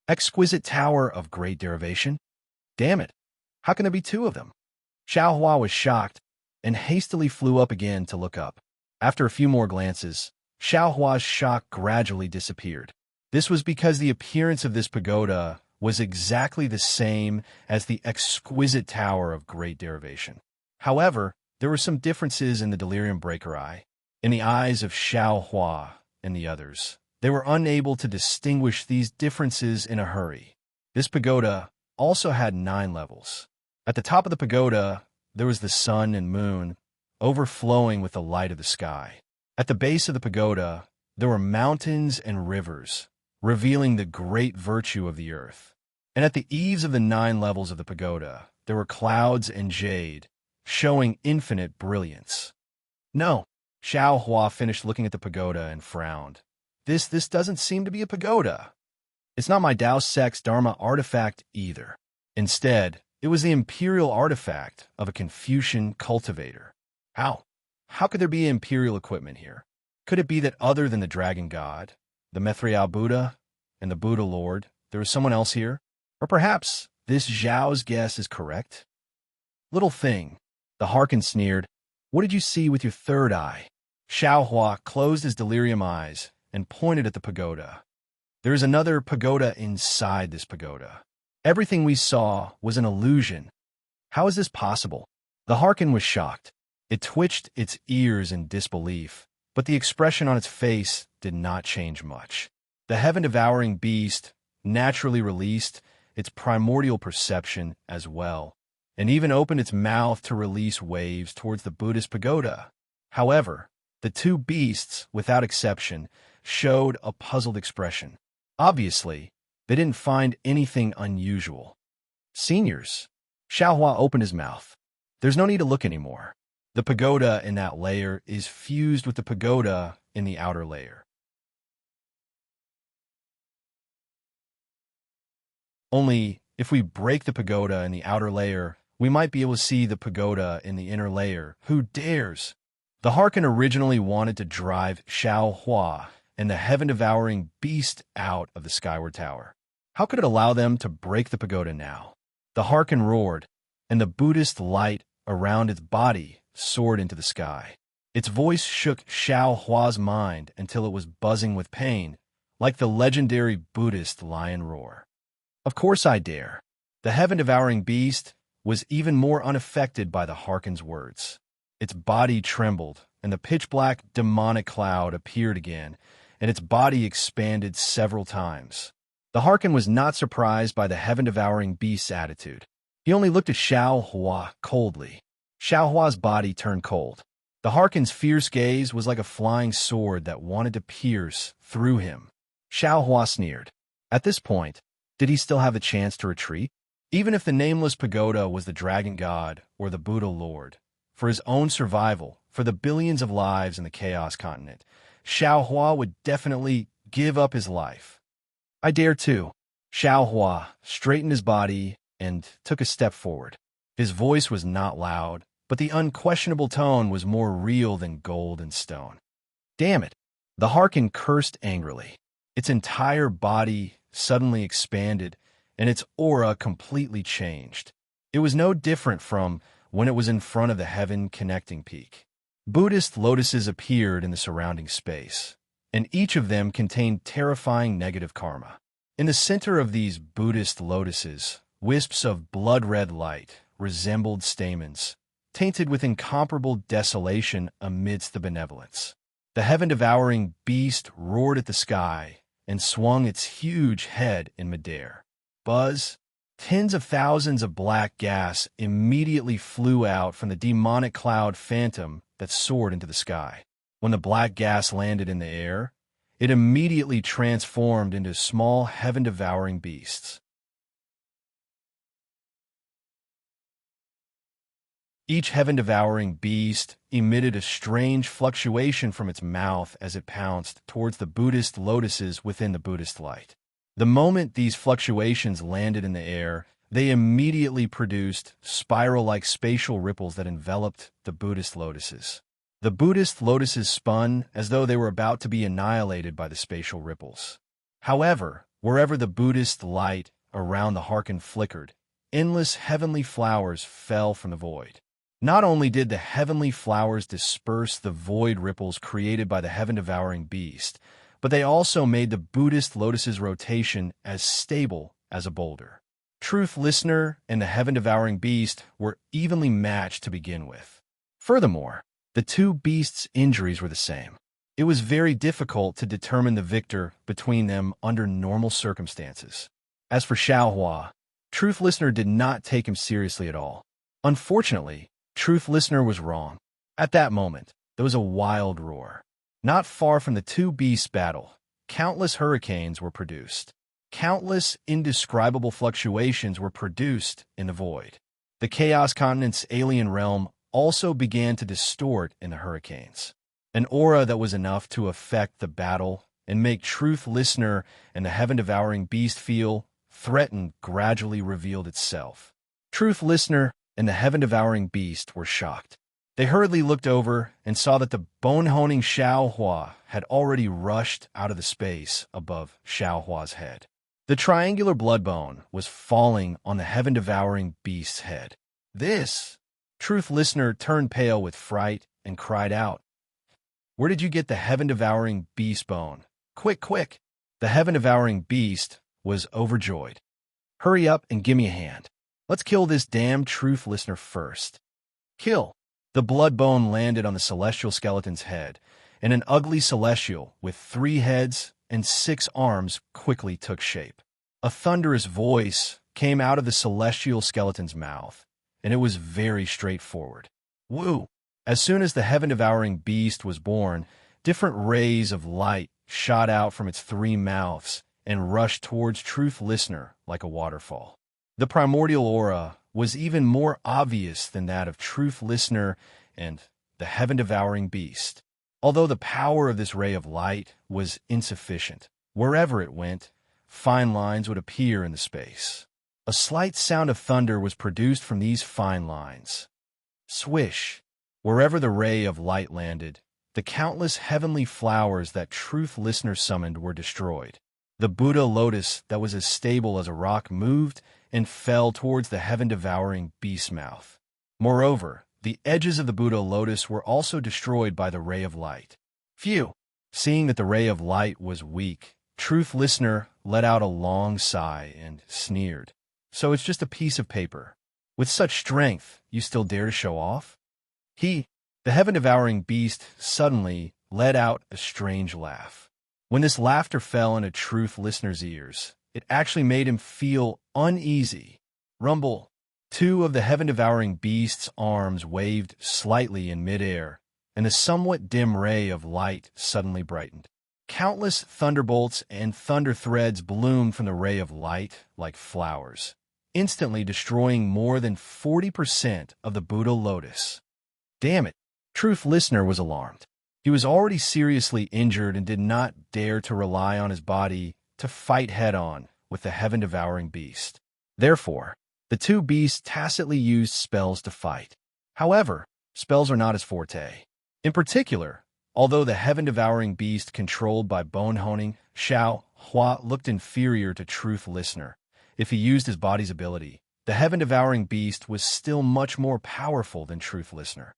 Exquisite tower of great derivation? Damn it, how can there be two of them? Xiaohua was shocked and hastily flew up again to look up. After a few more glances, Xiaohua's shock gradually disappeared. This was because the appearance of this pagoda was exactly the same as the exquisite tower of great derivation. However, there were some differences in the delirium breaker eye. In the eyes of Xiaohua and the others, they were unable to distinguish these differences in a hurry. This pagoda also had 9 levels. At the top of the pagoda, there was the sun and moon, overflowing with the light of the sky. At the base of the pagoda, there were mountains and rivers, revealing the great virtue of the earth. And at the eaves of the 9 levels of the pagoda, there were clouds and jade, showing infinite brilliance. No, Xiaohua finished looking at the pagoda and frowned. This doesn't seem to be a pagoda. It's not my Dao Sex Dharma artifact either. Instead, it was the imperial artifact of a Confucian cultivator. How? How could there be imperial equipment here? Could it be that other than the dragon god, the Methriao Buddha, and the Buddha Lord, there was someone else here? Or perhaps this Zhao's guess is correct? Little thing, the Harkin sneered. What did you see with your third eye? Xiaohua closed his delirium eyes and pointed at the pagoda. There is another pagoda inside this pagoda. Everything we saw was an illusion. How is this possible? The Harkin was shocked. It twitched its ears in disbelief, but the expression on its face did not change much. The heaven-devouring beast naturally released its primordial perception as well, and even opened its mouth to release waves towards the Buddhist pagoda. However, the two beasts, without exception, showed a puzzled expression. Obviously, they didn't find anything unusual. Seniors, Xiaohua opened his mouth. There's no need to look anymore. The pagoda in that layer is fused with the pagoda in the outer layer. Only, if we break the pagoda in the outer layer, we might be able to see the pagoda in the inner layer. Who dares? The Harkin originally wanted to drive Xiaohua and the heaven-devouring beast out of the skyward tower. How could it allow them to break the pagoda now? The Harkin roared, and the Buddhist light around its body soared into the sky. Its voice shook Xiaohua's mind until it was buzzing with pain, like the legendary Buddhist lion roar. Of course I dare. The heaven-devouring beast was even more unaffected by the Harkin's words. Its body trembled, and the pitch-black demonic cloud appeared again, and its body expanded several times. The Harkin was not surprised by the heaven-devouring beast's attitude. He only looked at Xiaohua coldly. Xiaohua's body turned cold. The Harkin's fierce gaze was like a flying sword that wanted to pierce through him. Xiaohua sneered. At this point, did he still have the chance to retreat? Even if the nameless pagoda was the dragon god or the Buddha Lord, for his own survival, for the billions of lives in the Chaos Continent, Xiaohua would definitely give up his life. I dare too. Xiaohua straightened his body and took a step forward. His voice was not loud, but the unquestionable tone was more real than gold and stone. Damn it! The Harkin cursed angrily. Its entire body suddenly expanded, and its aura completely changed. It was no different from when it was in front of the heaven connecting peak. Buddhist lotuses appeared in the surrounding space, and each of them contained terrifying negative karma. In the center of these Buddhist lotuses, wisps of blood-red light resembled stamens, tainted with incomparable desolation amidst the benevolence. The heaven-devouring beast roared at the sky and swung its huge head in midair. Buzz! Tens of thousands of black gas immediately flew out from the demonic cloud phantom that soared into the sky. When the black gas landed in the air, it immediately transformed into small heaven-devouring beasts. Each heaven-devouring beast emitted a strange fluctuation from its mouth as it pounced towards the Buddhist lotuses within the Buddhist light. The moment these fluctuations landed in the air, they immediately produced spiral-like spatial ripples that enveloped the Buddhist lotuses. The Buddhist lotuses spun as though they were about to be annihilated by the spatial ripples. However, wherever the Buddhist light around the hearken flickered, endless heavenly flowers fell from the void. Not only did the heavenly flowers disperse the void ripples created by the heaven-devouring beast, but they also made the Buddhist lotus's rotation as stable as a boulder. Truth Listener and the heaven-devouring beast were evenly matched to begin with. Furthermore, the two beasts' injuries were the same. It was very difficult to determine the victor between them under normal circumstances. As for Xiaohua, Truth Listener did not take him seriously at all. Unfortunately, Truth Listener was wrong. At that moment, there was a wild roar. Not far from the two beasts' battle, countless hurricanes were produced. Countless indescribable fluctuations were produced in the void. The Chaos Continent's alien realm also began to distort in the hurricanes. An aura that was enough to affect the battle and make Truth Listener and the heaven-devouring beast feel threatened gradually revealed itself. Truth Listener and the heaven-devouring beast were shocked. They hurriedly looked over and saw that the bone-honing Xiaohua had already rushed out of the space above Xiaohua's head. The triangular blood bone was falling on the heaven-devouring beast's head. This! Truth Listener turned pale with fright and cried out, "Where did you get the heaven-devouring beast bone? Quick, quick!" The heaven-devouring beast was overjoyed. "Hurry up and give me a hand. Let's kill this damn Truth Listener first." Kill! The blood bone landed on the celestial skeleton's head, and an ugly celestial with 3 heads and 6 arms quickly took shape. A thunderous voice came out of the celestial skeleton's mouth, and it was very straightforward. Woo! As soon as the heaven-devouring beast was born, different rays of light shot out from its 3 mouths and rushed towards Truth Listener like a waterfall. The primordial aura was even more obvious than that of Truth Listener and the heaven-devouring beast. Although the power of this ray of light was insufficient, wherever it went, fine lines would appear in the space. A slight sound of thunder was produced from these fine lines. Swish! Wherever the ray of light landed, the countless heavenly flowers that Truth Listener summoned were destroyed. The Buddha lotus that was as stable as a rock moved and fell towards the heaven-devouring beast's mouth. Moreover, the edges of the Buddha lotus were also destroyed by the ray of light. Phew! Seeing that the ray of light was weak, Truth Listener let out a long sigh and sneered. "So it's just a piece of paper. With such strength, you still dare to show off?" The heaven-devouring beast, suddenly let out a strange laugh. When this laughter fell into Truth Listener's ears, it actually made him feel uneasy. Rumble! 2 of the heaven-devouring beast's arms waved slightly in midair, and the somewhat dim ray of light suddenly brightened. Countless thunderbolts and thunder threads bloomed from the ray of light like flowers, instantly destroying more than 40% of the Buddha lotus. Damn it! Truth Listener was alarmed. He was already seriously injured and did not dare to rely on his body to fight head-on with the heaven-devouring beast. Therefore, the two beasts tacitly used spells to fight. However, spells are not his forte. In particular, although the heaven-devouring beast controlled by bone-honing, Xiao Hua looked inferior to Truth Listener. If he used his body's ability, the heaven-devouring beast was still much more powerful than Truth Listener.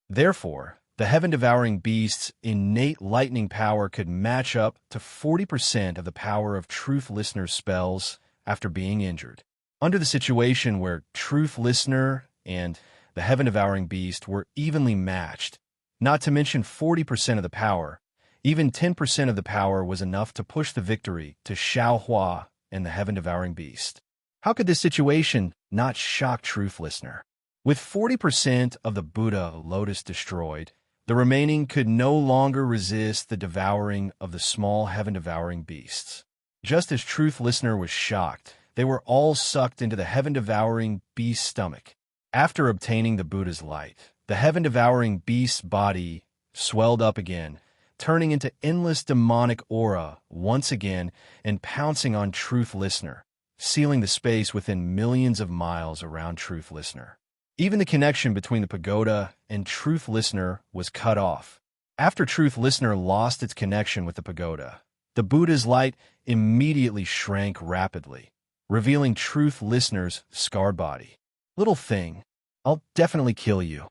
Therefore, the heaven-devouring beast's innate lightning power could match up to 40% of the power of Truth Listener's spells after being injured. Under the situation where Truth Listener and the heaven-devouring beast were evenly matched, not to mention 40% of the power, even 10% of the power was enough to push the victory to Xiaohua and the heaven-devouring beast. How could this situation not shock Truth Listener? With 40% of the Buddha lotus destroyed, The remaining could no longer resist the devouring of the small heaven-devouring beasts. Just as Truth Listener was shocked, they were all sucked into the heaven-devouring beast's stomach. After obtaining the Buddha's light, the heaven-devouring beast's body swelled up again, turning into endless demonic aura once again and pouncing on Truth Listener, sealing the space within millions of miles around Truth Listener. Even the connection between the pagoda and Truth Listener was cut off. After Truth Listener lost its connection with the pagoda, the Buddha's light immediately shrank rapidly, revealing Truth Listener's scarred body. "Little thing, I'll definitely kill you,"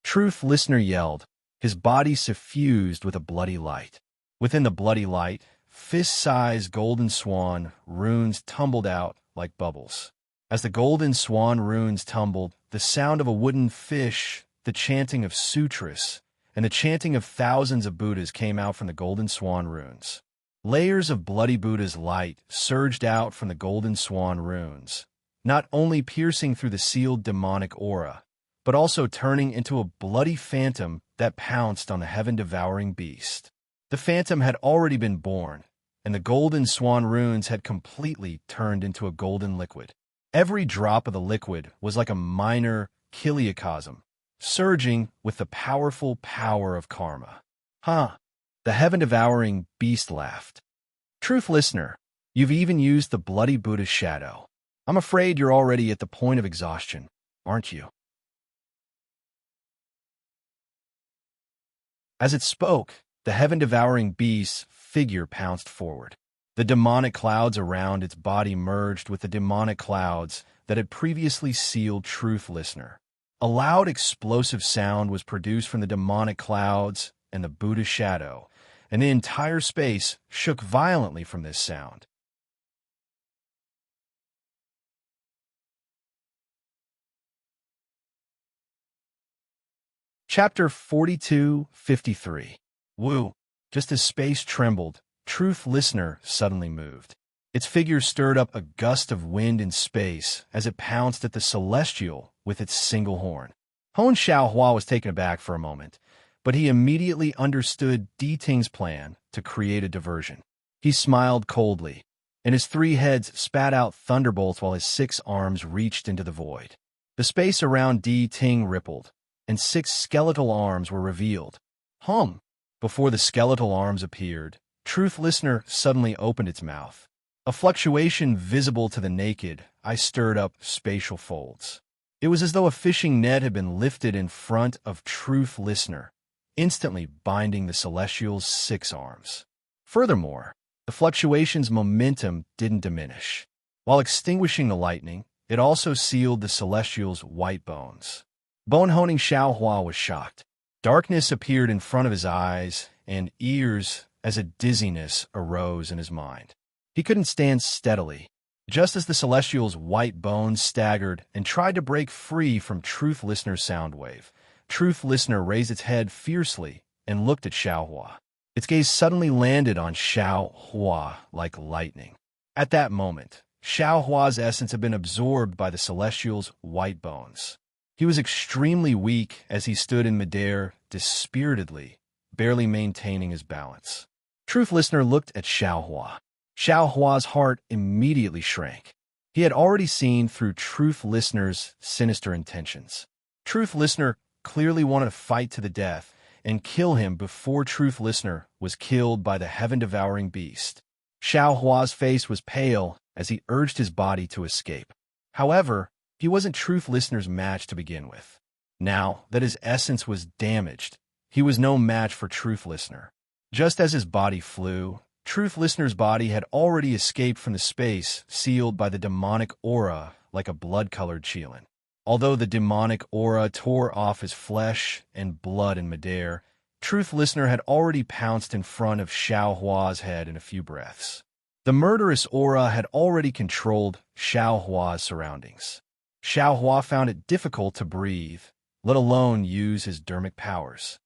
Truth Listener yelled, his body suffused with a bloody light. Within the bloody light, fist-sized golden swan runes tumbled out like bubbles. As the golden swan runes tumbled, the sound of a wooden fish, the chanting of sutras, and the chanting of thousands of Buddhas came out from the golden swan runes. Layers of bloody Buddha's light surged out from the golden swan runes, not only piercing through the sealed demonic aura, but also turning into a bloody phantom that pounced on the heaven-devouring beast. The phantom had already been born, and the golden swan runes had completely turned into a golden liquid. Every drop of the liquid was like a minor chiliocosm, surging with the powerful power of karma. "Huh," the heaven-devouring beast laughed. "Truth Listener, you've even used the bloody Buddha's shadow. I'm afraid you're already at the point of exhaustion, aren't you?" As it spoke, the heaven-devouring beast's figure pounced forward. The demonic clouds around its body merged with the demonic clouds that had previously sealed Truth Listener. A loud explosive sound was produced from the demonic clouds and the Buddha's shadow, and the entire space shook violently from this sound. Chapter 42:53. Woo! Just as space trembled, Truth Listener suddenly moved. Its figure stirred up a gust of wind in space as it pounced at the celestial with its single horn. Hon Xiaohua was taken aback for a moment, but he immediately understood Di Ting's plan to create a diversion. He smiled coldly, and his 3 heads spat out thunderbolts while his 6 arms reached into the void. The space around Di Ting rippled, and 6 skeletal arms were revealed. Before the skeletal arms appeared, Truth Listener suddenly opened its mouth. A fluctuation visible to the naked eye stirred up spatial folds. It was as though a fishing net had been lifted in front of Truth Listener, instantly binding the celestial's 6 arms. Furthermore, the fluctuation's momentum didn't diminish. While extinguishing the lightning, it also sealed the celestial's white bones. Bone-honing Xiaohua was shocked. Darkness appeared in front of his eyes and ears as a dizziness arose in his mind. He couldn't stand steadily. Just as the celestial's white bones staggered and tried to break free from Truth Listener's sound wave, Truth Listener raised its head fiercely and looked at Xiaohua. Its gaze suddenly landed on Xiaohua like lightning. At that moment, Xiaohua's essence had been absorbed by the celestial's white bones. He was extremely weak as he stood in midair, dispiritedly, barely maintaining his balance. Truth Listener looked at Xiaohua. Xiaohua's heart immediately shrank. He had already seen through Truth Listener's sinister intentions. Truth Listener clearly wanted to fight to the death and kill him before Truth Listener was killed by the heaven-devouring beast. Xiaohua's face was pale as he urged his body to escape. However, he wasn't Truth Listener's match to begin with. Now that his essence was damaged, he was no match for Truth Listener. Just as his body flew, Truth Listener's body had already escaped from the space sealed by the demonic aura like a blood-colored qilin. Although the demonic aura tore off his flesh and blood in midair, Truth Listener had already pounced in front of Xiaohua's head in a few breaths. The murderous aura had already controlled Xiaohua's surroundings. Xiaohua found it difficult to breathe, let alone use his dermic powers.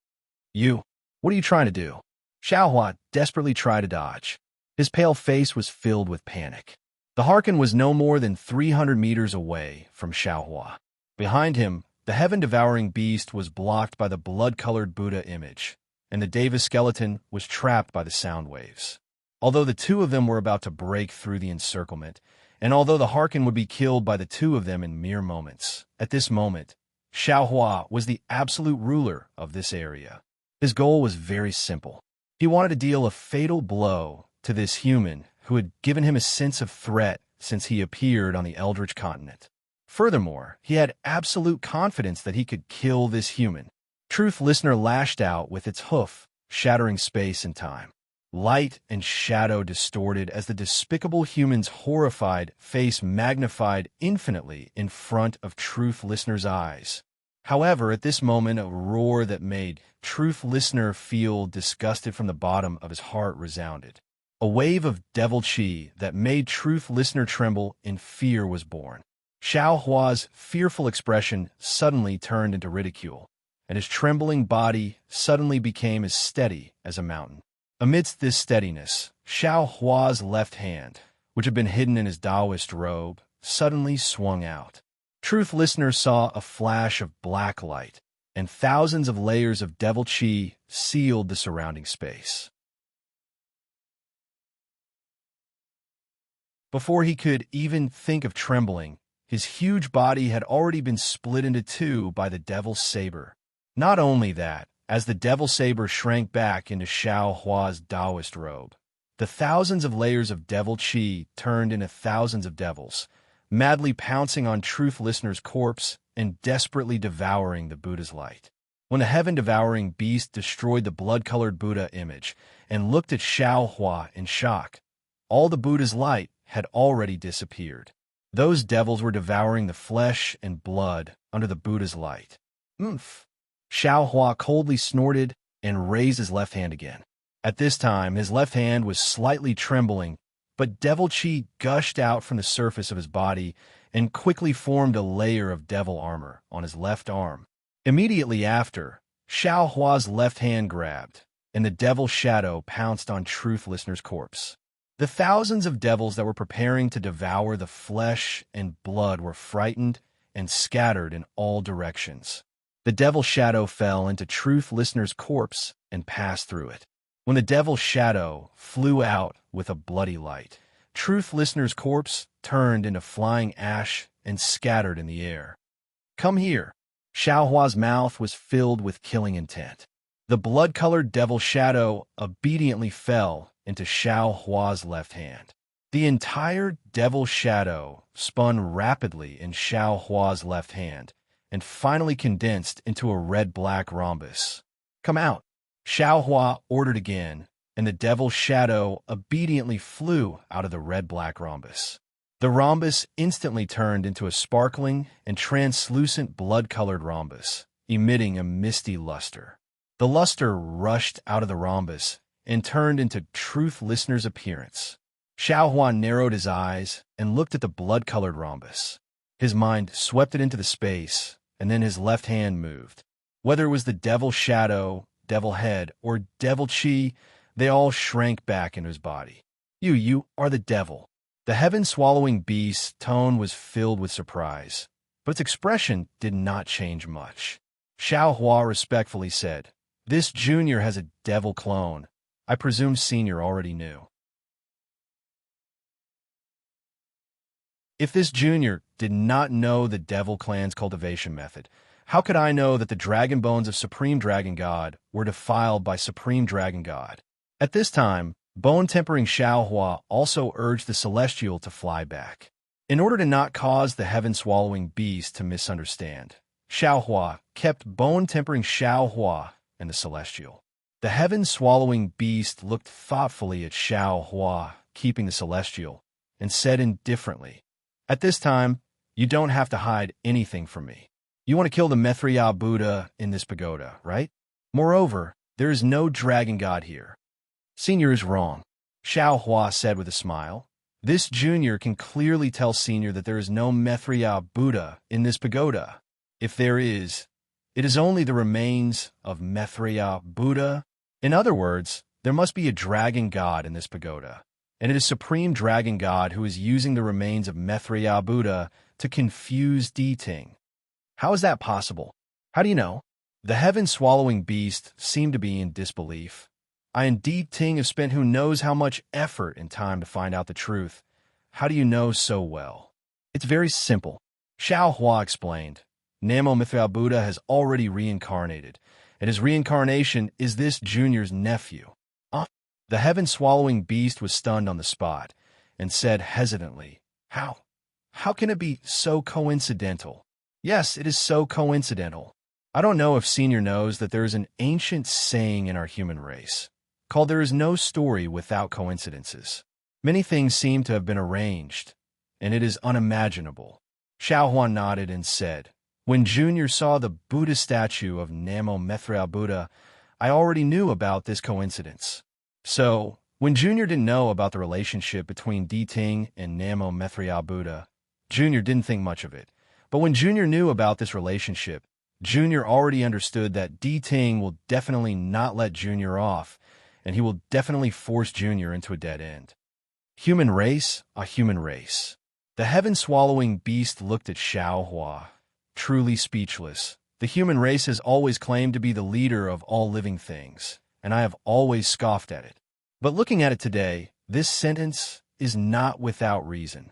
What are you trying to do?" Xiaohua desperately tried to dodge. His pale face was filled with panic. The Harkin was no more than 300 meters away from Xiaohua. Behind him, The heaven-devouring beast was blocked by the blood-colored Buddha image, and the Deva skeleton was trapped by the sound waves. Although the two of them were about to break through the encirclement, and although the Harkin would be killed by the two of them in mere moments, at this moment, Xiaohua was the absolute ruler of this area. His goal was very simple. He wanted to deal a fatal blow to this human who had given him a sense of threat since he appeared on the Eldritch continent. Furthermore, he had absolute confidence that he could kill this human. Truth Listener lashed out with its hoof, shattering space and time. Light and shadow distorted as the despicable human's horrified face magnified infinitely in front of Truth Listener's eyes. However, at this moment, a roar that made Truth Listener feel disgusted from the bottom of his heart resounded. A wave of devil chi that made Truth Listener tremble in fear was born. Xiaohua's fearful expression suddenly turned into ridicule, and his trembling body suddenly became as steady as a mountain. Amidst this steadiness, Xiaohua's left hand, which had been hidden in his Taoist robe, suddenly swung out. Truth Listener saw a flash of black light, and thousands of layers of devil chi sealed the surrounding space. Before he could even think of trembling, his huge body had already been split into two by the devil's saber. Not only that, as the devil saber shrank back into Xiaohua's Taoist robe, the thousands of layers of devil chi turned into thousands of devils, madly pouncing on Truth Listener's corpse and desperately devouring the Buddha's light. When the heaven-devouring beast destroyed the blood-colored Buddha image and looked at Xiaohua in shock, all the Buddha's light had already disappeared. Those devils were devouring the flesh and blood under the Buddha's light. Oomph! Xiaohua coldly snorted and raised his left hand again. At this time, his left hand was slightly trembling, but devil chi gushed out from the surface of his body and quickly formed a layer of devil armor on his left arm. Immediately after, Xiaohua's left hand grabbed, and the devil shadow pounced on Truth Listener's corpse. The thousands of devils that were preparing to devour the flesh and blood were frightened and scattered in all directions. The devil shadow fell into Truth Listener's corpse and passed through it. When the devil shadow flew out with a bloody light, Truth Listener's corpse turned into flying ash and scattered in the air. Come here. Xiaohua's mouth was filled with killing intent. The blood-colored devil shadow obediently fell into Xiaohua's left hand. The entire devil shadow spun rapidly in Xiaohua's left hand and finally condensed into a red-black rhombus. Come out. Xiaohua ordered again, and the devil shadow obediently flew out of the red-black rhombus. The rhombus instantly turned into a sparkling and translucent blood-colored rhombus, emitting a misty luster. The luster rushed out of the rhombus and turned into Truth Listener's appearance. Xiaohua narrowed his eyes and looked at the blood-colored rhombus. His mind swept it into the space, and then his left hand moved. Whether it was the devil shadow, devil head, or devil chi, they all shrank back into his body. You are the devil. The heaven-swallowing beast's tone was filled with surprise, but its expression did not change much. Xiaohua respectfully said, "This junior has a devil clone. I presume senior already knew." If this junior did not know the devil clan's cultivation method, how could I know that the dragon bones of Supreme Dragon God were defiled by Supreme Dragon God? At this time, bone-tempering Xiaohua also urged the Celestial to fly back. In order to not cause the heaven-swallowing beast to misunderstand, Xiaohua kept bone-tempering Xiaohua and the Celestial. The heaven-swallowing beast looked thoughtfully at Xiaohua, keeping the Celestial, and said indifferently, "At this time, you don't have to hide anything from me. You want to kill the Maitreya Buddha in this pagoda, right? Moreover, there is no dragon god here." "Senior is wrong," Xiaohua said with a smile. "This junior can clearly tell Senior that there is no Maitreya Buddha in this pagoda. If there is, it is only the remains of Maitreya Buddha. In other words, there must be a dragon god in this pagoda, and it is Supreme Dragon God who is using the remains of Maitreya Buddha to confuse Di Ting." How is that possible? How do you know? The heaven-swallowing beast seemed to be in disbelief. I indeed, Ting, have spent who knows how much effort and time to find out the truth. How do you know so well? It's very simple. Xiao Hua explained. Namo Mithra Buddha has already reincarnated, and his reincarnation is this junior's nephew. The heaven-swallowing beast was stunned on the spot and said hesitantly, How? How can it be so coincidental? Yes, it is so coincidental. I don't know if Senior knows that there is an ancient saying in our human race called there is no story without coincidences. Many things seem to have been arranged, and it is unimaginable. Xiao Huan nodded and said, When Junior saw the Buddha statue of Namo Mithra Buddha, I already knew about this coincidence. So, when Junior didn't know about the relationship between Di Ting and Namo Mithra Buddha, Junior didn't think much of it. But when Junior knew about this relationship, Junior already understood that Di Ting will definitely not let Junior off, and he will definitely force Junior into a dead end. Human race, a human race. The heaven-swallowing beast looked at Xiao Hua, truly speechless. The human race has always claimed to be the leader of all living things, and I have always scoffed at it. But looking at it today, this sentence is not without reason.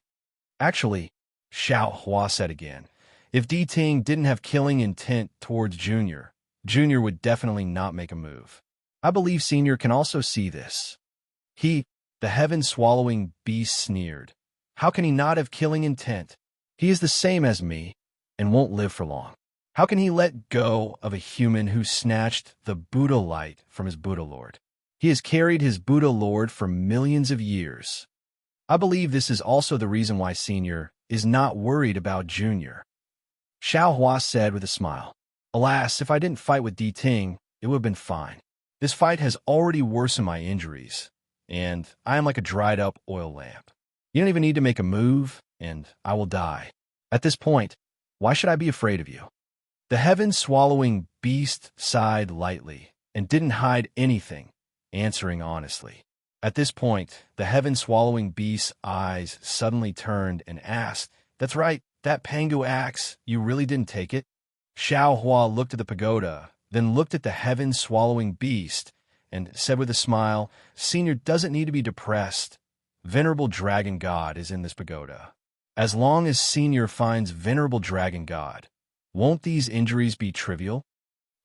Actually, Xiao Hua said again, if Di Ting didn't have killing intent towards Junior, Junior would definitely not make a move. I believe Senior can also see this. The heaven-swallowing beast sneered. How can he not have killing intent? He is the same as me and won't live for long. How can he let go of a human who snatched the Buddha light from his Buddha Lord? He has carried his Buddha Lord for millions of years. I believe this is also the reason why Senior is not worried about Junior. Xiao Hua said with a smile, Alas, if I didn't fight with Di Ting, it would have been fine. This fight has already worsened my injuries, and I am like a dried-up oil lamp. You don't even need to make a move, and I will die. At this point, why should I be afraid of you? The heaven-swallowing beast sighed lightly and didn't hide anything, answering honestly. At this point, the heaven-swallowing beast's eyes suddenly turned and asked, That's right, that Pangu axe, you really didn't take it? Xiao Hua looked at the pagoda, then looked at the heaven-swallowing beast, and said with a smile, Senior doesn't need to be depressed. Venerable Dragon God is in this pagoda. As long as Senior finds Venerable Dragon God, won't these injuries be trivial?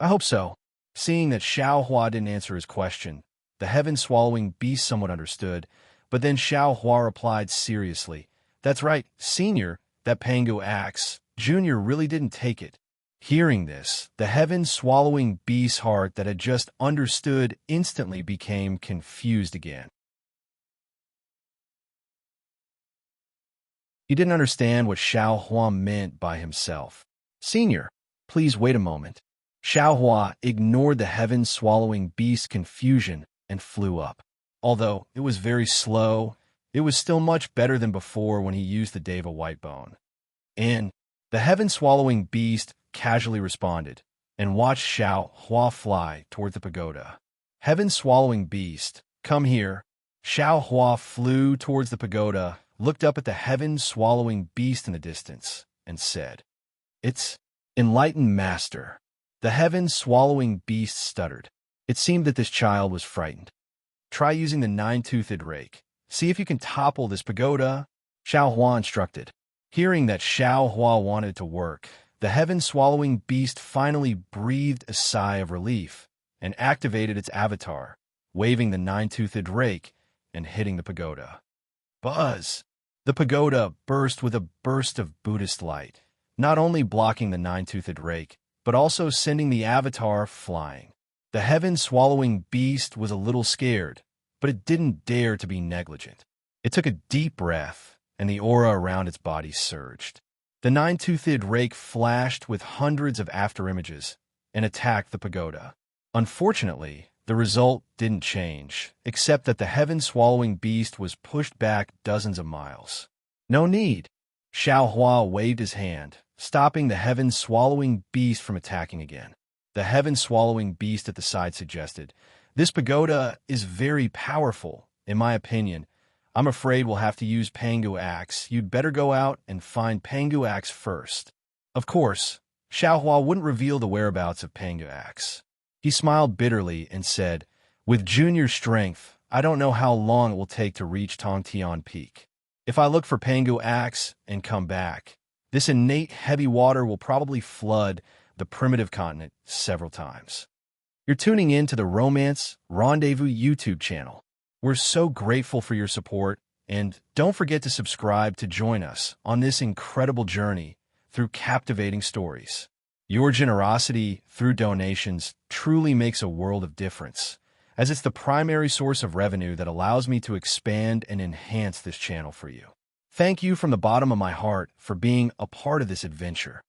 I hope so. Seeing that Xiao Hua didn't answer his question, the heaven-swallowing beast somewhat understood, but then Xiao Hua replied seriously, That's right, Senior, that Pangu axe, Junior really didn't take it. Hearing this, the heaven-swallowing beast's heart that had just understood instantly became confused again. He didn't understand what Xiao Hua meant by himself. Senior, please wait a moment. Xiao Hua ignored the heaven-swallowing beast's confusion and flew up. Although it was very slow, it was still much better than before when he used the Deva Whitebone. And the heaven-swallowing beast casually responded and watched Xiao Hua fly toward the pagoda. Heaven-swallowing beast, come here. Xiao Hua flew towards the pagoda, looked up at the heaven-swallowing beast in the distance, and said, It's enlightened master. The heaven-swallowing beast stuttered. It seemed that this child was frightened. Try using the nine-toothed rake. See if you can topple this pagoda, Xiao Hua instructed. Hearing that Xiao Hua wanted to work, the heaven-swallowing beast finally breathed a sigh of relief and activated its avatar, waving the nine-toothed rake and hitting the pagoda. Buzz! The pagoda burst with a burst of Buddhist light, not only blocking the nine-toothed rake, but also sending the avatar flying. The heaven-swallowing beast was a little scared, but it didn't dare to be negligent. It took a deep breath, and the aura around its body surged. The nine-toothed rake flashed with hundreds of afterimages and attacked the pagoda. Unfortunately, the result didn't change, except that the heaven-swallowing beast was pushed back dozens of miles. No need. Xiao Hua waved his hand, stopping the heaven-swallowing beast from attacking again. The heaven-swallowing beast at the side suggested, This pagoda is very powerful, in my opinion. I'm afraid we'll have to use Pangu axe. You'd better go out and find Pangu axe first. Of course, Xiaohua wouldn't reveal the whereabouts of Pangu Axe. He smiled bitterly and said, "With Junior's strength, I don't know how long it will take to reach Tongtian Peak. If I look for Pangu Axe and come back, this innate heavy water will probably flood the primitive continent several times." You're tuning in to the Romance Rendezvous YouTube channel. We're so grateful for your support, and don't forget to subscribe to join us on this incredible journey through captivating stories. Your generosity through donations truly makes a world of difference, as it's the primary source of revenue that allows me to expand and enhance this channel for you. Thank you from the bottom of my heart for being a part of this adventure.